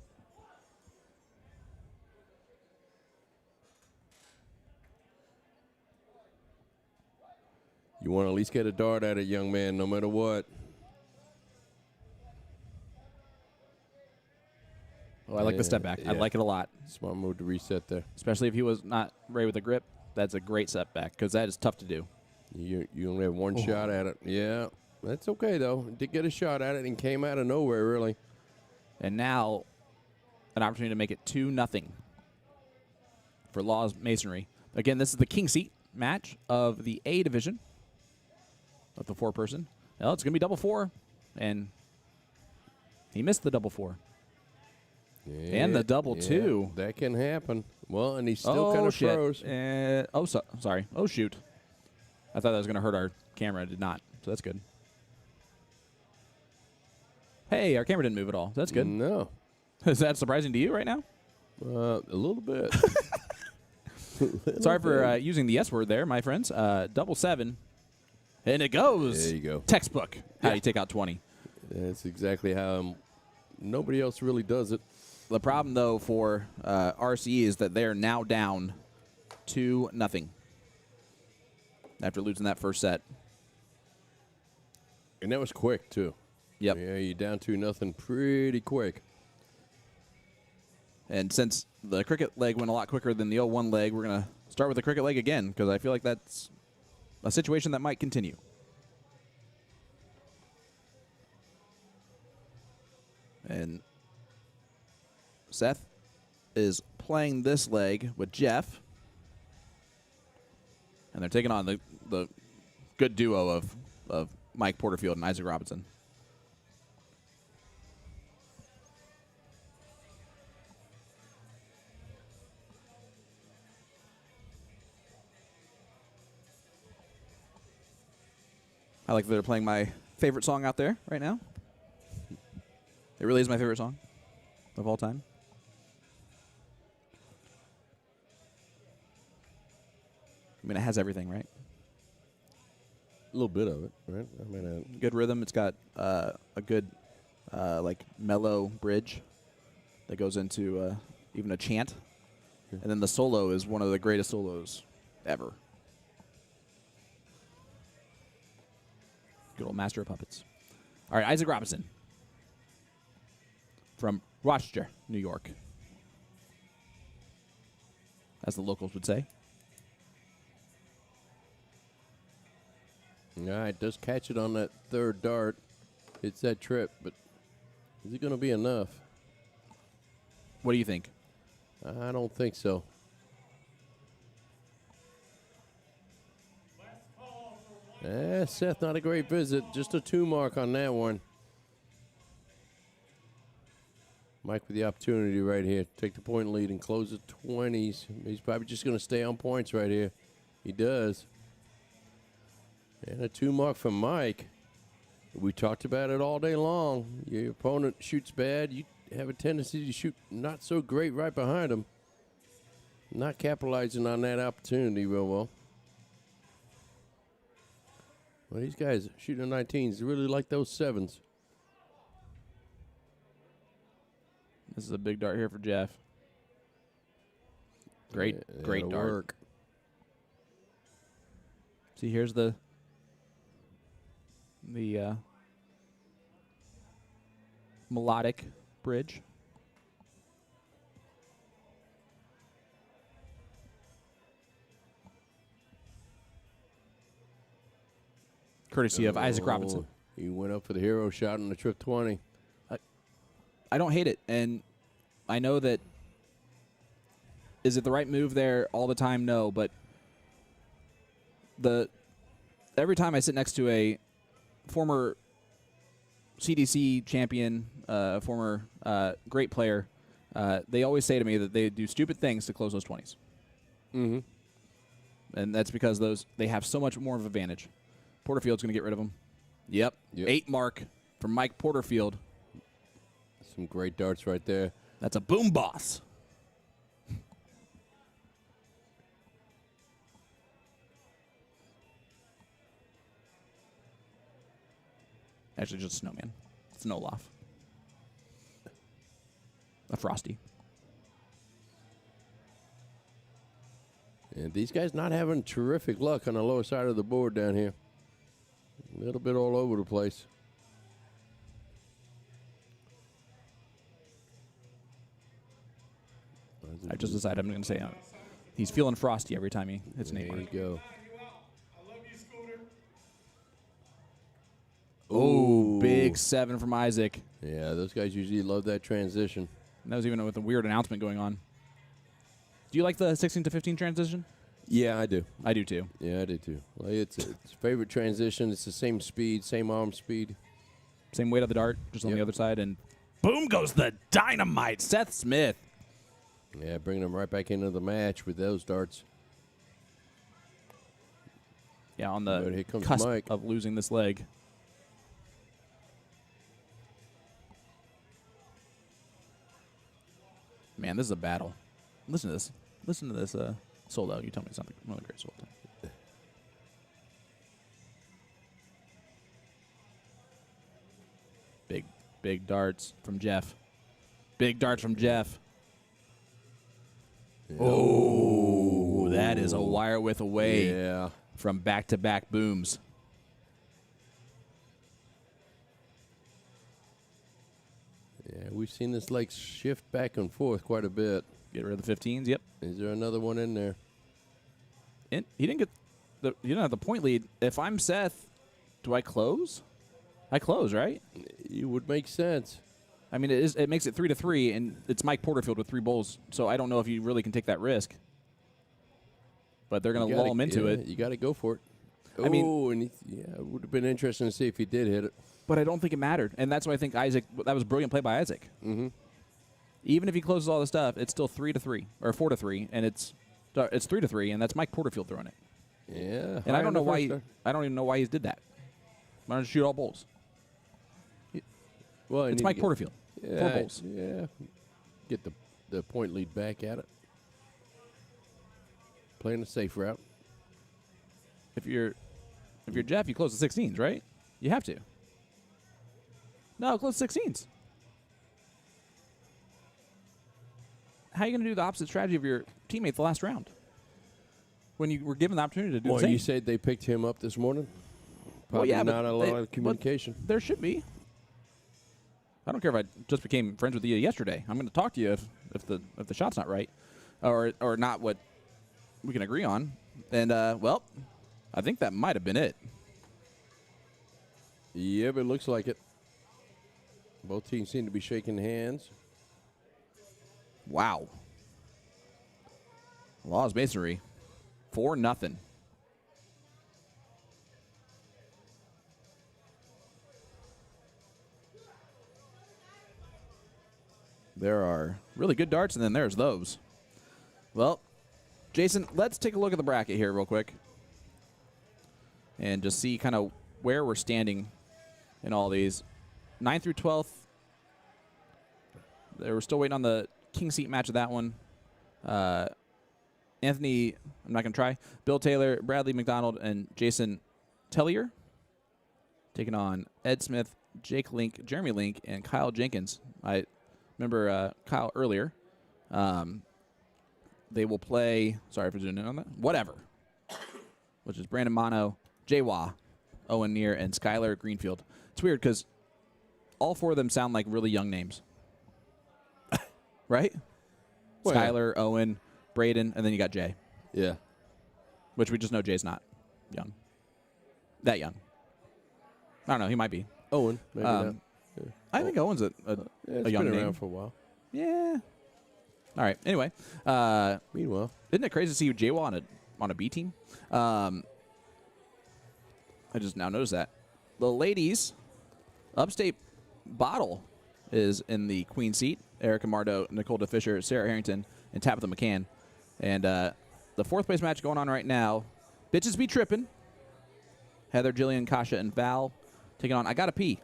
You want to at least get a dart at it, young man, no matter what. Oh, I like the step back. I Yeah. like it a lot, Smart move to reset there. especially if he was not ready with a grip. That's a great step back because that is tough to do. You only have one shot at it. Yeah, that's okay, though. Did get a shot at it and came out of nowhere, really. And now an opportunity to make it 2-0 for Laws Masonry. Again, this is the king seat match of the A division of the 4-person. Well, it's going to be double 4, and he missed the double 4. And the double 2. That can happen. Well, and he still kind of froze. Sorry. Oh, shoot. I thought that was going to hurt our camera. It did not, so that's good. Hey, our camera didn't move at all. That's good. No. Is that surprising to you right now? A little bit. Sorry for using the S word there, my friends. Double 7. And it goes. There you go. Textbook. How do you take out 20? That's exactly how nobody else really does it. The problem, though, for RCE is that they are now down 2-0 after losing that first set. And that was quick, too. Yep. Yeah, you're down 2-0 pretty quick. And since the cricket leg went a lot quicker than the 0-1 leg, we're going to start with the cricket leg again because I feel like that's a situation that might continue. And Seth is playing this leg with Jeff. And they're taking on the good duo of Mike Porterfield and Isaac Robinson. I like that they're playing my favorite song out there right now. It really is my favorite song of all time. I mean, it has everything, right? A little bit of it, right? I mean, Good rhythm. It's got a good, like, mellow bridge that goes into even a chant. And then the solo is one of the greatest solos ever. Good old master of puppets. All right, Isaac Robinson from Rochester, New York, as the locals would say. All right, does catch it on that third dart. It's that trip, but is it going to be enough? What do you think? I don't think so. Seth, not a great visit. Just a 2 mark on that one. Mike with the opportunity right here. Take the point lead and close the 20s. He's probably just going to stay on points right here. He does. And a 2 mark from Mike. We talked about it all day long. Your opponent shoots bad. You have a tendency to shoot not so great right behind him. Not capitalizing on that opportunity real well. Well, these guys shooting 19s really like those 7s. This is a big dart here for Jeff. Great dart. Work. See, here's the melodic bridge. Courtesy of Isaac Robinson. He went up for the hero shot on the trip 20. I don't hate it, and I know that. Is it the right move there all the time? No, but every time I sit next to a former CDC champion, former great player, they always say to me that they do stupid things to close those 20s. Mm-hmm. And that's because they have so much more of an advantage. Porterfield's going to get rid of them. Yep. 8 mark from Mike Porterfield. Some great darts right there. That's a boom boss. Actually, just a snowman. It's an Olaf. A Frosty. And these guys not having terrific luck on the lower side of the board down here. A little bit all over the place. I just decided I'm going to say he's feeling frosty every time he hits an 8 There mark. you go. I love you, Scooter. Oh, big 7 from Isaac. Yeah, those guys usually love that transition. And that was even with a weird announcement going on. Do you like the 16 to 15 transition? Yeah, I do. I do too. Yeah, I do too. Well, it's favorite transition. It's the same speed, same arm speed. Same weight of the dart, just on the other side, and boom goes the dynamite, Seth Smith. Yeah, bringing them right back into the match with those darts. Yeah, on But the here comes cusp Mike. of losing this leg. Man, this is a battle. Listen to this. Listen to this solo. You tell me it's not one of the great solo time. Big darts from Jeff. Big darts from Jeff. Yeah. Oh, that is a wire width away Yeah. from back-to-back booms. Yeah, we've seen this leg shift back and forth quite a bit. Get rid of the 15s. Yep. Is there another one in there? And he didn't have the point lead. If I'm Seth, do I close? I close, right? It would make sense. I mean, it makes it 3-3, and it's Mike Porterfield with 3 bowls. So I don't know if you really can take that risk. But they're going to lull him into it. You got to go for it. I mean, and it would have been interesting to see if he did hit it. But I don't think it mattered, and that's why I think that was a brilliant play by Isaac. Mm-hmm. Even if he closes all the stuff, it's still 3-3 or 4-3, and it's 3-3, and that's Mike Porterfield throwing it. Yeah, And I don't know why. I don't even know why he did that. Why don't you shoot all bowls? Well, It's Mike Porterfield. Yeah, 4 bowls. Yeah, get the point lead back at it. Playing a safe route. If you're Jeff, you close the 16s, right? You have to. No, close 16s. How are you going to do the opposite strategy of your teammate the last round? When you were given the opportunity to do the same. You said they picked him up this morning? Probably yeah, not but a lot of communication. There should be. I don't care if I just became friends with you yesterday. I'm going to talk to you if the shot's not right, or not what we can agree on. And well, I think that might have been it. Yep, it looks like it. Both teams seem to be shaking hands. Wow. Laws Masonry. 4-0. There are really good darts, and then there's those. Well, Jason, let's take a look at the bracket here real quick and just see kind of where we're standing in all these. 9th through 12th, we're still waiting on the king seat match of that one. Anthony, I'm not going to try. Bill Taylor, Bradley McDonald, and Jason Tellier taking on Ed Smith, Jake Link, Jeremy Link, and Kyle Jenkins. I remember Kyle earlier. They will play, sorry for zooming in on that, whatever, which is Brandon Mono, Jay Wah, Owen Neer, and Skylar Greenfield. It's weird because all four of them sound like really young names. Right? Well, Skylar, Owen, Braden, and then you got Jay, Yeah. which we just know Jay's not young. That young. I don't know. He might be. Owen, maybe not. I think Owen's a It's young been name. around for a while. Yeah. All right. Anyway, Meanwhile, isn't it crazy to see Jay Wah on a B team? I just now noticed that. The ladies, Upstate Bottle is in the queen seat. Erica Mardo, Nicole DeFisher, Sarah Harrington, and Tabitha McCann. And the 4th place match going on right now, Bitches Be Trippin'. Heather, Jillian, Kasha, and Val taking on I Gotta Pee.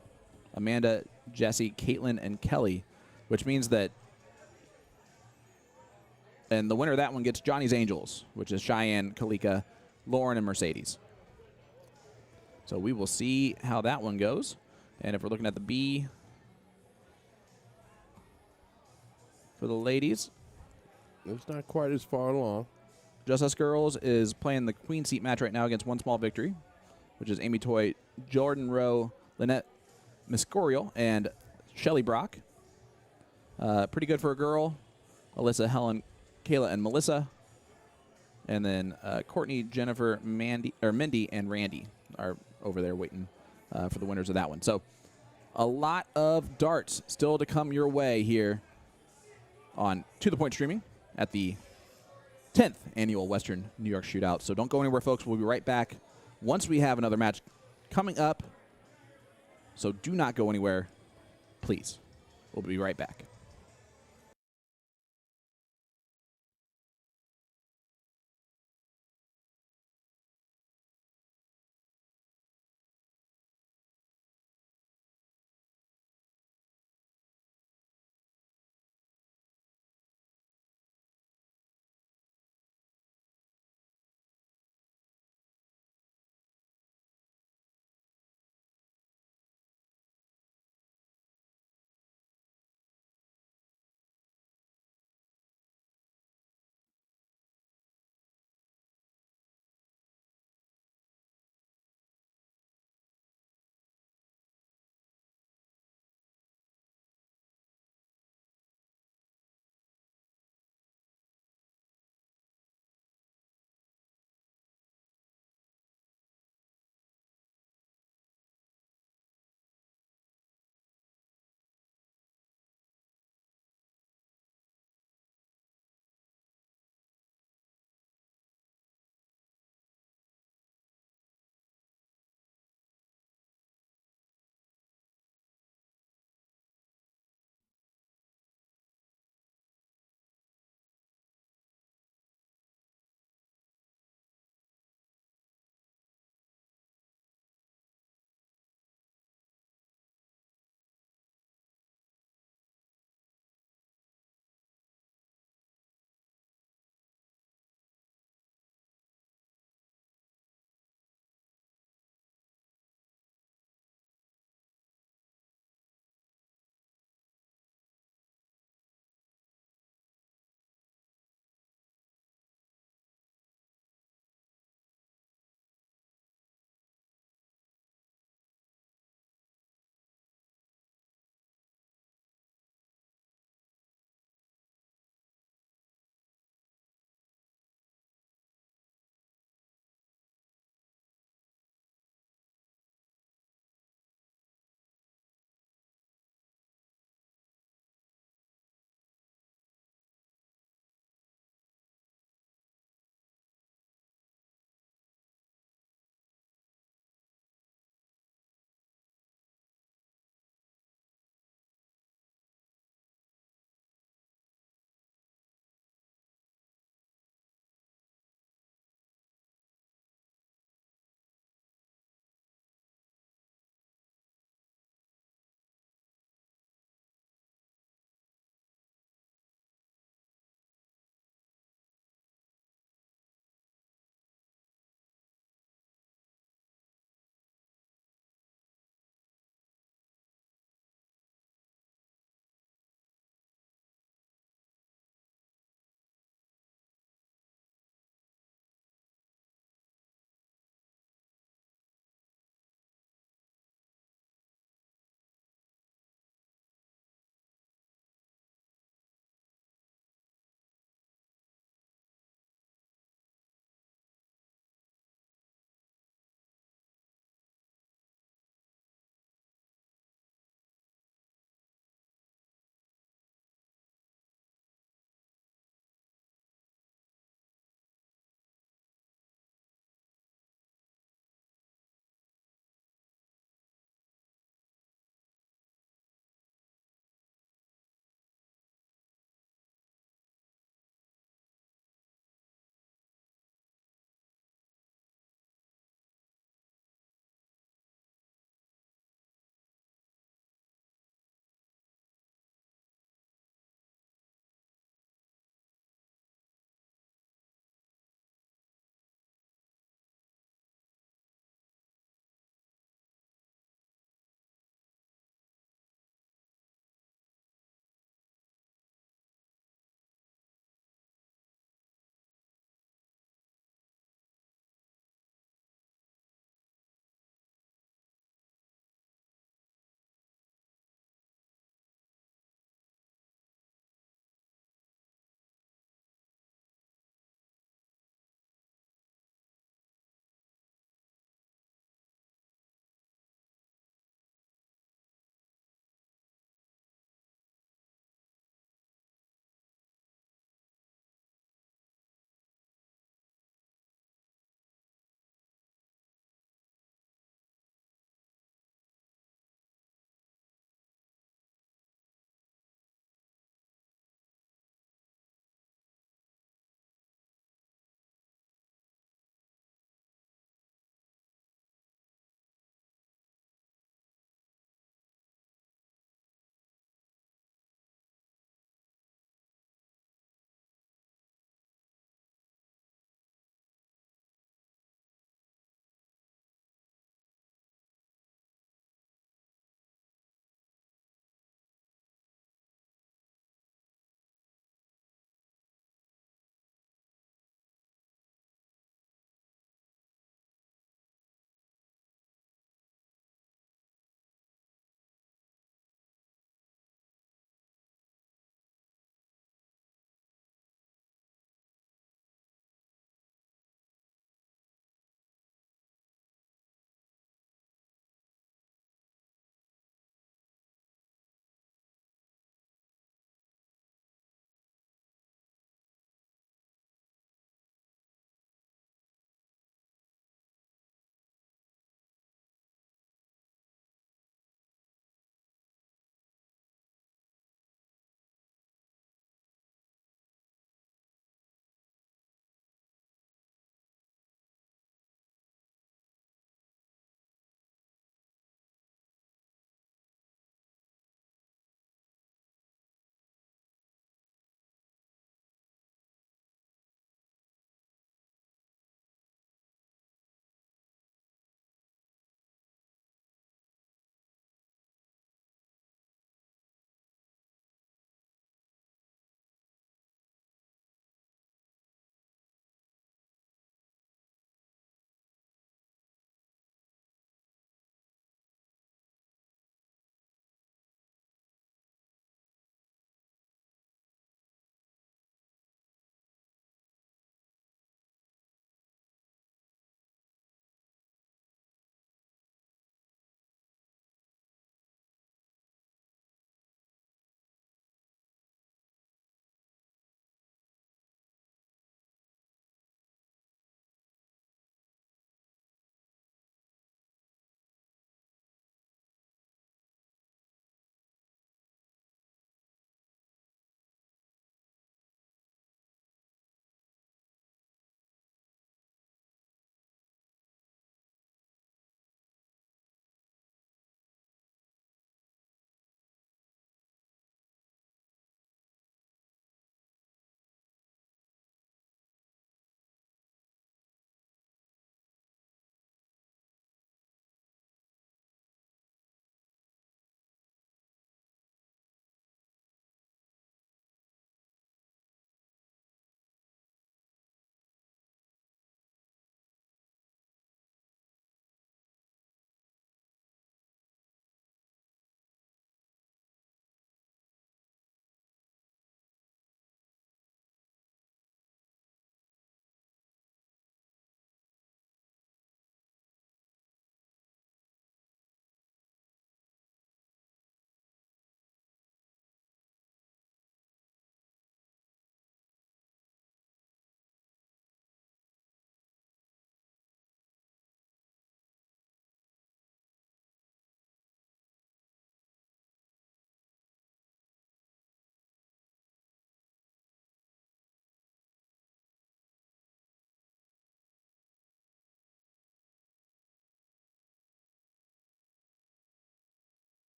Amanda, Jesse, Caitlin, and Kelly, which means that, and the winner of that one gets Johnny's Angels, which is Cheyenne, Kalika, Lauren, and Mercedes. So we will see how that one goes. And if we're looking at the B for the ladies, it's not quite as far along. Just Us Girls is playing the queen seat match right now against One Small Victory, which is Amy Toy, Jordan Rowe, Lynette Miscorial, and Shelly Brock. Pretty good for a girl. Alyssa, Helen, Kayla, and Melissa. And then Courtney, Jennifer, Mindy, and Randy are over there waiting for the winners of that one. So a lot of darts still to come your way here on To The Point Streaming at the 10th annual Western New York Shootout. So don't go anywhere, folks. We'll be right back once we have another match coming up. So do not go anywhere, please. We'll be right back.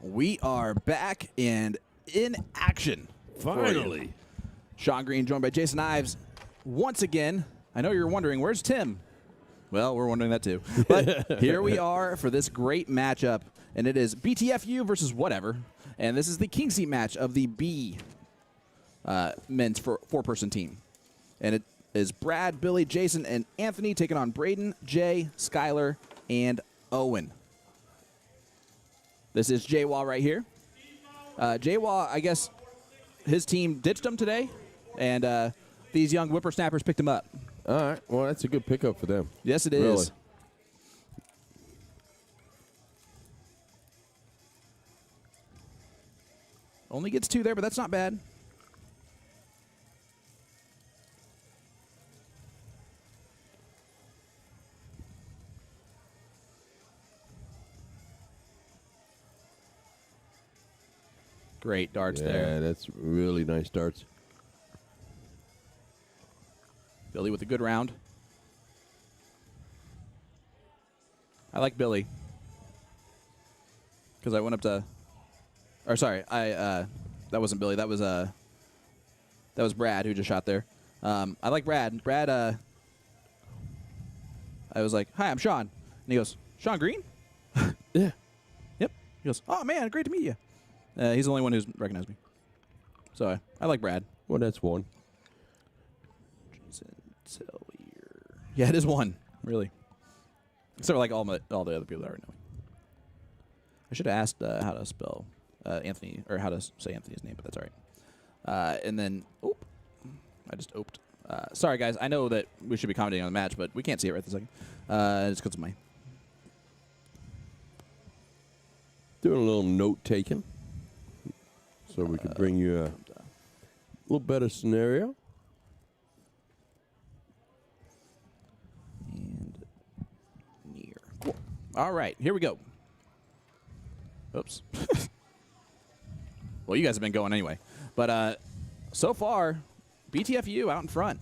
We are back and in action. Finally. Sean Green joined by Jason Ives once again. I know you're wondering, where's Tim? Well, we're wondering that too. But here we are for this great matchup, and it is BTFU versus whatever. And this is the king seat match of the B men's four-person team. And it is Brad, Billy, Jason, and Anthony taking on Braden, Jay, Skylar, and Owen. This is J-Wall right here. J-Wall, I guess his team ditched him today, and these young whippersnappers picked him up. All right. Well, that's a good pickup for them. Yes, it is. Really. Only gets 2 there, but that's not bad. Great darts there. Yeah, that's really nice darts. Billy with a good round. I like Billy. Because I went up to... Or sorry, that wasn't Billy. That was Brad who just shot there. I like Brad. Brad, I was like, hi, I'm Sean. And he goes, Sean Green? Yeah. Yep. He goes, oh, man, great to meet you. He's the only one who's recognized me. So I like Brad. Well, that's one. Yeah, it is 1, really. Except for like all the other people that already know me. I should have asked how to spell Anthony, or how to say Anthony's name, but that's all right. And then, I just oped. Sorry, guys. I know that we should be commenting on the match, but we can't see it right this second. It's because of my... Doing a little note taking, so we can bring you a little better scenario. And near. Cool. All right, here we go. Oops. Well, you guys have been going anyway. But so far, BTFU out in front.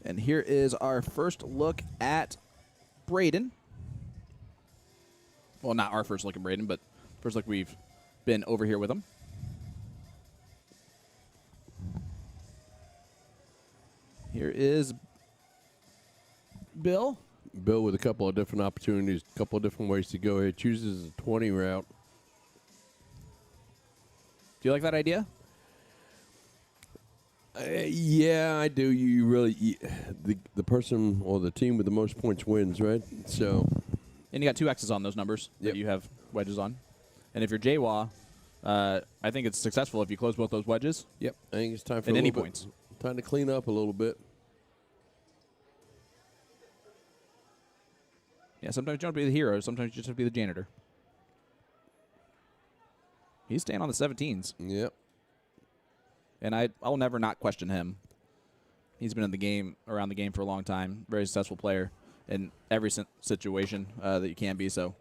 And here is our first look at Braden. Well, not our first look at Braden, but first look we've been over here with him. Here is Bill. Bill with a couple of different opportunities, a couple of different ways to go. He chooses a 20 route. Do you like that idea? Yeah, I do. You really the person or the team with the most points wins, right? So, and you got 2 X's on those numbers that you have wedges on. And if you're J-Waw, I think it's successful if you close both those wedges. Yep. I think it's time for and any points. Time to clean up a little bit. Yeah, sometimes you don't have to be the hero. Sometimes you just have to be the janitor. He's staying on the 17s. Yep. And I'll never not question him. He's been in the game, around the game for a long time. Very successful player in every situation that you can be. So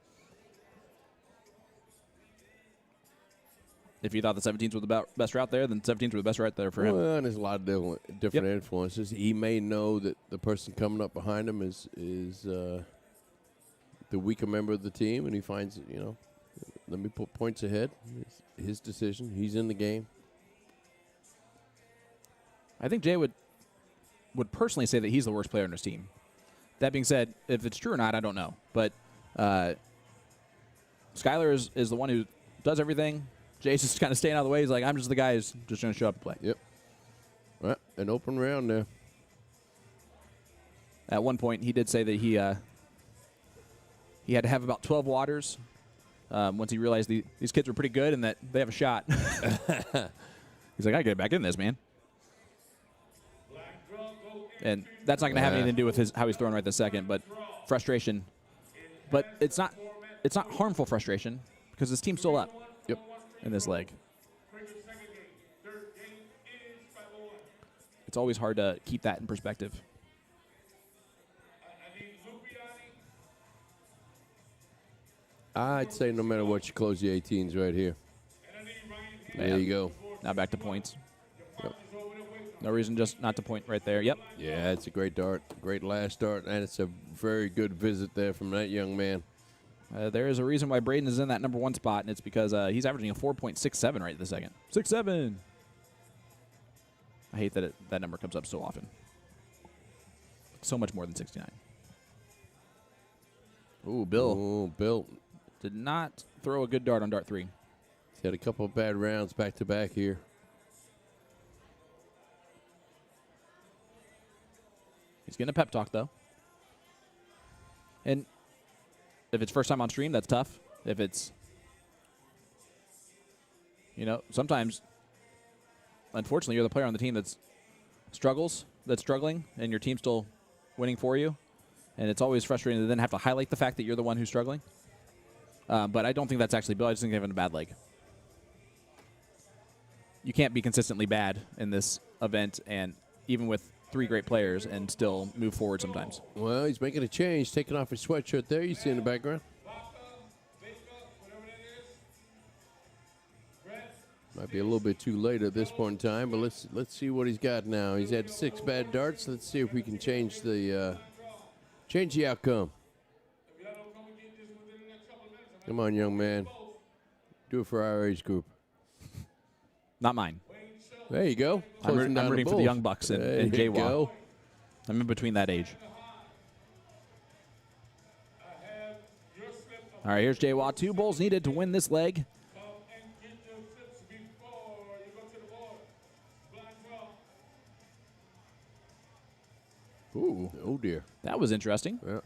if you thought the 17s were the best route there, then 17s were the best route there for him. Well, and there's a lot of different influences. He may know that the person coming up behind him is the weaker member of the team, and he finds, let me put points ahead. It's his decision. He's in the game. I think Jay would personally say that he's the worst player on his team. That being said, if it's true or not, I don't know. But Skylar is the one who does everything. Jay's just kind of staying out of the way. He's like, I'm just the guy who's just going to show up and play. Yep. Right, an open round there. At one point, he did say that he had to have about 12 waters once he realized these kids were pretty good and that they have a shot. He's like, I got to get back in this, man. And that's not going to have anything to do with how he's throwing right this second, but frustration. But it's not harmful frustration because his team's still up. Yep. In this leg. It's always hard to keep that in perspective. I'd say no matter what, you close the 18s right here. There you go. Now back to points. Yep. No reason just not to point right there. Yep. Yeah, it's a great dart. Great last dart, and it's a very good visit there from that young man. There is a reason why Braden is in that number 1 spot, and it's because he's averaging a 4.67 right this second. 6.7. I hate that that number comes up so often. So much more than 69. Ooh, Bill. Oh, Bill. Did not throw a good dart on dart 3. He's had a couple of bad rounds back-to-back here. He's getting a pep talk, though. And if it's first time on stream, that's tough. If it's, sometimes, unfortunately, you're the player on the team that's struggling, and your team's still winning for you. And it's always frustrating to then have to highlight the fact that you're the one who's struggling. But I don't think that's actually Bill. I just think they're having a bad leg. You can't be consistently bad in this event, and even with 3 great players, and still move forward sometimes. Well, he's making a change, taking off his sweatshirt there. You see in the background. Might be a little bit too late at this point in time, but let's see what he's got now. He's had 6 bad darts. Let's see if we can change the outcome. Come on, young man. Do it for our age group. Not mine. There you go. I'm rooting for the Young Bucks and J-Watt. I'm in between that age. All right, here's J-Watt. 2 bowls needed to win this leg. Ooh. Oh, dear. That was interesting. Yeah.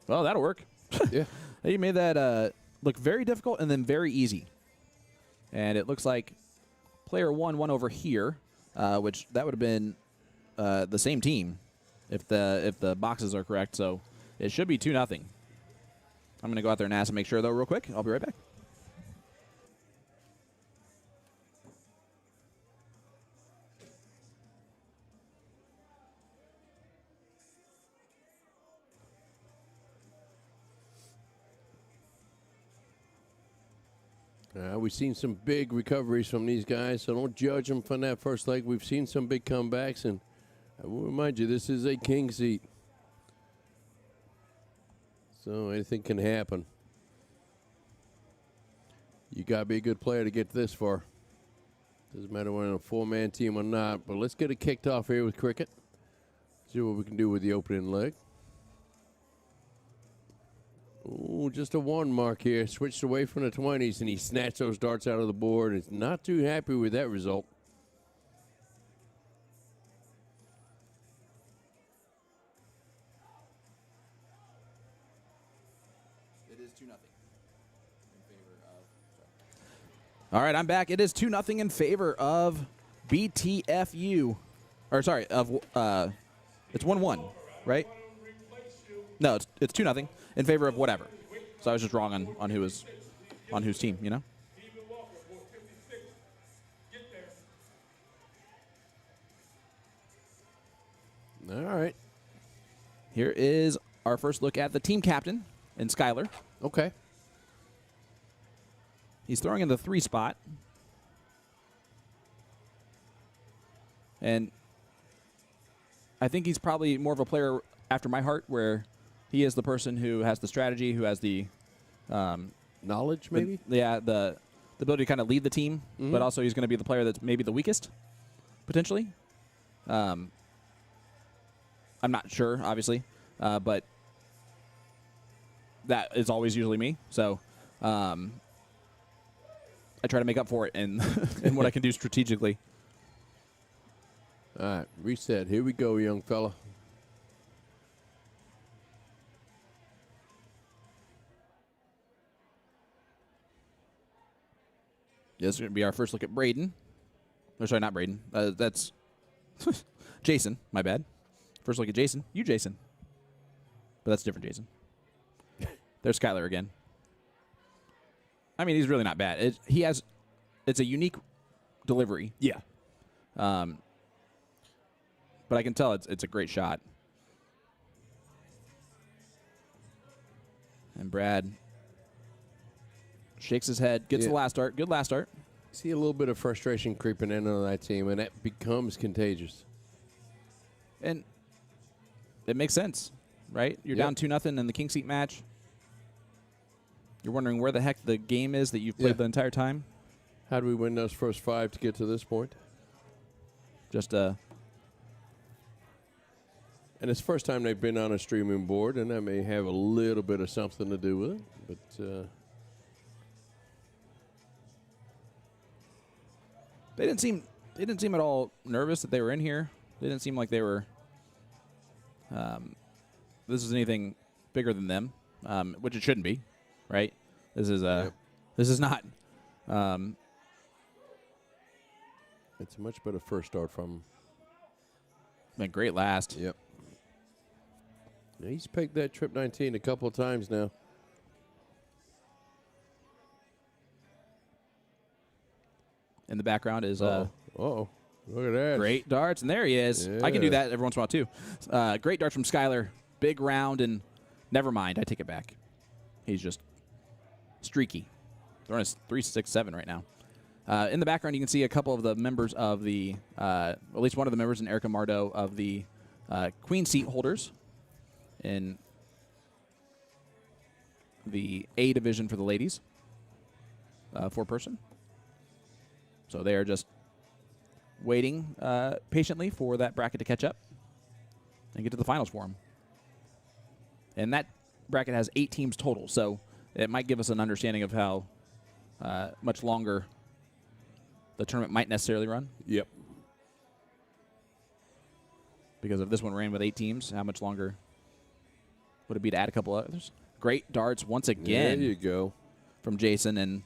Well, that'll work. Yeah. He made that look very difficult and then very easy. And it looks like player 1 won over here, which that would have been the same team if the boxes are correct. So it should be 2-0. I'm going to go out there and ask and make sure, though, real quick. I'll be right back. We've seen some big recoveries from these guys, so don't judge them from that first leg. We've seen some big comebacks, and I will remind you, this is a king seat. So anything can happen. You got to be a good player to get this far. Doesn't matter whether on a 4-man team or not, but let's get it kicked off here with cricket. See what we can do with the opening leg. Ooh, just a 1 mark here. Switched away from the 20s, and he snatched those darts out of the board. He's not too happy with that result. It is 2-0 in favor of. All right, I'm back. It is 2-0 in favor of BTFU. Or sorry, it's 1-1, right? No, it's 2-0 in favor of whatever. So I was just wrong on whose team, All right. Here is our first look at the team captain in Skyler. Okay. He's throwing in the 3 spot. And I think he's probably more of a player after my heart, where he is the person who has the strategy, who has the knowledge, maybe? The ability to kind of lead the team, but also he's going to be the player that's maybe the weakest, potentially. I'm not sure, obviously, but that is always usually me. So I try to make up for it in, in what I can do strategically. All right, reset. Here we go, young fella. This is going to be our first look at Braden. Or sorry, not Braden. That's Jason. My bad. First look at Jason. You, Jason. But that's a different Jason. There's Skyler again. I mean, he's really not bad. It's a unique delivery. Yeah. But I can tell it's a great shot. And Brad shakes his head, gets the last dart. Good last dart. See a little bit of frustration creeping in on that team, and that becomes contagious. And it makes sense, right? You're down 2-0 in the king seat match. You're wondering where the heck the game is that you've played the entire time. How do we win those first 5 to get to this point? Just And it's the first time they've been on a streaming board, and that may have a little bit of something to do with it. But they didn't seem at all nervous that they were in here. They didn't seem like they were. This is anything bigger than them, which it shouldn't be, right? This is this is not. It's a much better first start from. Been great last. Yep. He's pegged that trip 19 a couple of times now. In the background is Look at that. great darts, and there he is. I can do that every once in a while too. Great darts from Skyler. Big round, and never mind. I take it back. He's just streaky. Throwing us 3-6-7 right now. In the background, you can see a couple of the members of the, at least one of the members, and Erica Mardo, of the queen seat holders in the A division for the ladies, 4-person. So they are just waiting patiently for that bracket to catch up and get to the finals for them. And that bracket has 8 teams total, so it might give us an understanding of how much longer the tournament might necessarily run. Yep. Because if this one ran with 8 teams, how much longer would it be to add a couple others? Great darts once again. There you go. From Jason, and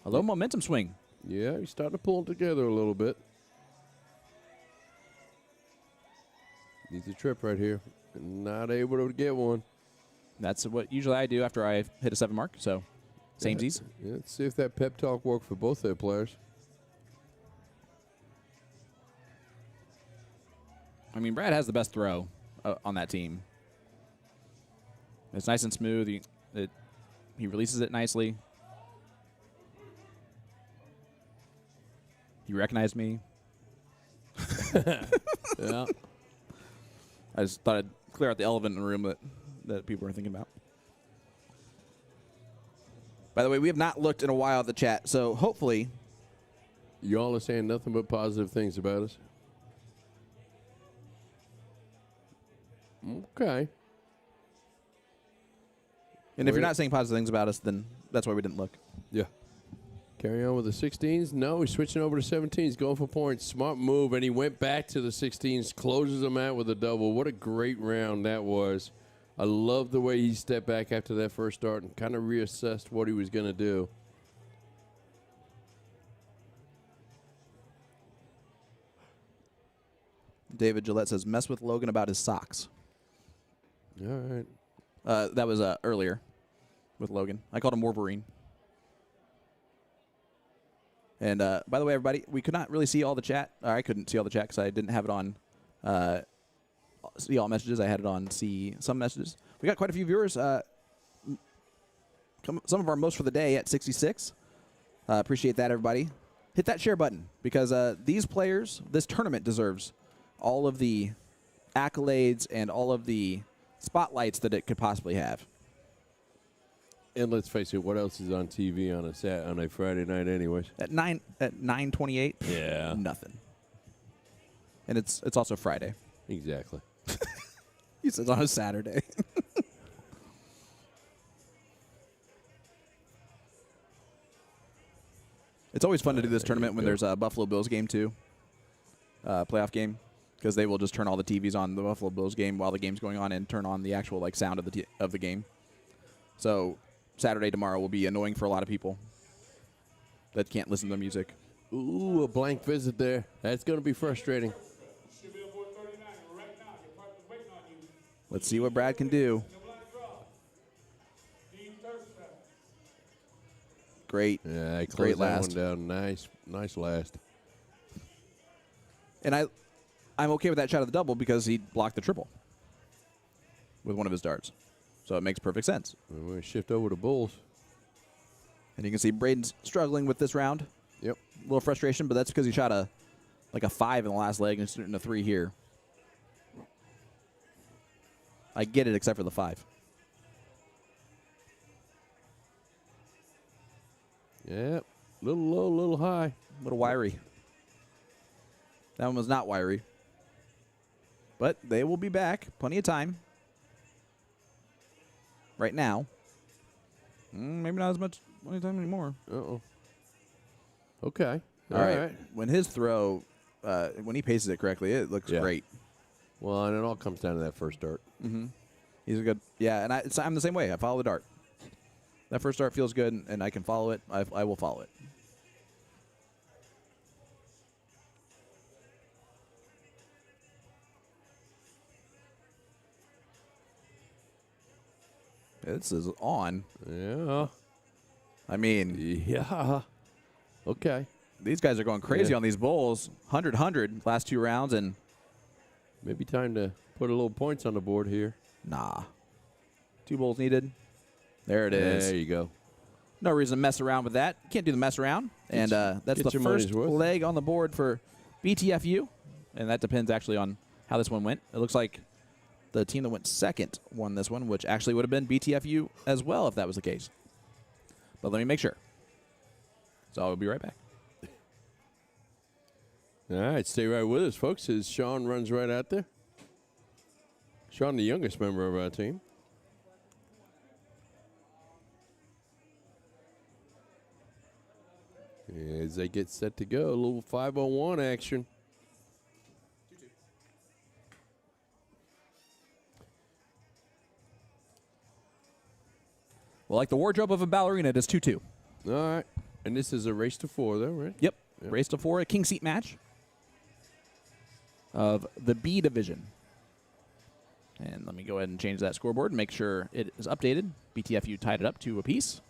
a little momentum swing. Yeah, he's starting to pull it together a little bit. Needs a trip right here. Not able to get one. That's what usually I do after I hit a 7 mark, so samesies. Yeah, let's see if that pep talk worked for both their players. I mean, Brad has the best throw on that team. It's nice and smooth. He releases it nicely. He recognized me. Yeah. I just thought I'd clear out the elephant in the room that people are thinking about. By the way, we have not looked in a while at the chat, so hopefully Y'all are saying nothing but positive things about us. Okay. And if you're not saying positive things about us, then that's why we didn't look. Yeah. Carry on with the 16s. No, he's switching over to 17s, going for points. Smart move, and he went back to the 16s, closes them out with a double. What a great round that was. I love the way he stepped back after that first start and kind of reassessed what he was going to do. David Gillette says, mess with Logan about his socks. All right. That was earlier with Logan. I called him Wolverine. And by the way, everybody, we could not really see all the chat. Or I couldn't see all the chat because I didn't have it on see all messages. I had it on see some messages. We got quite a few viewers. Some of our most for the day at 66. Appreciate that, everybody. Hit that share button because these players, this tournament deserves all of the accolades and all of the spotlights that it could possibly have. And let's face it, what else is on TV on a Friday night anyways? At 9:28, Yeah. nothing. And it's also Friday. Exactly. He says on a Saturday. It's always fun to do this tournament when there's a Buffalo Bills game too, playoff game, because they will just turn all the TVs on the Buffalo Bills game while the game's going on and turn on the actual sound of the game. So Saturday tomorrow will be annoying for a lot of people that can't listen to music. Ooh, a blank visit there. That's going to be frustrating. Should be aboard 39 right now. Your partner's waiting on you. Let's see what Brad can do. The black draw. Dean Thurston. Great. Yeah, I closed Great that last. one down. Nice last. And I'm okay with that shot of the double because he blocked the triple with one of his darts. So it makes perfect sense. We're going to shift over to Bulls. And you can see Braden's struggling with this round. Yep. little frustration, but that's because he shot a 5 in the last leg and shooting a 3 here. I get it, except for the 5. Yep. Little low, little high. A little wiry. That one was not wiry. But they will be back. Plenty of time. Right now. Maybe not as much time anymore. Uh-oh. Okay. All right. When his throw, when he paces it correctly, it looks great. Well, and it all comes down to that first dart. Mm-hmm. He's a good, and I'm the same way. I follow the dart. That first dart feels good, and I can follow it. I will follow it. This is on. Yeah. I mean, yeah. Okay. These guys are going crazy on these bowls. 100 last 2 rounds, and maybe time to put a little points on the board here. nah. 2 bowls needed. There it is. There you go. No reason to mess around with that. Can't do the mess around. And that's the first leg on the board for BTFU. And that depends actually on how this one went. It looks like the team that went second won this one, which actually would have been BTFU as well if that was the case. But let me make sure. So I'll be right back. All right, stay right with us, folks, as Sean runs right out there. Sean, the youngest member of our team. As they get set to go, a little 5-on-1 action. Well, like the wardrobe of a ballerina, it is 2-2. All right. And this is a race to 4, though, right? Yep. Race to 4, a king seat match of the B division. And let me go ahead and change that scoreboard and make sure it is updated. BTFU tied it up 2 apiece.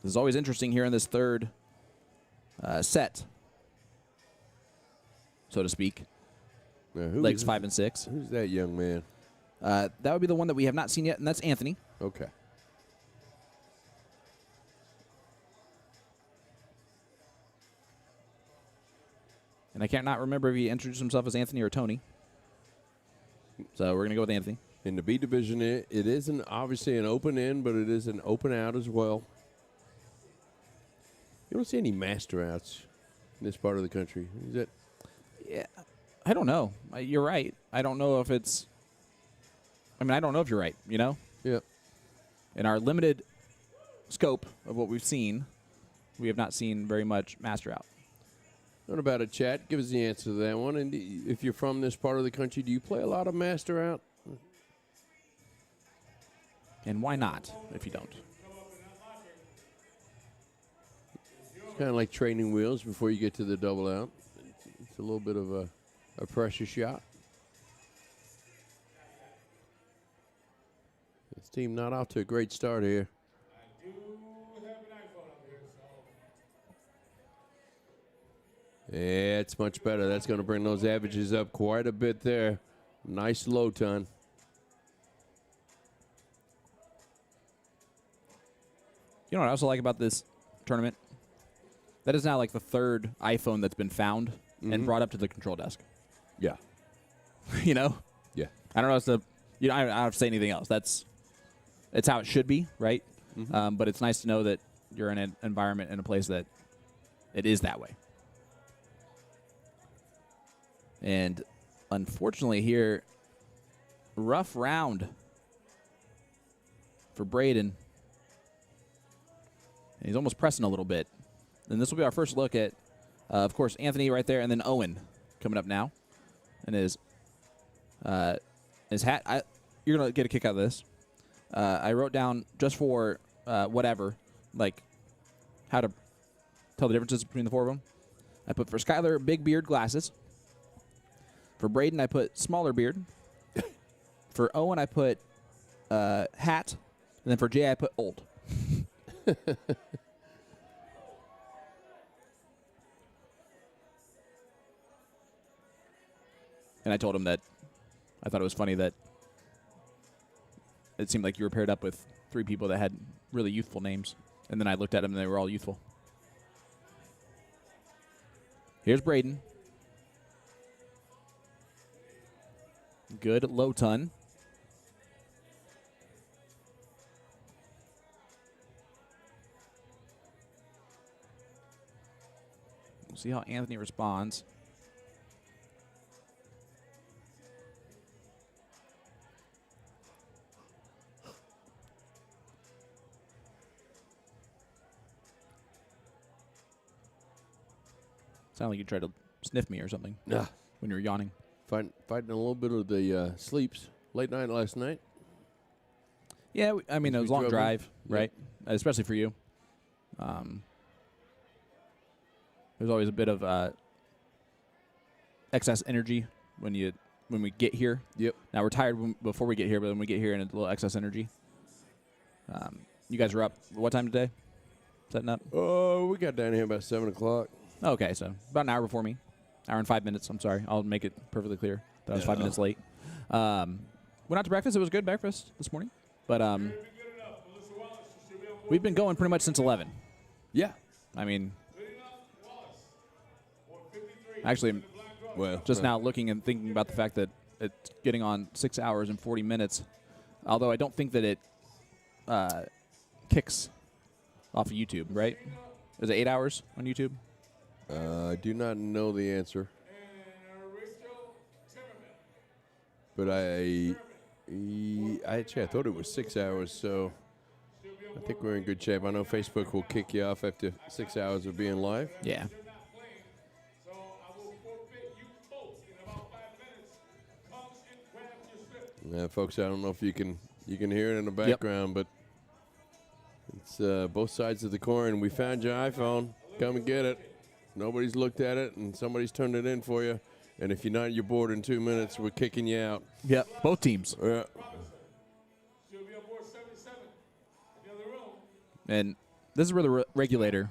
This is always interesting here in this third set, so to speak. Legs 5 and 6. Who's that young man? That would be the one that we have not seen yet, and that's Anthony. Okay. And I can't not remember if he introduced himself as Anthony or Tony. So we're going to go with Anthony. In the B division, it isn't obviously an open in, but it is an open out as well. You don't see any master outs in this part of the country. Is that? Yeah, I don't know. You're right. I don't know if it's. I mean, I don't know if you're right. You know. Yeah. In our limited scope of what we've seen, we have not seen very much master out. What about it, chat? Give us the answer to that one. And if you're from this part of the country, do you play a lot of master out? And why not if you don't? It's kind of like training wheels before you get to the double out. It's a little bit of a pressure shot. This team not off to a great start here. I do have an iPhone up here, so. Yeah, it's much better. That's going to bring those averages up quite a bit there. Nice low ton. You know what I also like about this tournament? That is now like the 3rd iPhone that's been found and brought up to the control desk. Yeah. You know? Yeah. I don't know. I don't have to say anything else. It's how it should be, right? But it's nice to know that you're in an environment, in a place that it is that way. And unfortunately here, rough round for Braden. And he's almost pressing a little bit. And this will be our first look at, of course, Anthony right there, and then Owen coming up now. And his hat. You're going to get a kick out of this. I wrote down just for whatever, like how to tell the differences between the 4 of them. I put for Skylar, big beard, glasses. For Braden, I put smaller beard. For Owen, I put hat. And then for Jay, I put old. And I told him that I thought it was funny that it seemed like you were paired up with 3 people that had really youthful names. And then I looked at them, and they were all youthful. Here's Braden. Good low ton. We'll see how Anthony responds. Sound like you tried to sniff me or something Nah. when you were yawning. Fighting a little bit of the sleeps. Late night last night. Yeah, I mean, it was a long drove in. drive, Yeah. right? Especially for you. There's always a bit of excess energy when we get here. Yep. Now, we're tired before we get here, but when we get here, and it's a little excess energy. You guys are up, what time today? Setting up? Oh, we got down here about 7 o'clock. Okay, so about an hour before me. Hour and 5 minutes. I'm sorry. I'll make it perfectly clear that I was 5 minutes late. Went out to breakfast. It was good breakfast this morning. But we've been going pretty much since 11. Yeah. I mean, actually, Well, just now looking and thinking about the fact that it's getting on 6 hours and 40 minutes, although I don't think that it kicks off of YouTube, right? Is it 8 hours on YouTube? I do not know the answer. But I thought it was 6 hours, so I think we're in good shape. I know Facebook will kick you off after 6 hours of being live. Yeah. Folks, I don't know if you can hear it in the background, but it's both sides of the coin. We found your iPhone. Come and get it. Nobody's looked at it, and somebody's turned it in for you. And if you're not at your board in 2 minutes, we're kicking you out. Yep. Both teams. Yeah. And this is where the regulator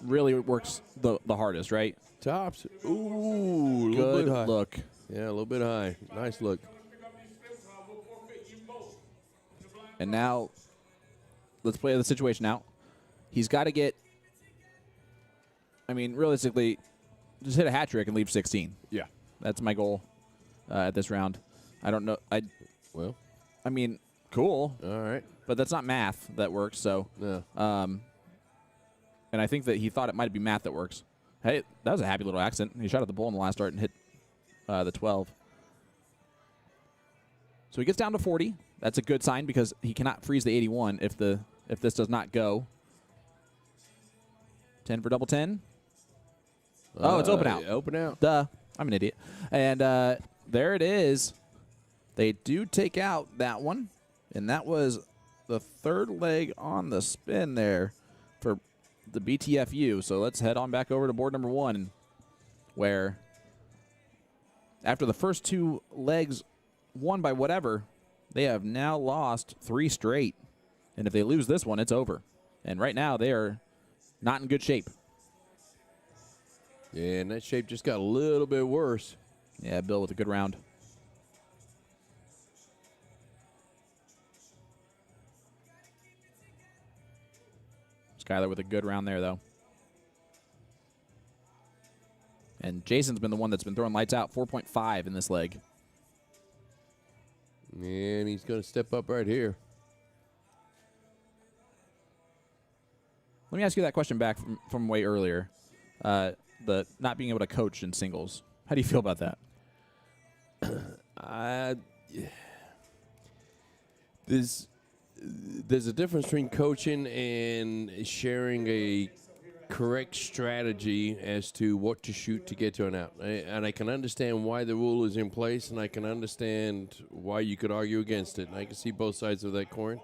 really works the hardest, right? Tops. Ooh, a little Good bit high. look. Yeah, a little bit high. Nice look. And now, let's play the situation out. He's got to get, I mean, realistically, just hit a hat trick and leave 16. Yeah. That's my goal at this round. I don't know. Well, I mean, cool, all right. but that's not math that works. So, No. and I think that he thought it might be math that works. Hey, that was a happy little accident. He shot at the bull in the last start and hit the 12. So he gets down to 40. That's a good sign because he cannot freeze the 81 if this does not go. 10 for double 10. Oh, it's open out. Open out. Duh. I'm an idiot. And there it is. They do take out that one. And that was the third leg on the spin there for the BTFU. So let's head on back over to board number 1, where after the first 2 legs won by whatever, they have now lost 3 straight. And if they lose this one, it's over. And right now, they are not in good shape. Yeah, and that shape just got a little bit worse. Yeah, Bill with a good round. Skyler with a good round there, though. And Jason's been the one that's been throwing lights out, 4.5 in this leg. And he's going to step up right here. Let me ask you that question back from way earlier. The not being able to coach in singles. How do you feel about that? There's a difference between coaching and sharing a correct strategy as to what to shoot to get to an out. And I can understand why the rule is in place, and I can understand why you could argue against it. And I can see both sides of that coin.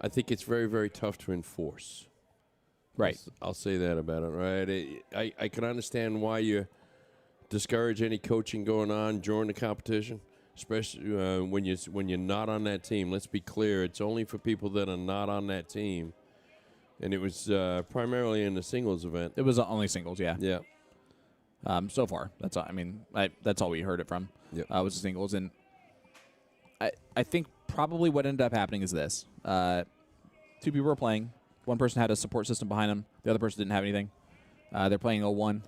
I think it's very, very tough to enforce. Right. I'll say that about it, right? I can understand why you discourage any coaching going on during the competition, especially when you're not on that team. Let's be clear, it's only for people that are not on that team. And it was primarily in the singles event. It was only singles, yeah. Yeah. So far, that's all we heard it from. Yep. Was the singles, and I think probably what ended up happening is this. Two people were playing. One person had a support system behind them. The other person didn't have anything. They're playing 0-1.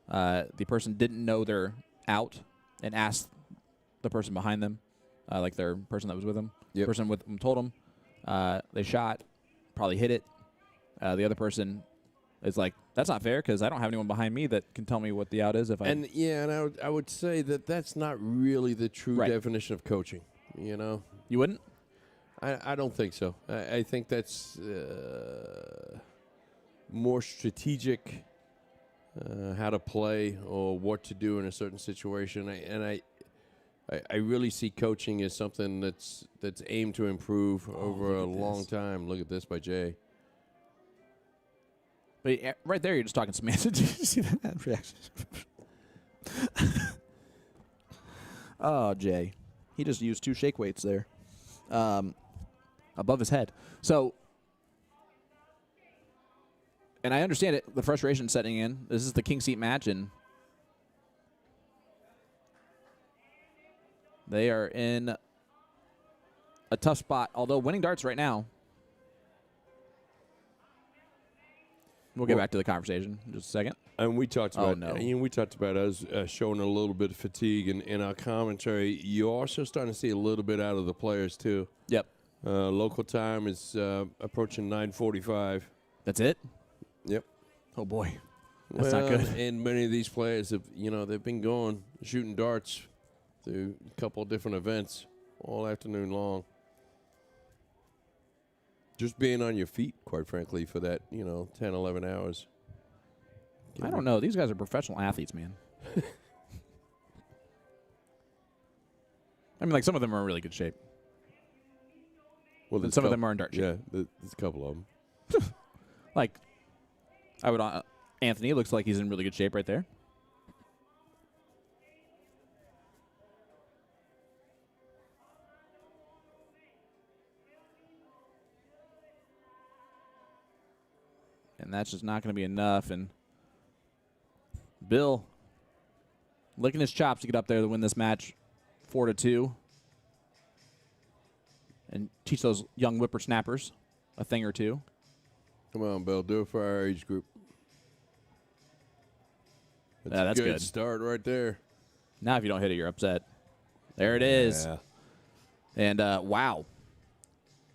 The person didn't know they're out and asked the person behind them, like their person that was with them. Yep. The person with them told them. They shot, probably hit it. The other person is like, that's not fair because I don't have anyone behind me that can tell me what the out is. If I would say that that's not really the true Right. definition of coaching. You know, you wouldn't? I don't think so. I think that's more strategic, how to play or what to do in a certain situation. I really see coaching as something that's aimed to improve over a long time. Look at this by Jay. But right there, you're just talking semantics. Did you see that reaction? Oh, Jay. He just used 2 shake weights there above his head. So, and I understand it, the frustration setting in. This is the king seat match, and they are in a tough spot, although winning darts right now. We'll get back to the conversation in just a second. And we talked about no. us showing a little bit of fatigue in our commentary. You're also starting to see a little bit out of the players too. Yep. Local time is approaching 9:45. That's it? Yep. Oh boy. That's not good. And many of these players have, they've been going shooting darts through a couple of different events all afternoon long. Just being on your feet, quite frankly, for that, 10, 11 hours. I don't know. These guys are professional athletes, man. I mean, like, some of them are in really good shape. Well, And some of them are in dart shape. Yeah, there's a couple of them. Like, I would. Anthony looks like he's in really good shape right there. And that's just not going to be enough. And Bill licking his chops to get up there to win this match 4-2. And teach those young whippersnappers a thing or two. Come on, Bill. Do it for our age group. That's a good. Start right there. Now if you don't hit it, you're upset. There it is. Yeah. And, wow.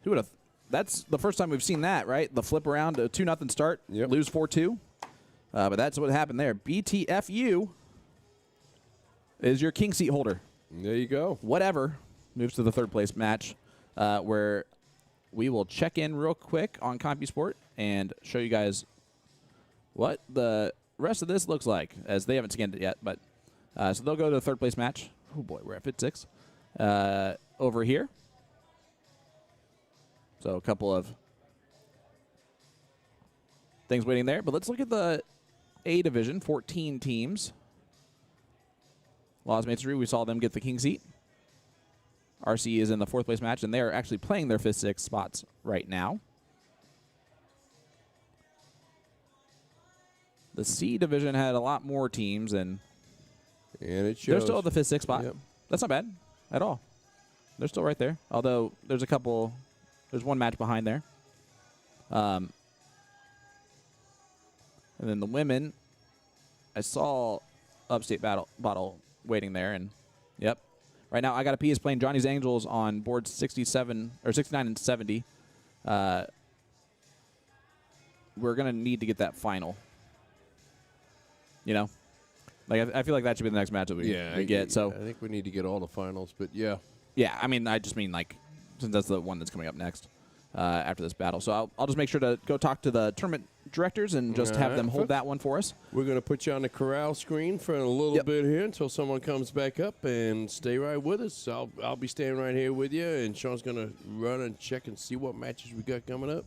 Who would have... That's the first time we've seen that, right? The flip around, a 2-0 start, Yep. lose 4-2. But that's what happened there. BTFU is your king seat holder. There you go. Whatever moves to the third place match, where we will check in real quick on CompuSport and show you guys what the rest of this looks like, as they haven't scanned it yet. But so they'll go to the third place match. Oh boy, we're at Fit 6 over here. So a couple of things waiting there. But let's look at the A division, 14 teams. Laws Masonry, we saw them get the king seat. RC is in the fourth place match, and they are actually playing their fifth, sixth spots right now. The C division had a lot more teams, and it shows. they're still at the fifth, sixth spot. Yep. That's not bad at all. They're still right there, although there's a couple. There's one match behind there. And then the women, I saw Upstate Bottle waiting there, and yep. Right now, I Got a P is playing Johnny's Angels on boards 67 or 69 and 70. We're gonna need to get that final. You know, like I feel like that should be the next match that we get. So I think we need to get all the finals, but yeah. Yeah, I mean, I just mean like since that's the one that's coming up next after this battle. So I'll just make sure to go talk to the tournament directors and just have them hold that one for us. We're going to put you on the corral screen for a little bit here until someone comes back up, and stay right with us. I'll be staying right here with you, and Sean's going to run and check and see what matches we got coming up.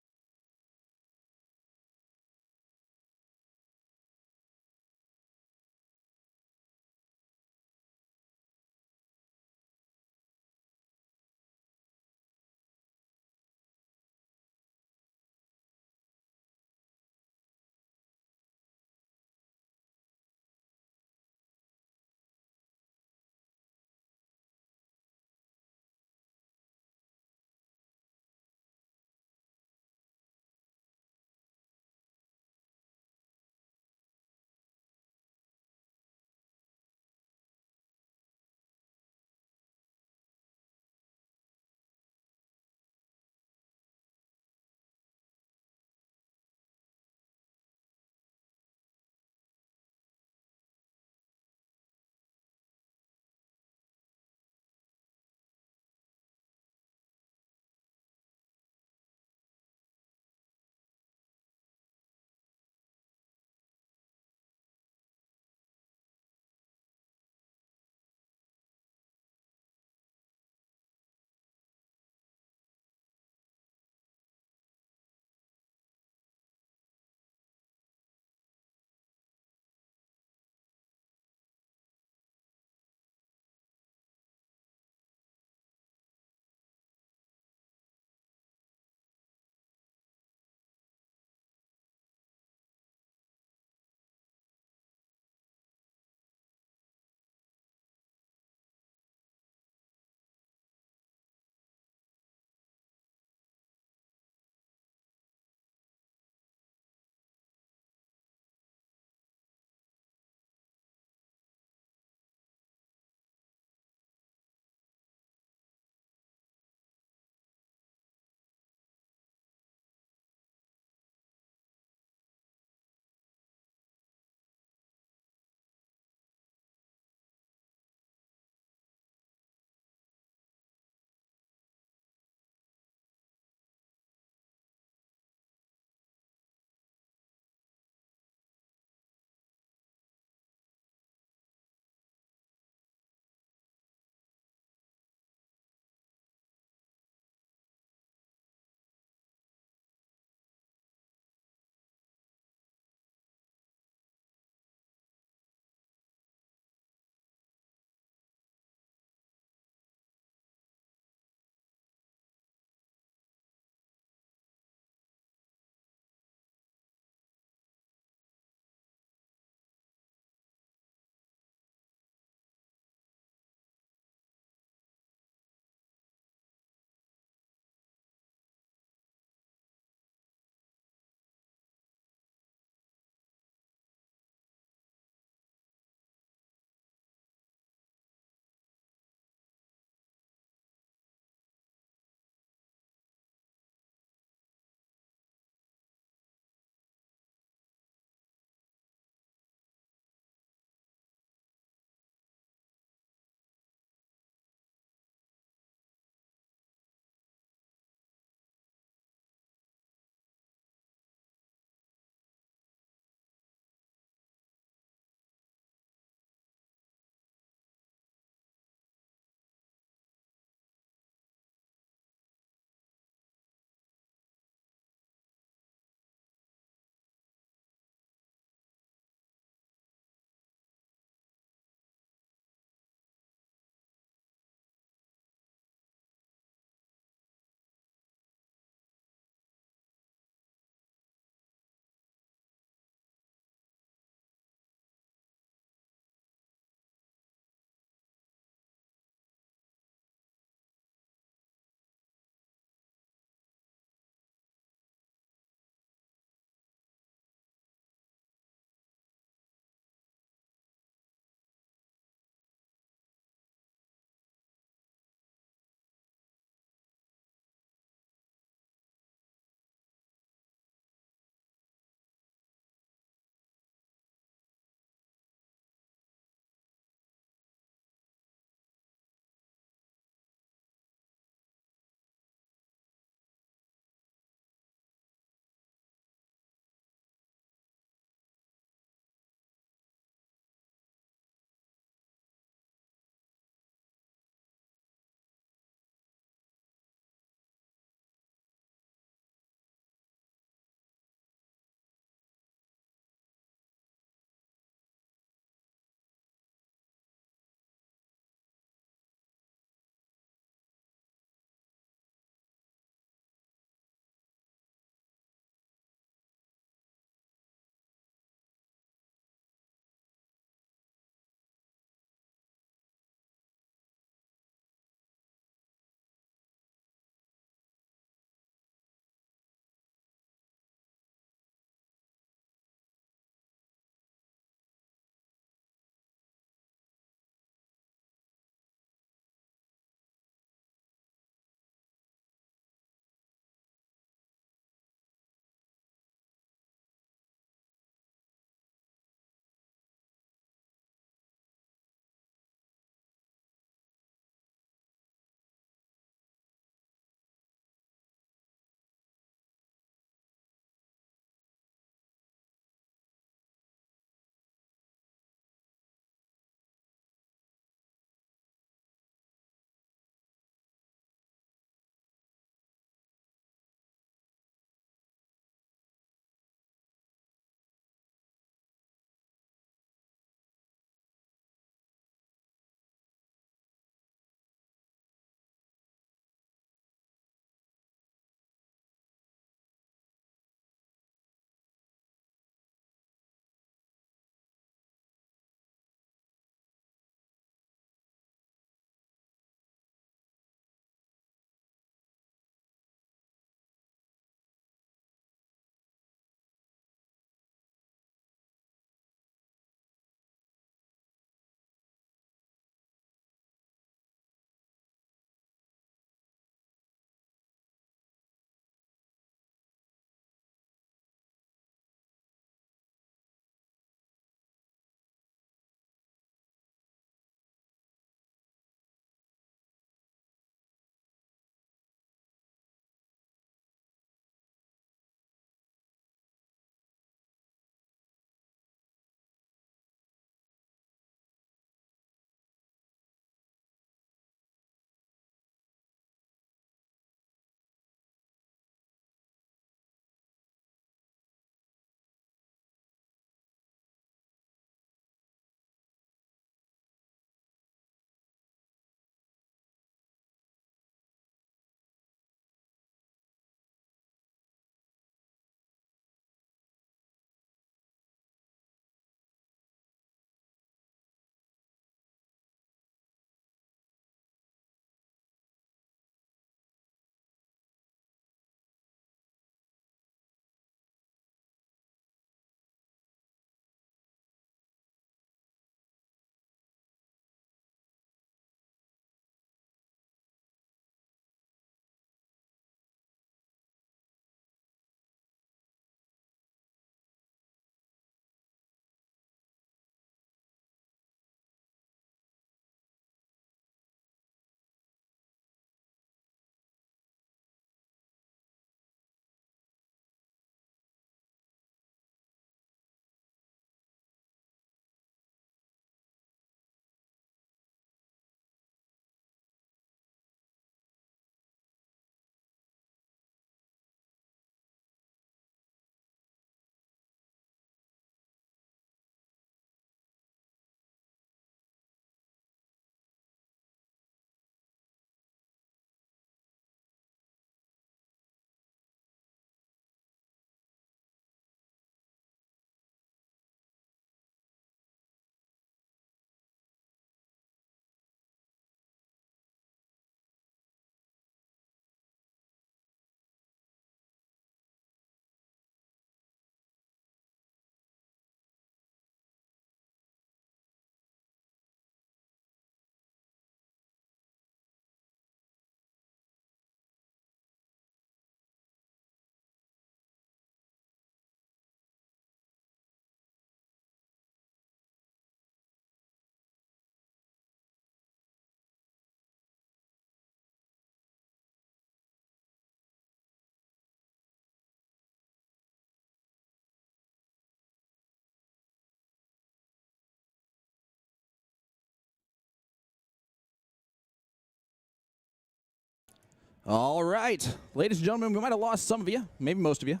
All right, ladies and gentlemen, we might have lost some of you, maybe most of you,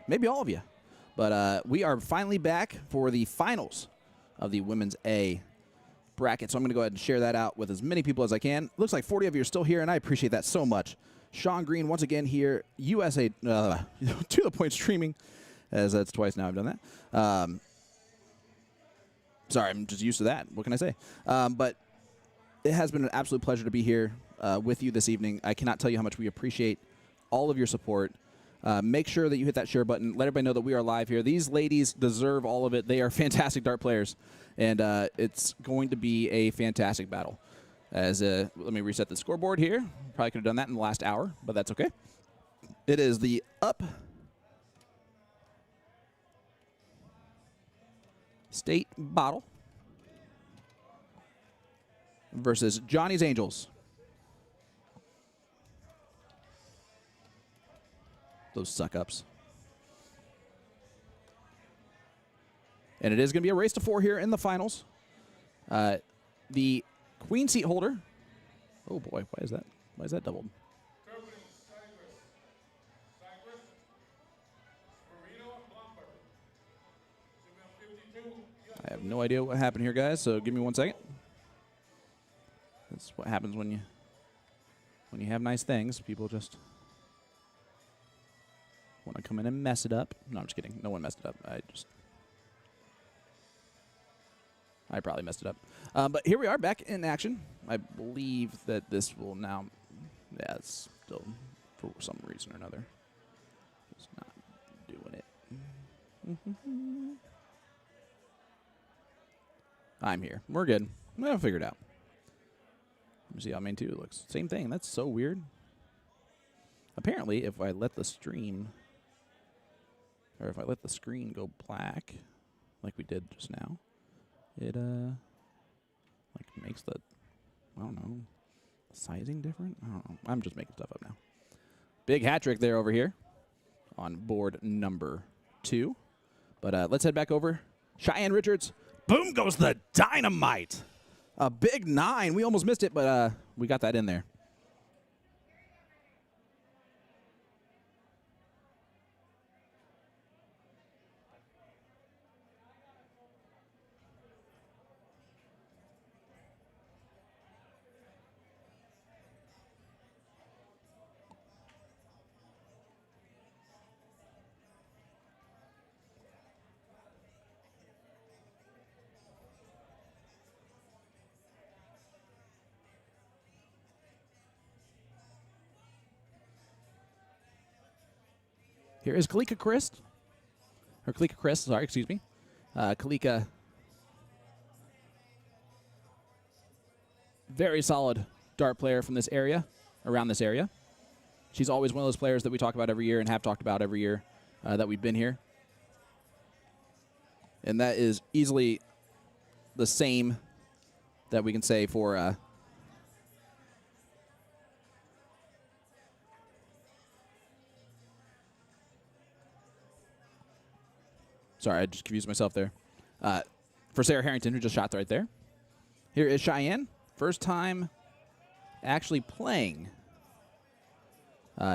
maybe all of you. But we are finally back for the finals of the Women's A bracket. So I'm going to go ahead and share that out with as many people as I can. Looks like 40 of you are still here, and I appreciate that so much. Sean Green, once again here, USA, to the point streaming, as that's twice now I've done that. Sorry, I'm just used to that. What can I say? But it has been an absolute pleasure to be here with you this evening. I cannot tell you how much we appreciate all of your support. Make sure that you hit that share button. Let everybody know that we are live here. These ladies deserve all of it. They are fantastic dart players, and it's going to be a fantastic battle. Let me reset the scoreboard here. Probably could have done that in the last hour, but that's okay. It is the Up State Bottle versus Johnny's Angels. Those suck-ups. And it is going to be a race to 4 here in the finals. The queen seat holder. Oh boy, why is that? Why is that doubled? I have no idea what happened here, guys. So give me 1 second. That's what happens when you have nice things. People just want to come in and mess it up. No, I'm just kidding. No one messed it up. I probably messed it up. But here we are back in action. I believe that this will now, yeah, it's still, for some reason or another, it's not doing it. I'm here. We're good. We'll figure it out. Let me see how main 2 looks. Same thing. That's so weird. Apparently, if I let the stream, or if I let the screen go black, like we did just now, it like makes the, I don't know, sizing different? I don't know. I'm just making stuff up now. Big hat trick there over here on board number 2. But let's head back over. Cheyenne Richards. Boom goes the dynamite. A big 9. We almost missed it, but we got that in there. Here is Kalika Christ. Or Kalika Chris, sorry, excuse me. Kalika, very solid dart player from this area, around this area. She's always one of those players that we talk about every year and have talked about every year that we've been here. And that is easily the same that we can say for sorry, I just confused myself there. For Sarah Harrington, who just shot right there. Here is Cheyenne. First time actually playing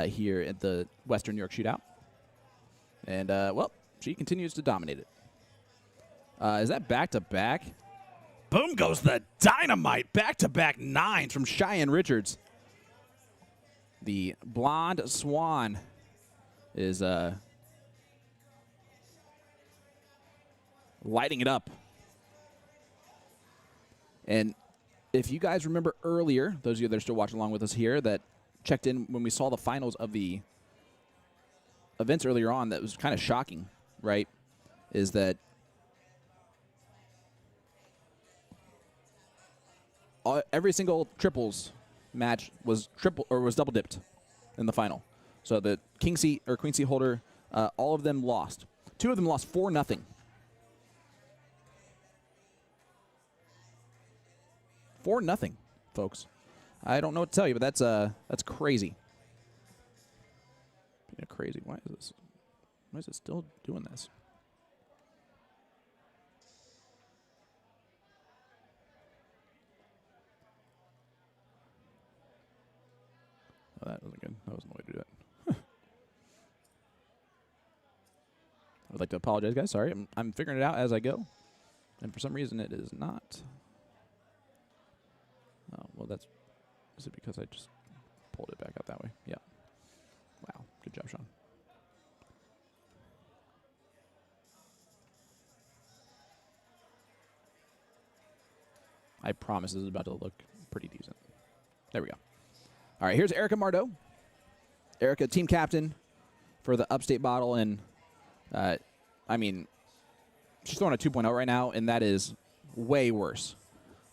here at the Western New York Shootout. And, well, she continues to dominate it. Is that back-to-back? Boom goes the dynamite. Back-to-back 9s from Cheyenne Richards. The Blonde Swan is lighting it up. And if you guys remember earlier, those of you that are still watching along with us here, that checked in when we saw the finals of the events earlier on, that was kind of shocking, right? Is that every single triples match was double dipped in the final. So the king seat or queen seat holder, all of them lost. 2 of them lost 4-0. 4-0, folks. I don't know what to tell you, but that's crazy. Yeah, crazy. Why is this? Why is it still doing this? Oh, that wasn't good. I'd like to apologize, guys. Sorry, I'm figuring it out as I go. And for some reason, it is not. Oh, well, is it because I just pulled it back up that way? Yeah. Wow. Good job, Sean. I promise this is about to look pretty decent. There we go. All right, here's Erica Mardeau. Erica, team captain for the Upstate Bottle. And, I mean, she's throwing a 2.0 right now, and that is way worse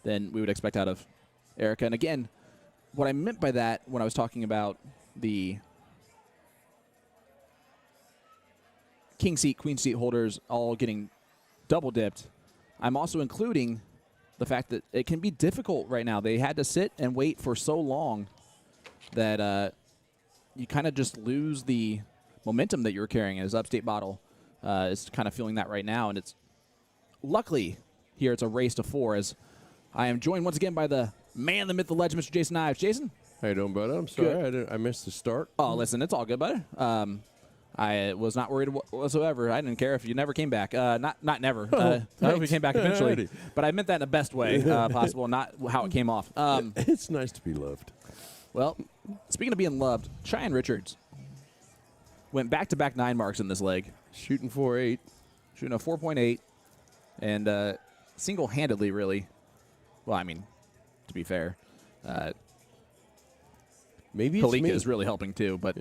than we would expect out of Erica. And, again, what I meant by that when I was talking about the king seat, queen seat holders all getting double dipped, I'm also including the fact that it can be difficult right now. They had to sit and wait for so long that you kind of just lose the momentum that you're carrying. As Upstate Bottle is kind of feeling that right now. And it's luckily here it's a race to 4 as I am joined once again by the man, the myth, the legend, Mr. Jason Ives. Jason? How you doing, brother? I'm sorry I missed the start. Oh, listen, it's all good, buddy. I was not worried whatsoever. I didn't care if you never came back. Not never. I hope you came back eventually. But I meant that in the best way possible, not how it came off. It's nice to be loved. Well, speaking of being loved, Cheyenne Richards went back-to-back 9 marks in this leg. Shooting 4.8. Shooting a 4.8. And single-handedly, really. Well, I mean, to be fair. Maybe it's Kalika me. is really helping, too. But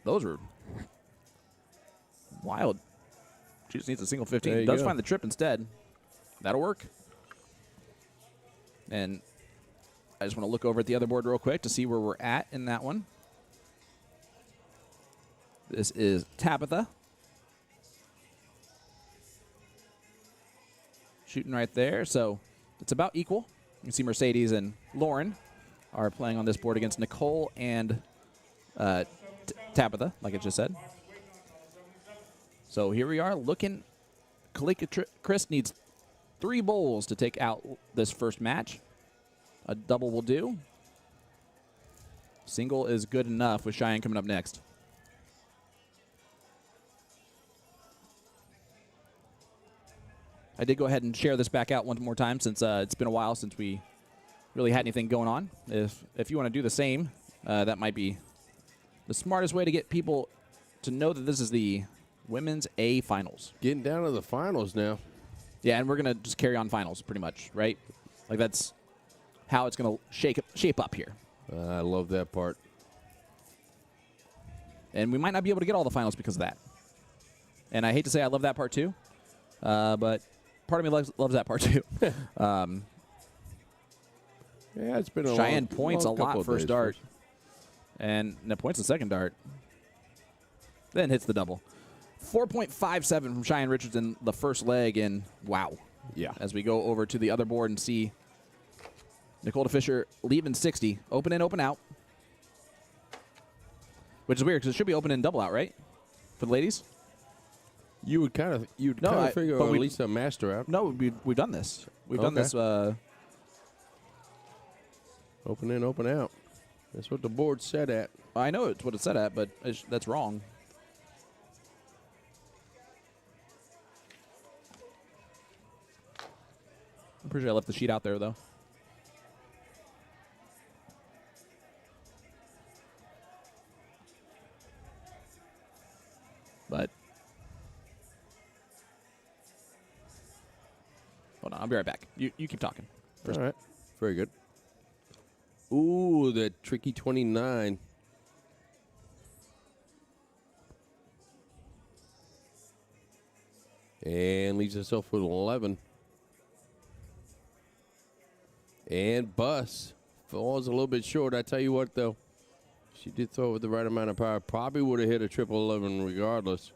those were wild. She just needs a single 15. Does find the trip instead. That'll work. And I just want to look over at the other board real quick to see where we're at in that one. This is Tabitha. Shooting right there. So it's about equal. You can see Mercedes and Lauren are playing on this board against Nicole and Tabitha, like I just said. So here we are looking. Kalika Chris needs 3 bowls to take out this first match. A double will do. Single is good enough with Cheyenne coming up next. I did go ahead and share this back out one more time since it's been a while since we really had anything going on. If you want to do the same, that might be the smartest way to get people to know that this is the Women's A Finals. Getting down to the finals now. Yeah, and we're going to just carry on finals pretty much, right? Like that's how it's going to shape up here. I love that part. And we might not be able to get all the finals because of that. And I hate to say I love that part too, but part of me loves that part too. Yeah, it's been a Cheyenne long, points long a lot couple of first days dart. And points the second dart. Then hits the double. 4.57 from Cheyenne Richards in the first leg, and wow. Yeah. As we go over to the other board and see Nicole Fisher leaving 60. Open in, open out. Which is weird because it should be open in, double out, right? For the ladies? You would kind of figure but at least a master out. No, we've done this. We've done this. Open in, open out. That's what the board said at. I know it's what it said at, but that's wrong. I'm pretty sure I left the sheet out there, though. But hold on, I'll be right back. You keep talking. All right. Very good. Ooh, the tricky 29. And leaves herself with 11. And Bus falls a little bit short. I tell you what, though. She did throw it with the right amount of power. Probably would have hit a triple 11 regardless.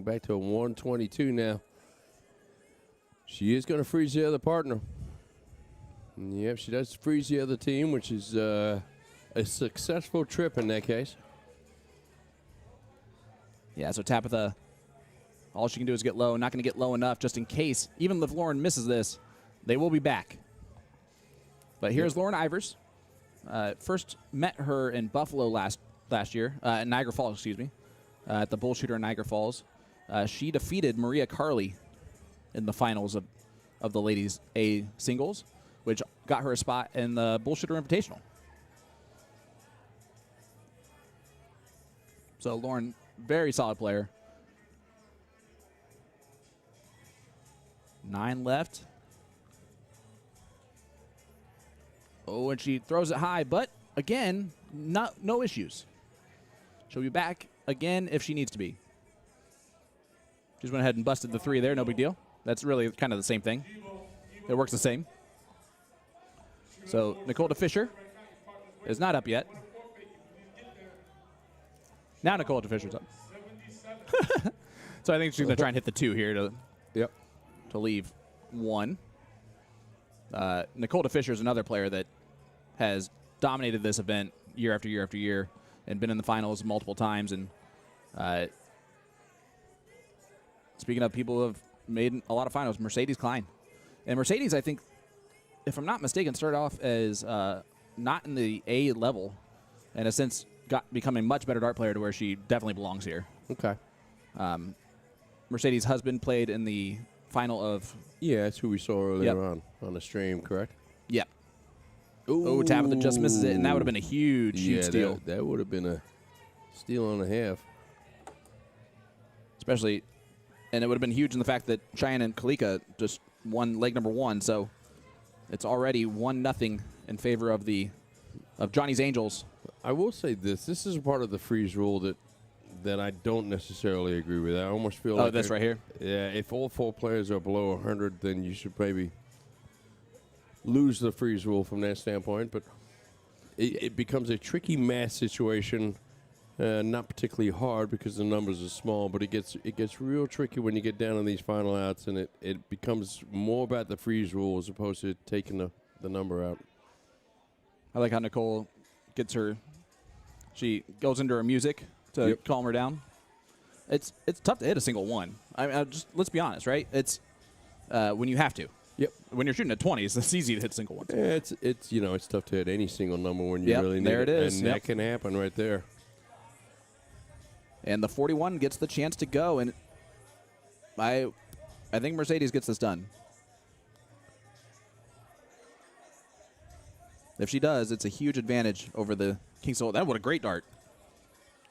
going back to a 122 now. She is going to freeze the other partner. Yep, she does freeze the other team, which is a successful trip in that case. Yeah, so Tabitha, all she can do is get low. Not going to get low enough just in case. Even if Lauren misses this, they will be back. But here's Lauren Ivers. First met her in Buffalo last year, in Niagara Falls, excuse me, at the Bull Shooter in Niagara Falls. She defeated Maria Carley in the finals of the ladies A singles, which got her a spot in the Bull Shooter Invitational. So Lauren, very solid player. 9 left. Oh, and she throws it high, but again, no issues. She'll be back again if she needs to be. Just went ahead and busted the 3 there, no big deal. That's really kind of the same thing. It works the same. So Nicole DeFisher is not up yet. Now Nicole DeFisher's up. So I think she's going to try and hit the 2 here to leave 1. Nicole DeFisher is another player that has dominated this event year after year after year and been in the finals multiple times. And speaking of people who have made a lot of finals, Mercedes Klein. And Mercedes, I think, if I'm not mistaken, started off as not in the A level and has since become a much better dart player to where she definitely belongs here. Okay. Mercedes' husband played in the final of... Yeah, that's who we saw earlier on the stream, correct? Yeah. Ooh. Oh, Tabitha just misses it, and that would have been a huge steal. That would have been a steal and a half. Especially, and it would have been huge in the fact that Cheyenne and Kalika just won leg number 1, so it's already 1-0 in favor of Johnny's Angels. I will say this. This is part of the freeze rule that I don't necessarily agree with. I almost feel like... Oh, this right here? Yeah, if all 4 players are below 100, then you should maybe lose the freeze rule from that standpoint. But it becomes a tricky math situation, not particularly hard because the numbers are small, but it gets real tricky when you get down on these final outs, and it becomes more about the freeze rule as opposed to taking the number out. I like how Nicole gets her... She goes into her music to calm her down. It's tough to hit a single 1. I mean, let's be honest, right? It's when you have to. Yep. When you're shooting at 20s, it's easy to hit single 1s. Yeah, it's tough to hit any single number when you really need there it is. And that can happen right there. And the 41 gets the chance to go, and I think Mercedes gets this done. If she does, it's a huge advantage over the Kingston. That would a great dart.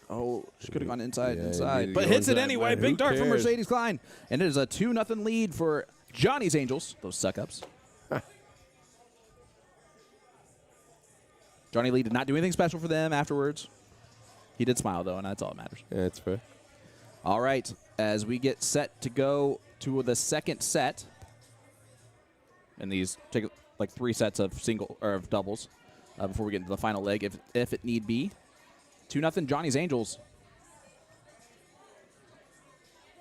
Oh, she could have gone inside, but hits it anyway. Big dart from Mercedes Klein, and it is a 2-0 lead for Johnny's Angels. Those suck-ups. Johnny Lee did not do anything special for them afterwards. He did smile though, and that's all that matters. Yeah, that's fair. All right, as we get set to go to the second set, and these take like 3 sets of single or of doubles before we get into the final leg, if it need be. 2-0 Johnny's Angels.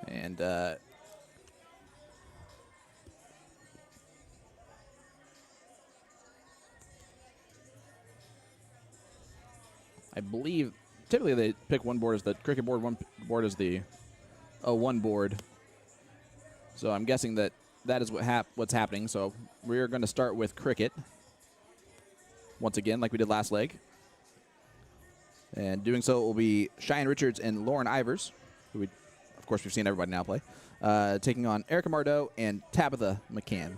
And I believe typically they pick one board as the cricket board, one board as the 1 board. So I'm guessing that is what's happening. So we're going to start with cricket once again, like we did last leg. And doing so will be Cheyenne Richards and Lauren Ivers, who of course we've seen everybody now play, taking on Erica Mardeau and Tabitha McCann.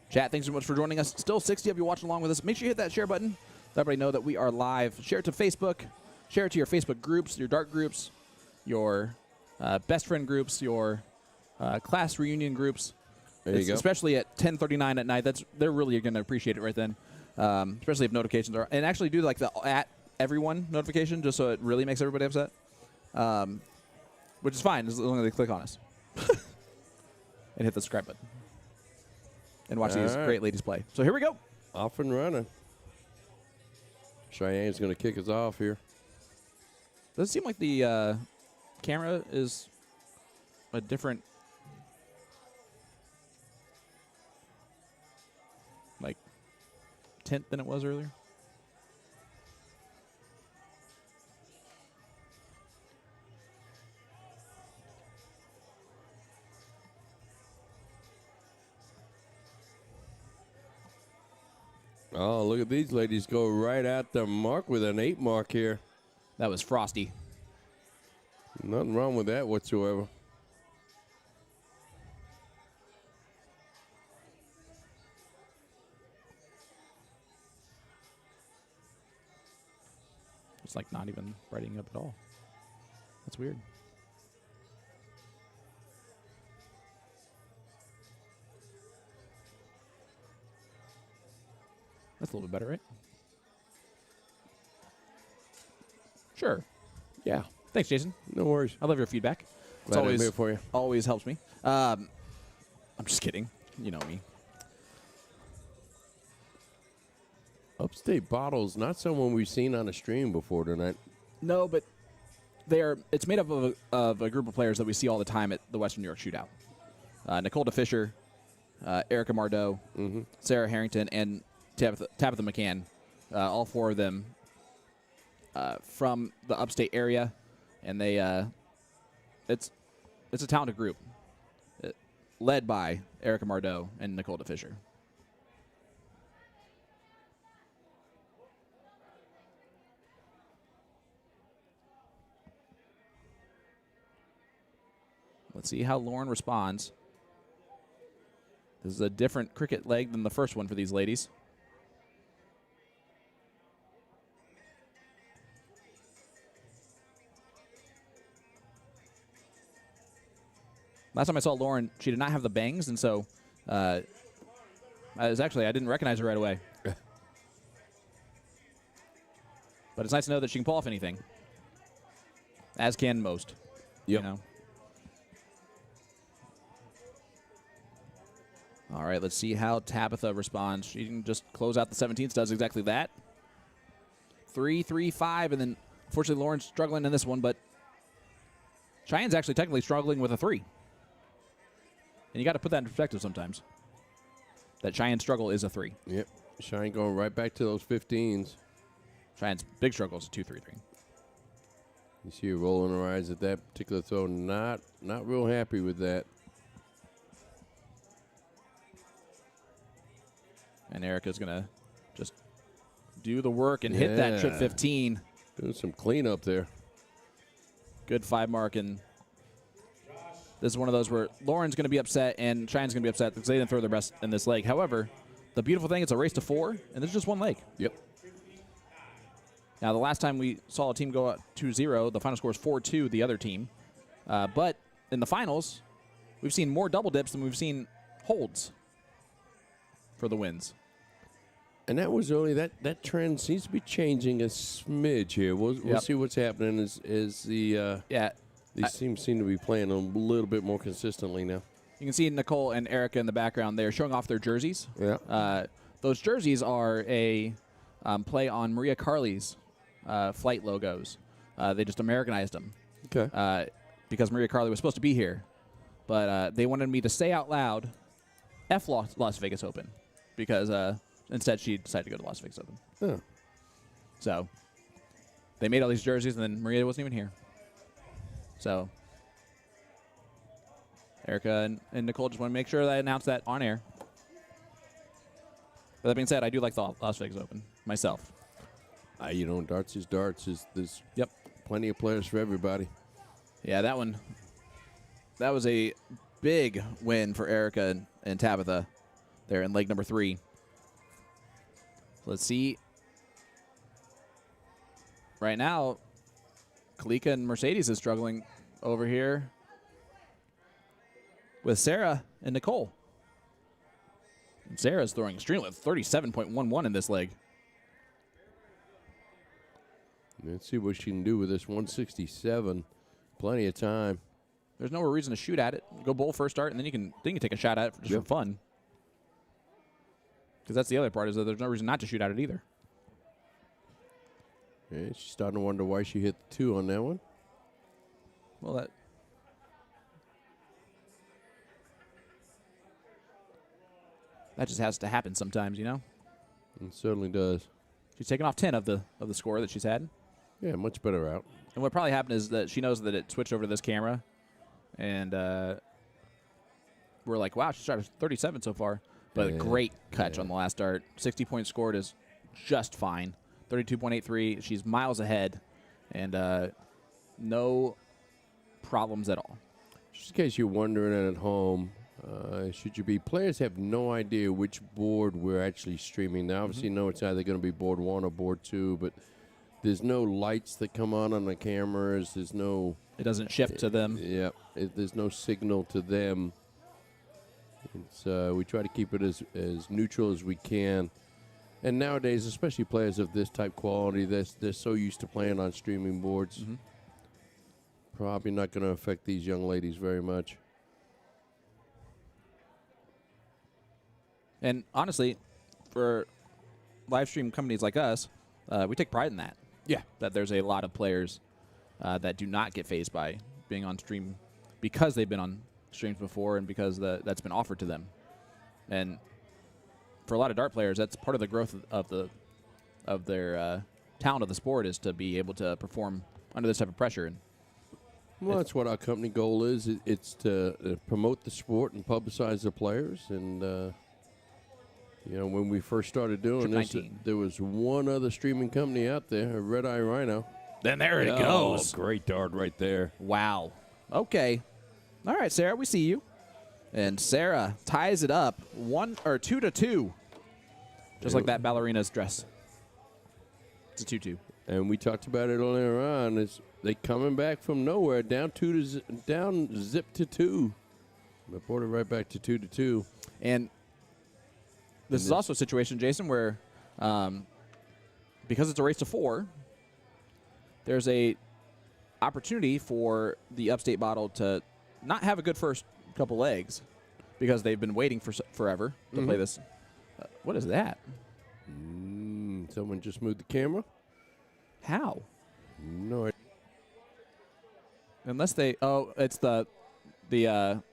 Chat, thanks so much for joining us. Still 60 of you watching along with us. Make sure you hit that share button. Let everybody know that we are live. Share it to Facebook. Share it to your Facebook groups, your dart groups, your best friend groups, your class reunion groups. There you go. Especially at 10:39 at night. They're really going to appreciate it right then. Especially if notifications are. And actually do like the at everyone notification just so it really makes everybody upset. Which is fine as long as they click on us. And hit the subscribe button. And watch these great ladies play. So here we go. Off and running. Cheyenne's going to kick us off here. Does it seem like the camera is a different, like, tint than it was earlier? Oh, look at these ladies go right at the mark with an 8 mark here. That was frosty. Nothing wrong with that whatsoever. It's like not even brightening up at all. That's weird. That's a little bit better, right? Sure. Yeah. Thanks, Jason. No worries. I love your feedback. It's Glad I'm always here for you. always helps me. I'm just kidding. You know me. Upstate Bottles, not someone we've seen on a stream before tonight. No, but it's made up of a group of players that we see all the time at the Western New York Shootout. Nicole DeFisher, Erica Mardeau, Sarah Harrington, and Tabitha McCann. All 4 of them from the upstate area, and they it's a talented group led by Erica Mardeau and Nicole DeFisher. Let's see how Lauren responds. This is a different cricket leg than the first one for these ladies. Last time I saw Lauren, she did not have the bangs, and so I didn't recognize her right away. But it's nice to know that she can pull off anything, as can most. Yep. You know. All right, let's see how Tabitha responds. She can just close out the 17th, does exactly that. 3, 3, 5, and then unfortunately Lauren's struggling in this one, but Cheyenne's actually technically struggling with a 3. And you got to put that in perspective sometimes. That Cheyenne's struggle is a 3. Yep. Cheyenne going right back to those 15s. Cheyenne's big struggle is a 2, 3, 3. You see her rolling her eyes at that particular throw. Not real happy with that. And Erica's going to just do the work and hit that trip 15. Doing some cleanup there. Good 5 mark, and this is one of those where Lauren's going to be upset and Cheyenne's going to be upset because they didn't throw their best in this leg. However, the beautiful thing, it's a race to 4, and there's just one leg. Yep. Now, the last time we saw a team go up 2-0, the final score is 4-2, the other team. But in the finals, we've seen more double dips than we've seen holds for the wins. And that was early. That trend seems to be changing a smidge here. We'll see what's happening as the these teams seem to be playing a little bit more consistently now. You can see Nicole and Erica in the background there showing off their jerseys. Yeah. Those jerseys are a play on Maria Carley's flight logos. They just Americanized them. Okay. Because Maria Carley was supposed to be here. But they wanted me to say out loud, F Las Vegas Open. Because instead she decided to go to Las Vegas Open. Oh. So they made all these jerseys, and then Maria wasn't even here. So Erica and Nicole just want to make sure that I announce that on air. But that being said, I do like the Las Vegas Open myself. Darts is darts. There's Yep. plenty of players for everybody. Yeah, that was a big win for Erica and Tabitha there in leg number 3. Let's see. Right now, Kalika and Mercedes is struggling over here with Sarah and Nicole. And Sarah's throwing extremely 37.11 in this leg. Let's see what she can do with this 167. Plenty of time. There's no reason to shoot at it. Go bowl first start, and then you can take a shot at it just for fun. Because that's the other part, is that there's no reason not to shoot at it either. Yeah, she's starting to wonder why she hit the 2 on that one. Well, that just has to happen sometimes, you know? It certainly does. She's taken off 10 of the score that she's had. Yeah, much better out. And what probably happened is that she knows that it switched over to this camera, and we're like, wow, she started 37 so far. But a great catch on the last dart. 60 points scored is just fine. 32.83. She's miles ahead, and no problems at all. Just in case you're wondering at home, should you be, players have no idea which board we're actually streaming. They obviously know it's either going to be board 1 or board 2, but there's no lights that come on the cameras. There's no... It doesn't shift to them. Yeah, there's no signal to them. It's, we try to keep it as neutral as we can. And nowadays, especially players of this type quality, they're so used to playing on streaming boards. Probably not going to affect these young ladies very much. And honestly, for live stream companies like us, we take pride in that. Yeah. That there's a lot of players that do not get fazed by being on stream because they've been on streams before and because that's been offered to them. And for a lot of dart players, that's part of the growth of their talent of the sport, is to be able to perform under this type of pressure. And well, that's what our company goal is. It's to promote the sport and publicize the players. And, you know, when we first started doing this, there was one other streaming company out there, Red Eye Rhino. Then there it goes. Great dart right there. Wow. Okay. All right, Sarah, we see you. And Sarah ties it up 2-2. Just like that ballerina's dress. It's a 2-2. And we talked about it earlier on. Is they coming back from nowhere, down zip to 2. They brought it right back to 2-2. And this is also a situation, Jason, where because it's a race to 4, there's a opportunity for the Upstate Bottle to not have a good first couple legs because they've been waiting for forever to play this. What is that? Someone just moved the camera? How? No. Unless they... Oh, it's the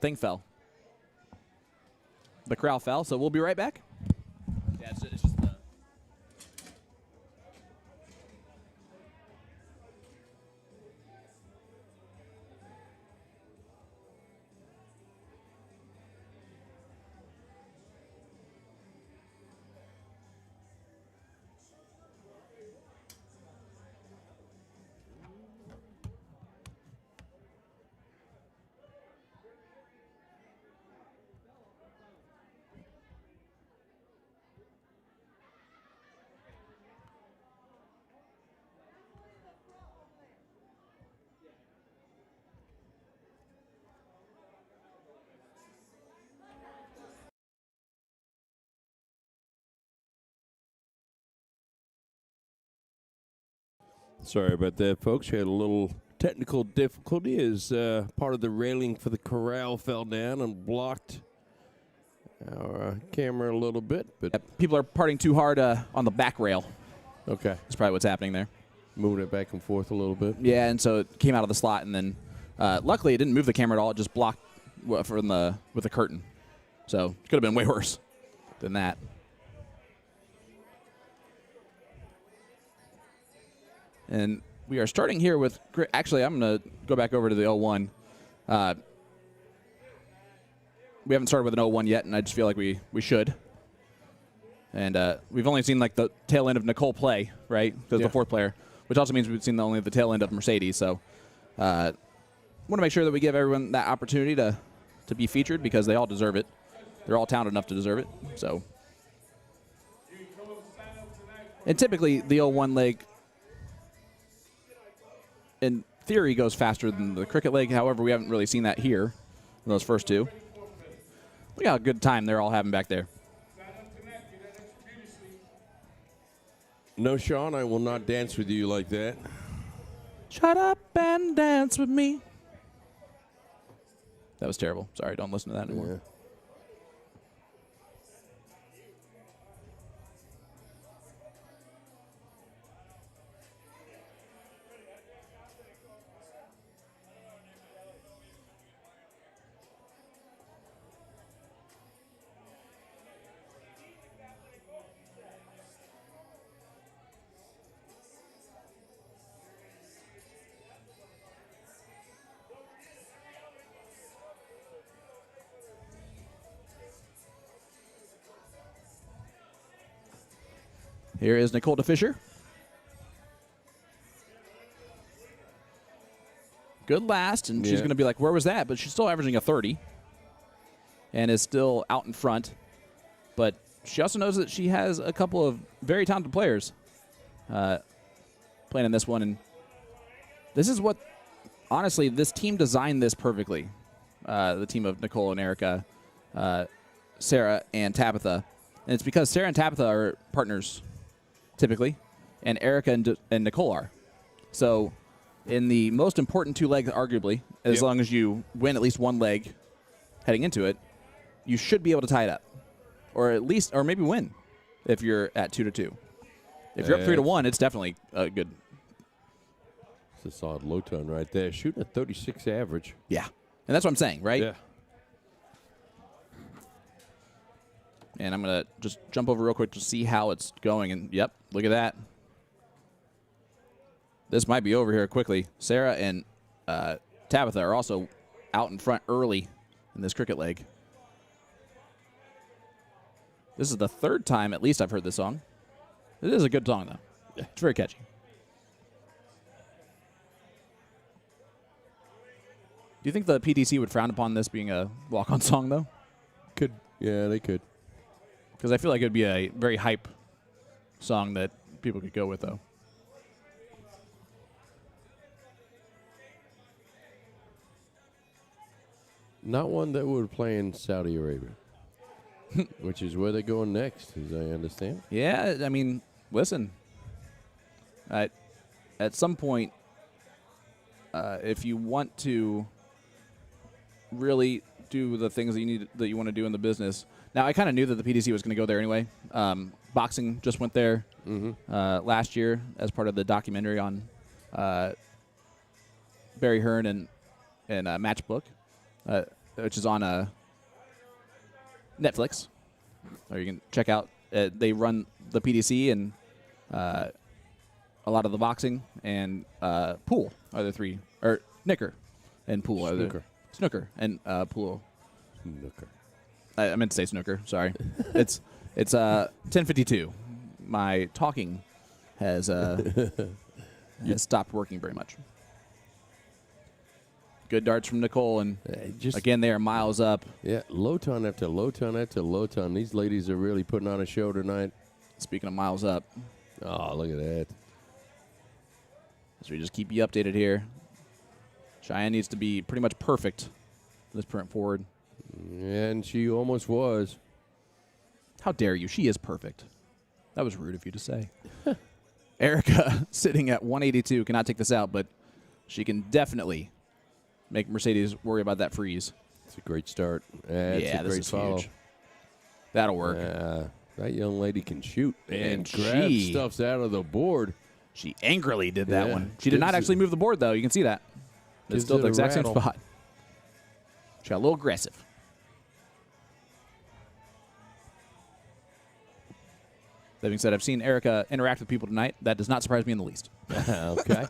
thing fell. The corral fell, so we'll be right back. Yeah, it's just the... Sorry about that, folks. We had a little technical difficulty as part of the railing for the corral fell down and blocked our camera a little bit. But people are parting too hard on the back rail. okay, That's probably what's happening there. moving it back and forth a little bit. Yeah, and so it came out of the slot, and then luckily it didn't move the camera at all. It just blocked with the curtain. So it could have been way worse than that. And we are starting here with – actually, I'm going to go back over to the 0-1. We haven't started with an 0-1 yet, and I just feel like we should. And we've only seen, like, the tail end of Nicole play, right, because the fourth player, which also means we've seen only the tail end of Mercedes. So want to make sure that we give everyone that opportunity to be featured because they all deserve it. They're all talented enough to deserve it. So, and typically the 0-1 leg – in theory, goes faster than the cricket leg. However, we haven't really seen that here in those first two. Look how good time they're all having back there. No, Sean, I will not dance with you like that. Shut up and dance with me. That was terrible. Sorry, don't listen to that anymore. Yeah. Here is Nicole DeFischer. Good last, and she's going to be like, where was that? But she's still averaging a 30 and is still out in front. But she also knows that she has a couple of very talented players playing in this one. And this is what, honestly, this team designed this perfectly. The team of Nicole and Erica, Sarah and Tabitha. And it's because Sarah and Tabitha are partners, typically, and Erica and Nicole are. So in the most important 2 legs, arguably, as long as you win at least 1 leg heading into it, you should be able to tie it up. Or at least, or maybe win if you're at 2-2. If you're up 3-1, it's definitely good. It's a solid low ton right there. Shooting a 36 average. Yeah. And that's what I'm saying, right? Yeah. And I'm going to just jump over real quick to see how it's going. And, yep, look at that. This might be over here quickly. Sarah and Tabitha are also out in front early in this cricket leg. This is the 3rd time, at least, I've heard this song. It is a good song, though. Yeah. It's very catchy. Do you think the PTC would frown upon this being a walk-on song, though? Could. Yeah, they could. Because I feel like it would be a very hype song that people could go with, though. Not one that would play in Saudi Arabia, which is where they're going next, as I understand. Yeah, I mean, listen. At some point, if you want to really do the things that you want to do in the business. Now, I kind of knew that the PDC was going to go there anyway. Boxing just went there last year as part of the documentary on Barry Hearn and Matchbook, which is on Netflix. Or you can check out. They run the PDC and a lot of the boxing and pool are the 3, or Knicker and pool are the snooker and pool. Snooker. I meant to say snooker. Sorry, it's 10:52. My talking has stopped working very much. Good darts from Nicole, and again they are miles up. Yeah, low ton after low ton after low ton. These ladies are really putting on a show tonight. Speaking of miles up, oh look at that! So we just keep you updated here. Cheyenne needs to be pretty much perfect this point forward. And she almost was. How dare you? She is perfect. That was rude of you to say. Erica, sitting at 182, cannot take this out, but she can definitely make Mercedes worry about that freeze. It's a great start. Yeah, this is huge. That'll work. That young lady can shoot and grab stuffs out of the board. She angrily did that one. She did not actually move the board, though. You can see that. It's still the exact same spot. She got a little aggressive. That being said, I've seen Erica interact with people tonight. That does not surprise me in the least. Okay.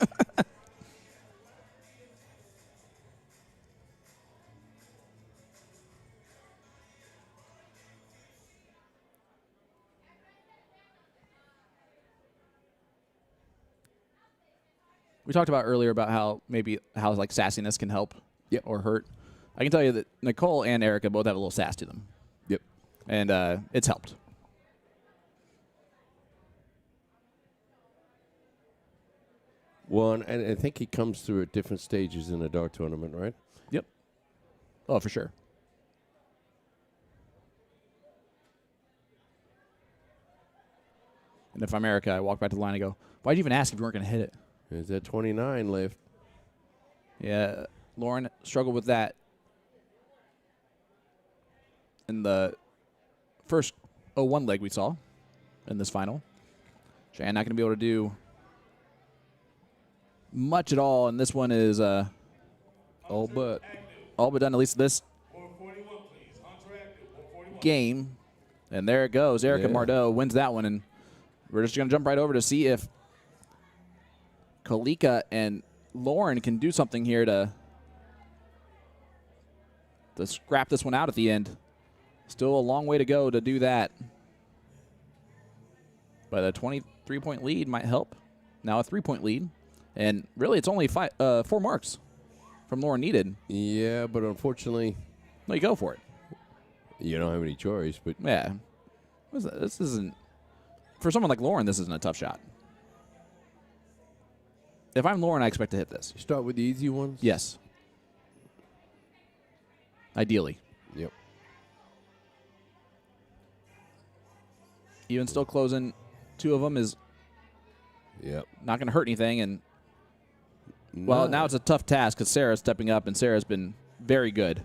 We talked about earlier about how like sassiness can help or hurt. I can tell you that Nicole and Erica both have a little sass to them. Yep. And it's helped. Well, and I think he comes through at different stages in a dart tournament, right? Yep. Oh, for sure. And if I'm Erica, I walk back to the line and go, why'd you even ask if you weren't going to hit it? There's that 29 left. Yeah, Lauren struggled with that in the first 0-1 leg we saw in this final. Cheyenne not going to be able to do much at all, and this one is all but done, at least this game. And there it goes. Erica Mardot wins that one, and we're just going to jump right over to see if Kalika and Lauren can do something here to scrap this one out at the end. Still a long way to go to do that. But a 23-point lead might help. Now a 3-point lead. And really, it's only 4 marks from Lauren needed. Yeah, but unfortunately, No, you go for it. you don't have any choice. But Yeah. This isn't, for someone like Lauren, this isn't a tough shot. If I'm Lauren, I expect to hit this. you start with the easy ones. Yes. Ideally. Yep. Even still closing 2 of them is Yep. not going to hurt anything. And, well, now it's a tough task because Sarah's stepping up, and Sarah's been very good.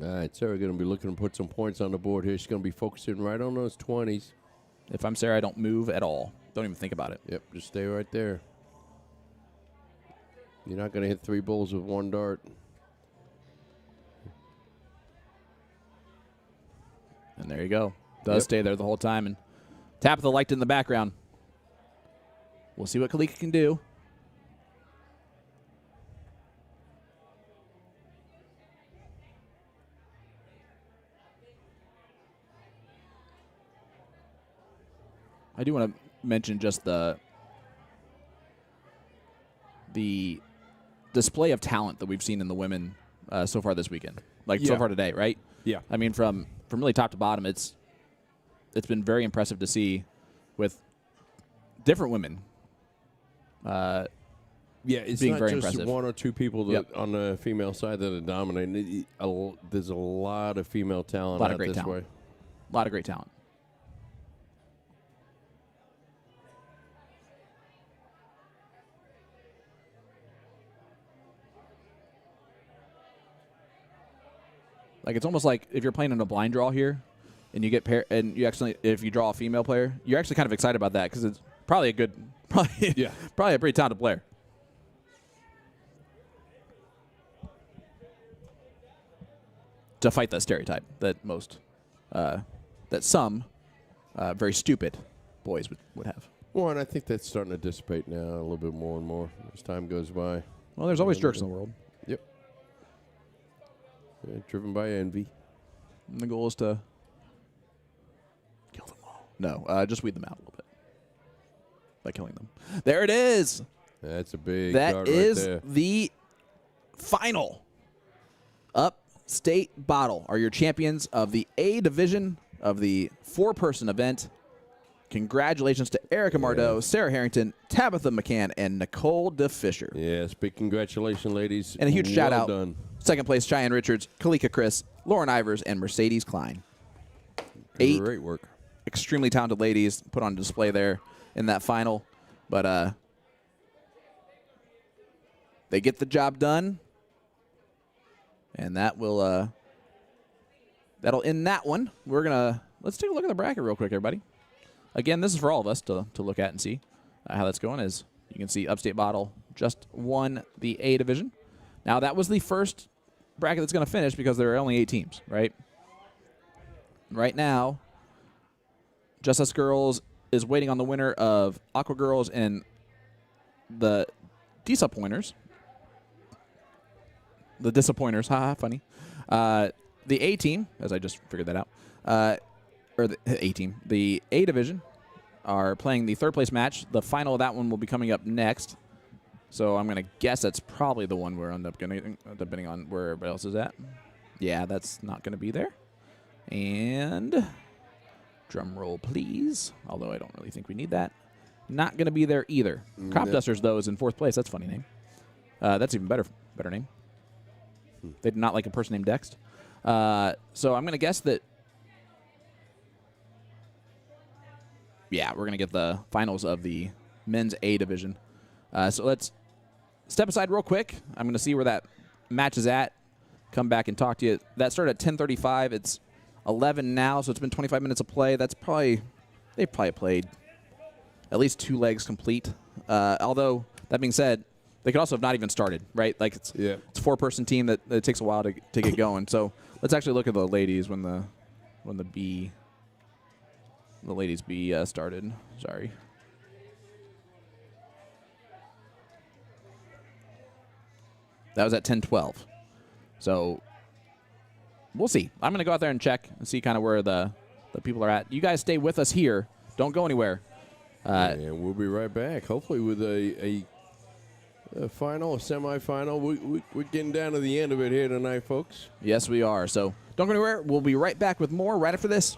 All right, Sarah going to be looking to put some points on the board here. She's going to be focusing right on those 20s. If I'm Sarah, I don't move at all. Don't even think about it. Yep, just stay right there. You're not going to hit 3 bulls with 1 dart. And there you go. Does stay there the whole time. And Tabitha liked it in the background. We'll see what Kalika can do. I do want to mention just the display of talent that we've seen in the women so far this weekend. So far today, right? Yeah. I mean, from really top to bottom, it's been very impressive to see with different women. Yeah, it's being not very just impressive. 1 or 2 people that Yep. on the female side that are dominating. There's a lot of female talent A lot of out great this talent. way. A lot of great talent. Like, it's almost like if you're playing in a blind draw here, and you get and you actually, if you draw a female player, you're actually kind of excited about that because it's probably a good, probably a pretty talented player. To fight that stereotype that some very stupid boys would have. Well, and I think that's starting to dissipate now a little bit more and more as time goes by. Well, there's always jerks in the world. Yep. Yeah, driven by envy. And the goal is to kill them all. No, just weed them out a little bit by killing them. There it is. That's a big That card is right there. the final Upstate Bottle are your champions of the A division of the 4-person event. Congratulations to Erica Mardeau, Sarah Harrington, Tabitha McCann, and Nicole DeFisher. Yes, big congratulations, ladies. And a huge shout out. Done. Second place, Cheyenne Richards, Kalika Chris, Lauren Ivers, and Mercedes Klein. 8 Great work. extremely talented ladies put on display there in that final. But they get the job done. And that will that'll end that one. Let's take a look at the bracket real quick, everybody. Again, this is for all of us to look at and see how that's going. As you can see, Upstate Bottle just won the A division. Now, that was the first bracket that's going to finish because there are only 8 teams, right? Right now, Just Us Girls is waiting on the winner of Aqua Girls and the Disappointers. The Disappointers, haha, funny. The A team, as I just figured that out, or the A team, the A division are playing the 3rd place match. The final of that one will be coming up next. So I'm going to guess that's probably the one we're end up getting, depending on where everybody else is at. Yeah, that's not going to be there. And drum roll, please. Although I don't really think we need that. Not going to be there either. Crop Dusters, though, is in 4th place. That's a funny name. That's even better name. They did not like a person named Dext. So I'm going to guess that. Yeah, we're going to get the finals of the men's A division. So let's step aside real quick. I'm going to see where that match is at. Come back and talk to you. That started at 10:35. It's 11 now, so it's been 25 minutes of play. They've probably played at least 2 legs complete. Although, that being said, they could also have not even started, right? Like it's a 4-person team that it takes a while to get going. So let's actually look at the ladies when the ladies B started. Sorry. That was at 10:12. So we'll see. I'm going to go out there and check and see kind of where the the people are at. You guys stay with us here. Don't go anywhere. And we'll be right back, hopefully with a final, a semifinal. We're getting down to the end of it here tonight, folks. Yes, we are. So don't go anywhere. We'll be right back with more right after this.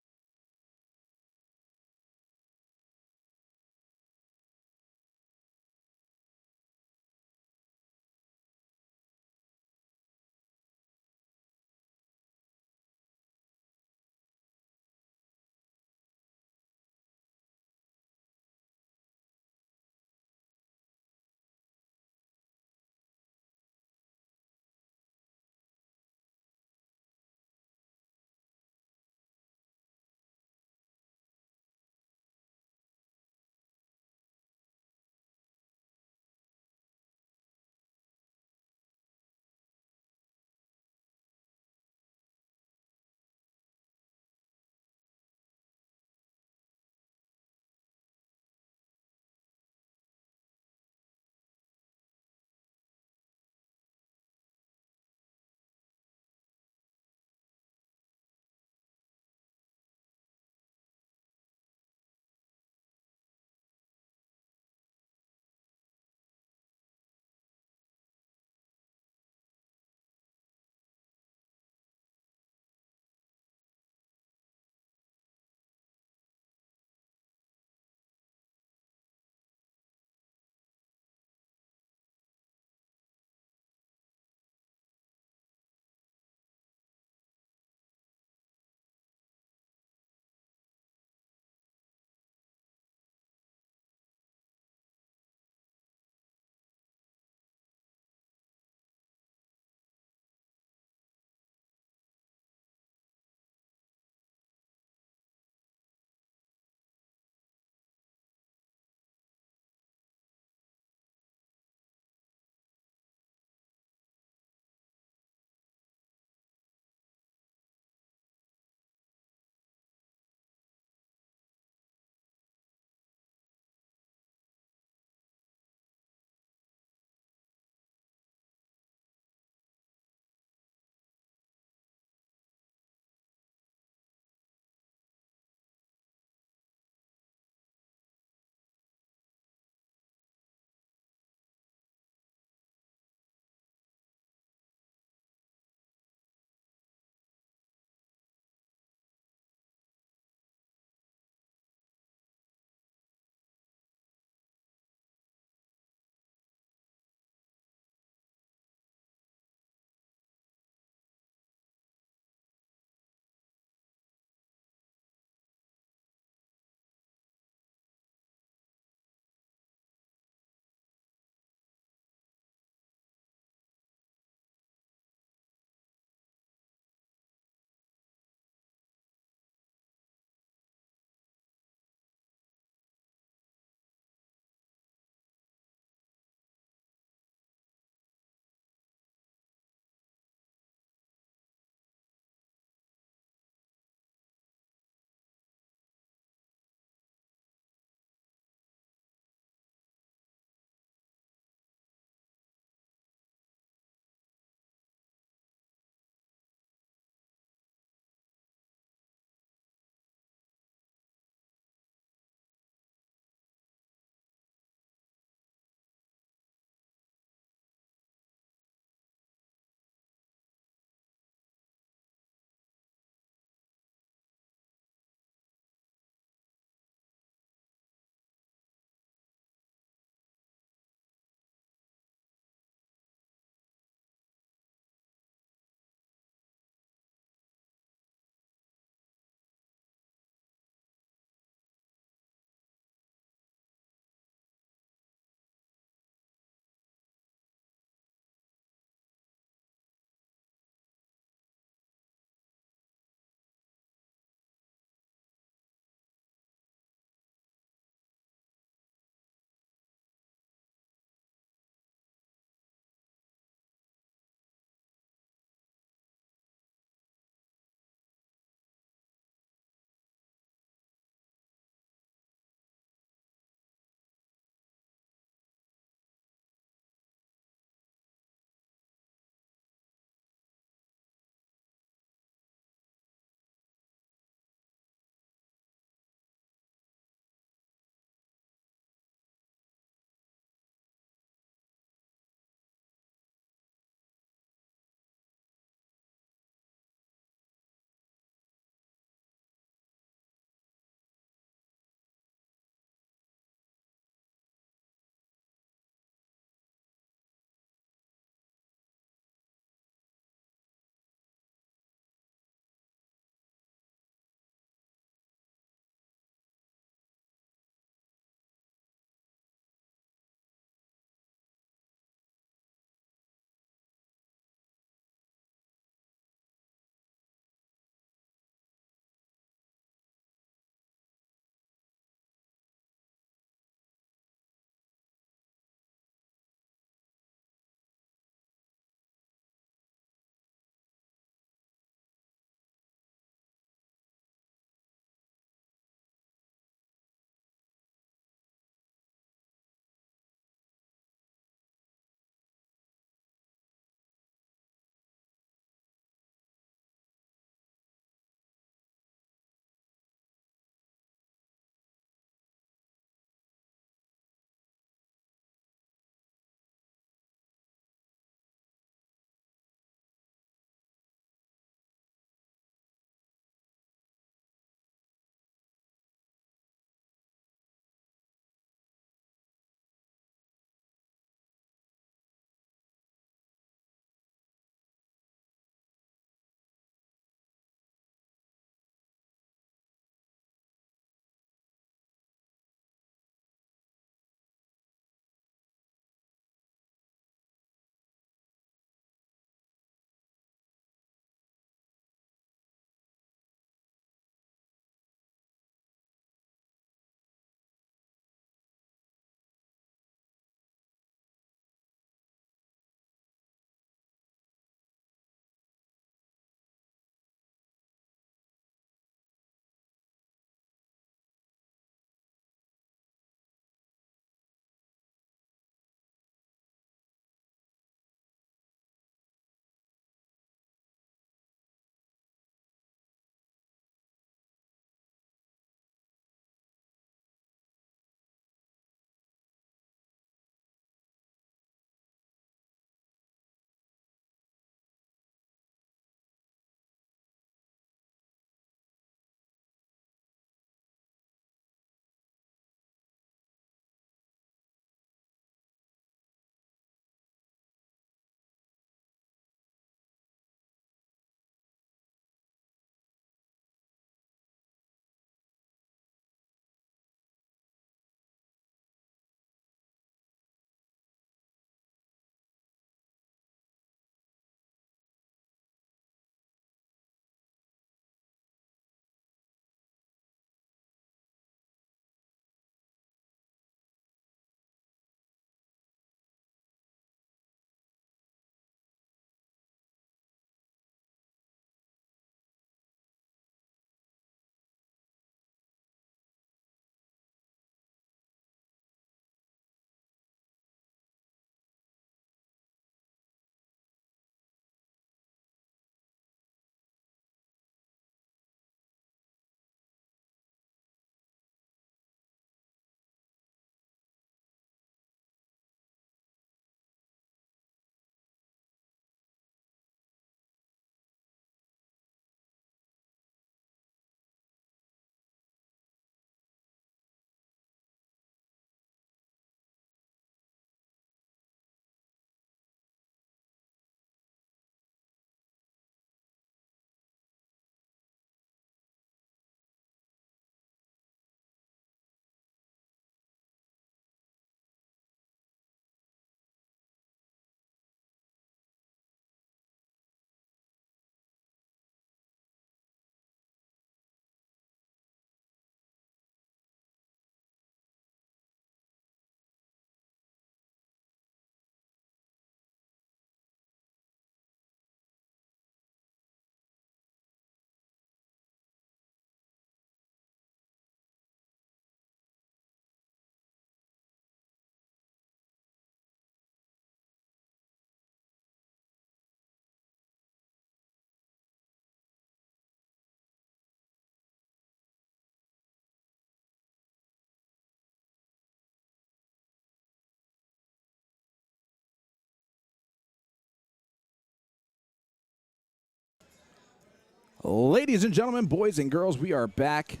Ladies and gentlemen, boys and girls, we are back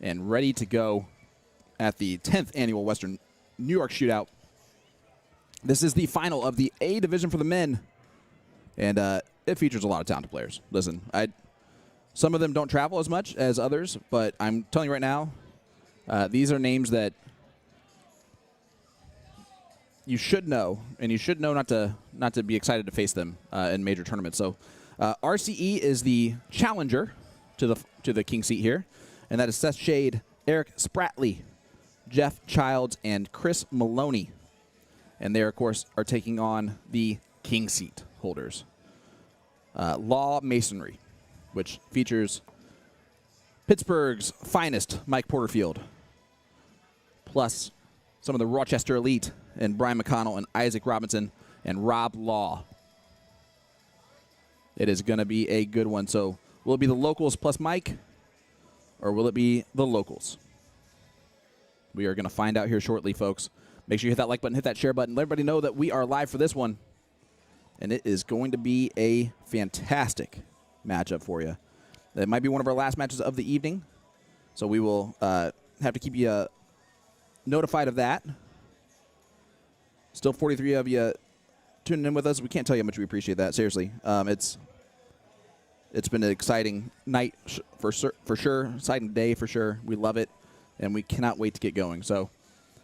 and ready to go at the 10th annual Western New York Shootout. This is the final of the A division for the men, and it features a lot of talented players. Listen, some of them don't travel as much as others, but I'm telling you right now, these are names that you should know, and you should know not to be excited to face them in major tournaments. So RCE is the challenger to the king seat here, and that is Seth Shade, Eric Spratley, Jeff Childs, and Chris Maloney. And they, of course, are taking on the king seat holders. Law Masonry, which features Pittsburgh's finest Mike Porterfield, plus some of the Rochester Elite and Brian McConnell and Isaac Robinson and Rob Law. It is going to be a good one. So will it be the locals plus Mike, or will it be the locals? We are going to find out here shortly, folks. Make sure you hit that like button, hit that share button. Let everybody know that we are live for this one. And it is going to be a fantastic matchup for you. It might be one of our last matches of the evening. So we will have to keep you notified of that. Still 43 of you tuning in with us. We can't tell you how much we appreciate that. Seriously. It's been an exciting night for sure. Exciting day for sure. We love it. And we cannot wait to get going. So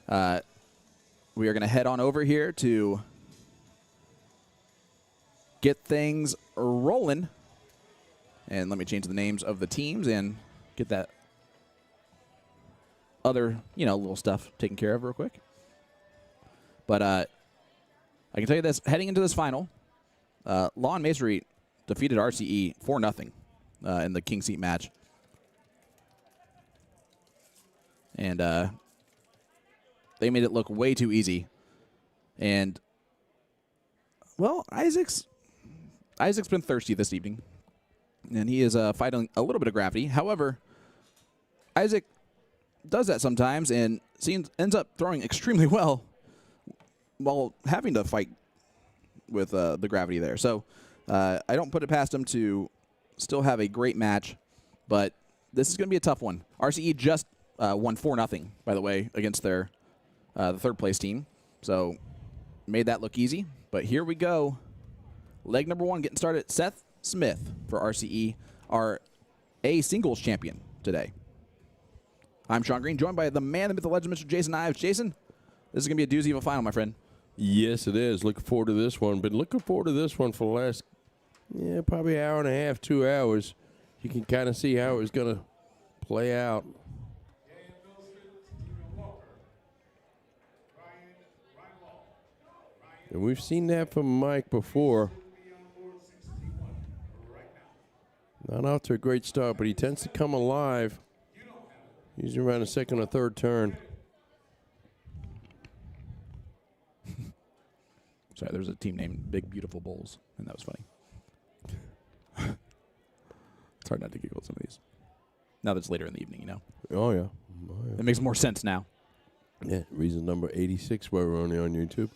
we are going to head on over here to get things rolling. And let me change the names of the teams and get that other, little stuff taken care of real quick. But I can tell you this, heading into this final, Law and Masonry defeated RCE 4-0 in the king seat match. And they made it look way too easy. And, well, Isaac's been thirsty this evening. And he is fighting a little bit of gravity. However, Isaac does that sometimes and ends up throwing extremely well while having to fight with the gravity there. So I don't put it past him to still have a great match, but this is going to be a tough one. RCE just won 4-0, by the way, against their the third-place team. So made that look easy. But here we go. Leg number one getting started. Seth Smith for RCE, our A singles champion today. I'm Sean Green, joined by the man, the myth, the legend, Mr. Jason Ives. Jason, this is going to be a doozy of a final, my friend. Yes, it is. Looking forward to this one. Been looking forward to this one for the last, probably an hour and a half, 2 hours. You can kind of see how it was going to play out. And we've seen that from Mike before. Not off to a great start, but he tends to come alive. Usually around the second or third turn. Sorry, there's a team named Big Beautiful Bulls, and that was funny. It's hard not to giggle at some of these. Now that it's later in the evening, Oh, yeah. It makes more sense now. Yeah, reason number 86 why we're only on YouTube.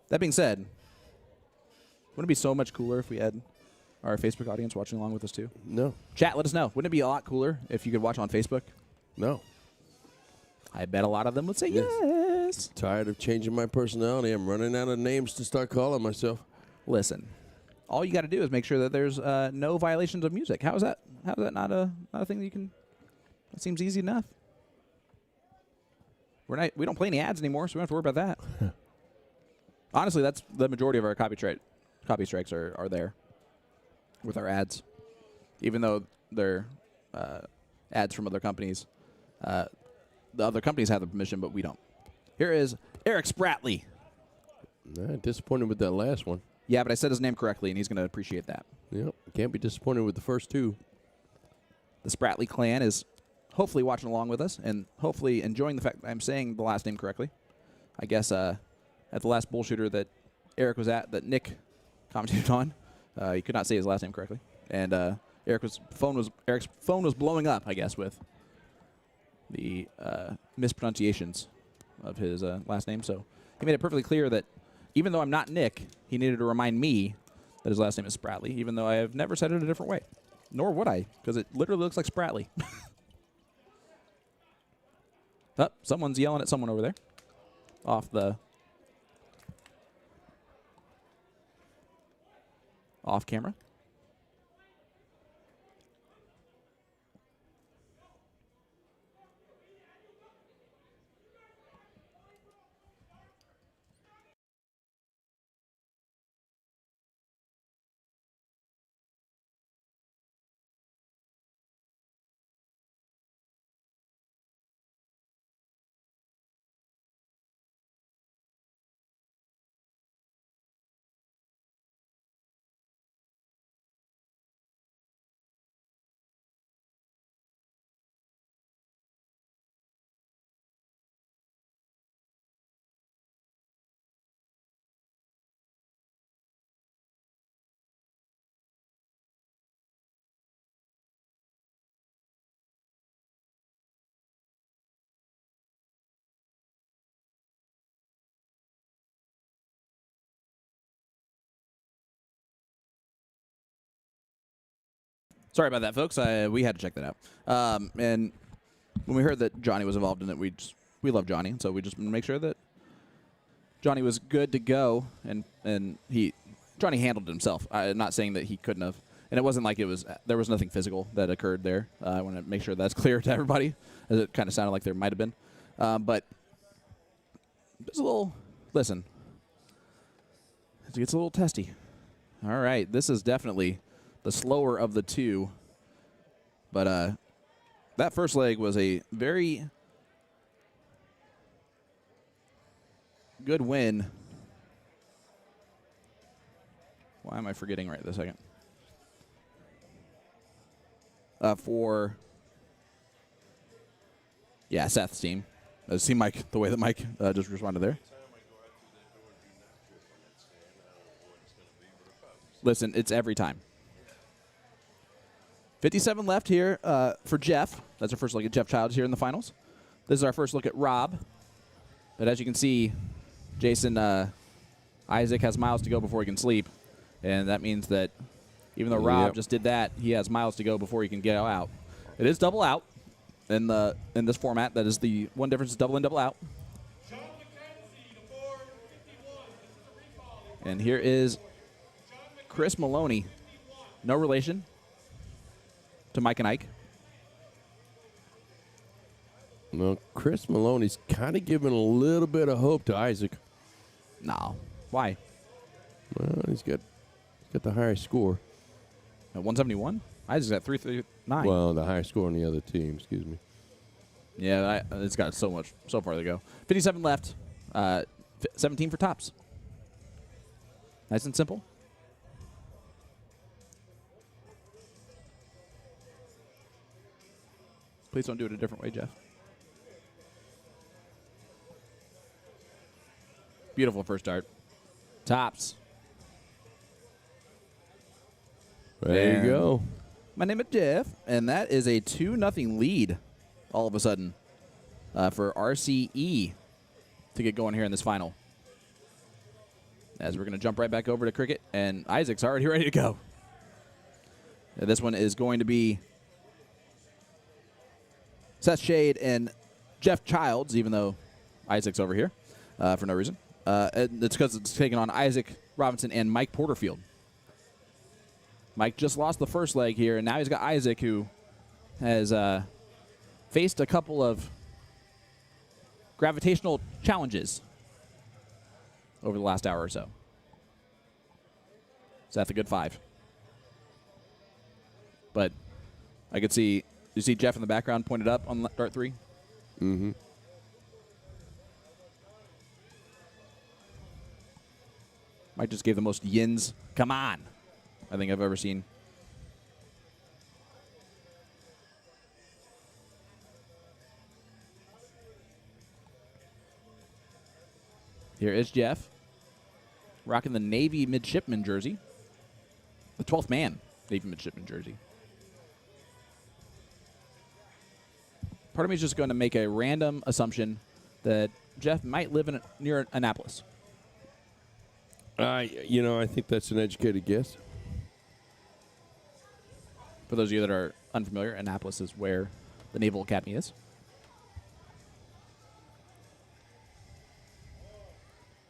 That being said, wouldn't it be so much cooler if we had our Facebook audience watching along with us too? No. Chat, let us know. Wouldn't it be a lot cooler if you could watch on Facebook? No. I bet a lot of them would say yes. Tired of changing my personality. I'm running out of names to start calling myself. Listen, all you got to do is make sure that there's no violations of music. How is that? How is that not a thing that you can? That seems easy enough. We don't play any ads anymore, so we don't have to worry about that. Honestly, that's the majority of our copy strikes are there with our ads, even though they're ads from other companies. The other companies have the permission, but we don't. Here is Eric Spratley. Disappointed with that last one. Yeah, but I said his name correctly, and he's going to appreciate that. Yep. Can't be disappointed with the first two. The Spratley clan is hopefully watching along with us and hopefully enjoying the fact that I'm saying the last name correctly. I guess at the last bullshooter that Eric was at, that Nick commented on, he could not say his last name correctly. And Eric's phone was blowing up, I guess, with the mispronunciations of his last name. So he made it perfectly clear that even though I'm not Nick, he needed to remind me that his last name is Spratley, even though I have never said it a different way. Nor would I, because it literally looks like Spratley. Oh, someone's yelling at someone over there. Off camera. Sorry about that, folks. We had to check that out. And when we heard that Johnny was involved in it, we love Johnny, so we just make sure that Johnny was good to go, and Johnny handled it himself. I'm not saying that he couldn't have, and it wasn't like there was nothing physical that occurred there. I want to make sure that's clear to everybody, as it kind of sounded like there might have been. But just a little, listen, it gets a little testy. All right, this is definitely the slower of the two, but that first leg was a very good win. Why am I forgetting right this second? For Seth's team. See Mike, the way that Mike just responded there. Listen, it's every time. 57 left here for Jeff. That's our first look at Jeff Childs here in the finals. This is our first look at Rob. But as you can see, Jason Isaac has miles to go before he can sleep. And that means that even though Rob just did that, he has miles to go before he can get out. It is double out in this format. That is the one difference is double in, double out. And here is Chris Maloney. No relation to Mike and Ike. Well, Chris Maloney's kind of giving a little bit of hope to Isaac. No. Why? Well, he's got the higher score. At 171? Isaac's at 339. Well, the higher score on the other team, excuse me. Yeah, it's got so far to go. 57 left. 17 for tops. Nice and simple. Please don't do it a different way, Jeff. Beautiful first start. Tops. There you go. My name is Jeff, and that is a 2-0 lead all of a sudden for RCE to get going here in this final. As we're going to jump right back over to cricket, and Isaac's already ready to go. This one is going to be Seth Shade and Jeff Childs, even though Isaac's over here for no reason. And it's because it's taking on Isaac Robinson and Mike Porterfield. Mike just lost the first leg here, and now he's got Isaac, who has faced a couple of gravitational challenges over the last hour or so. Seth, a good 5. But I could see... You see Jeff in the background pointed up on dart 3? Mm-hmm. Mike just gave the most yins. Come on. I think I've ever seen. Here is Jeff, rocking the Navy midshipman jersey. The 12th man Navy midshipman jersey. Part of me is just going to make a random assumption that Jeff might live near Annapolis. I think that's an educated guess. For those of you that are unfamiliar, Annapolis is where the Naval Academy is.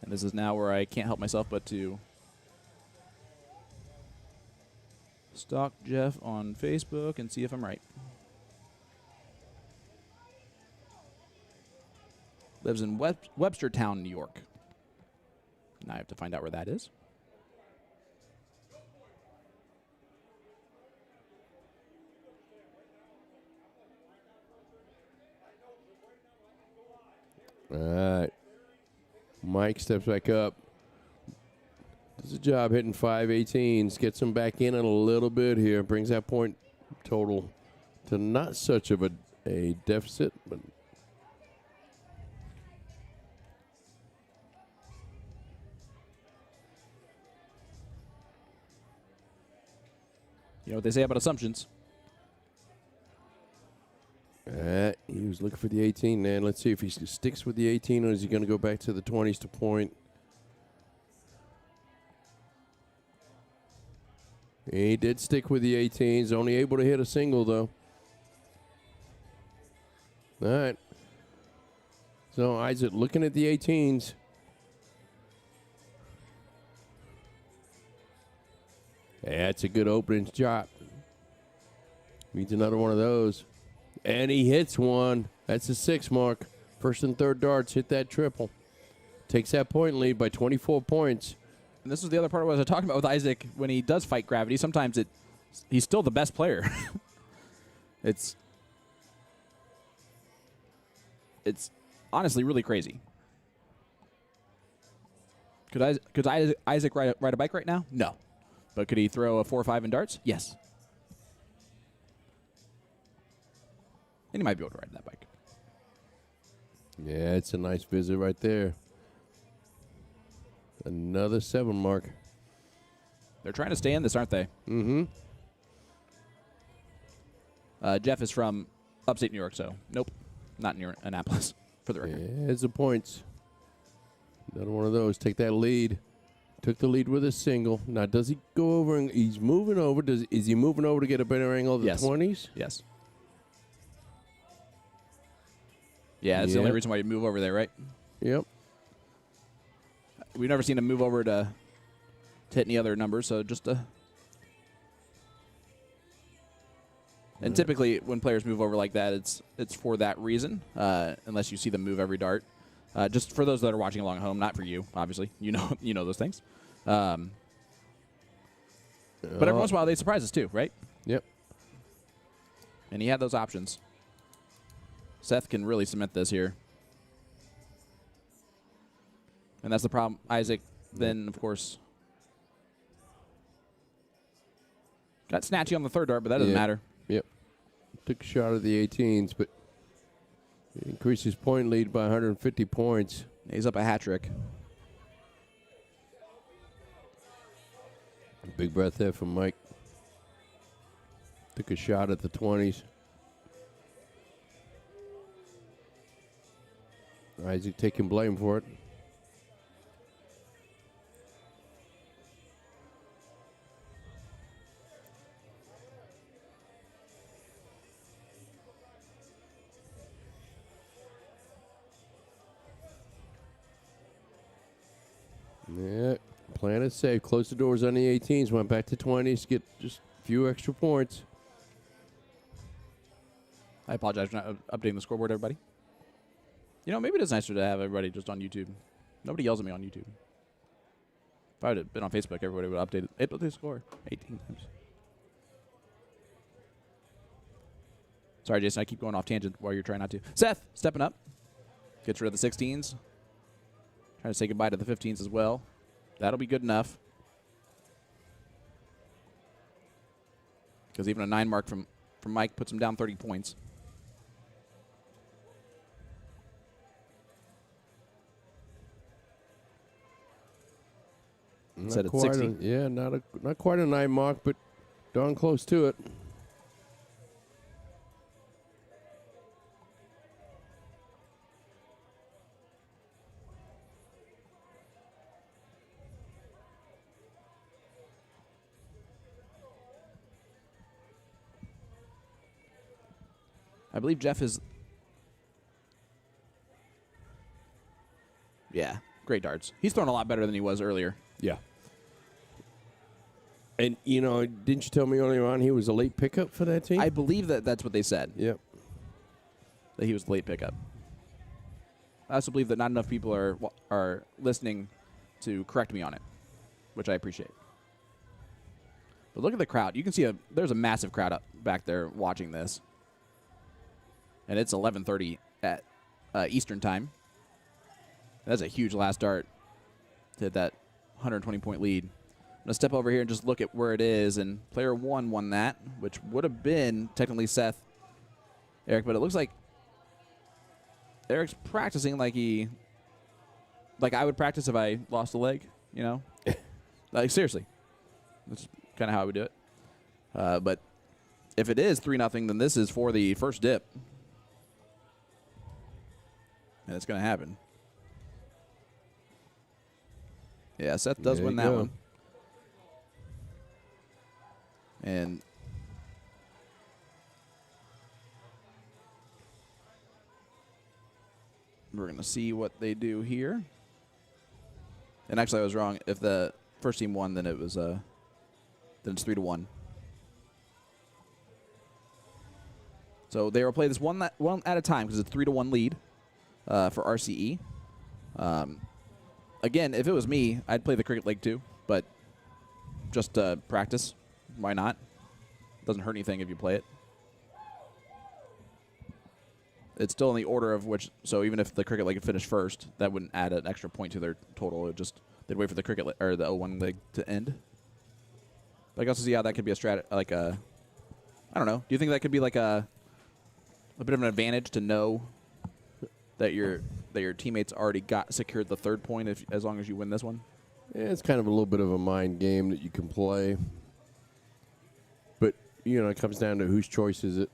And this is now where I can't help myself but to stalk Jeff on Facebook and see if I'm right. Lives in Webstertown, New York. Now I have to find out where that is. All right. Mike steps back up. Does a job hitting 518s. Gets him back in a little bit here. Brings that point total to not such of a deficit, but You know what they say about assumptions. He was looking for the 18, man. Let's see if he sticks with the 18 or is he going to go back to the 20s to point. He did stick with the 18s. Only able to hit a single, though. All right. So Isaac looking at the 18s. That's a good opening shot. Needs another one of those. And he hits one. That's a 6 mark. First and third darts hit that triple. Takes that point lead by 24 points. And this is the other part of what I was talking about with Isaac. When he does fight gravity, sometimes he's still the best player. It's honestly really crazy. Could Isaac ride a bike right now? No. But could he throw a 4-5 in darts? Yes. And he might be able to ride that bike. Yeah, it's a nice visit right there. Another 7 mark. They're trying to stay in this, aren't they? Mm-hmm. Jeff is from upstate New York, so nope, not near Annapolis, for the record. Yeah, there's the points. Another one of those. Take that lead. Took the lead with a single. Now, does he go over and he's moving over? Is he moving over to get a better angle of the 20s? Yes. Yeah, that's the only reason why you move over there, right? Yep. We've never seen him move over to hit any other numbers, so just a... And typically, when players move over like that, it's for that reason, unless you see them move every dart. Just for those that are watching along at home, not for you, obviously. You know those things. But every once in a while, they surprise us too, right? Yep. And he had those options. Seth can really cement this here. And that's the problem. Isaac, then, of course, got snatchy on the third dart, but that doesn't matter. Yep. Took a shot at the 18s, but increased his point lead by 150 points. He's up a hat trick. Big breath there from Mike. Took a shot at the 20s. Isaac taking blame for it. Yeah, playing it safe. Close the doors on the 18s. Went back to 20s. Get just a few extra points. I apologize for not updating the scoreboard, everybody. You know, maybe it is nicer to have everybody just on YouTube. Nobody yells at me on YouTube. If I had been on Facebook, everybody would update it. Update the score 18 times. Sorry, Jason, I keep going off tangent while you're trying not to. Seth, stepping up. Gets rid of the 16s. Trying to say goodbye to the 15s as well. That'll be good enough. Because even a 9 mark from Mike puts him down 30 points. Set at 60. Not quite a 9 mark, but darn close to it. I believe Jeff is. Yeah, great darts. He's thrown a lot better than he was earlier. Yeah. And, you know, didn't you tell me earlier on he was a late pickup for that team? I believe that's what they said. Yep. That he was the late pickup. I also believe that not enough people are listening to correct me on it, which I appreciate. But look at the crowd. You can see there's a massive crowd up back there watching this. And it's 11:30 at Eastern time. That's a huge last dart to hit that 120-point lead. I'm going to step over here and just look at where it is. And player 1 won that, which would have been technically Seth, Eric. But it looks like Eric's practicing like I would practice if I lost a leg, you know? Like, seriously. That's kind of how I would do it. But if it is 3-0, then this is for the first dip. And it's going to happen. Yeah, Seth does win that one. And we're going to see what they do here. And actually, I was wrong. If the first team won, then it's 3-1. So they will play this one at a time because it's 3-1 lead for RCE. Again, if it was me, I'd play the cricket leg too, but just practice. Why not? Doesn't hurt anything if you play it. It's still in the order of which, so even if the cricket leg had finished first, that wouldn't add an extra point to their total. They'd wait for the cricket or the 0-1 leg to end. But I can also see how that could be a I don't know. Do you think that could be like a bit of an advantage to know that your teammates already secured the third point as long as you win this one? Yeah, it's kind of a little bit of a mind game that you can play. But, you know, it comes down to whose choice is it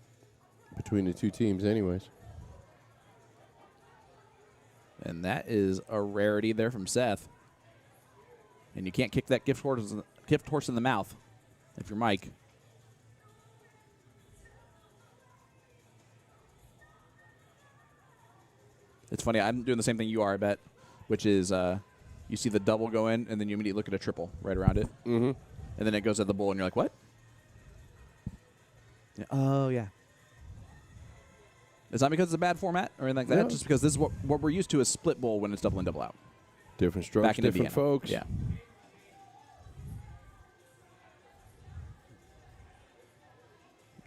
between the two teams anyways. And that is a rarity there from Seth. And you can't kick that gift horse in the mouth if you're Mike. It's funny. I'm doing the same thing you are, I bet, which is you see the double go in, and then you immediately look at a triple right around it. Mm-hmm. And then it goes at the bowl, and you're like, what? Yeah. Oh, yeah. It's not because it's a bad format or anything like that. No. Just because this is what we're used to is split bowl when it's double in, double out. Different strokes, Back in different Indiana. folks. Yeah.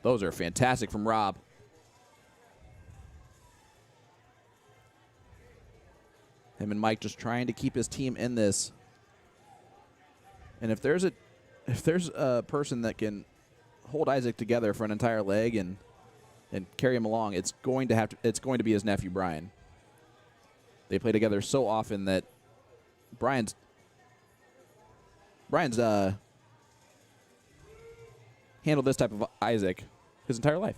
Those are fantastic from Rob. Him and Mike just trying to keep his team in this. And if there's a person that can hold Isaac together for an entire leg and carry him along, it's going to be his nephew Brian. They play together so often that Brian's handled this type of Isaac his entire life.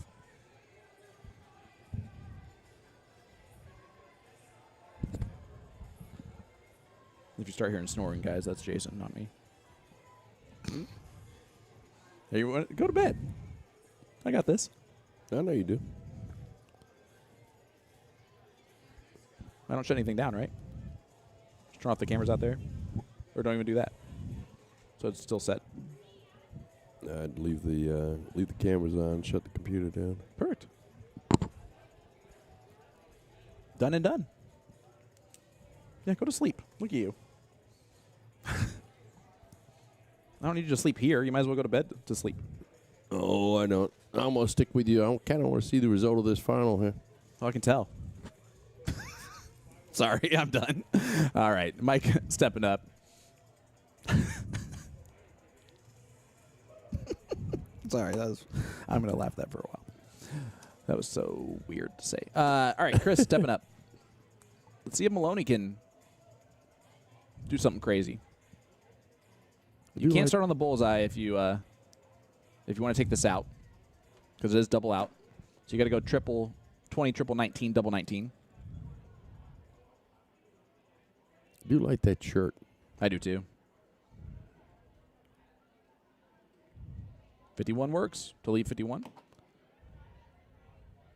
If you start hearing snoring, guys, that's Jason, not me. Hey, you want go to bed? I got this. I know you do. I don't shut anything down, right? Just turn off the cameras out there, or don't even do that. So it's still set. I'd leave the cameras on, shut the computer down. Perfect. Done and done. Yeah, go to sleep. Look at you. I don't need you to sleep here. You might as well go to bed to sleep. Oh, I don't. I'm going to stick with you. I kind of want to see the result of this final here. Oh, I can tell. Sorry, I'm done. All right, Mike stepping up. Sorry, I'm going to laugh that for a while. That was so weird to say. All right, Chris stepping up. Let's see if Maloney can do something crazy. You can't start on the bullseye if you want to take this out, because it is double out. So you got to go triple 20, triple 19, double 19. I do like that shirt. I do too. 51 works to lead 51.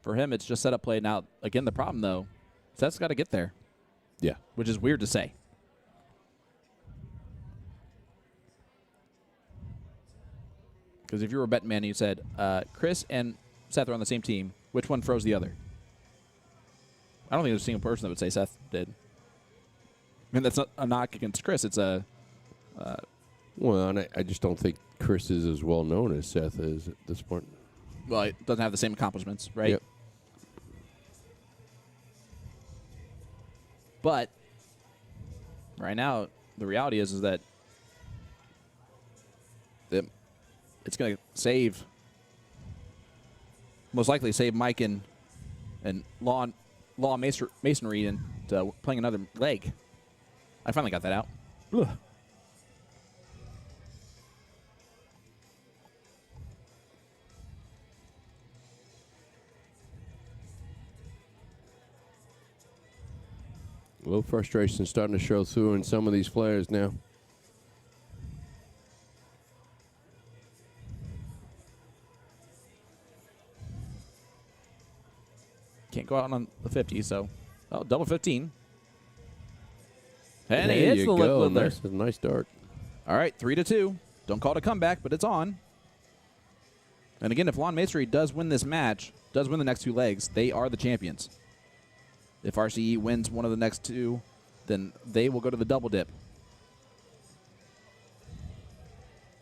For him, it's just set up play. Now, again, the problem, though, Seth's got to get there, Yeah. which is weird to say. Because if you were a betting man and you said, Chris and Seth are on the same team, which one throws the other? I don't think there's a single person that would say Seth did. I mean, that's not a knock against Chris. It's a... Well, and I just don't think Chris is as well known as Seth is at this point. well, it doesn't have the same accomplishments, right? Yep. But right now, the reality is that it's going to save, most likely save Mike and Law Masonry into playing another leg. I finally got that out. Ugh. A little frustration starting to show through in some of these players now. Can't go out on the 50, so double 15. And he There hits you the lip go. lid there. Nice dart. All right, 3-2. Don't call it a comeback, but it's on. And again, if Lawn Masonry does win this match, does win the next two legs, they are the champions. If RCE wins one of the next two, then they will go to the double dip.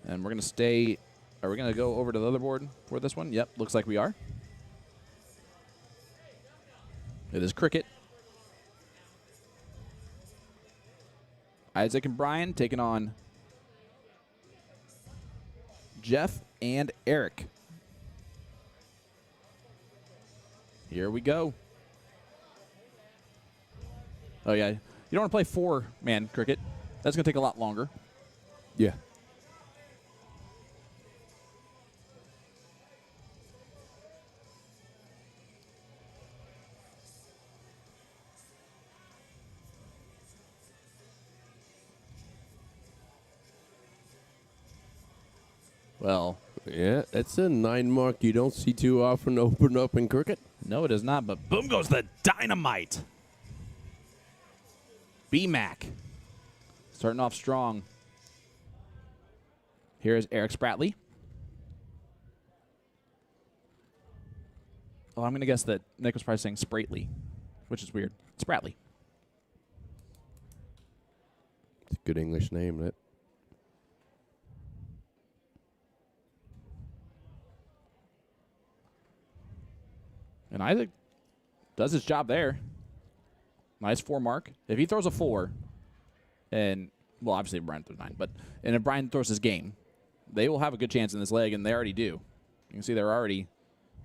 And we're going to stay. Are we going to go over to the other board for this one? Yep, looks like we are. It is Cricket. Isaac and Brian taking on Jeff and Eric. Here we go. Oh, yeah. You don't want to play four-man cricket. That's going to take a lot longer. Yeah. Well, Yeah, that's a 9 mark you don't see too often open up in cricket. no, it is not, but boom goes the dynamite. B-Mac. Starting off strong. Here is Eric Spratley. Oh, I'm going to guess that Nick was probably saying Sprately, which is weird. Spratley. It's a good English name, that. And Isaac does his job there. Nice 4 mark. If he throws a 4, and, well, obviously Brian throws 9, and if Brian throws his game, they will have a good chance in this leg, and they already do. You can see they're already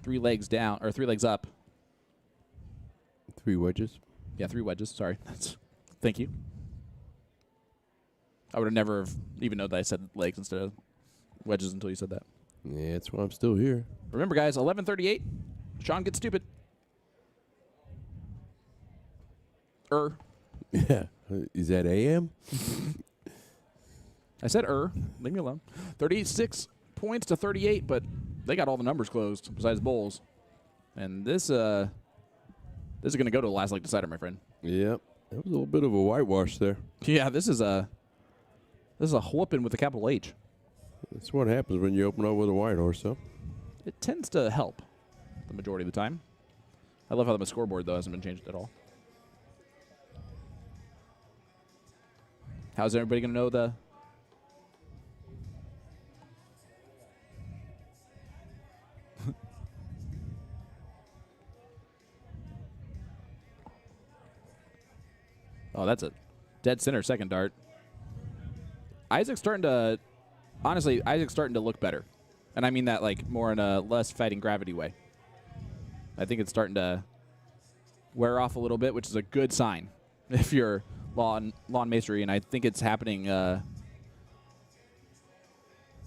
3 legs down, or 3 legs up. 3 wedges. Yeah, 3 wedges. Sorry. Thank you. I would have never even known that I said legs instead of wedges until you said that. Yeah, that's why I'm still here. Remember, guys, 11:38. Sean gets stupid. Yeah. Is that AM? I said Leave me alone. 36 points to 38, but they got all the numbers closed besides bowls. And this is going to go to the last leg decider, my friend. Yep. That was a little bit of a whitewash there. Yeah, this is a whooping with a capital H. That's what happens when you open up with a white horse, though. It tends to help the majority of the time. I love how the scoreboard, though, hasn't been changed at all. How's everybody going to know the... Oh, that's a dead center second dart. Isaac's starting to... Honestly, Isaac's starting to look better. And I mean that like more in a less fighting gravity way. I think it's starting to wear off a little bit, which is a good sign if you're lawn masonry, and I think it's happening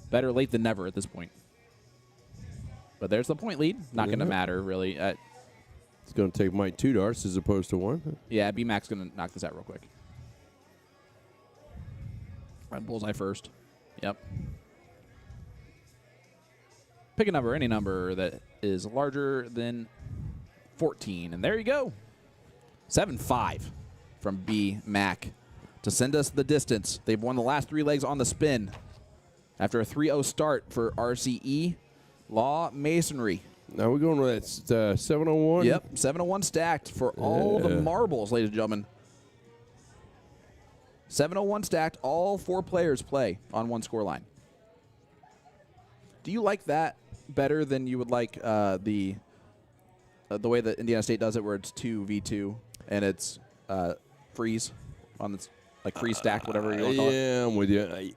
better late than never at this point. But there's the point lead. Not going to matter, really. It's going to take Mike 2 darts as opposed to 1. Yeah, B-Mac's going to knock this out real quick. Right, bullseye first. Yep. Pick a number, any number that is larger than 14. And there you go. 7-5 from B. Mac to send us the distance. They've won the last 3 legs on the spin after a 3-0 start for RCE Law Masonry. Now we're going with 701. Yep, 7-1 stacked for all the marbles, ladies and gentlemen. 7-1 stacked. All 4 players play on one score line. Do you like that better than you would like the way that Indiana State does it, where it's 2v2 and it's freeze on this, like freeze stacked, whatever you want to call it? Yeah, I'm with you.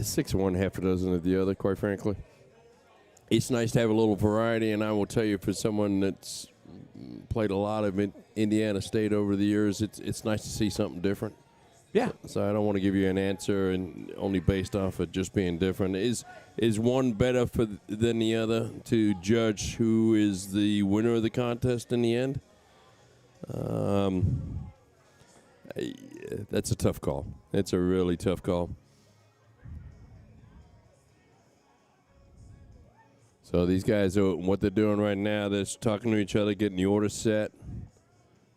6 of one, half a dozen of the other, quite frankly. It's nice to have a little variety, and I will tell you, for someone that's played a lot of Indiana State over the years, it's nice to see something different. Yeah. So I don't want to give you an answer and only based off of just being different. Is one better than the other to judge who is the winner of the contest in the end? That's a tough call. It's a really tough call. So these guys, what they're doing right now, they're talking to each other, getting the order set,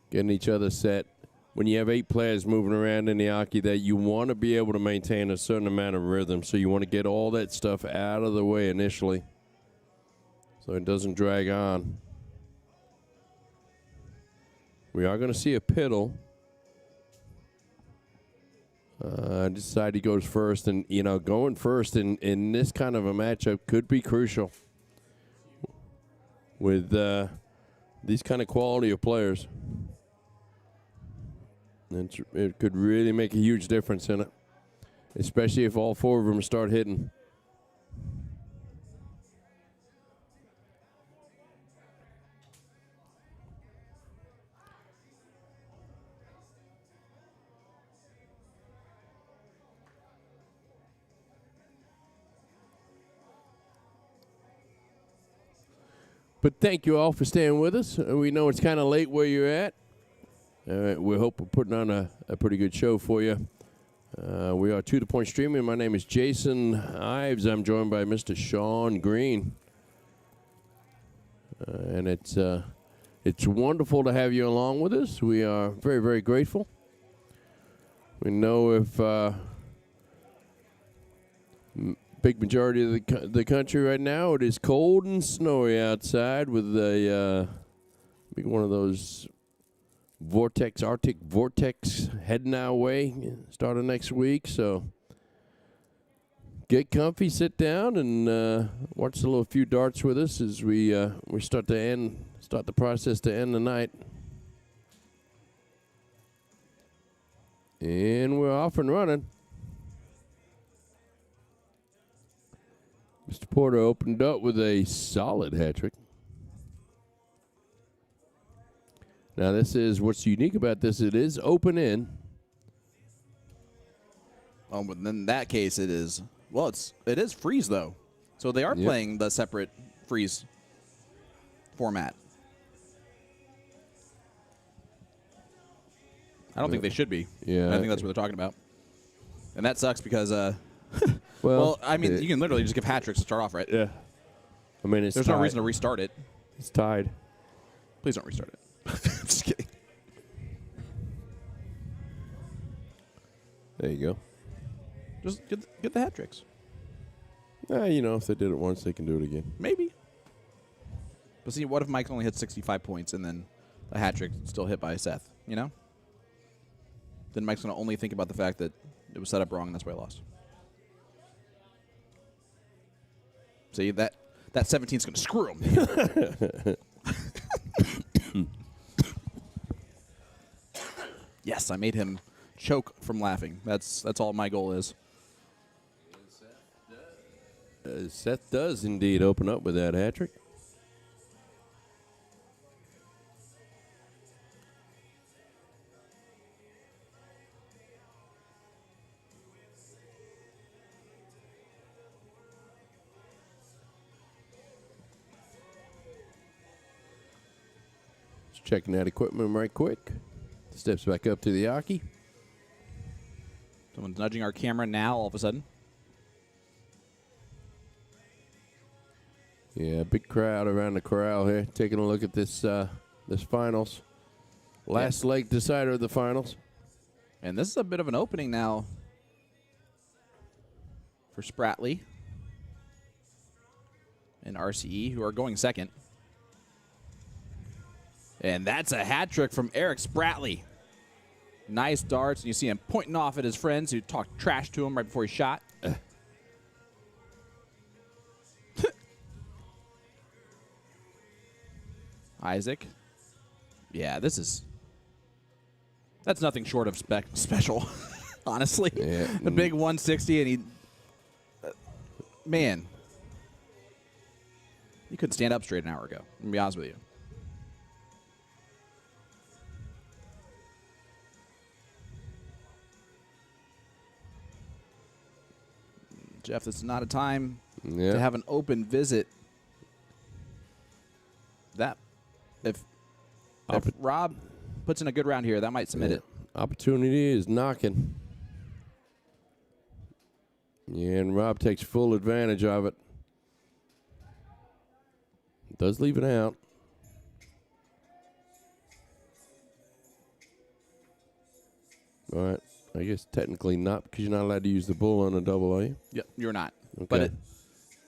getting each other set. When you have 8 players moving around in the hockey, that you want to be able to maintain a certain amount of rhythm. So you want to get all that stuff out of the way initially so it doesn't drag on. We are going to see a piddle. Decide he goes first. And, going first in this kind of a matchup could be crucial with these kind of quality of players. It could really make a huge difference in it, especially if all 4 of them start hitting. But thank you all for staying with us. We know it's kind of late where you're at. We hope we're putting on a pretty good show for you. We are To The Point Streaming. My name is Jason Ives. I'm joined by Mr. Sean Green. And it's wonderful to have you along with us. We are very, very grateful. We know if big majority of the country right now, it is cold and snowy outside with a big one of those Arctic vortex heading our way starting next week. So get comfy, sit down, and watch a little few darts with us as we start the process to end the night. And we're off and running. Mr. Porter opened up with a solid hat trick. Now, what's unique about this. It is open in. Oh, but in that case, it is. Well, it is freeze though, so they are playing the separate freeze format. I don't think they should be. Yeah, I think that's what they're talking about, and that sucks because. Well, I mean, you can literally just give hat tricks to start off, right? Yeah. I mean, there's no reason to restart it. It's tied. Please don't restart it. Just kidding. There you go. Just get the hat tricks. If they did it once, they can do it again. Maybe. But see, what if Mike only hit 65 points and then a hat trick still hit by Seth? Then Mike's going to only think about the fact that it was set up wrong and that's why I lost. See, that 17 is going to screw him. Yes, I made him choke from laughing. That's all my goal is. Seth does indeed open up with that hat trick. Just checking that equipment right quick. Steps back up to the hockey. Someone's nudging our camera now all of a sudden. Yeah, big crowd around the corral here, taking a look at this this finals. Last leg decider of the finals. And this is a bit of an opening now for Spratley and RCE, who are going second. And that's a hat trick from Eric Spratley. Nice darts, and you see him pointing off at his friends who talked trash to him right before he shot. Isaac. Yeah, that's nothing short of special, honestly. Yeah. The big 160, and he, man, he couldn't stand up straight an hour ago. I'm going to be honest with you. Jeff, this is not a time to have an open visit. That, if Rob puts in a good round here, that might submit it. Opportunity is knocking. Yeah, and Rob takes full advantage of it. Does leave it out. All right. I guess technically not, because you're not allowed to use the bull on a double, are you? Yep, you're not. Okay.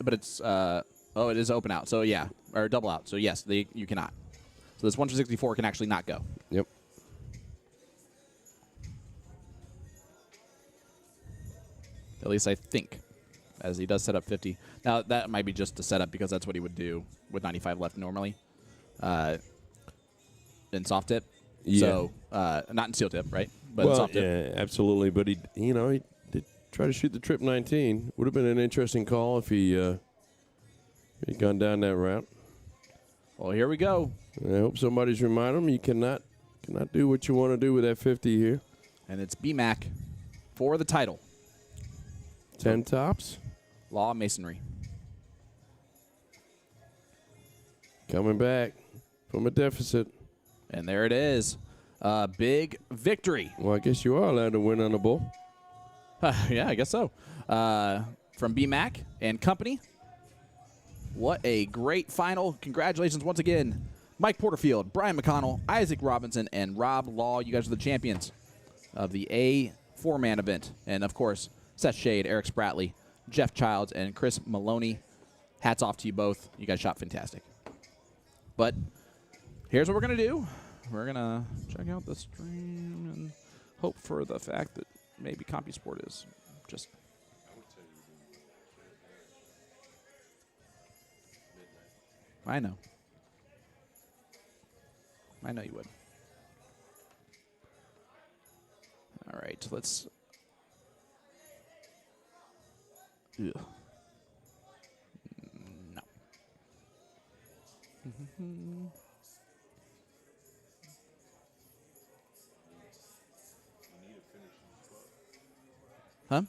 But it's it is open out. So yeah, or double out. So yes, you cannot. So this 164 can actually not go. Yep. At least I think, as he does set up 50. Now that might be just a setup because that's what he would do with 95 left normally, in soft tip. Yeah. So not in steel tip, right? But in soft tip. Yeah, absolutely. But he did try to shoot the trip 19. Would have been an interesting call if he'd gone down that route. Well, here we go. And I hope somebody's reminded him you cannot do what you want to do with that 50 here. And it's BMAC for the title. 10 tops. Law Masonry. Coming back from a deficit. And there it is. Big victory. Well, I guess you are allowed to win on the bull. Yeah, I guess so. From BMAC and company. What a great final. Congratulations once again. Mike Porterfield, Brian McConnell, Isaac Robinson, and Rob Law. You guys are the champions of the A four-man event. And, of course, Seth Shade, Eric Spratley, Jeff Childs, and Chris Maloney. Hats off to you both. You guys shot fantastic. But here's what we're going to do. We're going to check out the stream and hope for the fact that maybe CompuSport is just... I know. I know you would. All right, let's... Ugh. No. Huh?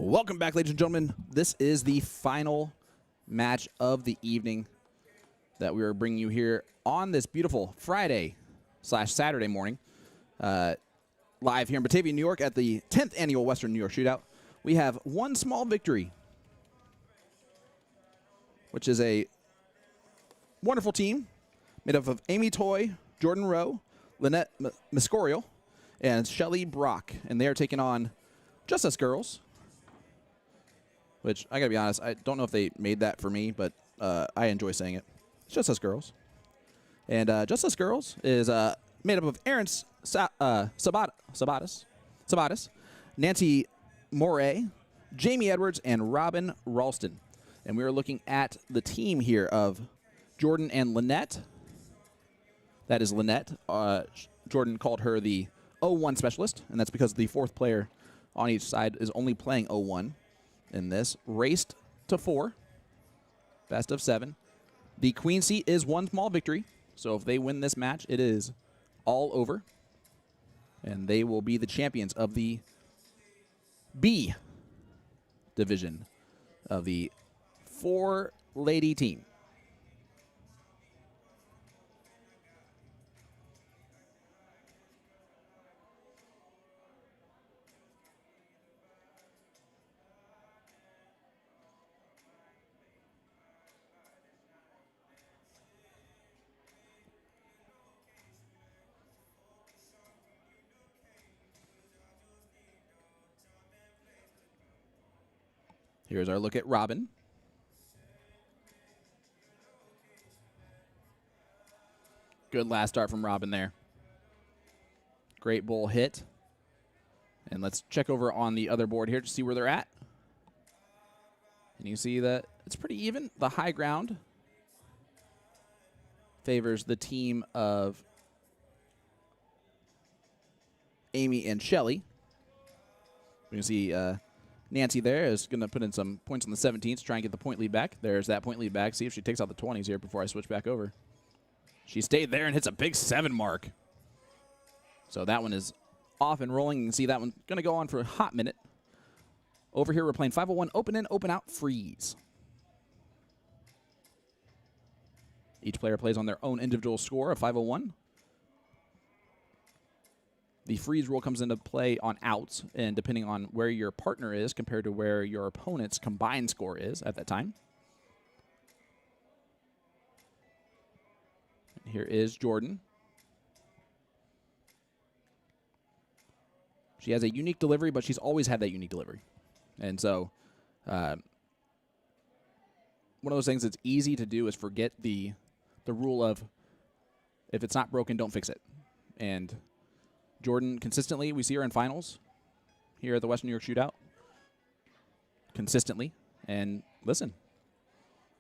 Welcome back, ladies and gentlemen. This is the final match of the evening that we are bringing you here on this beautiful Friday/Saturday morning, live here in Batavia, New York at the 10th Annual Western New York Shootout. We have one small victory, which is a wonderful team made up of Amy Toy, Jordan Rowe, Lynette Miscorial, and Shelly Brock. And they are taking on Just Us Girls, which I gotta be honest, I don't know if they made that for me, but I enjoy saying it. It's Just Us Girls. And Just Us Girls is made up of Aaron Sabatis, Nancy Moray, Jamie Edwards, and Robin Ralston. And we are looking at the team here of Jordan and Lynette. That is Lynette. Jordan called her the 0-1 specialist, and that's because the fourth player on each side is only playing 0-1 in this. Raced to 4, best of 7. The queen seat is one small victory, so if they win this match, it is all over, and they will be the champions of the B division of the 4-lady team. Here's our look at Robin. Good last start from Robin there. Great bull hit. And let's check over on the other board here to see where they're at. And you see that it's pretty even. The high ground favors the team of Amy and Shelly. We can see Nancy there is going to put in some points on the 17th to try and get the point lead back. There's that point lead back. See if she takes out the 20s here before I switch back over. She stayed there and hits a big 7 mark. So that one is off and rolling. You can see that one going to go on for a hot minute. Over here we're playing 501 open in, open out, freeze. Each player plays on their own individual score of 501. The freeze rule comes into play on outs, and depending on where your partner is compared to where your opponent's combined score is at that time. And here is Jordan. She has a unique delivery, but she's always had that unique delivery. And so one of those things that's easy to do is forget the rule of if it's not broken, don't fix it. And Jordan consistently, we see her in finals here at the Western New York Shootout. Consistently. And listen,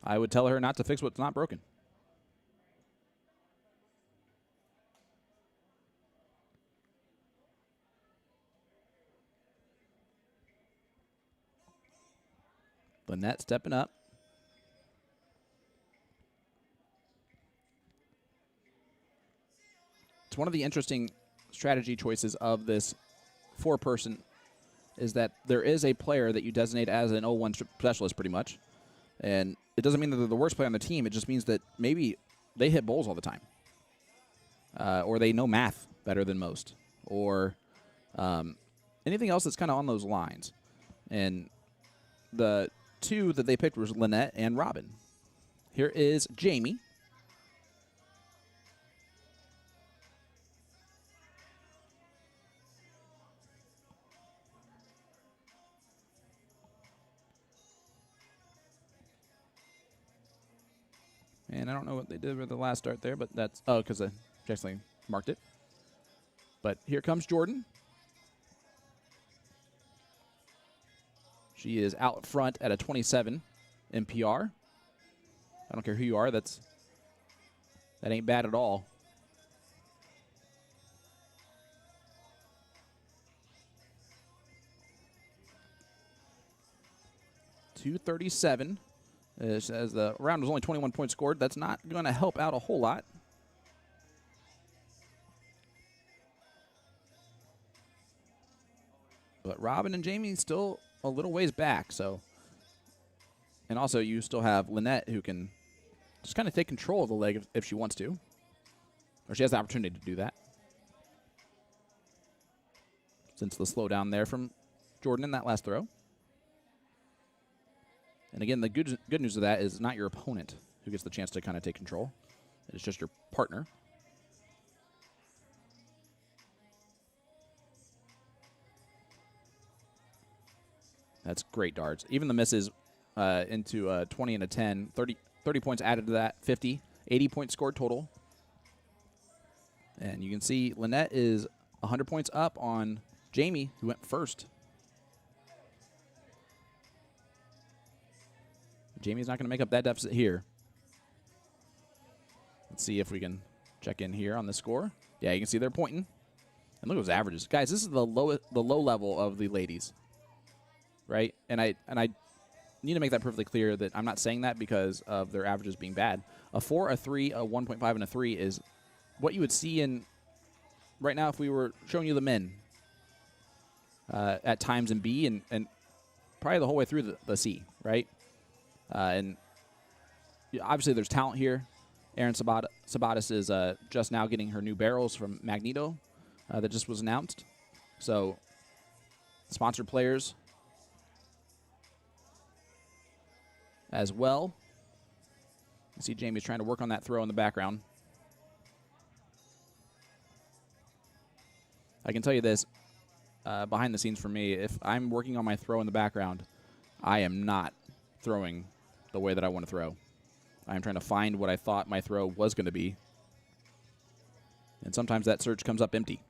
I would tell her not to fix what's not broken. Lynette stepping up. It's one of the interesting strategy choices of this 4-person is that there is a player that you designate as an 0-1 specialist pretty much. And it doesn't mean that they're the worst player on the team. It just means that maybe they hit bowls all the time. Or they know math better than most. Or anything else that's kind of on those lines. And the 2 that they picked was Lynette and Robin. Here is Jamie. And I don't know what they did with the last start there, but that's, oh, because I actually marked it. But here comes Jordan. She is out front at a 27 MPR. I don't care who you are, that ain't bad at all. .237. As the round was only 21 points scored, that's not going to help out a whole lot. But Robin and Jamie still a little ways back. So, and also you still have Lynette who can just kind of take control of the leg if she wants to, or she has the opportunity to do that. Since the slowdown there from Jordan in that last throw. And again, the good news of that is not your opponent who gets the chance to kind of take control. It's just your partner. That's great darts. Even the misses into 20 and a 10, 30 points added to that, 50, 80 points scored total. And you can see Lynette is 100 points up on Jamie, who went first. Jamie's not going to make up that deficit here. Let's see if we can check in here on the score. Yeah, you can see they're pointing. And look at those averages. Guys, this is the low level of the ladies. Right? And I need to make that perfectly clear that I'm not saying that because of their averages being bad. A 4, a 3, a 1.5, and a 3 is what you would see in right now if we were showing you the men at times in B and probably the whole way through the C, right? And obviously there's talent here. Aaron Sabatis is just now getting her new barrels from Magneto that just was announced. So sponsored players as well. You see Jamie's trying to work on that throw in the background. I can tell you this, behind the scenes for me, if I'm working on my throw in the background, I am not throwing the way that I want to throw. I'm trying to find what I thought my throw was going to be. And sometimes that search comes up empty.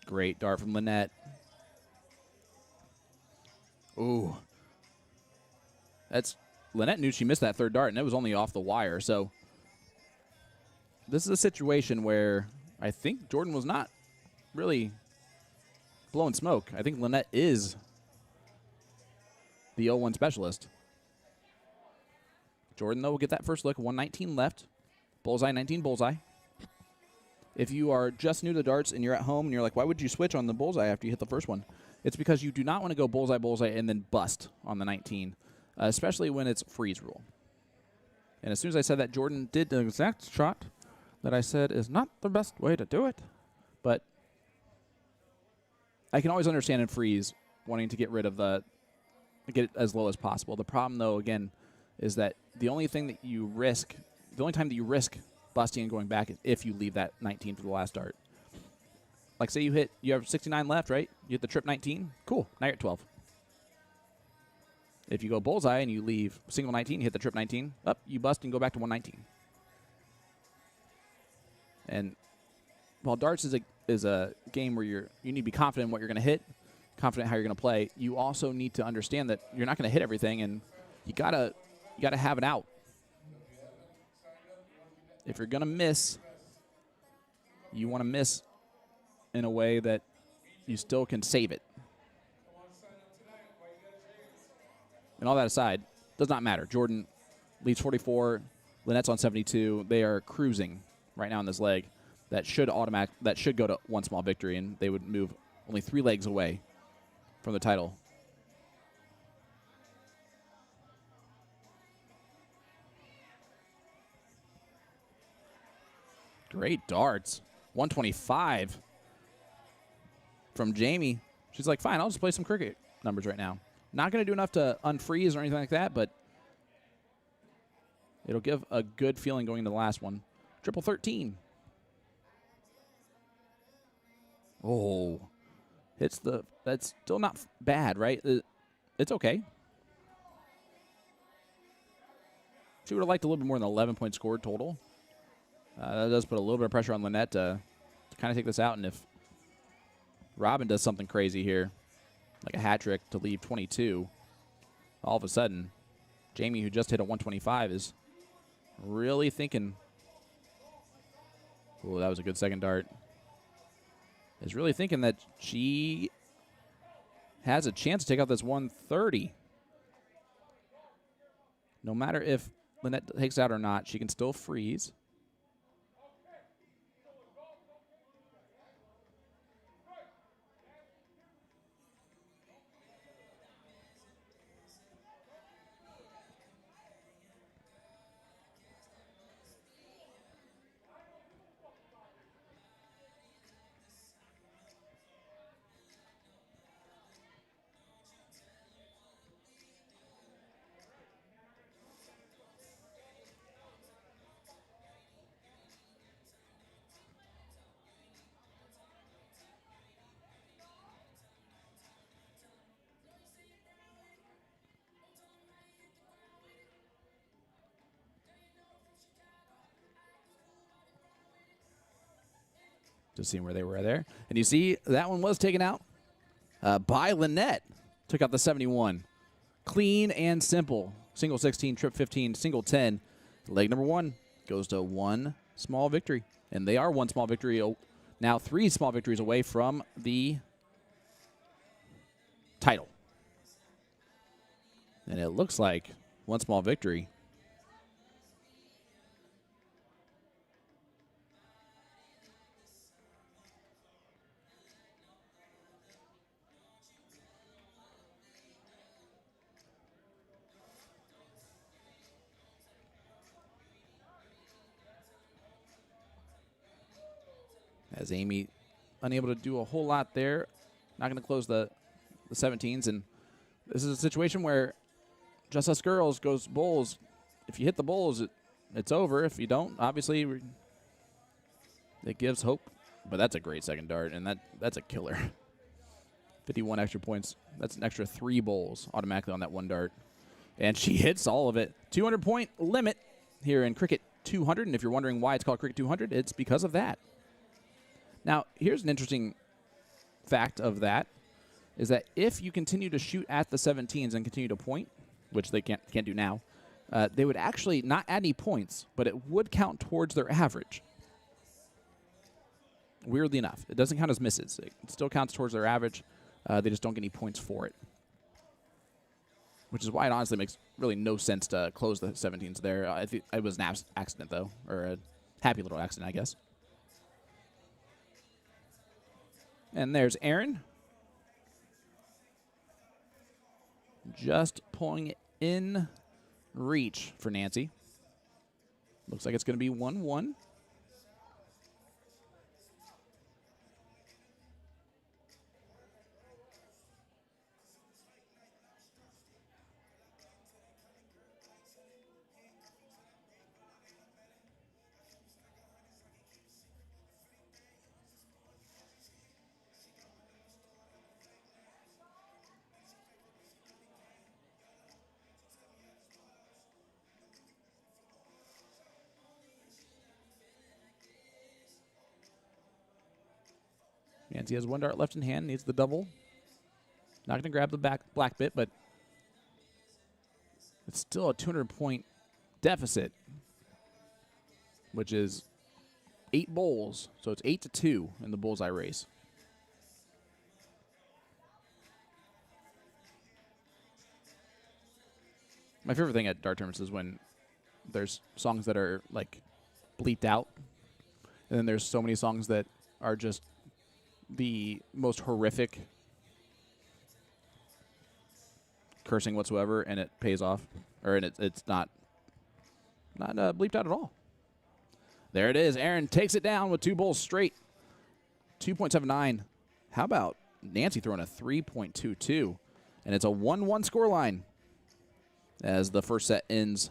Great dart from Lynette. Ooh. Lynette knew she missed that third dart, and it was only off the wire. So this is a situation where I think Jordan was not really blowing smoke. I think Lynette is the 0-1 specialist. Jordan, though, will get that first look. 119 left. Bullseye, 19 bullseye. If you are just new to darts and you're at home and you're like, why would you switch on the bullseye after you hit the first one? It's because you do not want to go bullseye, bullseye, and then bust on the 19, especially when it's freeze rule. And as soon as I said that, Jordan did the exact shot that I said is not the best way to do it. But I can always understand in freeze wanting to get rid of get it as low as possible. The problem, though, again, is that the only time that you risk busting and going back is if you leave that 19 for the last dart. Like, say you have 69 left, right? You hit the trip 19. Cool. Now you're at 12. If you go bullseye and you leave single 19, you hit the trip 19, up, you bust and go back to 119. And while darts is a game where you need to be confident in what you're going to hit, confident how you're going to play, you also need to understand that you're not going to hit everything, and you gotta have an out. If you're going to miss, you want to miss in a way that you still can save it. And all that aside, does not matter. Jordan leads 44. Lynette's on 72. They are cruising right now in this leg. That should go to one small victory, and they would move only 3 legs away from the title. Great darts. 125 from Jamie. She's like, fine, I'll just play some cricket numbers right now. Not going to do enough to unfreeze or anything like that, but it'll give a good feeling going into the last one. Triple 13. Oh. That's still not bad, right? It's okay. She would have liked a little bit more than 11 points scored total. That does put a little bit of pressure on Lynette to kind of take this out. And if Robin does something crazy here, like a hat trick to leave 22, all of a sudden, Jamie, who just hit a 125, is really thinking, oh, that was a good second dart, is really thinking that she has a chance to take out this 130. No matter if Lynette takes it out or not, she can still freeze. Just seeing where they were there. And you see that one was taken out by Lynette. Took out the 71. Clean and simple. Single 16, trip 15, single 10. Leg number 1 goes to one small victory. And they are one small victory. Now 3 small victories away from the title. And it looks like one small victory. As Amy unable to do a whole lot there. Not going to close the 17s. And this is a situation where Just Us Girls goes bulls. If you hit the bulls, it's over. If you don't, obviously, it gives hope. But that's a great second dart, and that's a killer. 51 extra points. That's an extra 3 bowls automatically on that one dart. And she hits all of it. 200-point limit here in Cricket 200. And if you're wondering why it's called Cricket 200, it's because of that. Now, here's an interesting fact of that, is that if you continue to shoot at the 17s and continue to point, which they can't do now, they would actually not add any points, but it would count towards their average. Weirdly enough, it doesn't count as misses. It still counts towards their average. They just don't get any points for it, which is why it honestly makes really no sense to close the 17s there. I think it was an accident, though, or a happy little accident, I guess. And there's Aaron. Just pulling it in reach for Nancy. Looks like it's going to be 1-1. Nancy has one dart left in hand, needs the double. Not going to grab the black bit, but it's still a 200-point deficit, which is 8 bowls. So it's 8-2 in the bullseye race. My favorite thing at dart tournaments is when there's songs that are like bleeped out, and then there's so many songs that are just the most horrific cursing whatsoever, and it pays off, or it's not bleeped out at all. There it is. Aaron takes it down with 2 bowls straight. 2.79. How about Nancy throwing a 3.22, and it's a 1-1 scoreline as the first set ends.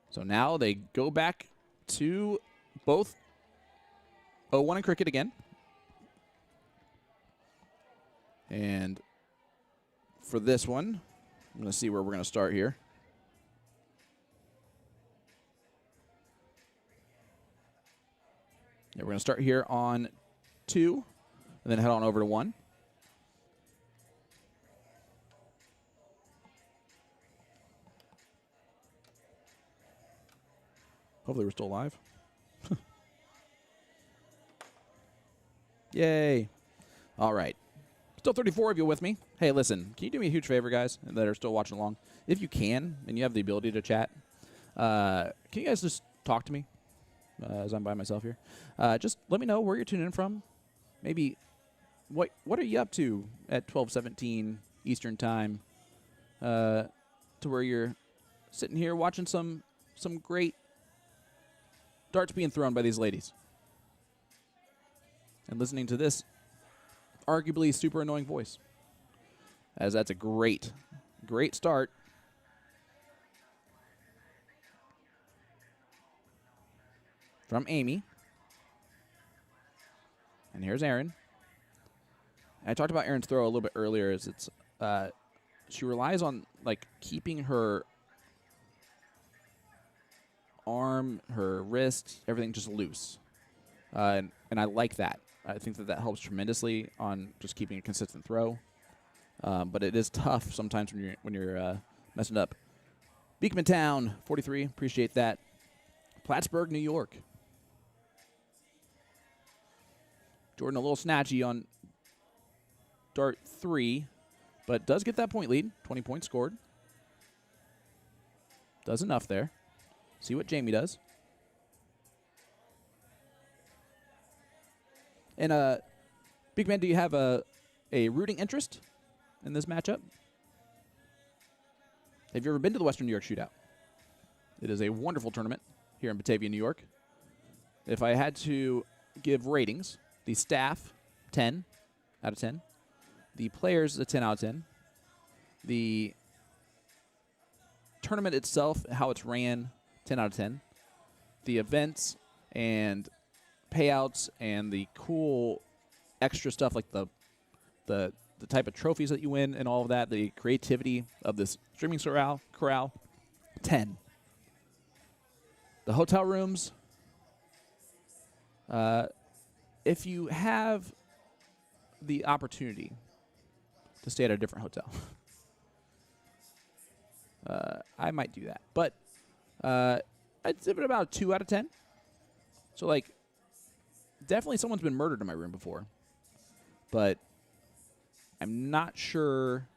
So now they go back to both 0-1 in cricket again. And for this one, I'm going to see where we're going to start here. Yeah, we're going to start here on 2 and then head on over to 1. Hopefully we're still alive. Yay. All right. Still 34 of you with me. Hey, listen, can you do me a huge favor, guys, that are still watching along? If you can, and you have the ability to chat, can you guys just talk to me as I'm by myself here? Just let me know where you're tuning in from. Maybe what are you up to at 12:17 Eastern Time to where you're sitting here watching some great darts being thrown by these ladies and listening to this arguably super annoying voice, as that's a great start. From Amy. And here's Erin. I talked about Erin's throw a little bit earlier, as it's she relies on like keeping her arm, her wrist, everything just loose. And I like that. I think that helps tremendously on just keeping a consistent throw. But it is tough sometimes when you're messing up. Beekman Town, 43. Appreciate that. Plattsburgh, New York. Jordan a little snatchy on dart 3, but does get that point lead. 20 points scored. Does enough there. See what Jamie does. And Big Man, do you have a rooting interest in this matchup? Have you ever been to the Western New York Shootout? It is a wonderful tournament here in Batavia, New York. If I had to give ratings, the staff, 10 out of 10. The players, a 10 out of 10. The tournament itself, how it's ran, 10 out of 10. The events and payouts and the cool extra stuff like the type of trophies that you win and all of that, the creativity of this streaming corral, 10. The hotel rooms, if you have the opportunity to stay at a different hotel, I might do that. But I'd give it about a 2 out of 10. So, like, definitely someone's been murdered in my room before. But I'm not sure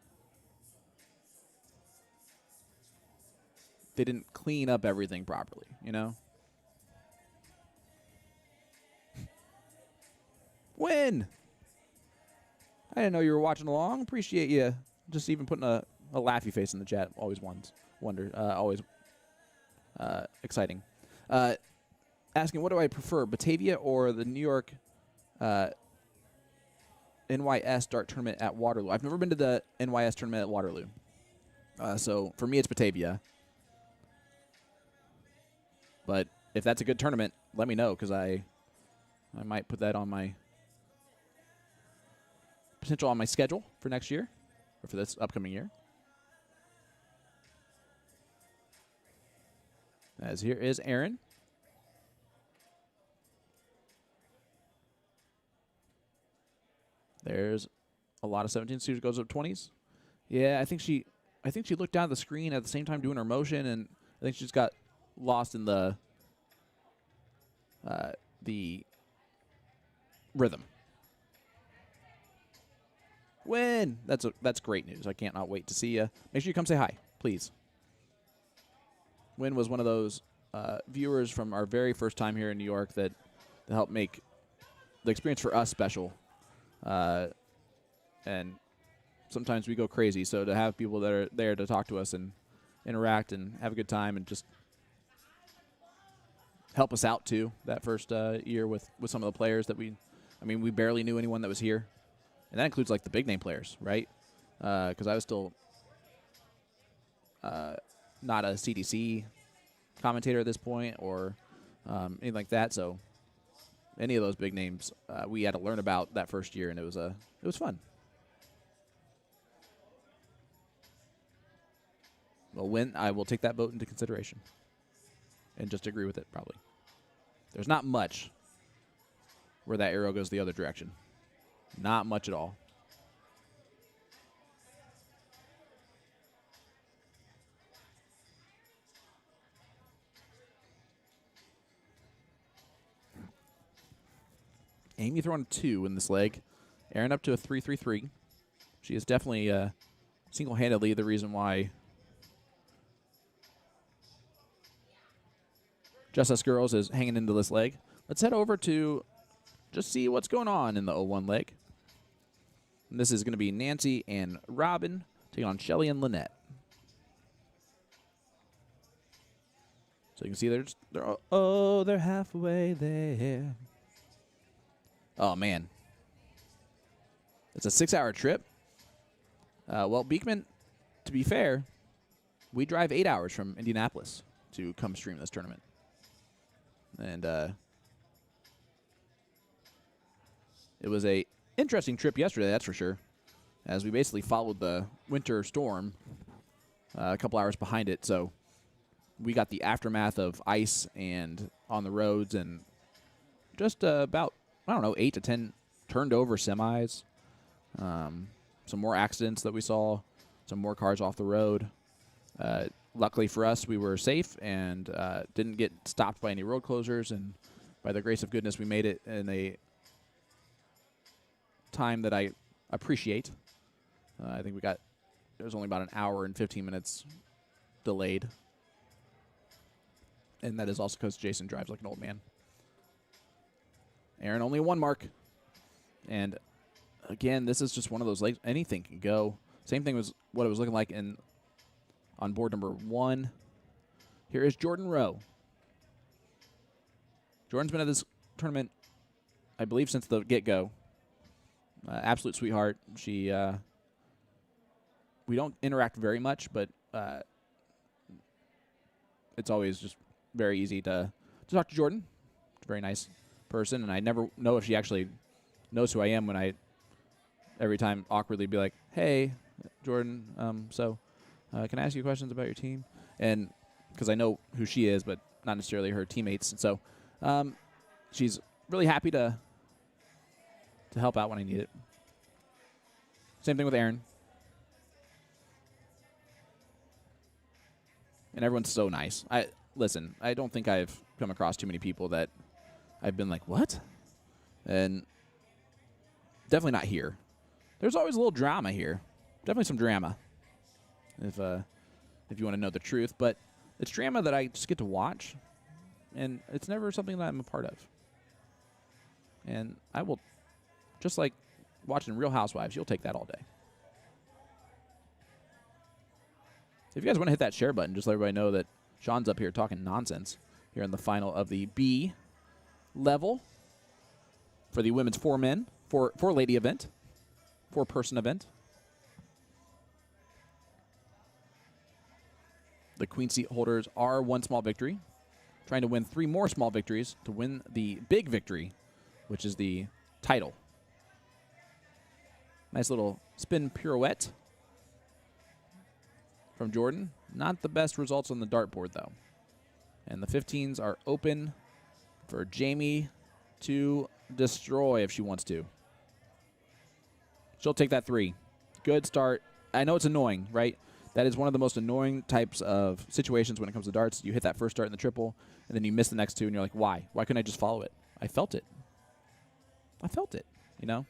they didn't clean up everything properly, you know? Win! I didn't know you were watching along. Appreciate you just even putting a laughy face in the chat. Always always exciting. Asking, what do I prefer, Batavia or the New York NYS dart tournament at Waterloo? I've never been to the NYS tournament at Waterloo. So for me, it's Batavia. But if that's a good tournament, let me know, because I might put that on my potential on my schedule for next year, or for this upcoming year. As here is Erin. There's a lot of 17 students goes up 20s. Yeah, I think she looked down at the screen at the same time doing her motion, and I think she just got lost in the rhythm. Win! That's great news. I can't not wait to see you. Make sure you come say hi, please. Win was one of those viewers from our very first time here in New York that helped make the experience for us special. And sometimes we go crazy, so to have people that are there to talk to us and interact and have a good time and just help us out too that first year with some of the players that we barely knew anyone that was here, and that includes like the big name players, right? Because I was still not a CDC commentator at this point or anything like that, so any of those big names we had to learn about that first year, and it was fun. Well, Win, I will take that vote into consideration and just agree with it, probably. There's not much where that arrow goes the other direction. Not much at all. Amy throwing a 2 in this leg. Erin up to a 3-3-3. She is definitely single-handedly the reason why Just Us Girls is hanging into this leg. Let's head over to just see what's going on in the 0-1 leg. And this is going to be Nancy and Robin taking on Shelly and Lynette. So you can see they're halfway there. Oh, man. It's a 6-hour trip. Well, Beekman, to be fair, we drive 8 hours from Indianapolis to come stream this tournament. And it was a interesting trip yesterday, that's for sure, as we basically followed the winter storm a couple hours behind it. So we got the aftermath of ice and on the roads and just about, 8 to 10 turned over semis. Some more accidents that we saw, some more cars off the road. Luckily for us, we were safe and didn't get stopped by any road closures. And by the grace of goodness, we made it in a time that I appreciate. I think it was only about an hour and 15 minutes delayed. And that is also because Jason drives like an old man. Aaron only 1 mark. And again, this is just one of those legs. Anything can go. Same thing was what it was looking like on board number 1. Here is Jordan Rowe. Jordan's been at this tournament, I believe, since the get-go. Absolute sweetheart. She, we don't interact very much, but it's always just very easy to talk to Jordan. She's a very nice person, and I never know if she actually knows who I am when I every time awkwardly be like, "Hey, Jordan, can I ask you questions about your team?" And because I know who she is, but not necessarily her teammates. And so she's really happy to help out when I need it. Same thing with Aaron. And everyone's so nice. Listen, I don't think I've come across too many people that I've been like, what? And definitely not here. There's always a little drama here. Definitely some drama, if you want to know the truth. But it's drama that I just get to watch, and it's never something that I'm a part of. And I will, just like watching Real Housewives, you'll take that all day. If you guys want to hit that share button, just let everybody know that Sean's up here talking nonsense here in the final of the B level for the women's 4-lady event, 4-person event. The Queen seat holders are 1 small victory, trying to win 3 more small victories to win the big victory, which is the title. Nice little spin pirouette from Jordan. Not the best results on the dartboard, though. And the 15s are open for Jamie to destroy if she wants to. She'll take that 3. Good start. I know it's annoying, right? That is one of the most annoying types of situations when it comes to darts. You hit that first dart in the triple, and then you miss the next 2, and you're like, why? Why couldn't I just follow it? I felt it. You know?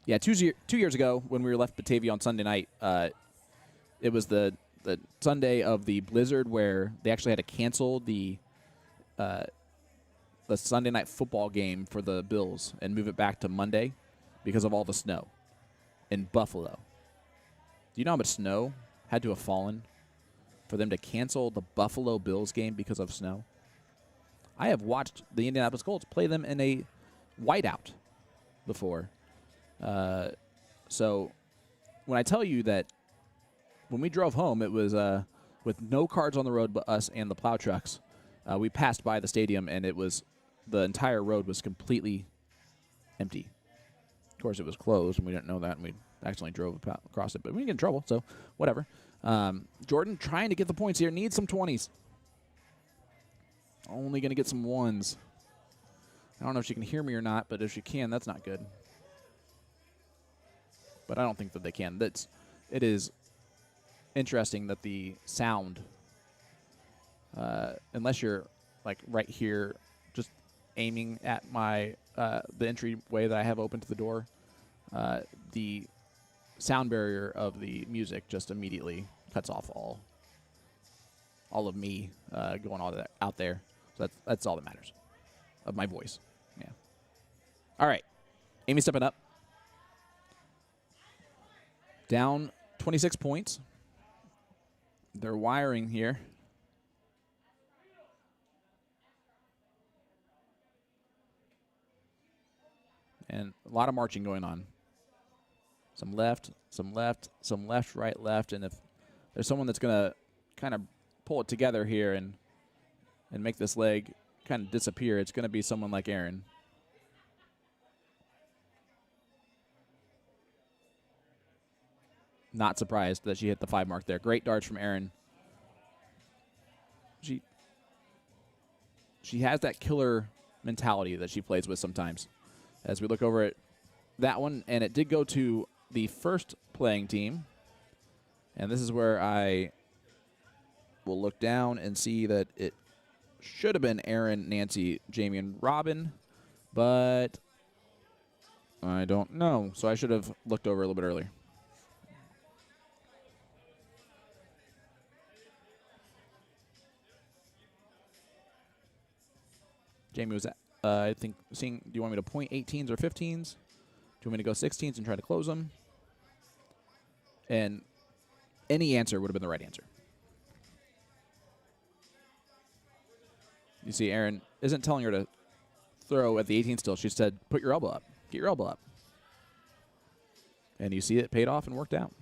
Yeah, 2 years ago when we were left Batavia on Sunday night, it was the Sunday of the blizzard where they actually had to cancel the Sunday night football game for the Bills and move it back to Monday because of all the snow in Buffalo. Do you know how much snow had to have fallen for them to cancel the Buffalo Bills game because of snow? I have watched the Indianapolis Colts play them in a whiteout before. So when I tell you that when we drove home, it was with no cars on the road but us and the plow trucks. We passed by the stadium, and the entire road was completely empty. Of course, it was closed, and we didn't know that, and we accidentally drove across it. But we didn't get in trouble, so whatever. Jordan trying to get the points here. Needs some 20s. Only going to get some 1s. I don't know if she can hear me or not, but if she can, that's not good. But I don't think that they can. It is interesting that the sound, unless you're like right here, just aiming at my the entryway that I have open to the door, the sound barrier of the music just immediately cuts off all of me going all that out there. So that's all that matters of my voice. Yeah. All right. Amy stepping up. Down 26 points. They're wiring here. And a lot of marching going on. Some left, some left, some left, right, left. And if there's someone that's going to kind of pull it together here and make this leg kind of disappear, it's going to be someone like Aaron. Not surprised that she hit the 5 mark there. Great darts from Aaron. She has that killer mentality that she plays with sometimes. As we look over at that one, and it did go to the first playing team. And this is where I will look down and see that it should have been Aaron, Nancy, Jamie, and Robin, but I don't know. So I should have looked over a little bit earlier. Jamie was, I think, seeing, do you want me to point 18s or 15s? Do you want me to go 16s and try to close them? And any answer would have been the right answer. You see, Aaron isn't telling her to throw at the 18 still. She said, put your elbow up. Get your elbow up. And you see it paid off and worked out.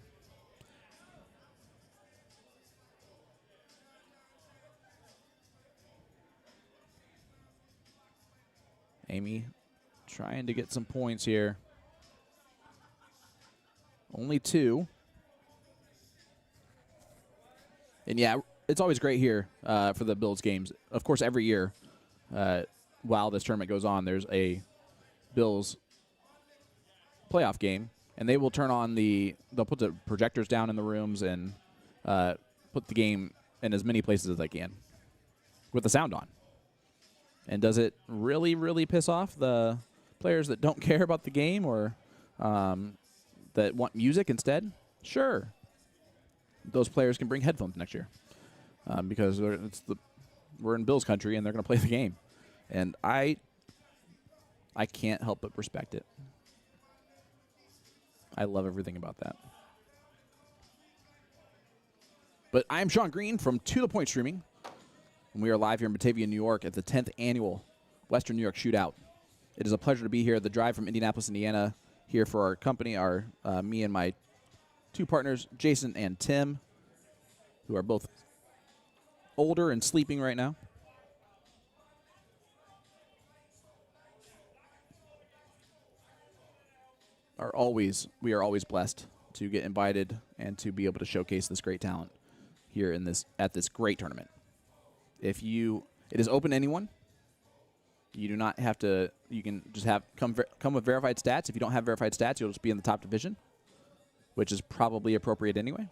Amy trying to get some points here. Only 2. And yeah, it's always great here for the Bills games. Of course, every year while this tournament goes on, there's a Bills playoff game. And they will turn on they'll put the projectors down in the rooms and put the game in as many places as they can with the sound on. And does it really, really piss off the players that don't care about the game or that want music instead? Sure. Those players can bring headphones next year because we're in Bills country and they're going to play the game. And I can't help but respect it. I love everything about that. But I'm Sean Green from To The Point Streaming. And we are live here in Batavia, New York at the 10th Annual Western New York Shootout. It is a pleasure to be here. The drive from Indianapolis, Indiana, here for our company, me and my 2 partners, Jason and Tim, who are both older and sleeping right now. We are always blessed to get invited and to be able to showcase this great talent here at this great tournament. It is open to anyone. You do not have to. You can just come with verified stats. If you don't have verified stats, you'll just be in the top division, which is probably appropriate anyway.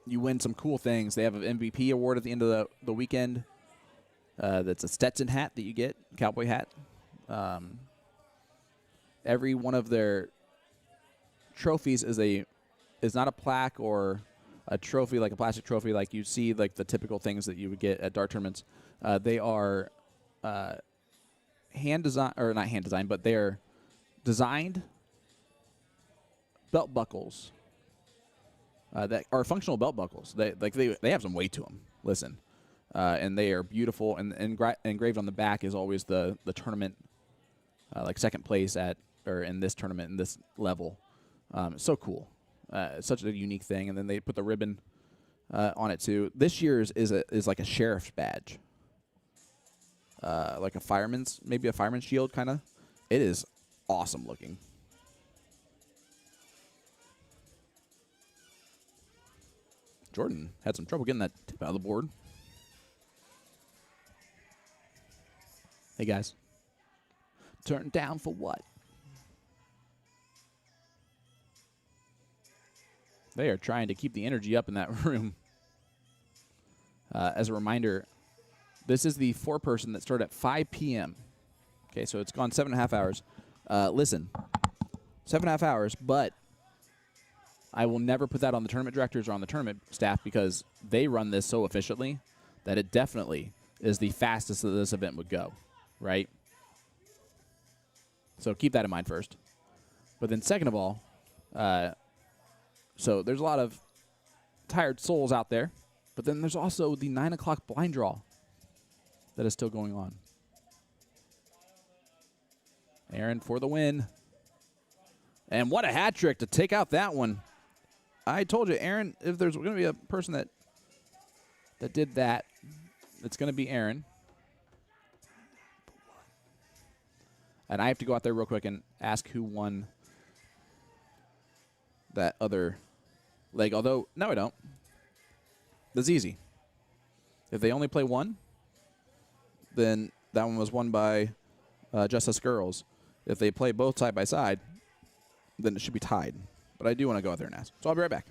You win some cool things. They have an MVP award at the end of the weekend. That's a Stetson hat that you get, cowboy hat. Every one of their trophies is not a plaque or a trophy, like a plastic trophy, like you see, like the typical things that you would get at dart tournaments. They are hand design, or not hand designed, but they are designed belt buckles that are functional belt buckles. They have some weight to them. Listen, and they are beautiful. And engraved on the back is always the tournament, like second place in this tournament in this level. So cool. Such a unique thing, and then they put the ribbon on it too. This year's is like a sheriff's badge, like maybe a fireman's shield kind of. It is awesome looking. Jordan had some trouble getting that tip out of the board. Hey guys, turn down for what? They are trying to keep the energy up in that room. As a reminder, this is the 4-person that start at 5 p.m. Okay, so it's gone 7.5 hours. Listen, 7.5 hours, but I will never put that on the tournament directors or on the tournament staff because they run this so efficiently that it definitely is the fastest that this event would go, right? So keep that in mind first. But then second of all, so there's a lot of tired souls out there, but then there's also the 9 o'clock blind draw that is still going on. Aaron for the win. And what a hat trick to take out that one. I told you, Aaron, if there's going to be a person that did that, it's going to be Aaron. And I have to go out there real quick and ask who won that other leg. Although, no, I don't. That's easy. If they only play one, then that one was won by Justice Girls. If they play both side by side, then it should be tied. But I do want to go out there and ask. So I'll be right back.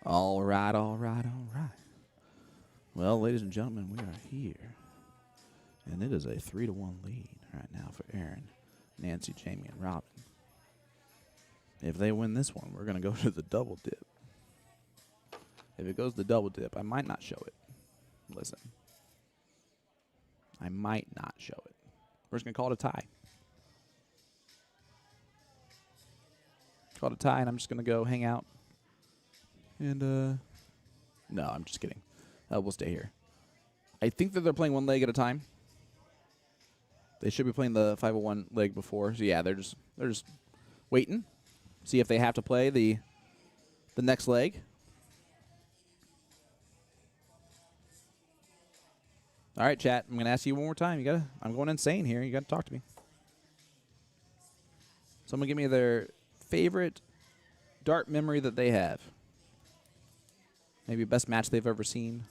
All right, all right, all right. Well, ladies and gentlemen, we are here. And it is a 3-1 lead right now for Aaron, Nancy, Jamie, and Robin. If they win this one, we're going to go to the double dip. If it goes to the double dip, I might not show it. Listen. I might not show it. We're just going to call it a tie. Call it a tie, and I'm just going to go hang out. And, no, I'm just kidding. We'll stay here. I think that they're playing one leg at a time. They should be playing the 501 leg before. So, yeah, they're just waiting. See if they have to play the next leg. All right, chat. I'm going to ask you one more time. I'm going insane here. You got to talk to me. Someone give me their favorite dart memory that they have. Maybe best match they've ever seen.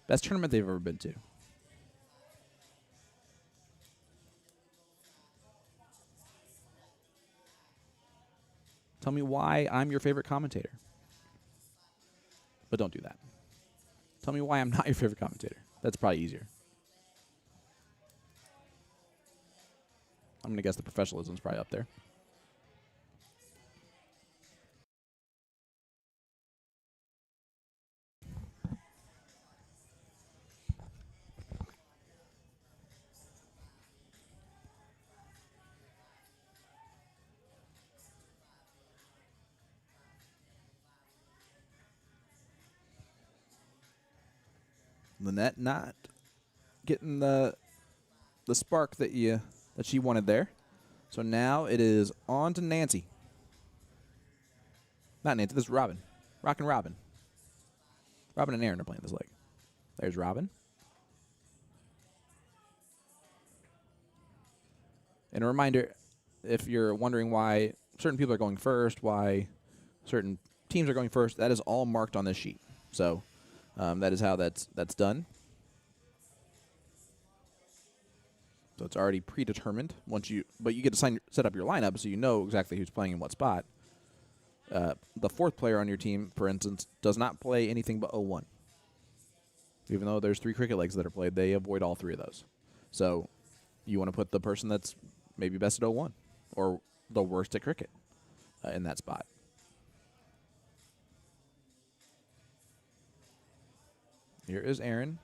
Best tournament they've ever been to. Tell me why I'm your favorite commentator. But don't do that. Tell me why I'm not your favorite commentator. That's probably easier. I'm going to guess the professionalism is probably up there. Lynette not getting the spark that she wanted there. So now it is on to Nancy. Not Nancy, this is Robin. Rockin' Robin. Robin and Aaron are playing this leg. There's Robin. And a reminder, if you're wondering why certain people are going first, why certain teams are going first, that is all marked on this sheet. So that is how that's done. it's already predetermined. But you get to set up your lineup so you know exactly who's playing in what spot. The fourth player on your team, for instance, does not play anything but 0-1. Even though there's 3 cricket legs that are played, they avoid all 3 of those. So you want to put the person that's maybe best at 0-1 or the worst at cricket in that spot. Here is Aaron.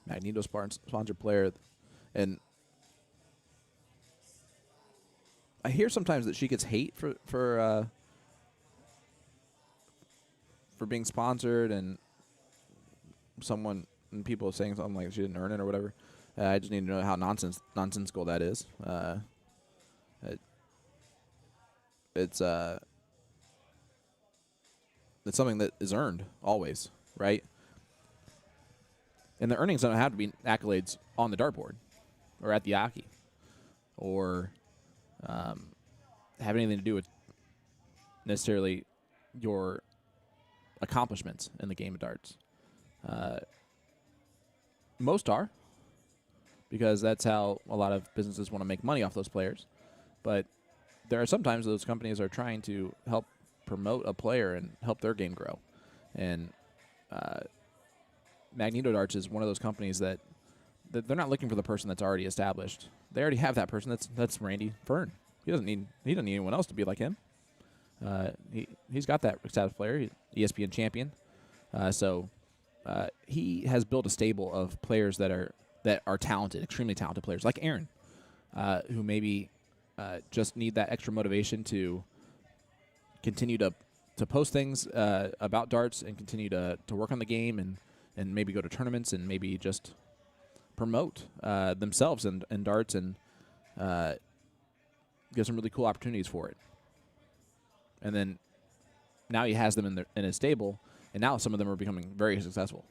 Magneto sponsored player. And I hear sometimes that she gets hate for being sponsored, and people saying something like she didn't earn it or whatever. I just need to know how nonsensical that is. It's something that is earned always, right? And the earnings don't have to be accolades on the dartboard or at the hockey or have anything to do with necessarily your accomplishments in the game of darts. Most are, because that's how a lot of businesses want to make money off those players. But there are sometimes those companies are trying to help promote a player and help their game grow. And Magneto Darts is one of those companies that they're not looking for the person that's already established. They already have that person. That's Randy Fern. He doesn't need anyone else to be like him. He's got that established player, ESPN champion. So he has built a stable of players that are talented, extremely talented players, like Aaron, who maybe just need that extra motivation to continue to post things about darts and continue to work on the game and maybe go to tournaments and maybe just promote themselves and darts and give some really cool opportunities for it. And then now he has them in his stable, and now some of them are becoming very successful.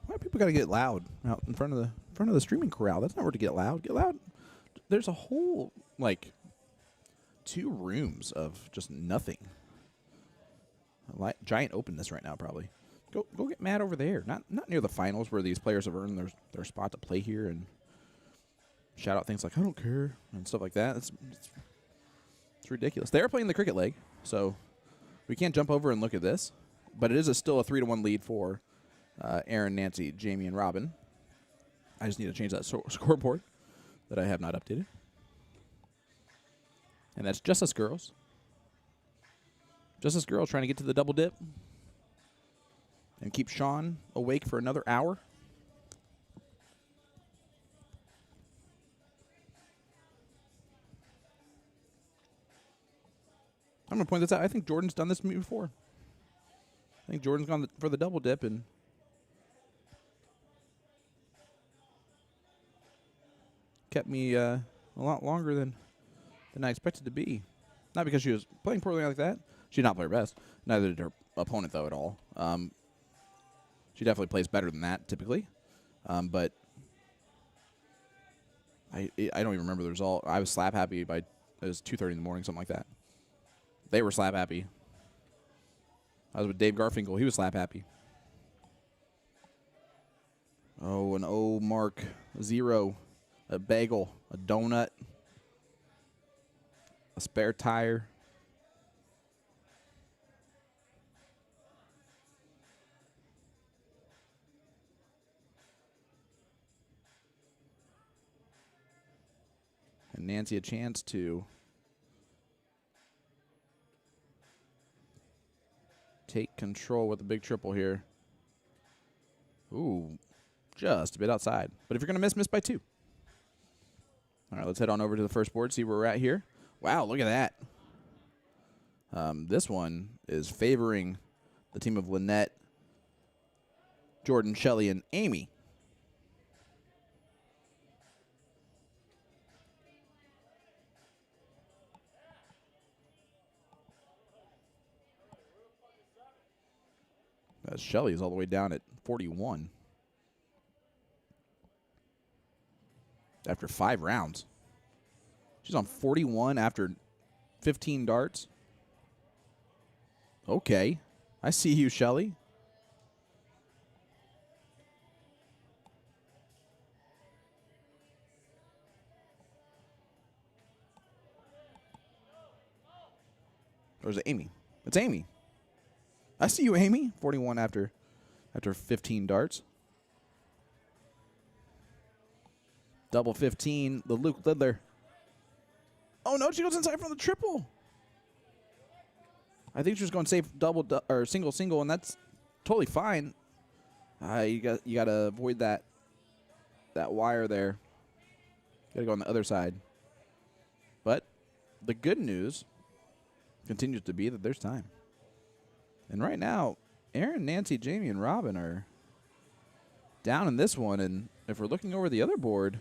Why do people got to get loud out in front of the streaming corral? That's not where to get loud. Get loud. There's a whole 2 rooms of just nothing. Giant openness right now, probably. Go get mad over there. Not near the finals where these players have earned their spot to play here and shout out things like "I don't care" and stuff like that. It's ridiculous. They are playing the cricket leg, so we can't jump over and look at this. But it is still a 3-1 lead for Aaron, Nancy, Jamie, and Robin. I just need to change that scoreboard that I have not updated. And that's Just Us Girls. Just Us Girls trying to get to the double dip and keep Sean awake for another hour. I'm going to point this out. I think Jordan's done this to me before. I think Jordan's gone for the double dip and kept me a lot longer than I expected to be. Not because she was playing poorly like that. She did not play her best. Neither did her opponent, though, at all. She definitely plays better than that, typically. But I don't even remember the result. I was slap happy it was 2:30 in the morning, something like that. They were slap happy. I was with Dave Garfinkel. He was slap happy. Oh, an O mark, 0, a bagel, a donut, a spare tire. And Nancy a chance to take control with the big triple here. Ooh, just a bit outside. But if you're going to miss by 2. All right, let's head on over to the first board, see where we're at here. Wow, look at that. This one is favoring the team of Lynette, Jordan, Shelley, and Amy. Shelley is all the way down at 41 after 5 rounds. She's on 41 after 15 darts. Okay. I see you, Shelley. Or is it Amy? It's Amy. I see you, Amy. 41 after 15 darts. Double 15, the Luke Lidler. Oh, no, she goes inside from the triple. I think she was going safe double or single, and that's totally fine. You got to avoid that wire there. Got to go on the other side. But the good news continues to be that there's time. And right now, Aaron, Nancy, Jamie, and Robin are down in this one. And if we're looking over the other board,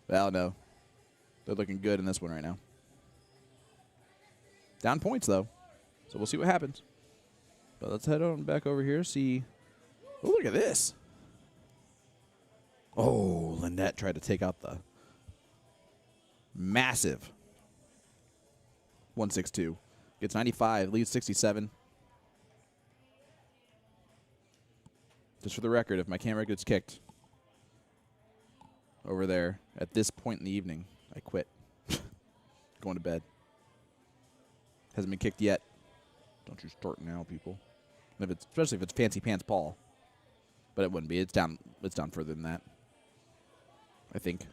well, no. They're looking good in this one right now. Down points, though. So we'll see what happens. But let's head on back over here, see. Oh, look at this. Oh, Lynette tried to take out the massive 162. Gets 95, leads 67. Just for the record, if my camera gets kicked over there at this point in the evening, I quit. Going to bed. Hasn't been kicked yet. Don't you start now, people. Especially if it's Fancy Pants Paul. But it wouldn't be. It's down further than that, I think.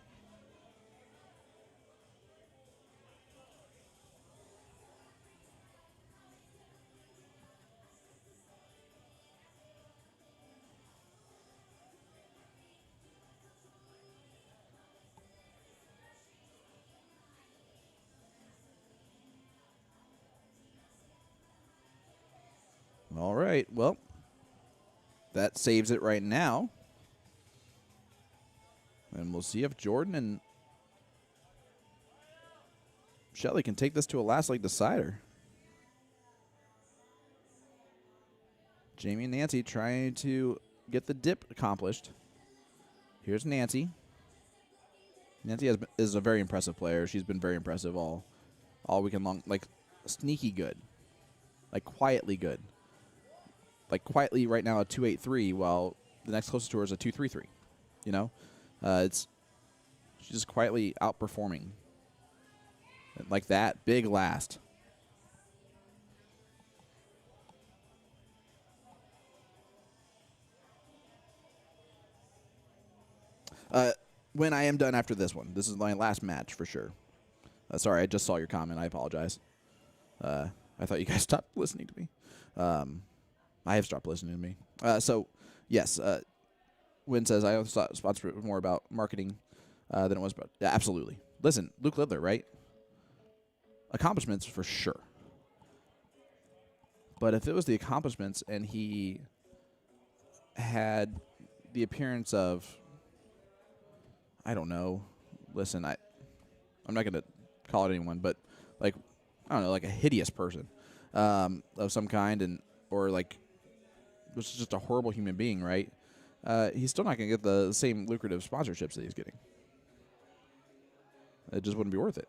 All right, well, that saves it right now. And we'll see if Jordan and Shelley can take this to a last leg decider. Jamie and Nancy trying to get the dip accomplished. Here's Nancy. Nancy is a very impressive player. She's been very impressive all weekend long. Like, sneaky good. Like, quietly good. Like, quietly right now a 2.83, while the next closest to her is a 2.33. You know? She's just quietly outperforming. Like that. Big last. When I am done after this one. This is my last match for sure. Sorry, I just saw your comment. I apologize. I thought you guys stopped listening to me. I have stopped listening to me. So, yes, Wynn says, I always thought spots were more about marketing than it was about. Yeah, absolutely. Listen, Luke Lidler, right? Accomplishments for sure. But if it was the accomplishments and he had the appearance of, I don't know, listen, I'm not going to call it anyone, but like, I don't know, like a hideous person of some kind, or like, was just a horrible human being, right? He's still not going to get the same lucrative sponsorships that he's getting. It just wouldn't be worth it.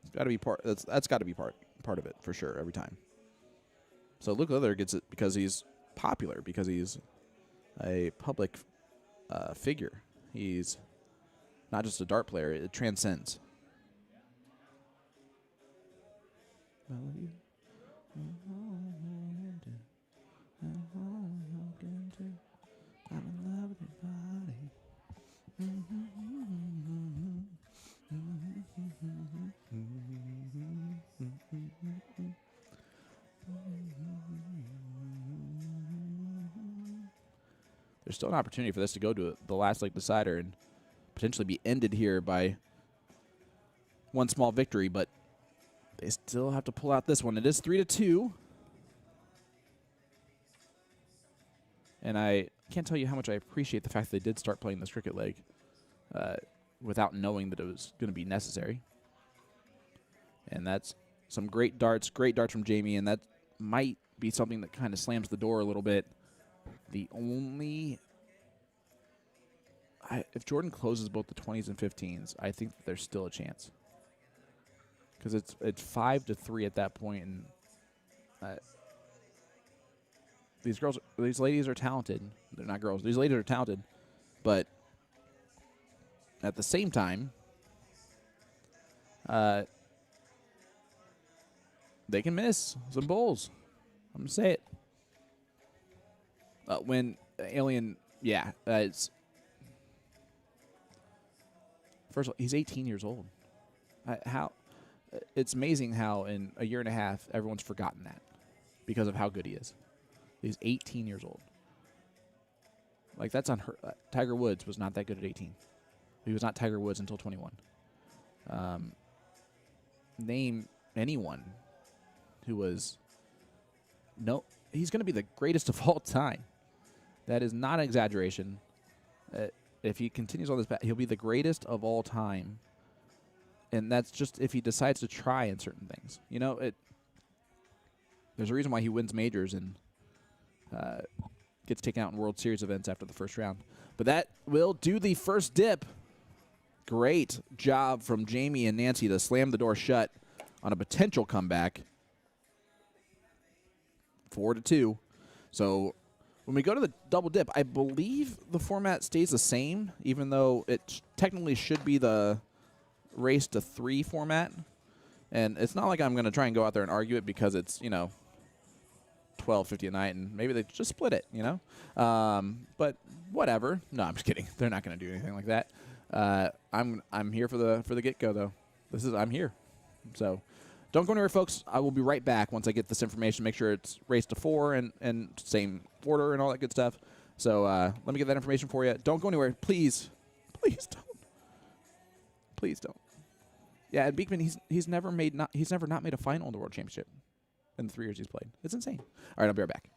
It's got to be part. That's got to be part of it for sure every time. So Luke Leather gets it because he's popular because he's a public figure. He's not just a dart player. It transcends. There's still an opportunity for this to go to the last leg decider and potentially be ended here by one small victory, but they still have to pull out this one. It is 3-2. And I can't tell you how much I appreciate the fact that they did start playing this cricket leg without knowing that it was going to be necessary. And that's some great darts from Jamie, and that might be something that kind of slams the door a little bit. The only... if Jordan closes both the 20s and 15s, I think that there's still a chance. Because it's 5-3 at that point, and these ladies are talented. They're not girls. These ladies are talented, but at the same time, they can miss some bowls. I'm gonna say it. When Alien, yeah, it's first of all, he's 18 years old. It's amazing how in a year and a half everyone's forgotten that because of how good he is. He's 18 years old. Like, that's unheard. Tiger Woods was not that good at 18. He was not Tiger Woods until 21. Name anyone who was... No, he's going to be the greatest of all time. That is not an exaggeration. If he continues on this path, he'll be the greatest of all time. And that's just if he decides to try in certain things. You know, there's a reason why he wins majors and gets taken out in World Series events after the first round. But that will do the first dip. Great job from Jamie and Nancy to slam the door shut on a potential comeback. 4-2. So when we go to the double dip, I believe the format stays the same, even though it technically should be the race to 3 format. And it's not like I'm going to try and go out there and argue it because it's, 12:50 at night, and maybe they just split it, But whatever. No, I'm just kidding. They're not going to do anything like that. I'm here for the get-go, though. I'm here. So don't go anywhere, folks. I will be right back once I get this information, make sure it's race to 4 and same order and all that good stuff. So let me get that information for you. Don't go anywhere. Please. Please don't. Please don't. Yeah, and Beekman, he's never not made a final in the World Championship in the 3 years he's played. It's insane. All right, I'll be right back.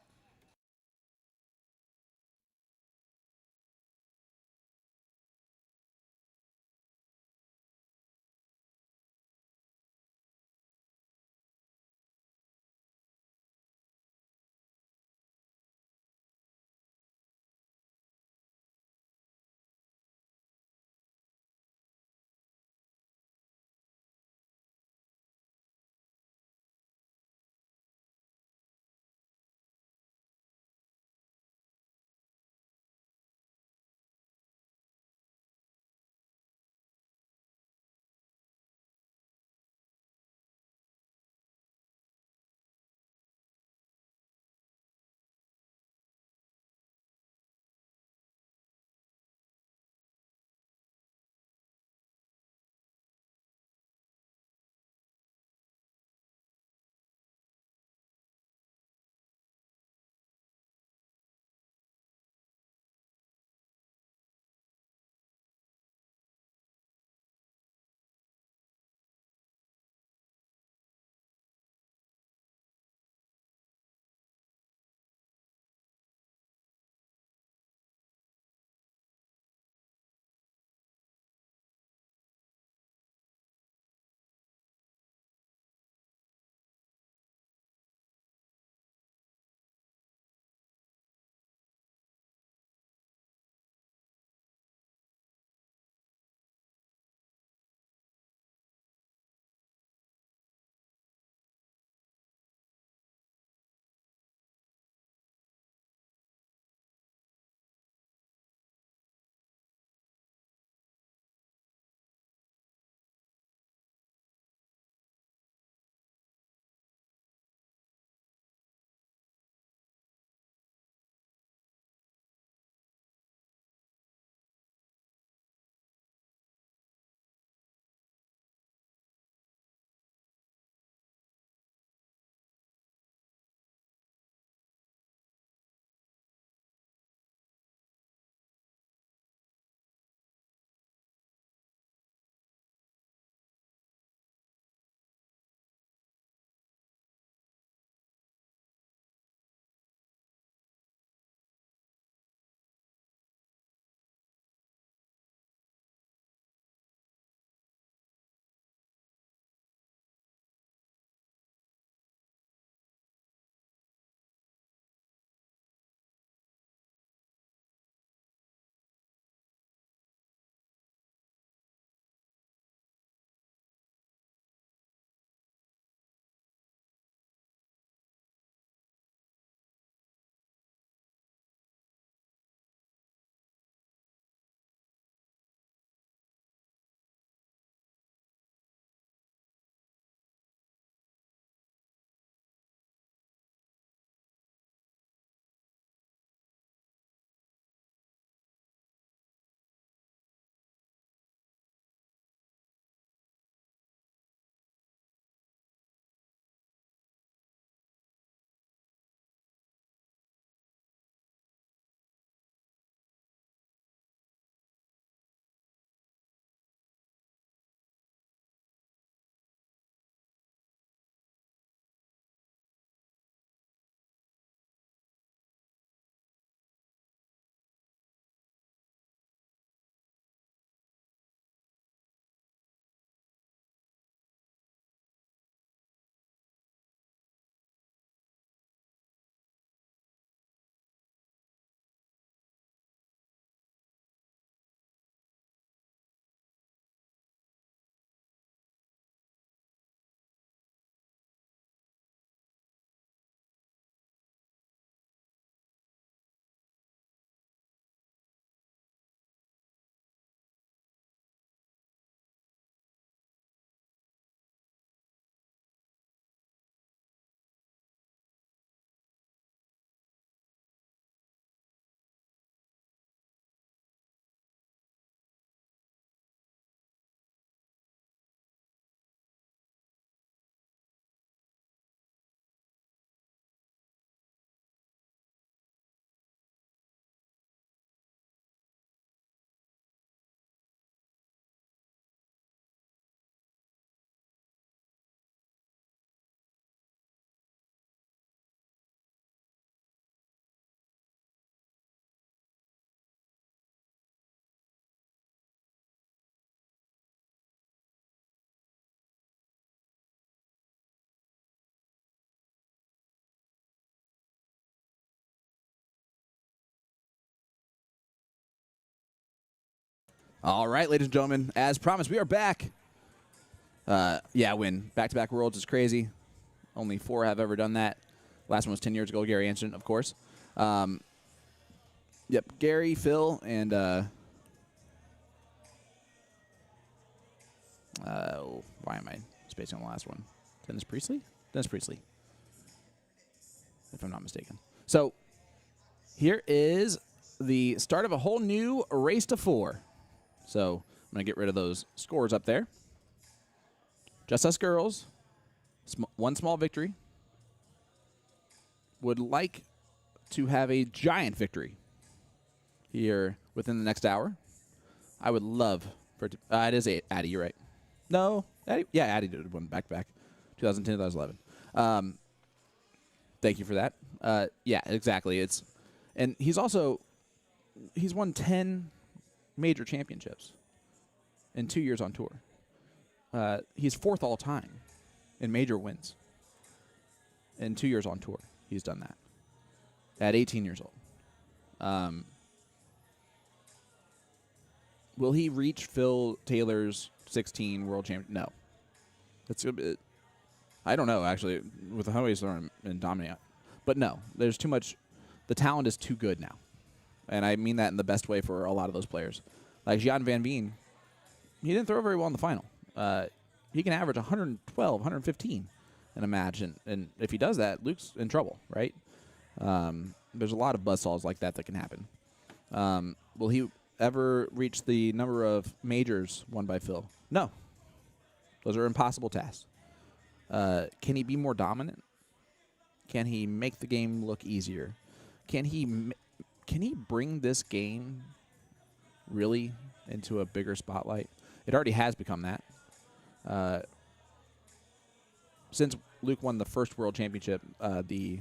All right, ladies and gentlemen, as promised, we are back. Yeah, win. Back-to-back Worlds is crazy. Only 4 have ever done that. Last one was 10 years ago, Gary Anderson, of course. Yep, Gary, Phil, and why am I spacing on the last one? Dennis Priestley? Dennis Priestley, if I'm not mistaken. So here is the start of a whole new race to 4. So I'm going to get rid of those scores up there. Just Us Girls, one small victory. Would like to have a giant victory here within the next hour. I would love for it to, it is Addie, you're right. No, Addie, yeah, Addie did one back-to-back, 2010, 2011. Thank you for that. Yeah, exactly. And he's won 10 major championships in 2 years on tour. He's 4th all time in major wins in 2 years on tour. He's done that at 18 years old. Will he reach Phil Taylor's 16 world champion? No. That's a bit. I don't know, actually, with how he's learned and dominate. But no, there's too much. The talent is too good now. And I mean that in the best way for a lot of those players. Like Gian Van Veen, he didn't throw very well in the final. He can average 112, 115 in a match. And if he does that, Luke's in trouble, right? There's a lot of buzzsaws like that can happen. Will he ever reach the number of majors won by Phil? No. Those are impossible tasks. Can he be more dominant? Can he make the game look easier? Can he bring this game really into a bigger spotlight? It already has become that. Since Luke won the first world championship, the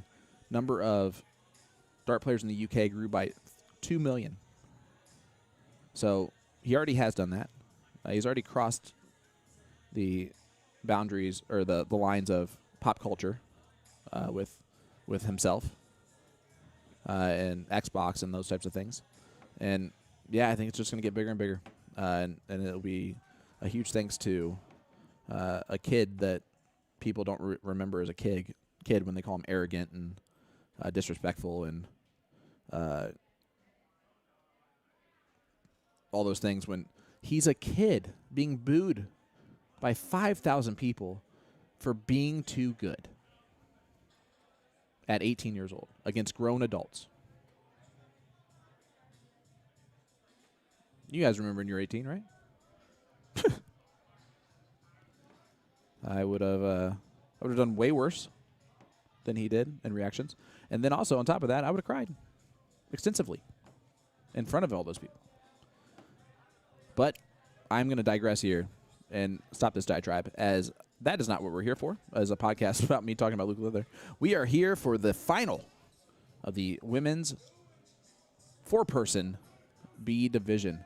number of dart players in the UK grew by 2 million. So he already has done that. He's already crossed the boundaries or the lines of pop culture with himself and Xbox and those types of things. And yeah, I think it's just going to get bigger and bigger, and it'll be a huge thanks to a kid that people don't remember as a kid when they call him arrogant and disrespectful and all those things, when he's a kid being booed by 5,000 people for being too good at 18 years old against grown adults. You guys remember when you were 18, right? I would have done way worse than he did in reactions. And then also on top of that, I would have cried extensively in front of all those people. But I'm going to digress here and stop this diatribe, as that is not what we're here for, as a podcast about me talking about Luke Leather. We are here for the final of the women's 4-person B division.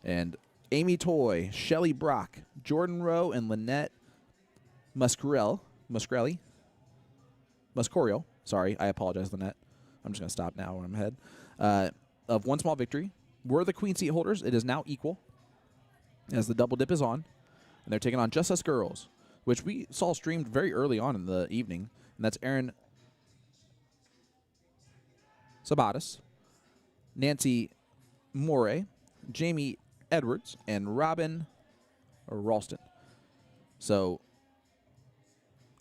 And Amy Toy, Shelly Brock, Jordan Rowe, and Lynette Muscoriel. Sorry, I apologize, Lynette. I'm just going to stop now when I'm ahead. Of one small victory. Were the queen seat holders. It is now equal as the double dip is on. And they're taking on Just Us Girls, which we saw streamed very early on in the evening. And that's Erin Sabatis, Nancy Morey, Jamie Edwards, and Robin Ralston. So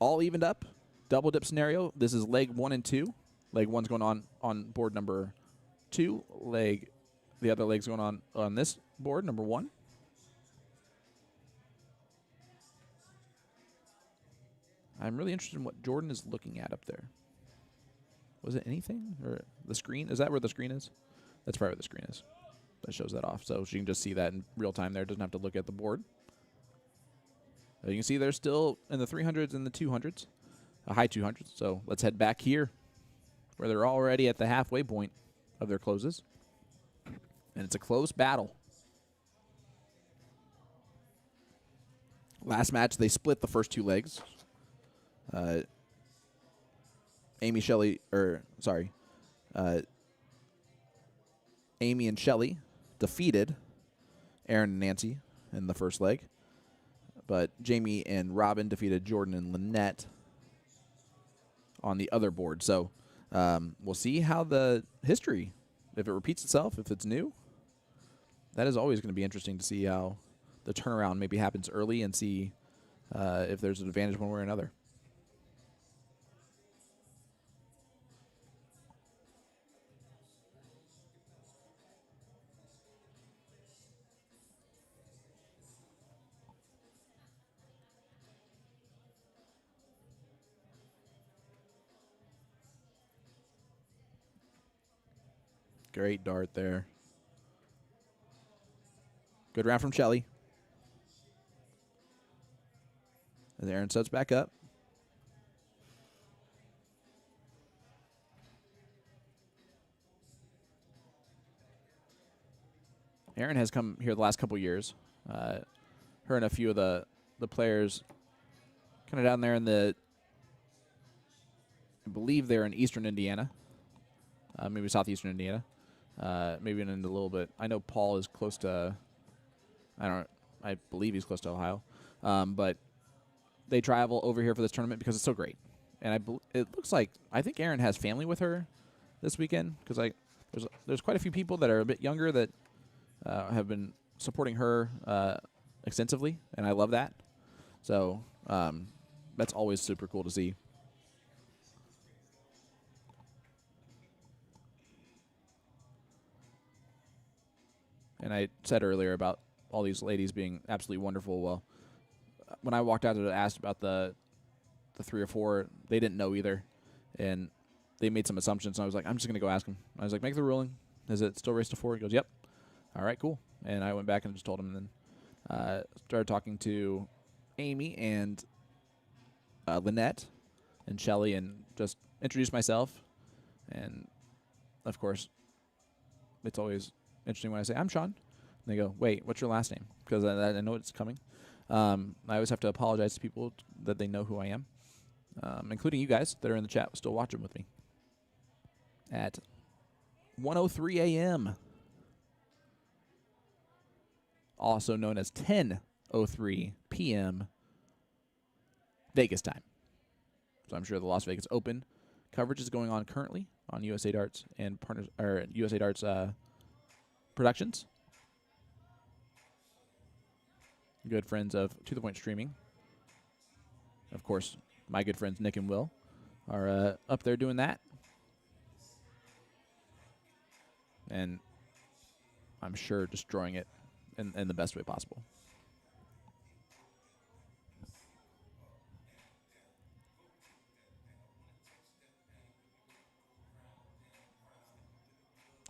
all evened up. Double dip scenario. This is leg 1 and 2. Leg 1's going on board number 2. The other leg's going on this board, number 1. I'm really interested in what Jordan is looking at up there. Was it anything? Or the screen? Is that where the screen is? That's probably where the screen is. That shows that off. So she can just see that in real time there. Doesn't have to look at the board. You can see they're still in the 300s and the 200s. High 200s. So let's head back here where they're already at the halfway point of their closes. And it's a close battle. Last match, they split the first 2 legs. Amy and Shelly defeated Aaron and Nancy in the first leg. But Jamie and Robin defeated Jordan and Lynette on the other board. So we'll see how the history, if it repeats itself, if it's new. That is always going to be interesting to see how the turnaround maybe happens early and see if there's an advantage one way or another. Great dart there. Good round from Shelly. As Aaron sets back up. Aaron has come here the last couple years. Her and a few of the players kind of down there in the, I believe they're in eastern Indiana. Maybe southeastern Indiana. Maybe in a little bit. I know Paul is close to, I believe he's close to Ohio. But they travel over here for this tournament because it's so great. And it looks like, I think Aaron has family with her this weekend because there's quite a few people that are a bit younger that have been supporting her extensively, and I love that. So that's always super cool to see. And I said earlier about all these ladies being absolutely wonderful. Well, when I walked out and asked about the 3 or 4, they didn't know either. And they made some assumptions. And I was like, I'm just going to go ask them. I was like, make the ruling. Is it still race to 4? He goes, yep. All right, cool. And I went back and just told him. And then started talking to Amy and Lynette and Shelly and just introduced myself. And, of course, it's always interesting when I say, I'm Sean. And they go, wait, what's your last name? Because I know it's coming. I always have to apologize to people that they know who I am, including you guys that are in the chat still watching with me. At 1:03 a.m., also known as 10:03 p.m. Vegas time. So I'm sure the Las Vegas Open coverage is going on currently on USA Darts and partners or USA Darts Productions. Good friends of To The Point Streaming. Of course, my good friends Nick and Will are up there doing that. And I'm sure destroying it in the best way possible.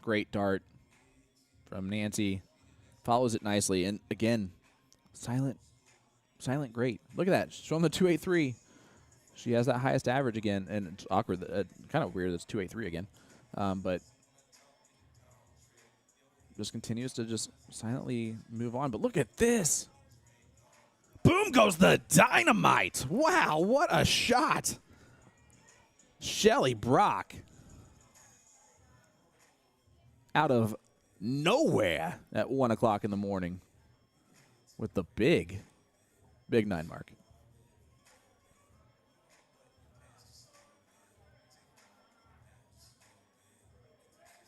Great dart from Nancy. Follows it nicely. And again, silent great. Look at that. She's on the 283. She has that highest average again. And it's awkward. Kind of weird that's 283 again. But just continues to just silently move on. But look at this. Boom goes the dynamite. Wow, what a shot. Shelly Brock. Out of nowhere at 1 o'clock in the morning with the big 9 mark.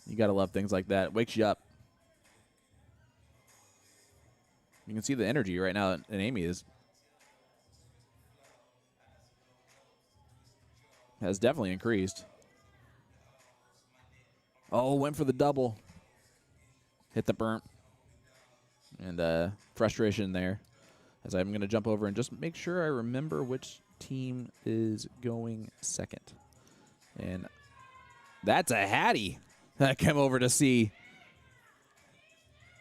You got to love things like that. It wakes you up. You can see the energy right now, and Amy has definitely increased. Oh, went for the double. Hit the burnt. And frustration there. As I'm going to jump over and just make sure I remember which team is going second. And that's a Hattie that I came over to see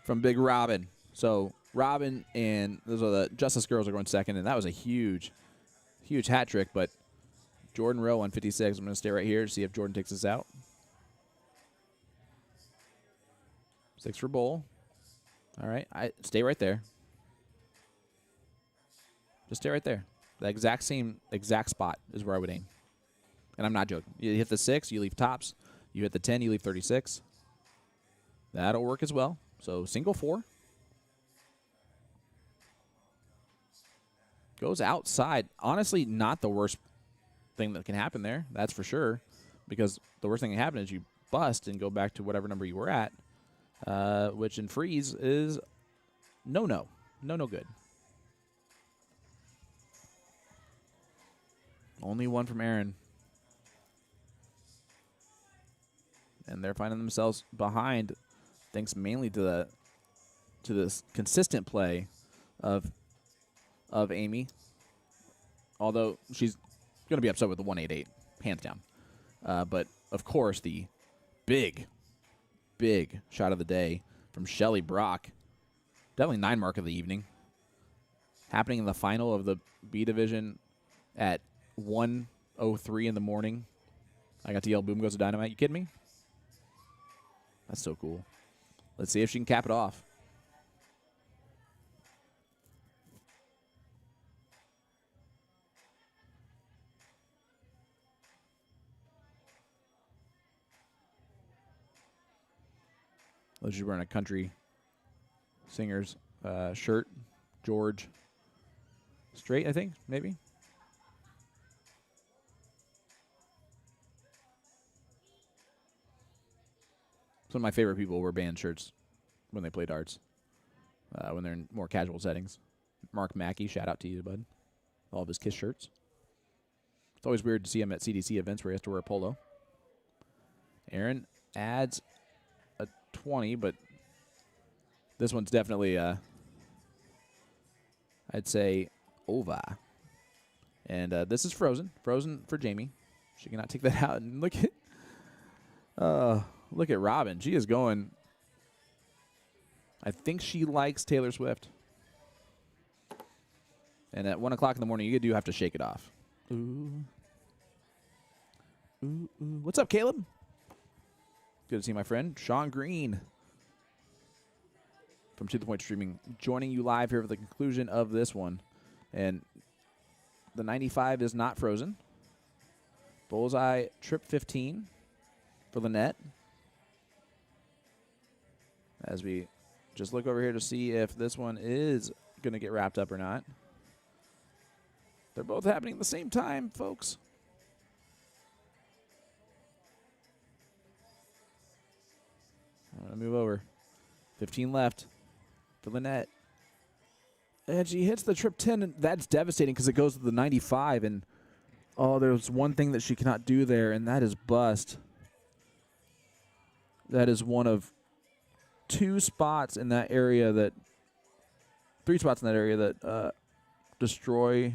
from Big Robin. So Robin and those are the Justice girls are going second, and that was a huge hat trick. But Jordan Rowe on 56. I'm going to stay right here to see if Jordan takes us out. 6 for bowl. All right, stay right there. Just stay right there. The exact spot is where I would aim. And I'm not joking. You hit the 6, you leave tops. You hit the 10, you leave 36. That'll work as well. So single 4. Goes outside. Honestly, not the worst thing that can happen there. That's for sure. Because the worst thing that can happen is you bust and go back to whatever number you were at, which in freeze is no good. Only one from Aaron. And they're finding themselves behind, thanks mainly to this consistent play of Amy. Although she's going to be upset with the 188, hands down. But, of course, the big shot of the day from Shelly Brock. Definitely 9 mark of the evening. Happening in the final of the B division at 1:03 in the morning. I got to yell, boom goes the dynamite. You kidding me? That's so cool. Let's see if she can cap it off. She's wearing a country singer's shirt. George Strait, I think, maybe. Some of my favorite people wear band shirts when they play darts, when they're in more casual settings. Mark Mackey, shout out to you, bud. All of his KISS shirts. It's always weird to see him at CDC events where he has to wear a polo. Aaron adds a 20, but this one's definitely, I'd say, over. And this is frozen. Frozen for Jamie. She cannot take that out. And look at Robin. She is going. I think she likes Taylor Swift. And at 1 o'clock in the morning, you do have to shake it off. Ooh. Ooh, ooh. What's up, Caleb? Good to see my friend, Sean Green from To The Point Streaming, joining you live here for the conclusion of this one. And the 95 is not frozen. Bullseye trip 15 for the net. As we just look over here to see if this one is going to get wrapped up or not. They're both happening at the same time, folks. I'm going to move over. 15 left for the net. And she hits the trip 10, and that's devastating because it goes to the 95. And, oh, there's one thing that she cannot do there, and that is bust. That is one of 2 spots in that area that, 3 spots in that area that destroy,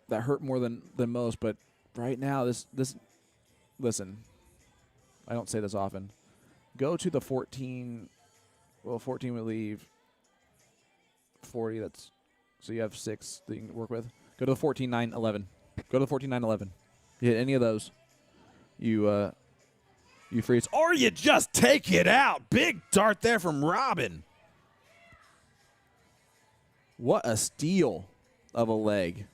that hurt more than most. But right now, this, listen, I don't say this often. Go to the 14. Well, 14 would leave 40. That's so you have 6 that you can work with. Go to the 14, 9, 11. Go to the 14, 9, 11. You hit any of those, you freeze, or you just take it out. Big dart there from Robin. What a steal of a leg.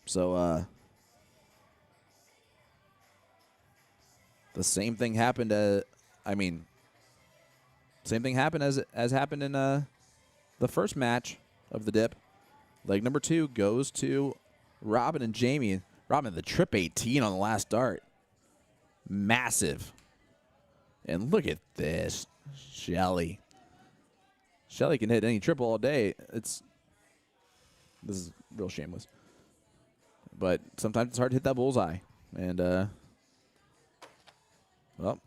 So, the same thing happened. Same thing happened as happened in the first match of the dip. Leg number 2 goes to Robin and Jamie. Robin, the trip 18 on the last dart. Massive. And look at this. Shelly. Shelly can hit any triple all day. This is real shameless. But sometimes it's hard to hit that bullseye. And, well,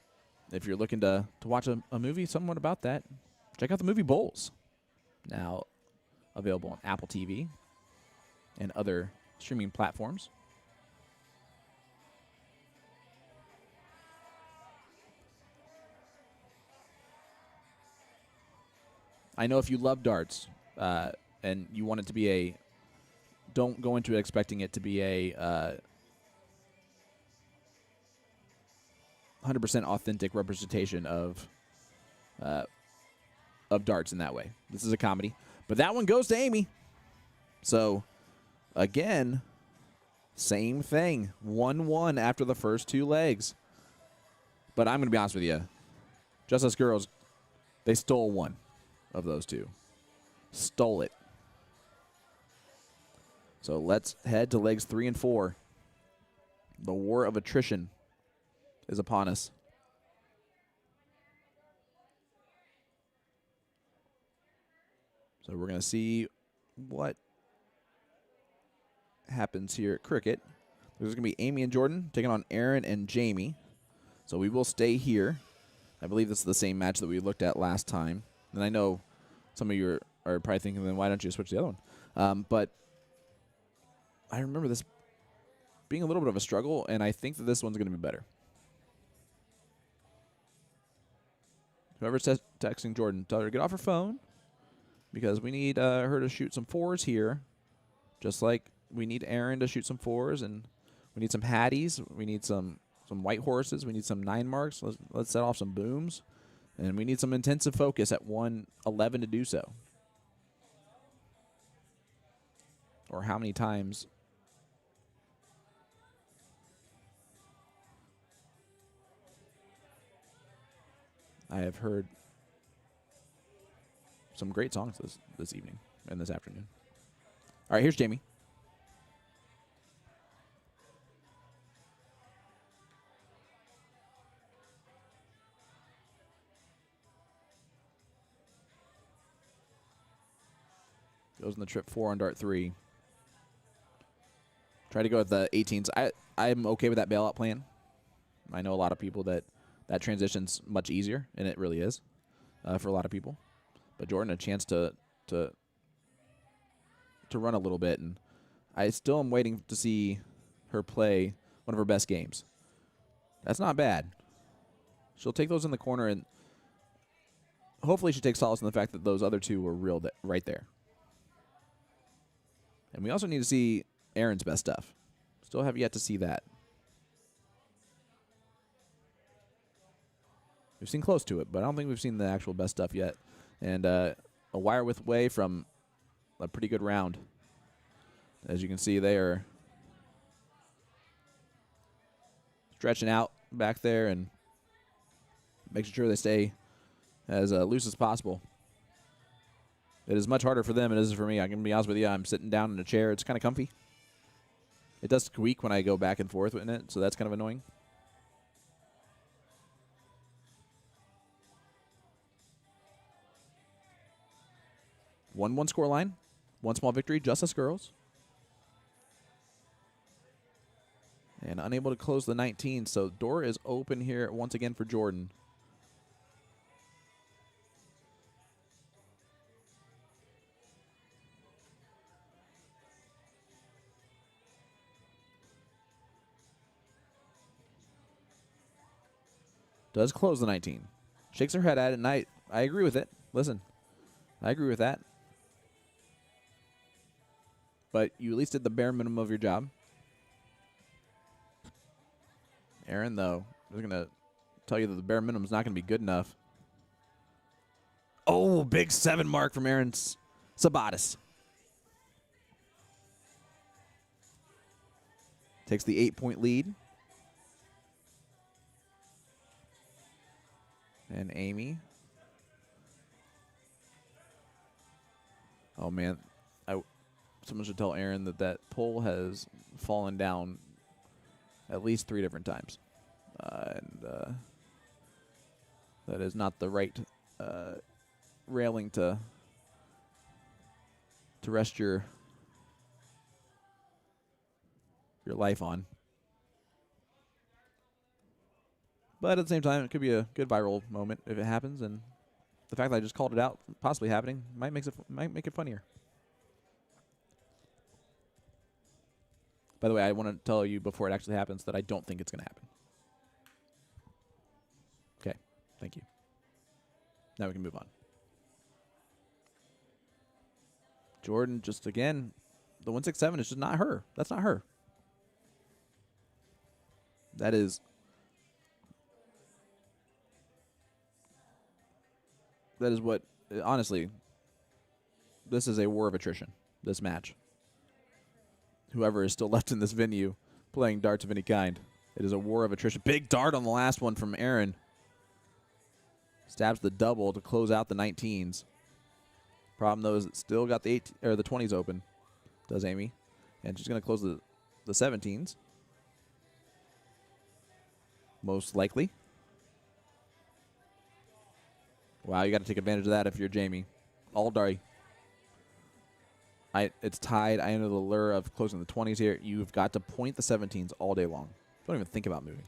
if you're looking to watch a movie somewhat about that, check out the movie Bowls. Now available on Apple TV and other streaming platforms. I know if you love darts and you want it to be don't go into it expecting it to be a 100% authentic representation of darts in that way. This is a comedy. But that one goes to Amy. So, again, same thing. 1-1 after the first 2 legs. But I'm going to be honest with you. Just Us Girls, they stole one of those two. Stole it. So let's head to legs 3 and 4. The war of attrition is upon us. So we're going to see what happens here at cricket. There's going to be Amy and Jordan taking on Aaron and Jamie. So we will stay here. I believe this is the same match that we looked at last time. And I know some of you are probably thinking, then why don't you switch to the other one? But I remember this being a little bit of a struggle, and I think that this one's going to be better. Whoever's texting Jordan, tell her to get off her phone, because we need her to shoot some 4s here, just like we need Aaron to shoot some 4s, and we need some Hatties, we need some White Horses, we need some 9 marks. Let's set off some booms, and we need some intensive focus at 111 to do so. Or how many times I have heard some great songs this evening and this afternoon. All right, here's Jamie. Goes in the trip 4 on dart 3. Try to go with the 18s. I'm okay with that bailout plan. I know a lot of people that transition's much easier, and it really is for a lot of people. But Jordan, a chance to run a little bit, and I still am waiting to see her play one of her best games. That's not bad. She'll take those in the corner, and hopefully she takes solace in the fact that those other two were real right there. And we also need to see Aaron's best stuff. Still have yet to see that. We've seen close to it, but I don't think we've seen the actual best stuff yet. And a wire width away from a pretty good round. As you can see, they are stretching out back there and making sure they stay as loose as possible. It is much harder for them than it is for me. I can be honest with you. I'm sitting down in a chair. It's kind of comfy. It does squeak when I go back and forth in it, so that's kind of annoying. One score line. One small victory. Just Us Girls. And unable to close the 19, so door is open here once again for Jordan. Does close the 19. Shakes her head at it, and I agree with it. Listen, I agree with that. But you at least did the bare minimum of your job. Aaron, though, is going to tell you that the bare minimum is not going to be good enough. Oh, big 7 mark from Aaron Sabatis. Takes the 8-point lead. And Amy. Oh, man. Someone should tell Aaron that pole has fallen down at least 3 different times. And that is not the right railing to rest your life on. But at the same time, it could be a good viral moment if it happens, and the fact that I just called it out possibly happening might make it funnier. By the way, I want to tell you before it actually happens that I don't think it's going to happen. Okay, thank you. Now we can move on. Jordan, just again, the 167 is just not her. That's not her. That is what, honestly, this is a war of attrition, this match. Whoever is still left in this venue playing darts of any kind. It is a war of attrition. Big dart on the last one from Aaron. Stabs the double to close out the 19s. Problem though is it still got the 20s open. Does Amy, and she's going to close the 17s. Most likely. Wow, you got to take advantage of that if you're Jamie. All day. It's tied. I enter the lure of closing the 20s here. You've got to point the 17s all day long. Don't even think about moving.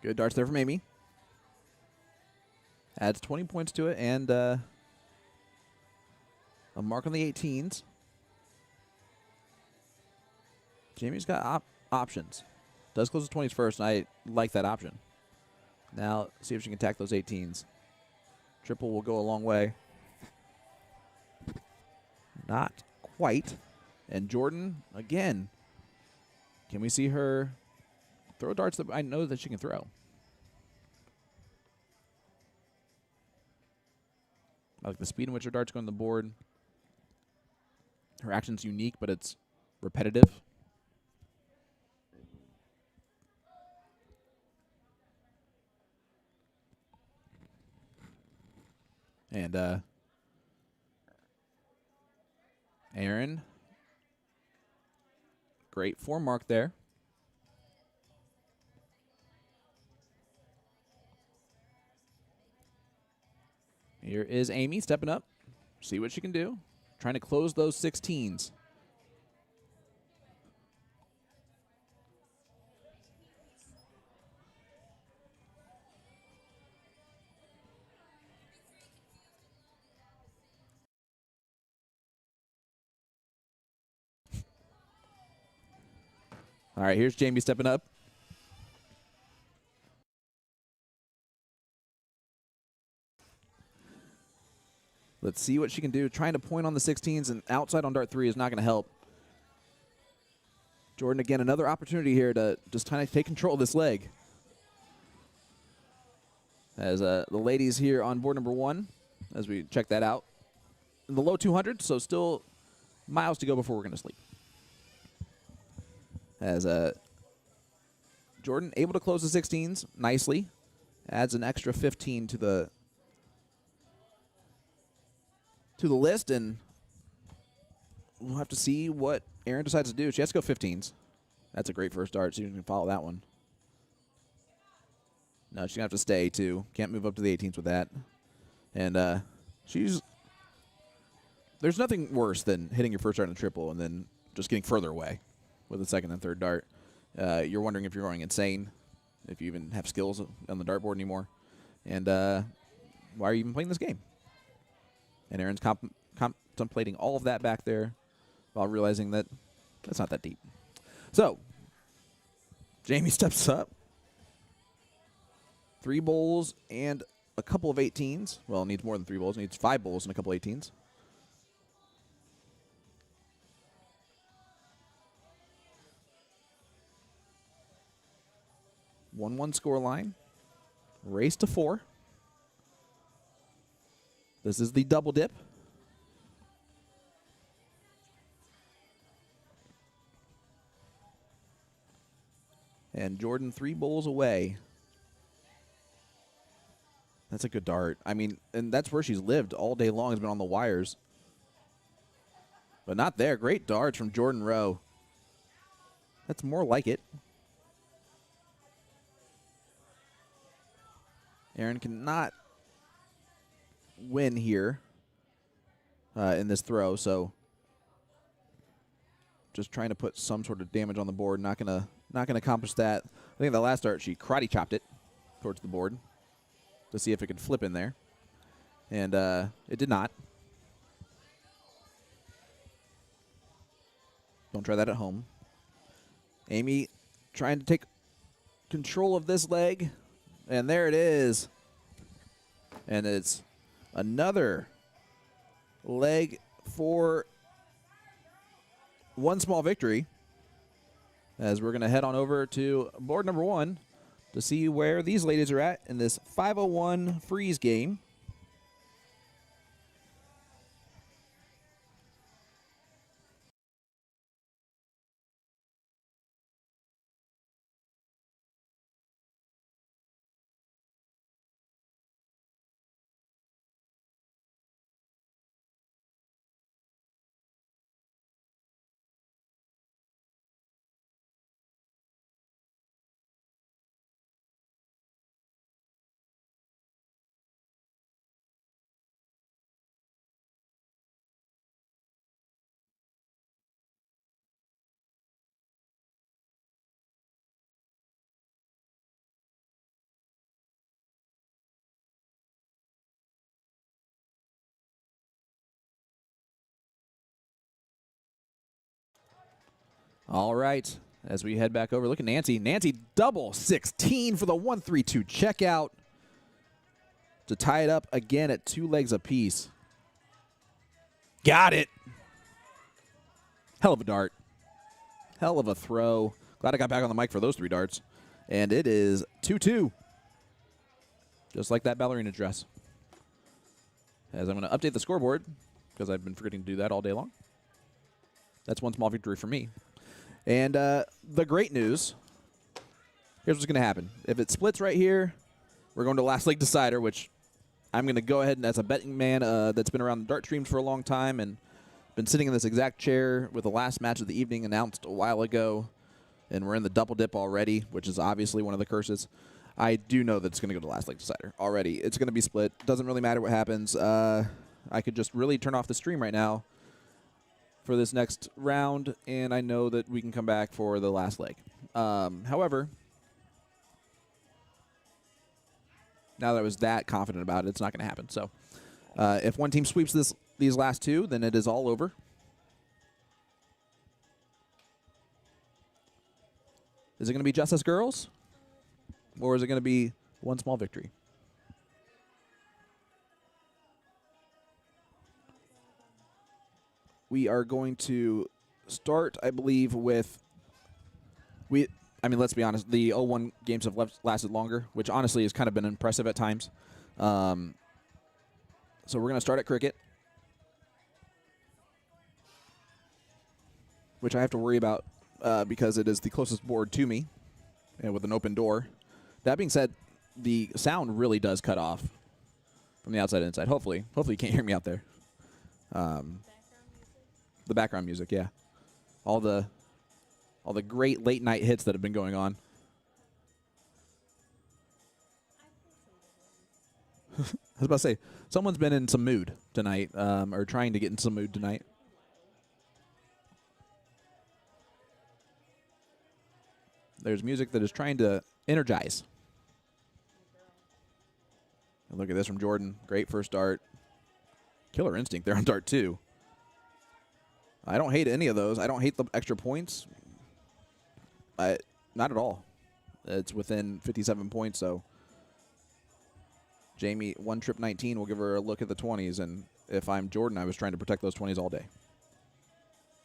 Good darts there from Amy. Adds 20 points to it and a mark on the 18s. Jamie's got options. Does close the 20s first, and I like that option. Now, see if she can attack those 18s. Triple will go a long way. Not quite. And Jordan, again, can we see her throw darts that I know that she can throw? I like the speed in which her darts go on the board. Her action's unique, but it's repetitive. And Aaron, great form mark there. Here is Amy stepping up. See what she can do. Trying to close those 16s. All right, here's Jamie stepping up. Let's see what she can do. Trying to point on the 16s and outside on dart 3 is not going to help. Jordan, again, another opportunity here to just kind of take control of this leg. As the ladies here on board number 1, as we check that out. In the low 200s, so still miles to go before we're going to sleep. As Jordan able to close the 16s nicely. Adds an extra 15 to the list, and we'll have to see what Aaron decides to do. She has to go 15s. That's a great first dart. See if you can follow that one. No, she's going to have to stay, too. Can't move up to the 18s with that. And there's nothing worse than hitting your first dart in the triple and then just getting further away with the second and third dart. You're wondering if you're going insane, if you even have skills on the dartboard anymore. And why are you even playing this game? And Aaron's contemplating all of that back there while realizing that that's not that deep. So, Jamie steps up. 3 bowls and a couple of 18s. Well, needs more than 3 bowls. Needs 5 bowls and a couple 18s. One score line. Race to 4. This is the double dip. And Jordan 3 bowls away. That's a good dart. I mean, and that's where she's lived all day long, has been on the wires. But not there. Great darts from Jordan Rowe. That's more like it. Aaron cannot win here in this throw, so just trying to put some sort of damage on the board. Not gonna accomplish that. I think the last dart she karate chopped it towards the board to see if it could flip in there, and it did not. Don't try that at home. Amy trying to take control of this leg, and there it is. And it's another leg for one small victory, as we're going to head on over to board number 1 to see where these ladies are at in this 501 freeze game. All right, as we head back over, look at Nancy. Nancy double 16 for the 1-3-2 checkout to tie it up again at 2 legs apiece. Got it. Hell of a dart. Hell of a throw. Glad I got back on the mic for those 3 darts. And it is 2-2. Just like that ballerina dress. As I'm going to update the scoreboard, because I've been forgetting to do that all day long. That's one small victory for me. And the great news, here's what's going to happen. If it splits right here, we're going to last leg decider, which I'm going to go ahead and, as a betting man that's been around the dart streams for a long time and been sitting in this exact chair with the last match of the evening announced a while ago, and we're in the double dip already, which is obviously one of the curses. I do know that it's going to go to last leg decider already. It's going to be split. Doesn't really matter what happens. I could just really turn off the stream right now for this next round, and I know that we can come back for the last leg. However, now that I was that confident about it, it's not going to happen. So if one team sweeps these last 2, then it is all over. Is it going to be just us girls, or is it going to be one small victory? We are going to start, I believe, with I mean, let's be honest. The 0-1 games have lasted longer, which honestly has kind of been impressive at times. So we're going to start at cricket, which I have to worry about because it is the closest board to me and with an open door. That being said, the sound really does cut off from the outside and inside. Hopefully you can't hear me out there. The background music, yeah. All the great late night hits that have been going on. I was about to say, someone's been in some mood tonight, or trying to get in some mood tonight. There's music that is trying to energize. And look at this from Jordan. Great first dart. Killer instinct there on dart 2. I don't hate any of those. I don't hate the extra points. Not at all. It's within 57 points, so Jamie, 1 trip 19, will give her a look at the 20s, and if I'm Jordan, I was trying to protect those 20s all day.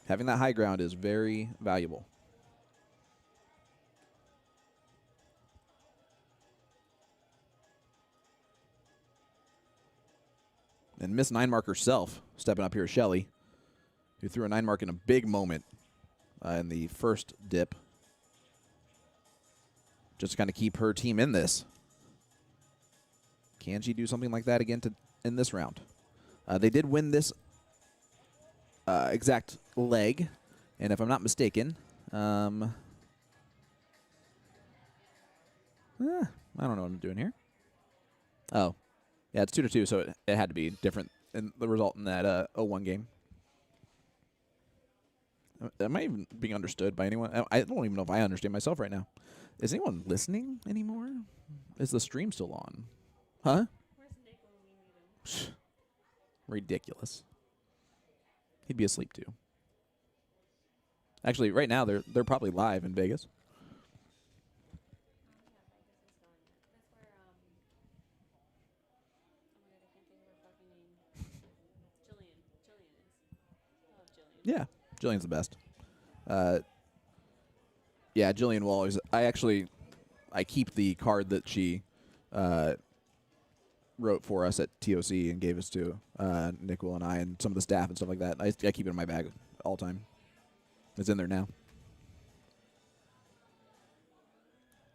Having that high ground is very valuable. And Miss 9-mark herself stepping up here, Shelly, who threw a 9-mark in a big moment in the first dip. Just to kind of keep her team in this. Can she do something like that again in this round? They did win this exact leg, and if I'm not mistaken, I don't know what I'm doing here. Oh, yeah, it's 2-2, so it had to be different in the result in that 0-1 game. Am I even being understood by anyone? I don't even know if I understand myself right now. Is anyone listening anymore? Is the stream still on? Huh? Where's Nick when we need him? Ridiculous. He'd be asleep too. Actually, right now they're probably live in Vegas. Yeah, Jillian's the best. Yeah, Jillian will always. I keep the card that she wrote for us at TOC and gave us to Nicole and I and some of the staff and stuff like that. I keep it in my bag all the time. It's in there now.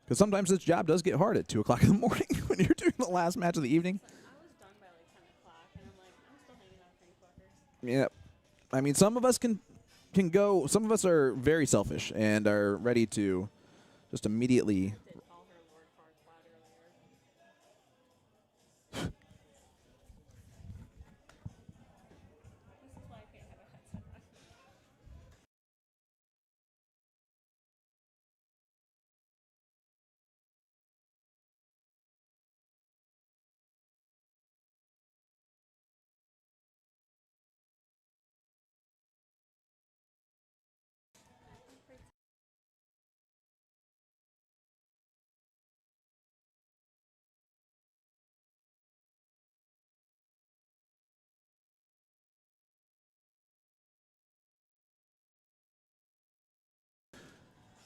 Because sometimes this job does get hard at 2 o'clock in the morning when you're doing the last match of the evening. I was done by like 10 o'clock, and I'm like, I'm still hanging out with any fuckers. Yeah. I mean, some of us can go. Some of us are very selfish and are ready to just immediately. Did call her Lord Farquaad earlier. This is why I can't have a headset on.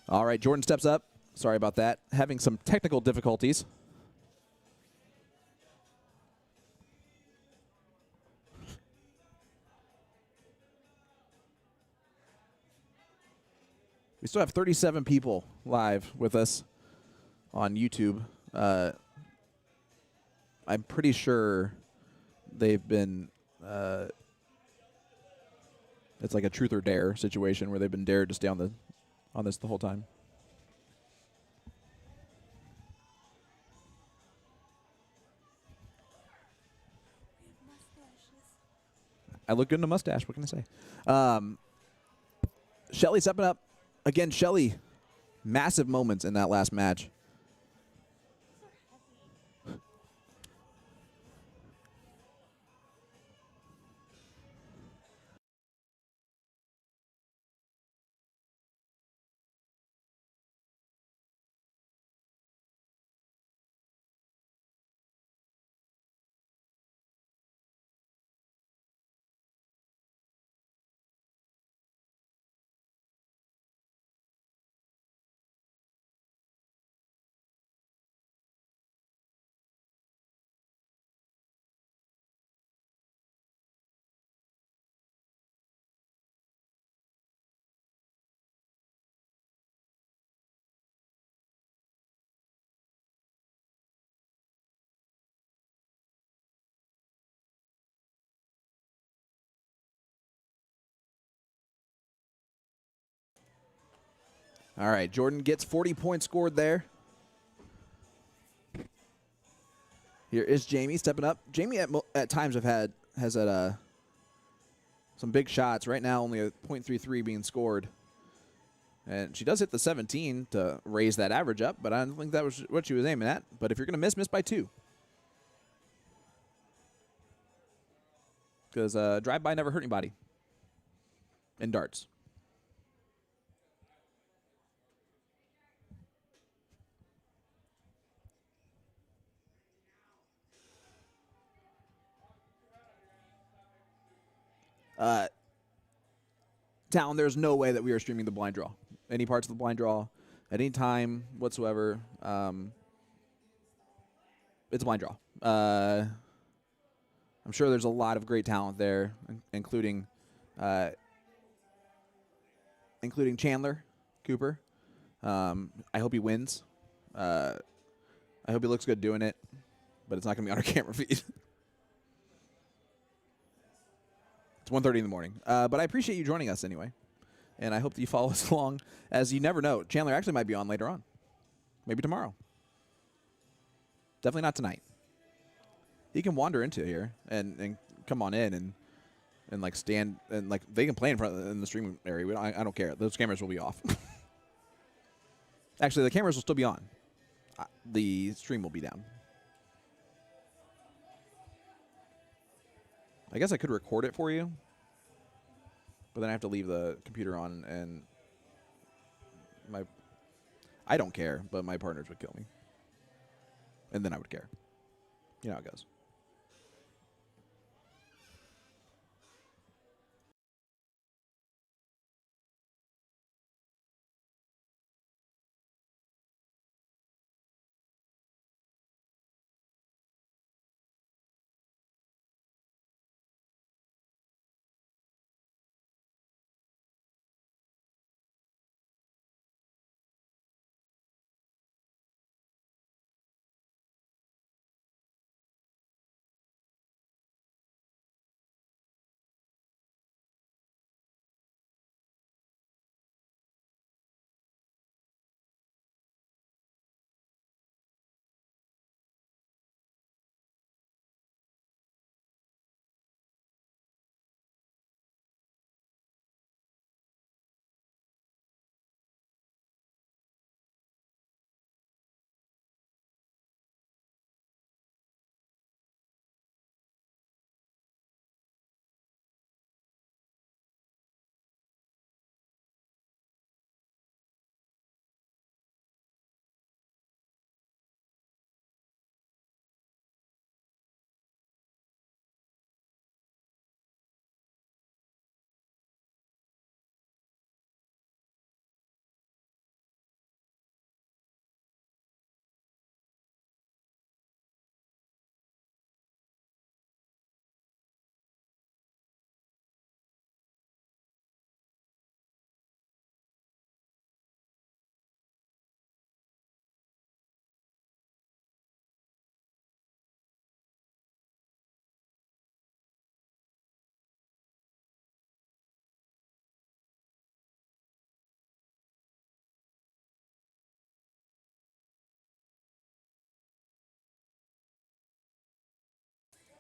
All right, Jordan steps up. Sorry about that. Having some technical difficulties. We still have 37 people live with us on YouTube. I'm pretty sure they've been. It's like a truth or dare situation where they've been dared to stay on this the whole time. I look good in a mustache. What can I say? Shelly stepping up. Again, Shelly, massive moments in that last match. All right, Jordan gets 40 points scored there. Here is Jamie stepping up. Jamie at times has had some big shots. Right now, only a .33 being scored. And she does hit the 17 to raise that average up, but I don't think that was what she was aiming at. But if you're going to miss by 2. Because drive-by never hurt anybody in darts. Town, there's no way that we are streaming the blind draw. Any parts of the blind draw at any time whatsoever. It's a blind draw. I'm sure there's a lot of great talent there, including Chandler Cooper. I hope he wins. I hope he looks good doing it, but it's not going to be on our camera feed. It's 1:30 in the morning. But I appreciate you joining us anyway, and I hope that you follow us along, as you never know. Chandler actually might be on later on. Maybe tomorrow. Definitely not tonight. He can wander into here and come on in and like stand and like they can play in the streaming area. I don't care. Those cameras will be off. Actually, the cameras will still be on. The stream will be down. I guess I could record it for you, but then I have to leave the computer on, and I don't care, but my partners would kill me, and then I would care. You know how it goes.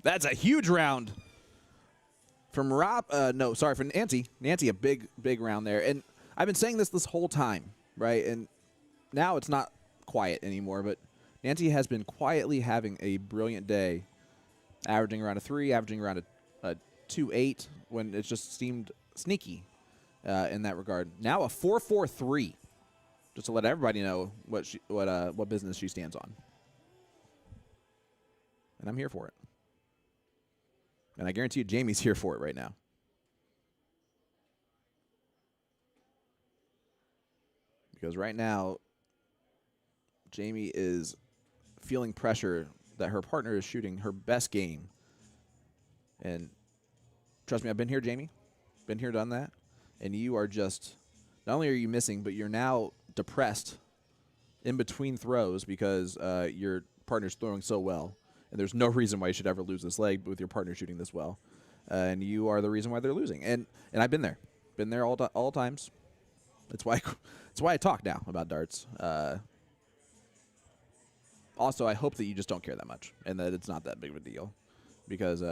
That's a huge round from Rob. No, sorry, from Nancy. Nancy, a big round there. And I've been saying this whole time, right? And now it's not quiet anymore, but Nancy has been quietly having a brilliant day, averaging around a 3, averaging around a 2.8 when it just seemed sneaky in that regard. Now a 4.43, just to let everybody know what business she stands on. And I'm here for it. And I guarantee you Jamie's here for it right now. Because right now, Jamie is feeling pressure that her partner is shooting her best game. And trust me, I've been here, Jamie. Been here, done that. And you are just, not only are you missing, but you're now depressed in between throws because your partner's throwing so well. And there's no reason why you should ever lose this leg with your partner shooting this well. And you are the reason why they're losing. And I've been there. Been there all times. That's why I talk now about darts. Also, I hope that you just don't care that much and that it's not that big of a deal. Because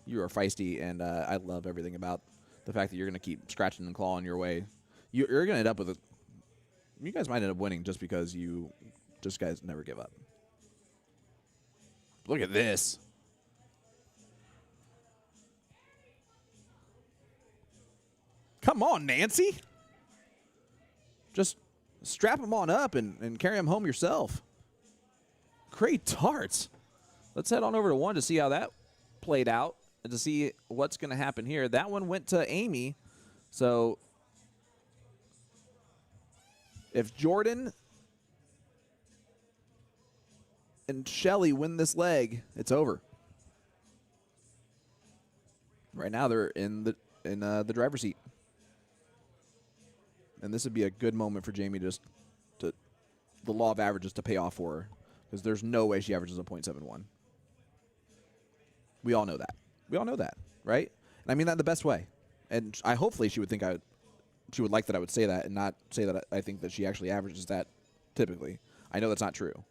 you are feisty, and I love everything about the fact that you're going to keep scratching and clawing your way. You're going to end up with a... You guys might end up winning just because you guys never give up. Look at this. Come on, Nancy. Just strap them on up and carry them home yourself. Great darts. Let's head on over to one to see how that played out and to see what's going to happen here. That one went to Amy. So if Jordan and Shelly win this leg, it's over. right now they're in the driver's seat. And this would be a good moment for Jamie just to the law of averages to pay off for her, because there's no way she averages a .71. We all know that. We all know that, right? And I mean that in the best way. And hopefully she would think she would like that I would say that and not say that I think that she actually averages that typically. I know that's not true.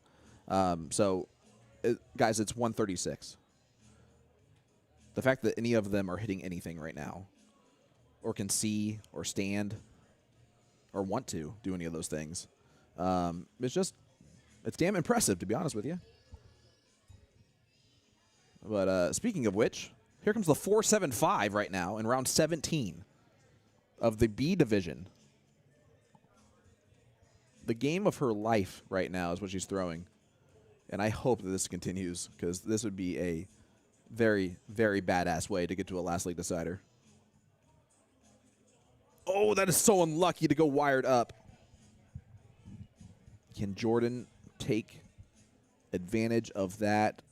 Guys, it's 136. The fact that any of them are hitting anything right now, or can see or stand or want to do any of those things, it's damn impressive, to be honest with you. But speaking of which, here comes the 4.75 right now in round 17 of the B division. The game of her life right now is what she's throwing. And I hope that this continues, because this would be a very, very badass way to get to a last league decider. Oh, that is so unlucky to go wired up. Can Jordan take advantage of that?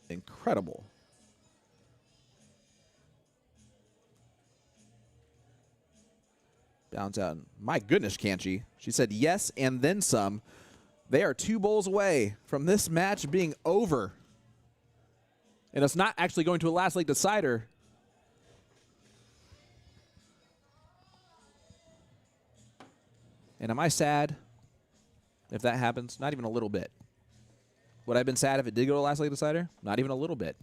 Incredible. Bounce out. My goodness, can't she? She said yes and then some. They are 2 bowls away from this match being over. And it's not actually going to a last league decider. And am I sad if that happens? Not even a little bit. Would I have been sad if it did go to last league decider? Not even a little bit.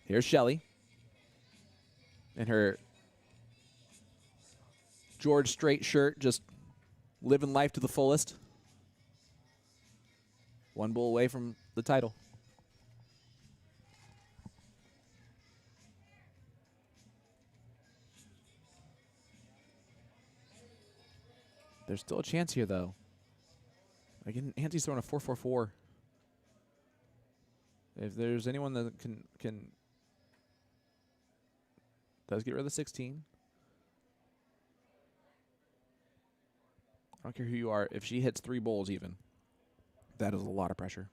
Here's Shelly in her George Strait shirt, just living life to the fullest. 1 bowl away from the title. There's still a chance here, though. Again, Nancy's throwing a 4.44. If there's anyone that does get rid of the 16. I don't care who you are. If she hits 3 bowls even, that is a lot of pressure.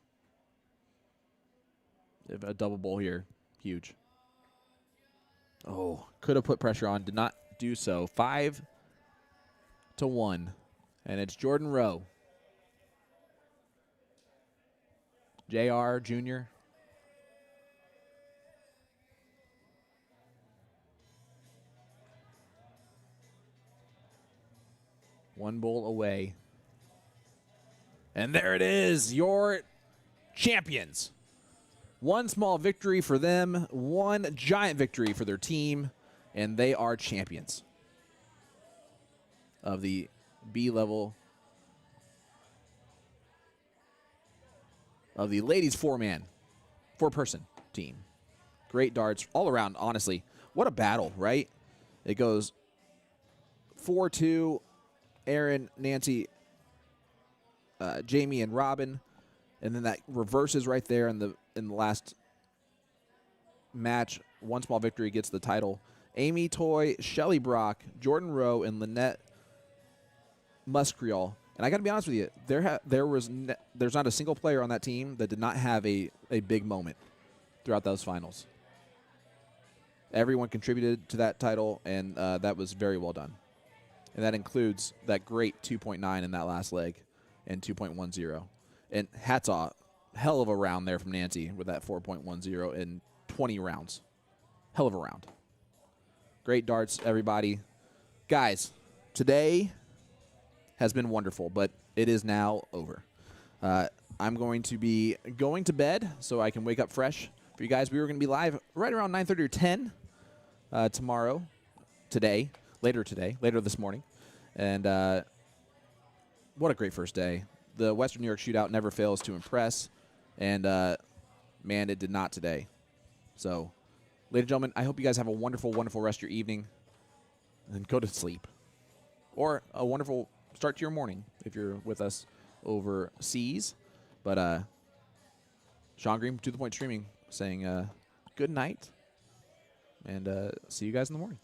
If a double bowl here, huge. Oh, could have put pressure on. Did not do so. 5-1. And it's Jordan Rowe. JR Jr. One bowl away. And there it is, your champions. 1 small victory for them, 1 giant victory for their team, and they are champions of the B level of the ladies 4-person team. Great darts all around, honestly. What a battle, right? It goes 4-2, Aaron, Nancy, Jamie, and Robin, and then that reverses right there in the last match. 1 small victory gets the title. Amy Toy, Shelly Brock, Jordan Rowe, and Lynette Muscrial. And I got to be honest with you, there's not a single player on that team that did not have a big moment throughout those finals. Everyone contributed to that title, and that was very well done. And that includes that great 2.9 in that last leg and 2.10. And hats off, hell of a round there from Nancy with that 4.10 in 20 rounds. Hell of a round. Great darts, everybody. Guys, today has been wonderful, but it is now over. I'm going to be going to bed so I can wake up fresh. For you guys, we were going to be live right around 9:30 or 10 later this morning. And what a great first day. The Western New York Shootout never fails to impress. And, man, it did not today. So, ladies and gentlemen, I hope you guys have a wonderful, wonderful rest of your evening. And go to sleep. Or a wonderful start to your morning if you're with us overseas. But Sean Green, To The Point Streaming, saying good night And see you guys in the morning.